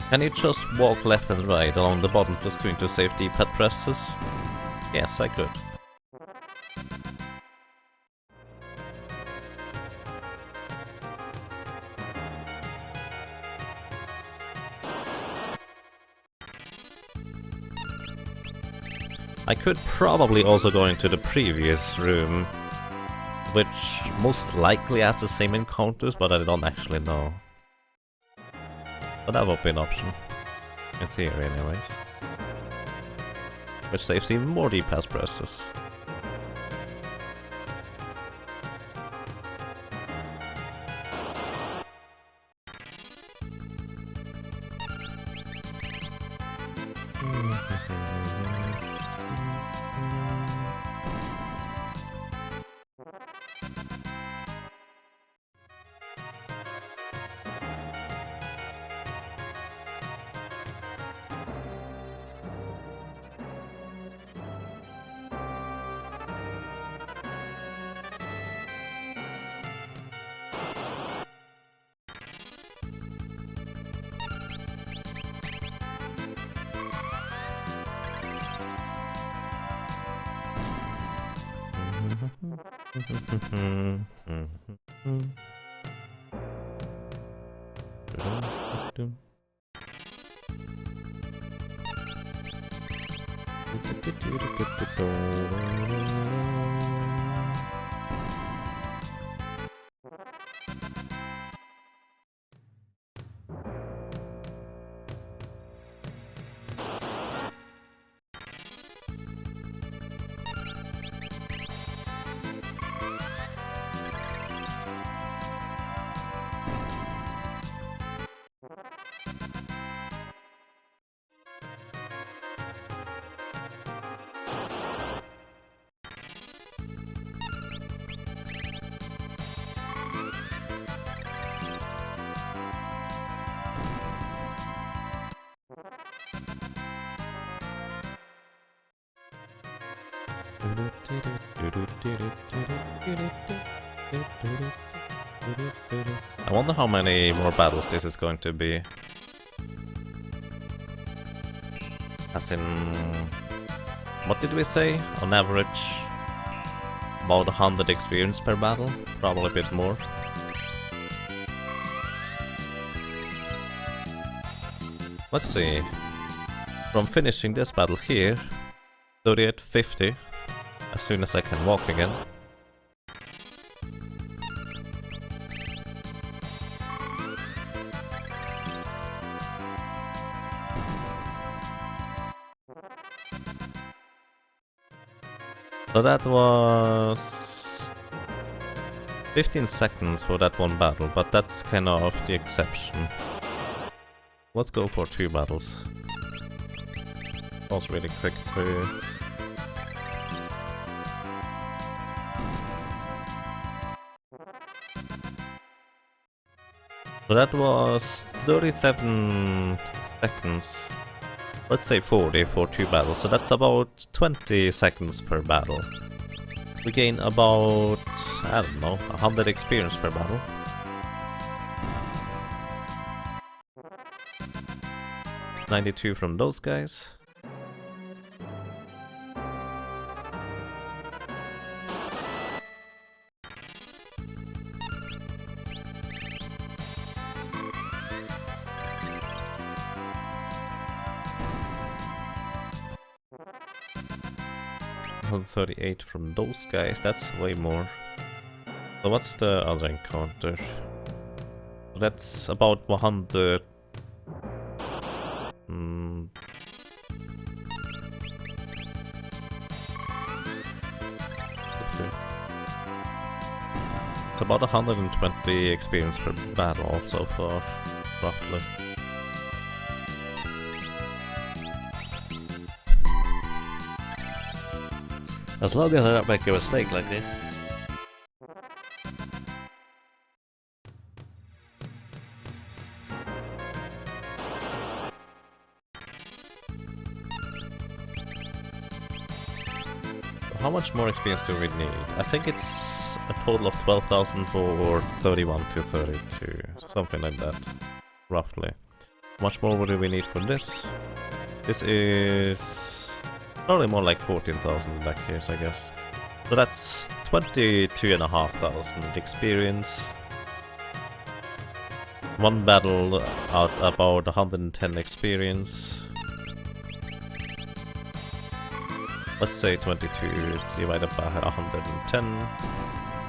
A: Can you just walk left and right along the bottom of the screen to save D-pad presses? Yes, I could. I could probably also go into the previous room which most likely has the same encounters, but I don't actually know. But that would be an option, in theory anyways. Which saves even more D-pass presses. I wonder how many more battles this is going to be. As in, what did we say? On average, about 100 experience per battle, probably a bit more. Let's see. From finishing this battle here, 3850, as soon as I can walk again. So that was 15 seconds for that one battle, but that's kind of the exception. Let's go for 2 battles. Was really quick too. So that was 37 seconds. Let's say 40 for 2 battles, so that's about 20 seconds per battle. We gain about, I don't know, 100 experience per battle. $92 from those guys. $138 from those guys, that's way more. So what's the other encounter? That's about 100. It's about 120 experience per battle so far, roughly. As long as I don't make a mistake like this. How much more experience do we need? I think it's a total of 12,000 for 31 to 32, something like that, roughly. How much more do we need for this? This is probably more like 14,000 in that case, I guess. So that's 22,500 experience. One battle out about 110 experience. Let's say 22 divided by 110.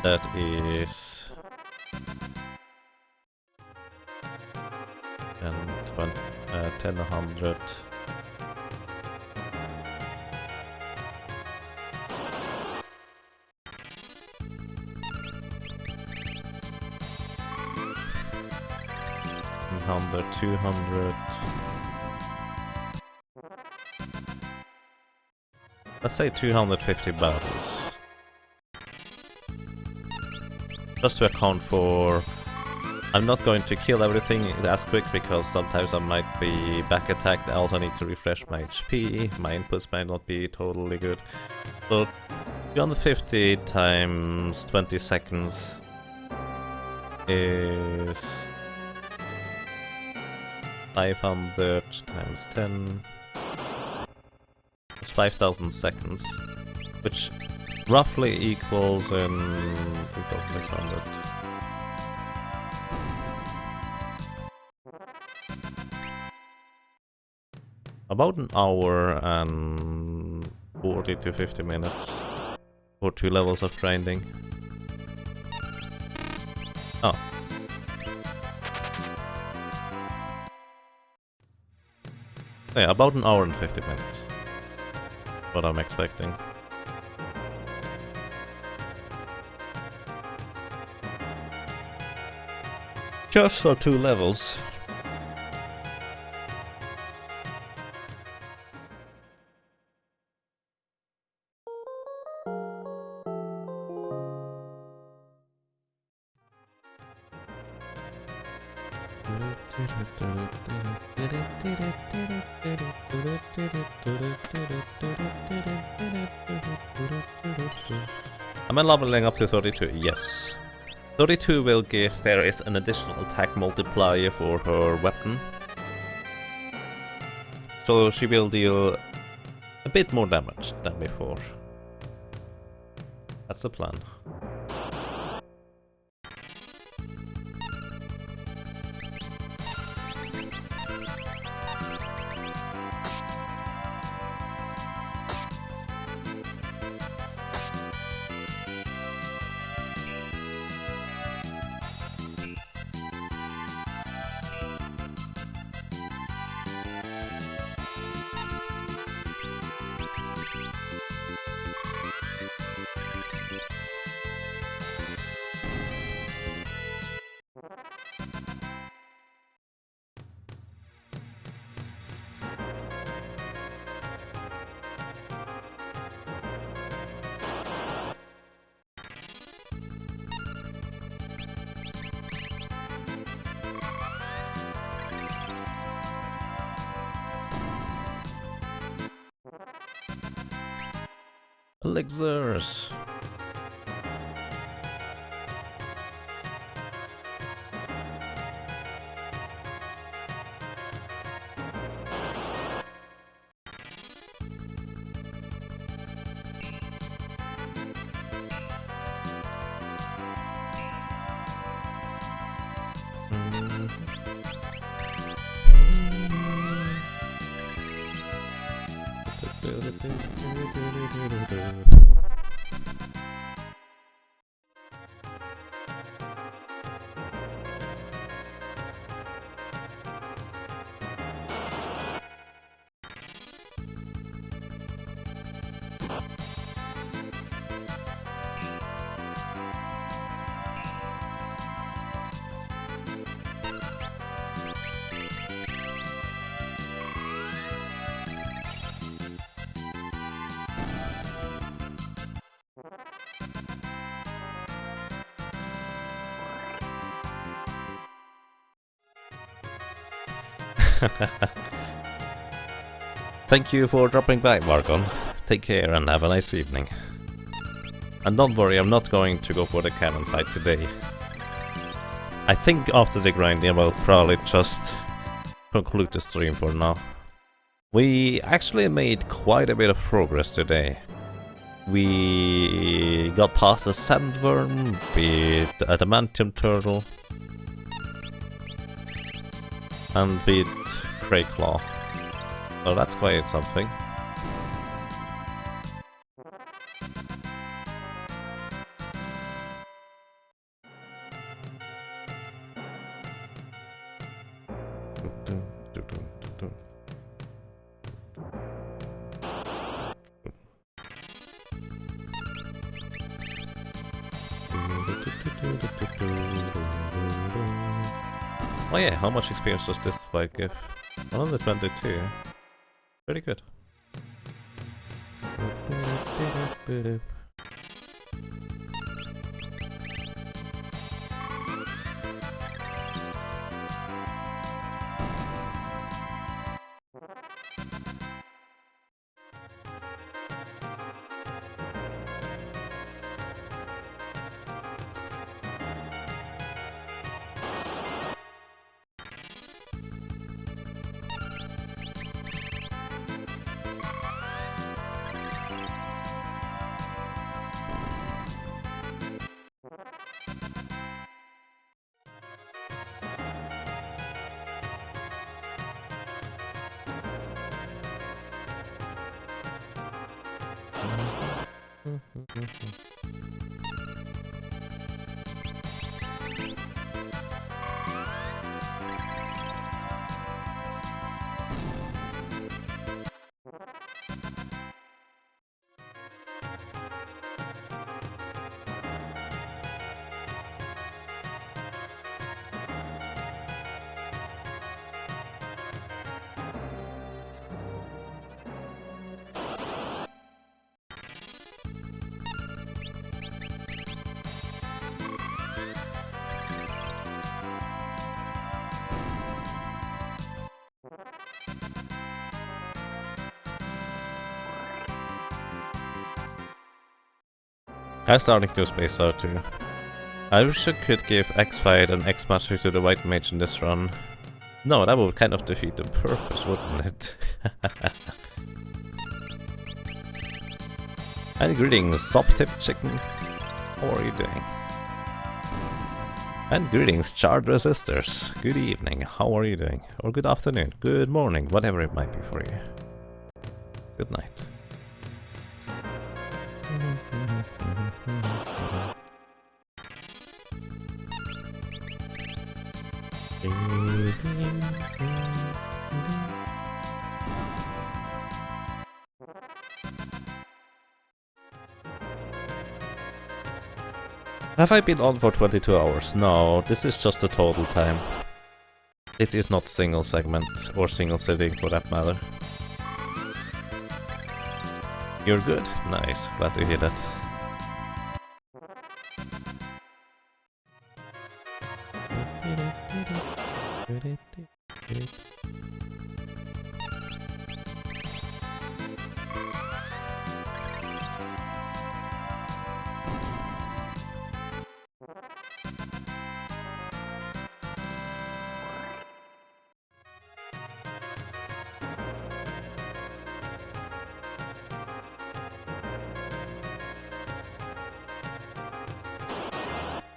A: That is 10, 20, 10, 100. Under 200. Let's say 250 battles. Just to account for... I'm not going to kill everything as quick because sometimes I might be back attacked. I also need to refresh my HP. My inputs might not be totally good. So 250 times 20 seconds is 500 times 10. It's 5,000 seconds, which roughly equals in 3,600. About an hour and 40 to 50 minutes for 2 levels of grinding. Oh. Yeah, about an hour and 50 minutes. What I'm expecting. Just for 2 levels. Am I leveling up to 32? Yes. 32 will give Fairies an additional attack multiplier for her weapon. So she will deal a bit more damage than before. That's the plan. Elixirs. Thank you for dropping by, Margon. Take care and have a nice evening. And don't worry, I'm not going to go for the cannon fight today. I think after the grinding I will probably just conclude the stream for now. We actually made quite a bit of progress today. We got past the Sandworm, beat the adamantium turtle, and beat Crayclaw. So that's quite something. Oh yeah, how much experience does this fight give? 122. Pretty good. I'm starting to space out too. I wish I could give X-Fight and X-Master to the White Mage in this run. No, that would kind of defeat the purpose, wouldn't it? And greetings, Sop-Tip Chicken. How are you doing? And greetings, Charred Resistors. Good evening, how are you doing? Or good afternoon, good morning, whatever it might be for you. Good night. Have I been on for 22 hours? No, this is just the total time. This is not single segment, or single sitting for that matter. You're good? Nice, glad to hear that.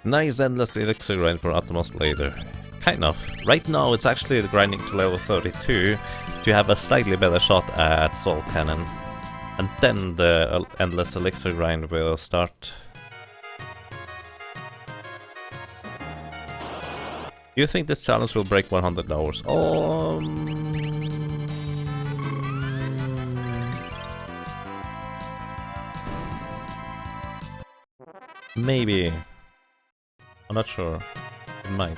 A: Nice endless elixir grind for Atomos later. Kind of. Right now it's actually grinding to level 32 to have a slightly better shot at Soul Cannon. And then the endless elixir grind will start. Do you think this challenge will break 100 hours? Maybe. I'm not sure. It might.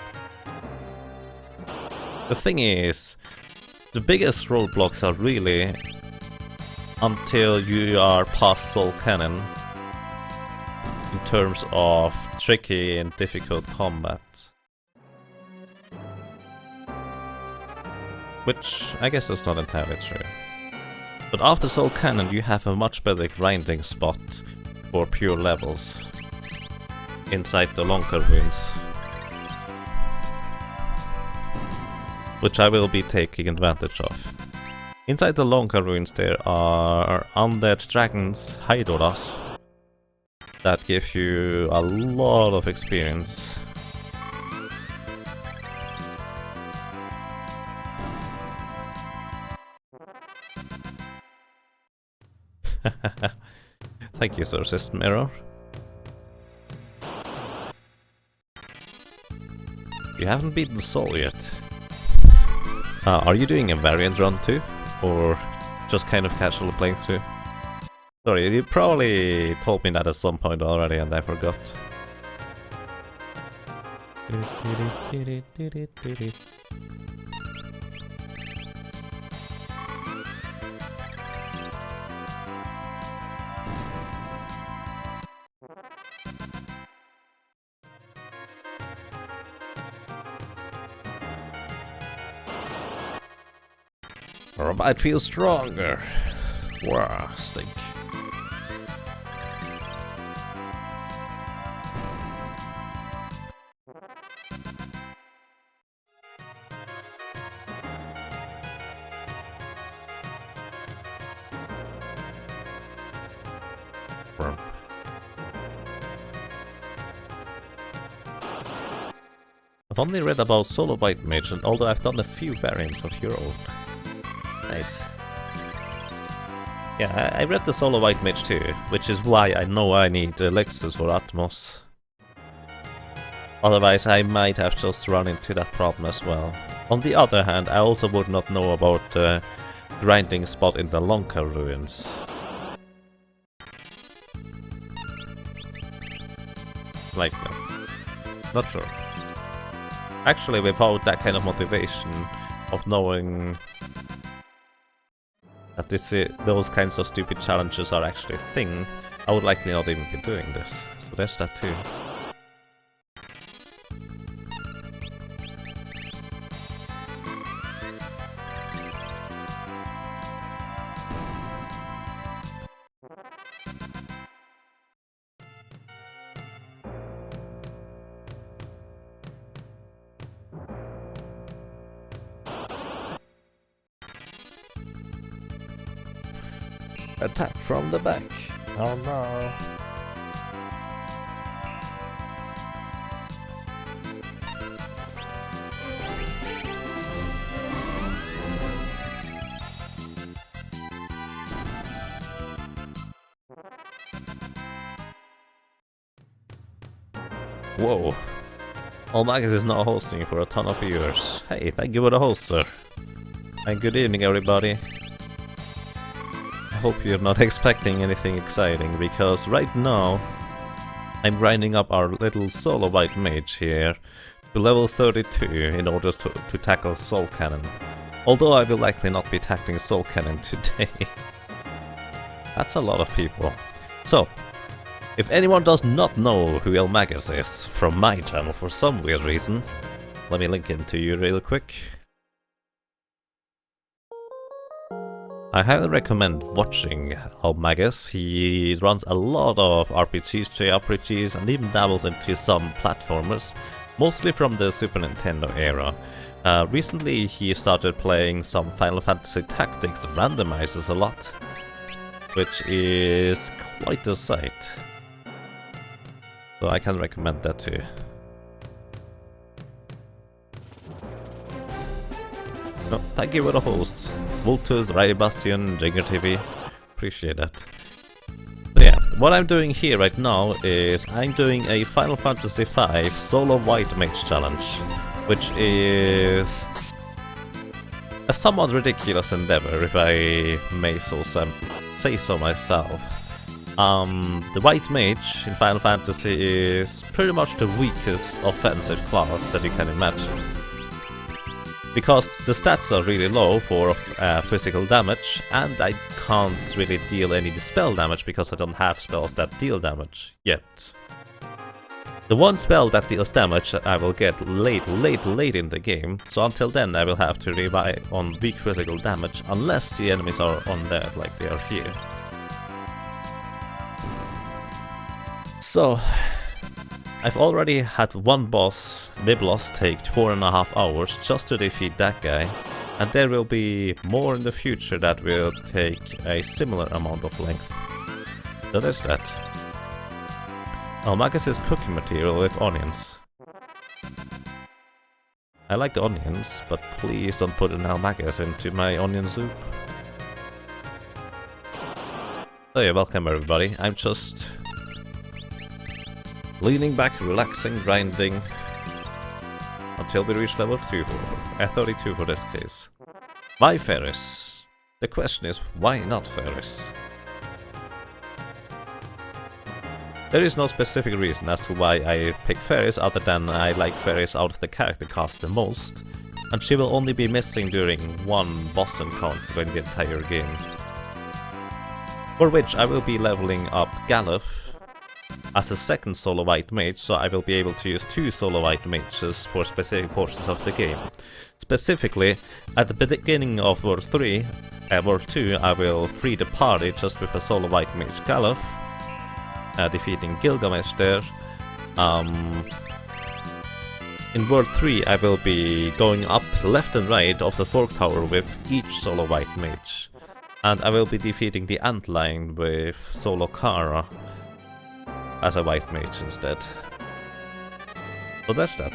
A: The thing is, the biggest roadblocks are really until you are past Soul Cannon in terms of tricky and difficult combat. Which I guess that's not entirely true. But after Soul Cannon you have a much better grinding spot for pure levels inside the Lonka ruins, which I will be taking advantage of. Inside the Lonka ruins there are undead dragons, Hydoras, that give you a lot of experience. Thank you, Sir System Error. You haven't beaten Soul yet. Are you doing a variant run too? Or just kind of casual playing through? Sorry, you probably told me that at some point already and I forgot. Or I might feel stronger. Wow, stink. I've only read about Solo White Mage, and although I've done a few variants of your own. Nice. Yeah, I read the Solo White Mage too, which is why I know I need elixirs for Atmos. Otherwise I might have just run into that problem as well. On the other hand, I also would not know about the grinding spot in the Lonka ruins. Like that. Not sure. Actually, without that kind of motivation of knowing that those kinds of stupid challenges are actually a thing, I would likely not even be doing this. So there's that too. Attack from the back. Oh no. Whoa. Magus is now hosting for a ton of viewers. Hey, thank you for the host, sir. And good evening, everybody. I hope you're not expecting anything exciting, because right now I'm grinding up our little Solo White Mage here to level 32 in order to tackle Soul Cannon. Although I will likely not be tackling Soul Cannon today. That's a lot of people. So, if anyone does not know who Elmagus is from my channel for some weird reason, let me link him to you real quick. I highly recommend watching Elmagus. He runs a lot of RPGs, JRPGs, and even dabbles into some platformers, mostly from the Super Nintendo era. Recently he started playing some Final Fantasy Tactics randomizers a lot, which is quite a sight. So I can recommend that too. No, thank you for the hosts. Vultus, Ray Bastion, Jagger TV. Appreciate that. So yeah, what I'm doing here right now is I'm doing a Final Fantasy V Solo White Mage challenge, which is a somewhat ridiculous endeavor, if I may say so myself. The White Mage in Final Fantasy is pretty much the weakest offensive class that you can imagine. Because the stats are really low for physical damage, and I can't really deal any dispel damage because I don't have spells that deal damage yet. The one spell that deals damage I will get late in the game, so until then I will have to rely on weak physical damage unless the enemies are undead like they are here. So, I've already had one boss, Biblos, take 4.5 hours just to defeat that guy, and there will be more in the future that will take a similar amount of length. So there's that. Magus is cooking material with onions. I like the onions, but please don't put an Almagus into my onion soup. So yeah, welcome everybody. I'm just leaning back, relaxing, grinding until we reach level 32 for this case. Why fairies? The question is, why not fairies? There is no specific reason as to why I pick fairies other than I like fairies out of the character cast the most, and she will only be missing during one boss encounter in the entire game. For which I will be leveling up Galuf as a second solo white mage, so I will be able to use 2 solo white mages for specific portions of the game. Specifically, at the beginning of World 3, World 2, I will free the party just with a solo white mage Galuf, defeating Gilgamesh there. In World 3, I will be going up left and right of the Fork Tower with each solo white mage. And I will be defeating the Antlion with solo Kara as a white mage instead. So that's that.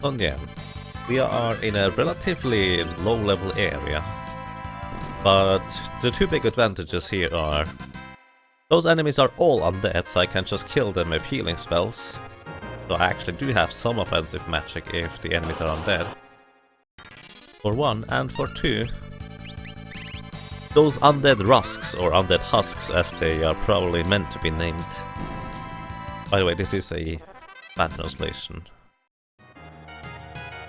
A: Oh yeah, we are in a relatively low level area, but the 2 big advantages here are those enemies are all undead, so I can just kill them with healing spells, so I actually do have some offensive magic if the enemies are undead, for 1, and for 2, those undead rusks, or undead husks as they are probably meant to be named. By the way, this is a bad translation.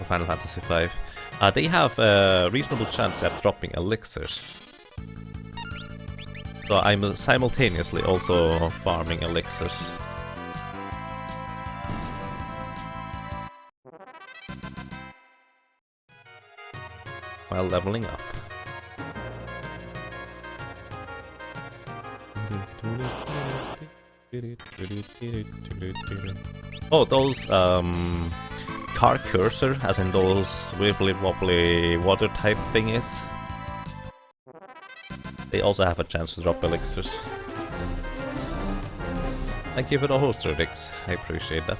A: Final Fantasy V. They have a reasonable chance at dropping elixirs. So I'm simultaneously also farming elixirs. While leveling up. Oh, those car cursor, as in those wibbly wobbly water type thingies. They also have a chance to drop elixirs. Thank you for the host, Radix. I appreciate that.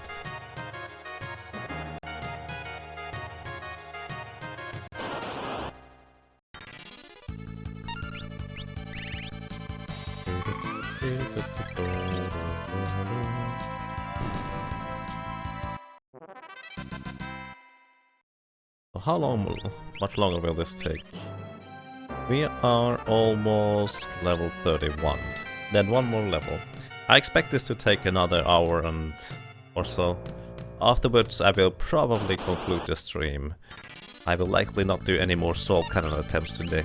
A: How long, much longer will this take? We are almost level 31. Then 1 more level. I expect this to take another hour and or so. Afterwards I will probably conclude the stream. I will likely not do any more soul cannon attempts today.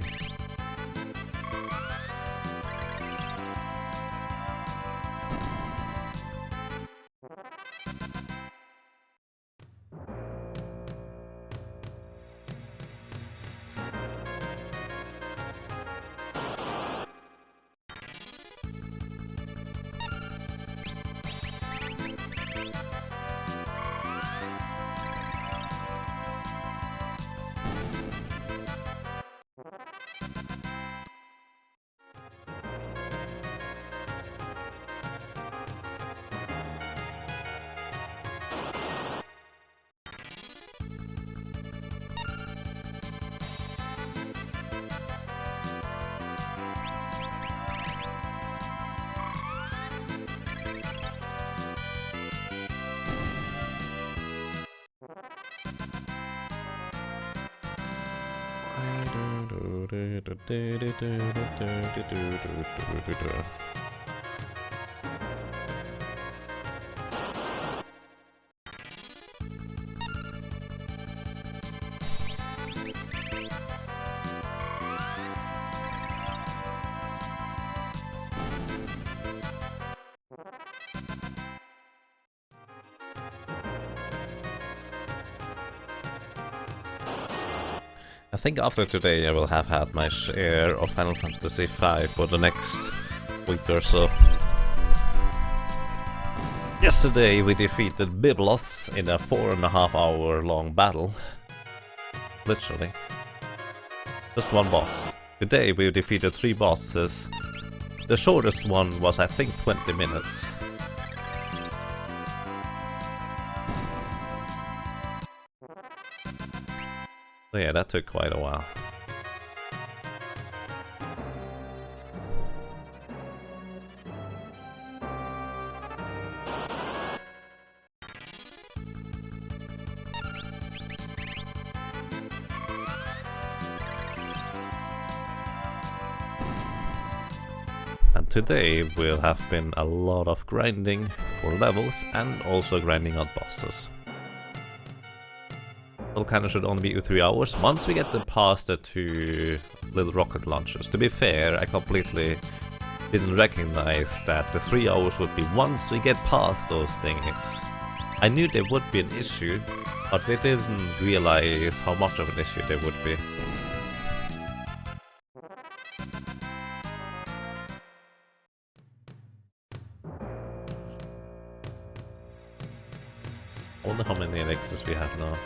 A: I think after today I will have had my share of Final Fantasy V for the next week or so. Yesterday we defeated Biblos in a 4.5 hour long battle. Literally. Just one boss. Today we defeated 3 bosses. The shortest one was I think 20 minutes. So yeah, that took quite a while. And today will have been a lot of grinding for levels and also grinding on bosses. Well, kinda should only be 3 hours once we get past the 2 little rocket launchers. To be fair, I completely didn't recognize that the 3 hours would be once we get past those things. I knew there would be an issue, but I didn't realize how much of an issue there would be. I wonder how many elixirs we have now.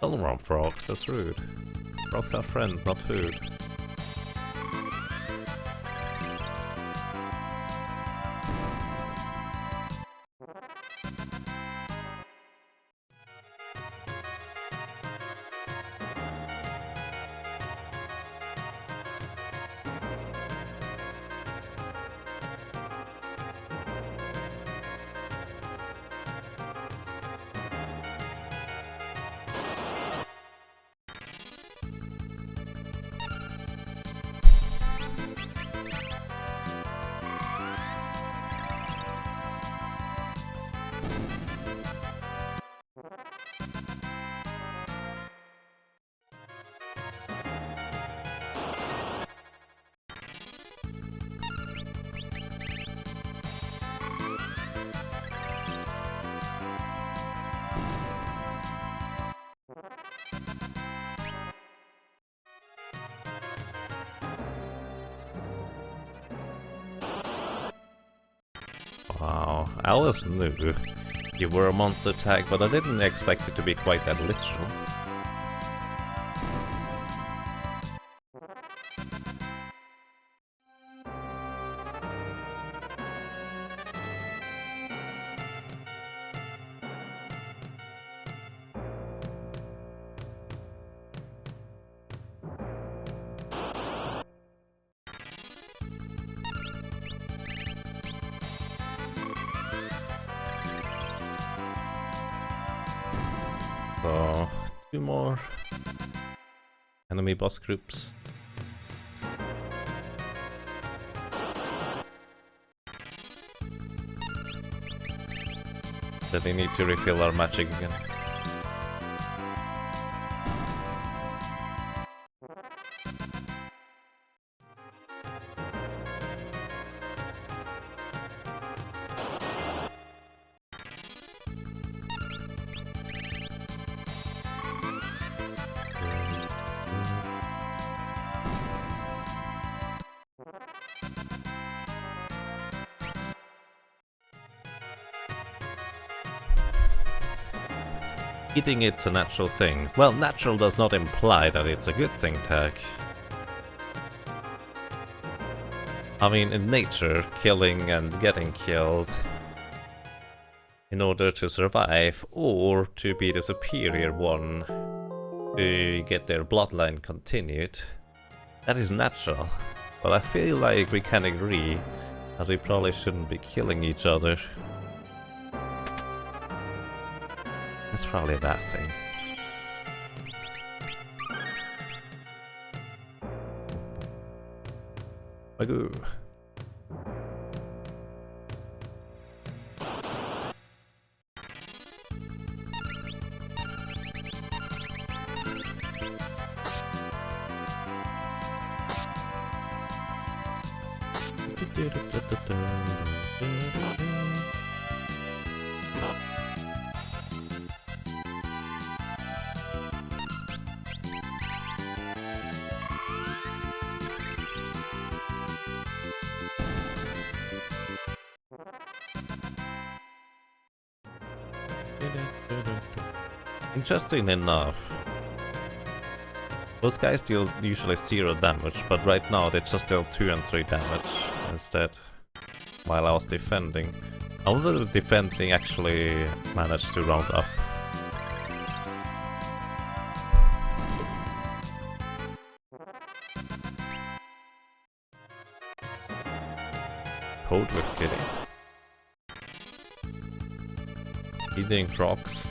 A: Sandworm frogs, that's rude. Frogs are friends, not food. Wow, I always knew you were a monster tag, but I didn't expect it to be quite that literal. So, 2 more enemy boss groups. Then we need to refill our magic again. Eating it's a natural thing. Well, natural does not imply that it's a good thing, Tag. I mean, in nature, killing and getting killed in order to survive, or to be the superior one, to get their bloodline continued, that is natural. But I feel like we can agree that we probably shouldn't be killing each other. That's probably a bad thing. Magoo. Interesting enough, those guys deal usually 0 damage, but right now they just deal 2 and 3 damage instead, while I was defending. I wonder if defending actually managed to round up. Code with Kitty. Eating frogs.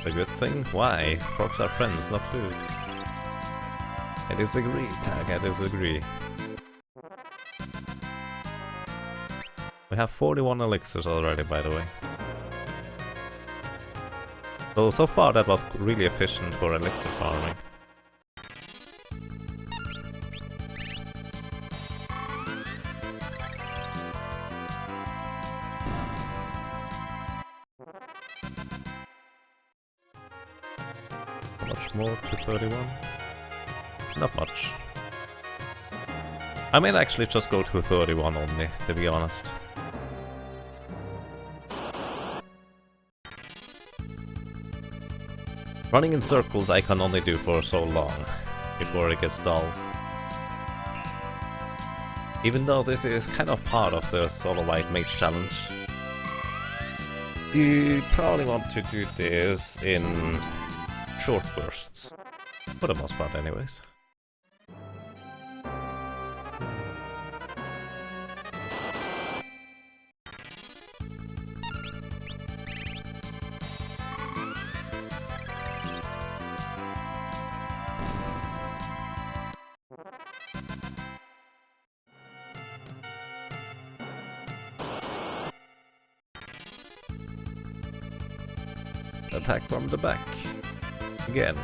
A: A good thing? Why? Frogs are friends, not food. I disagree, Tag, I disagree. We have 41 elixirs already, by the way. So far that was really efficient for elixir farming. How much more to 31? Not much. I might actually just go to 31 only, to be honest. Running in circles I can only do for so long, before it gets dull. Even though this is kind of part of the Solo White Mage challenge. You probably want to do this in short bursts. For the most part anyways. Attack from the back. Again.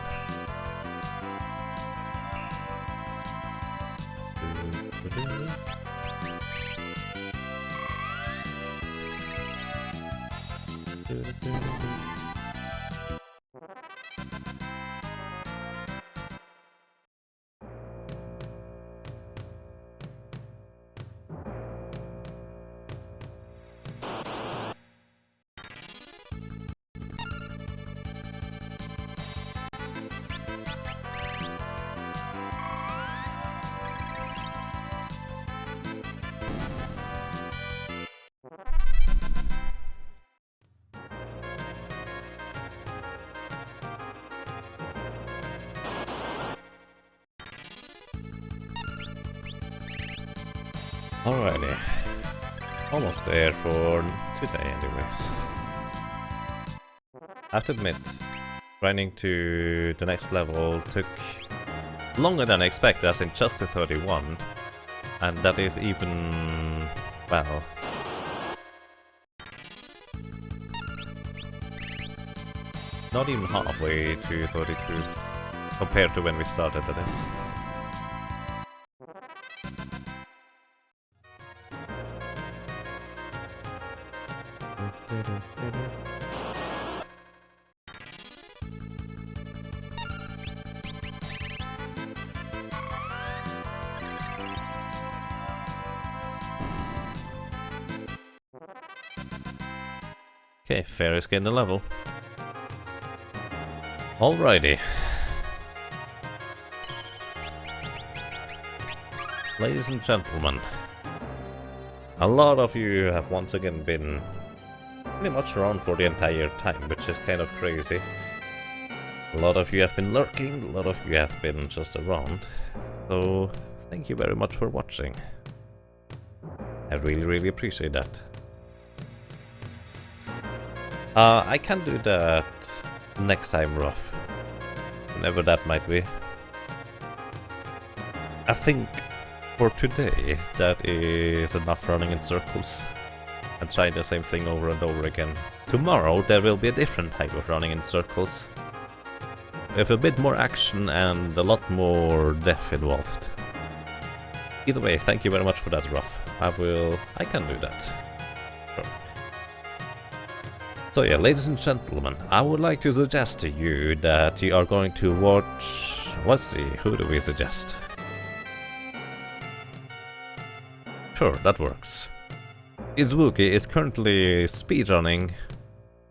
A: Alrighty. Almost there for today anyways. I have to admit, grinding to the next level took longer than I expected, as in just to 31. And that is even, well, not even halfway to 32 compared to when we started, that is. Okay, Fairy's getting the level. Alrighty. Ladies and gentlemen, a lot of you have once again been pretty much around for the entire time, which is kind of crazy. A lot of you have been lurking, a lot of you have been just around. So, thank you very much for watching. I really appreciate that. I can do that next time, Rough. Whenever that might be. I think for today, that is enough running in circles and trying the same thing over and over again. Tomorrow there will be a different type of running in circles, with a bit more action and a lot more death involved. Either way, thank you very much for that, Ruff. I can do that. Sure. So yeah, ladies and gentlemen, I would like to suggest to you that you are going to watch... Let's see, who do we suggest? Sure, that works. Izuki is currently speedrunning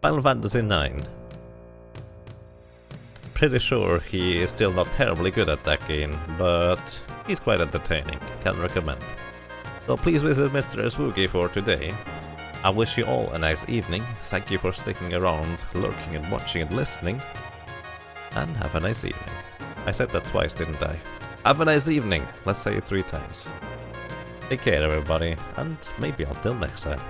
A: Final Fantasy IX pretty sure he is still not terribly good at that game, but he's quite entertaining, can recommend. So please visit Mr. Spooky for today. I wish you all a nice evening, thank you for sticking around, lurking and watching and listening, and have a nice evening. I said that twice, didn't I? Have a nice evening, let's say it 3 times. Take care everybody, and maybe until next time.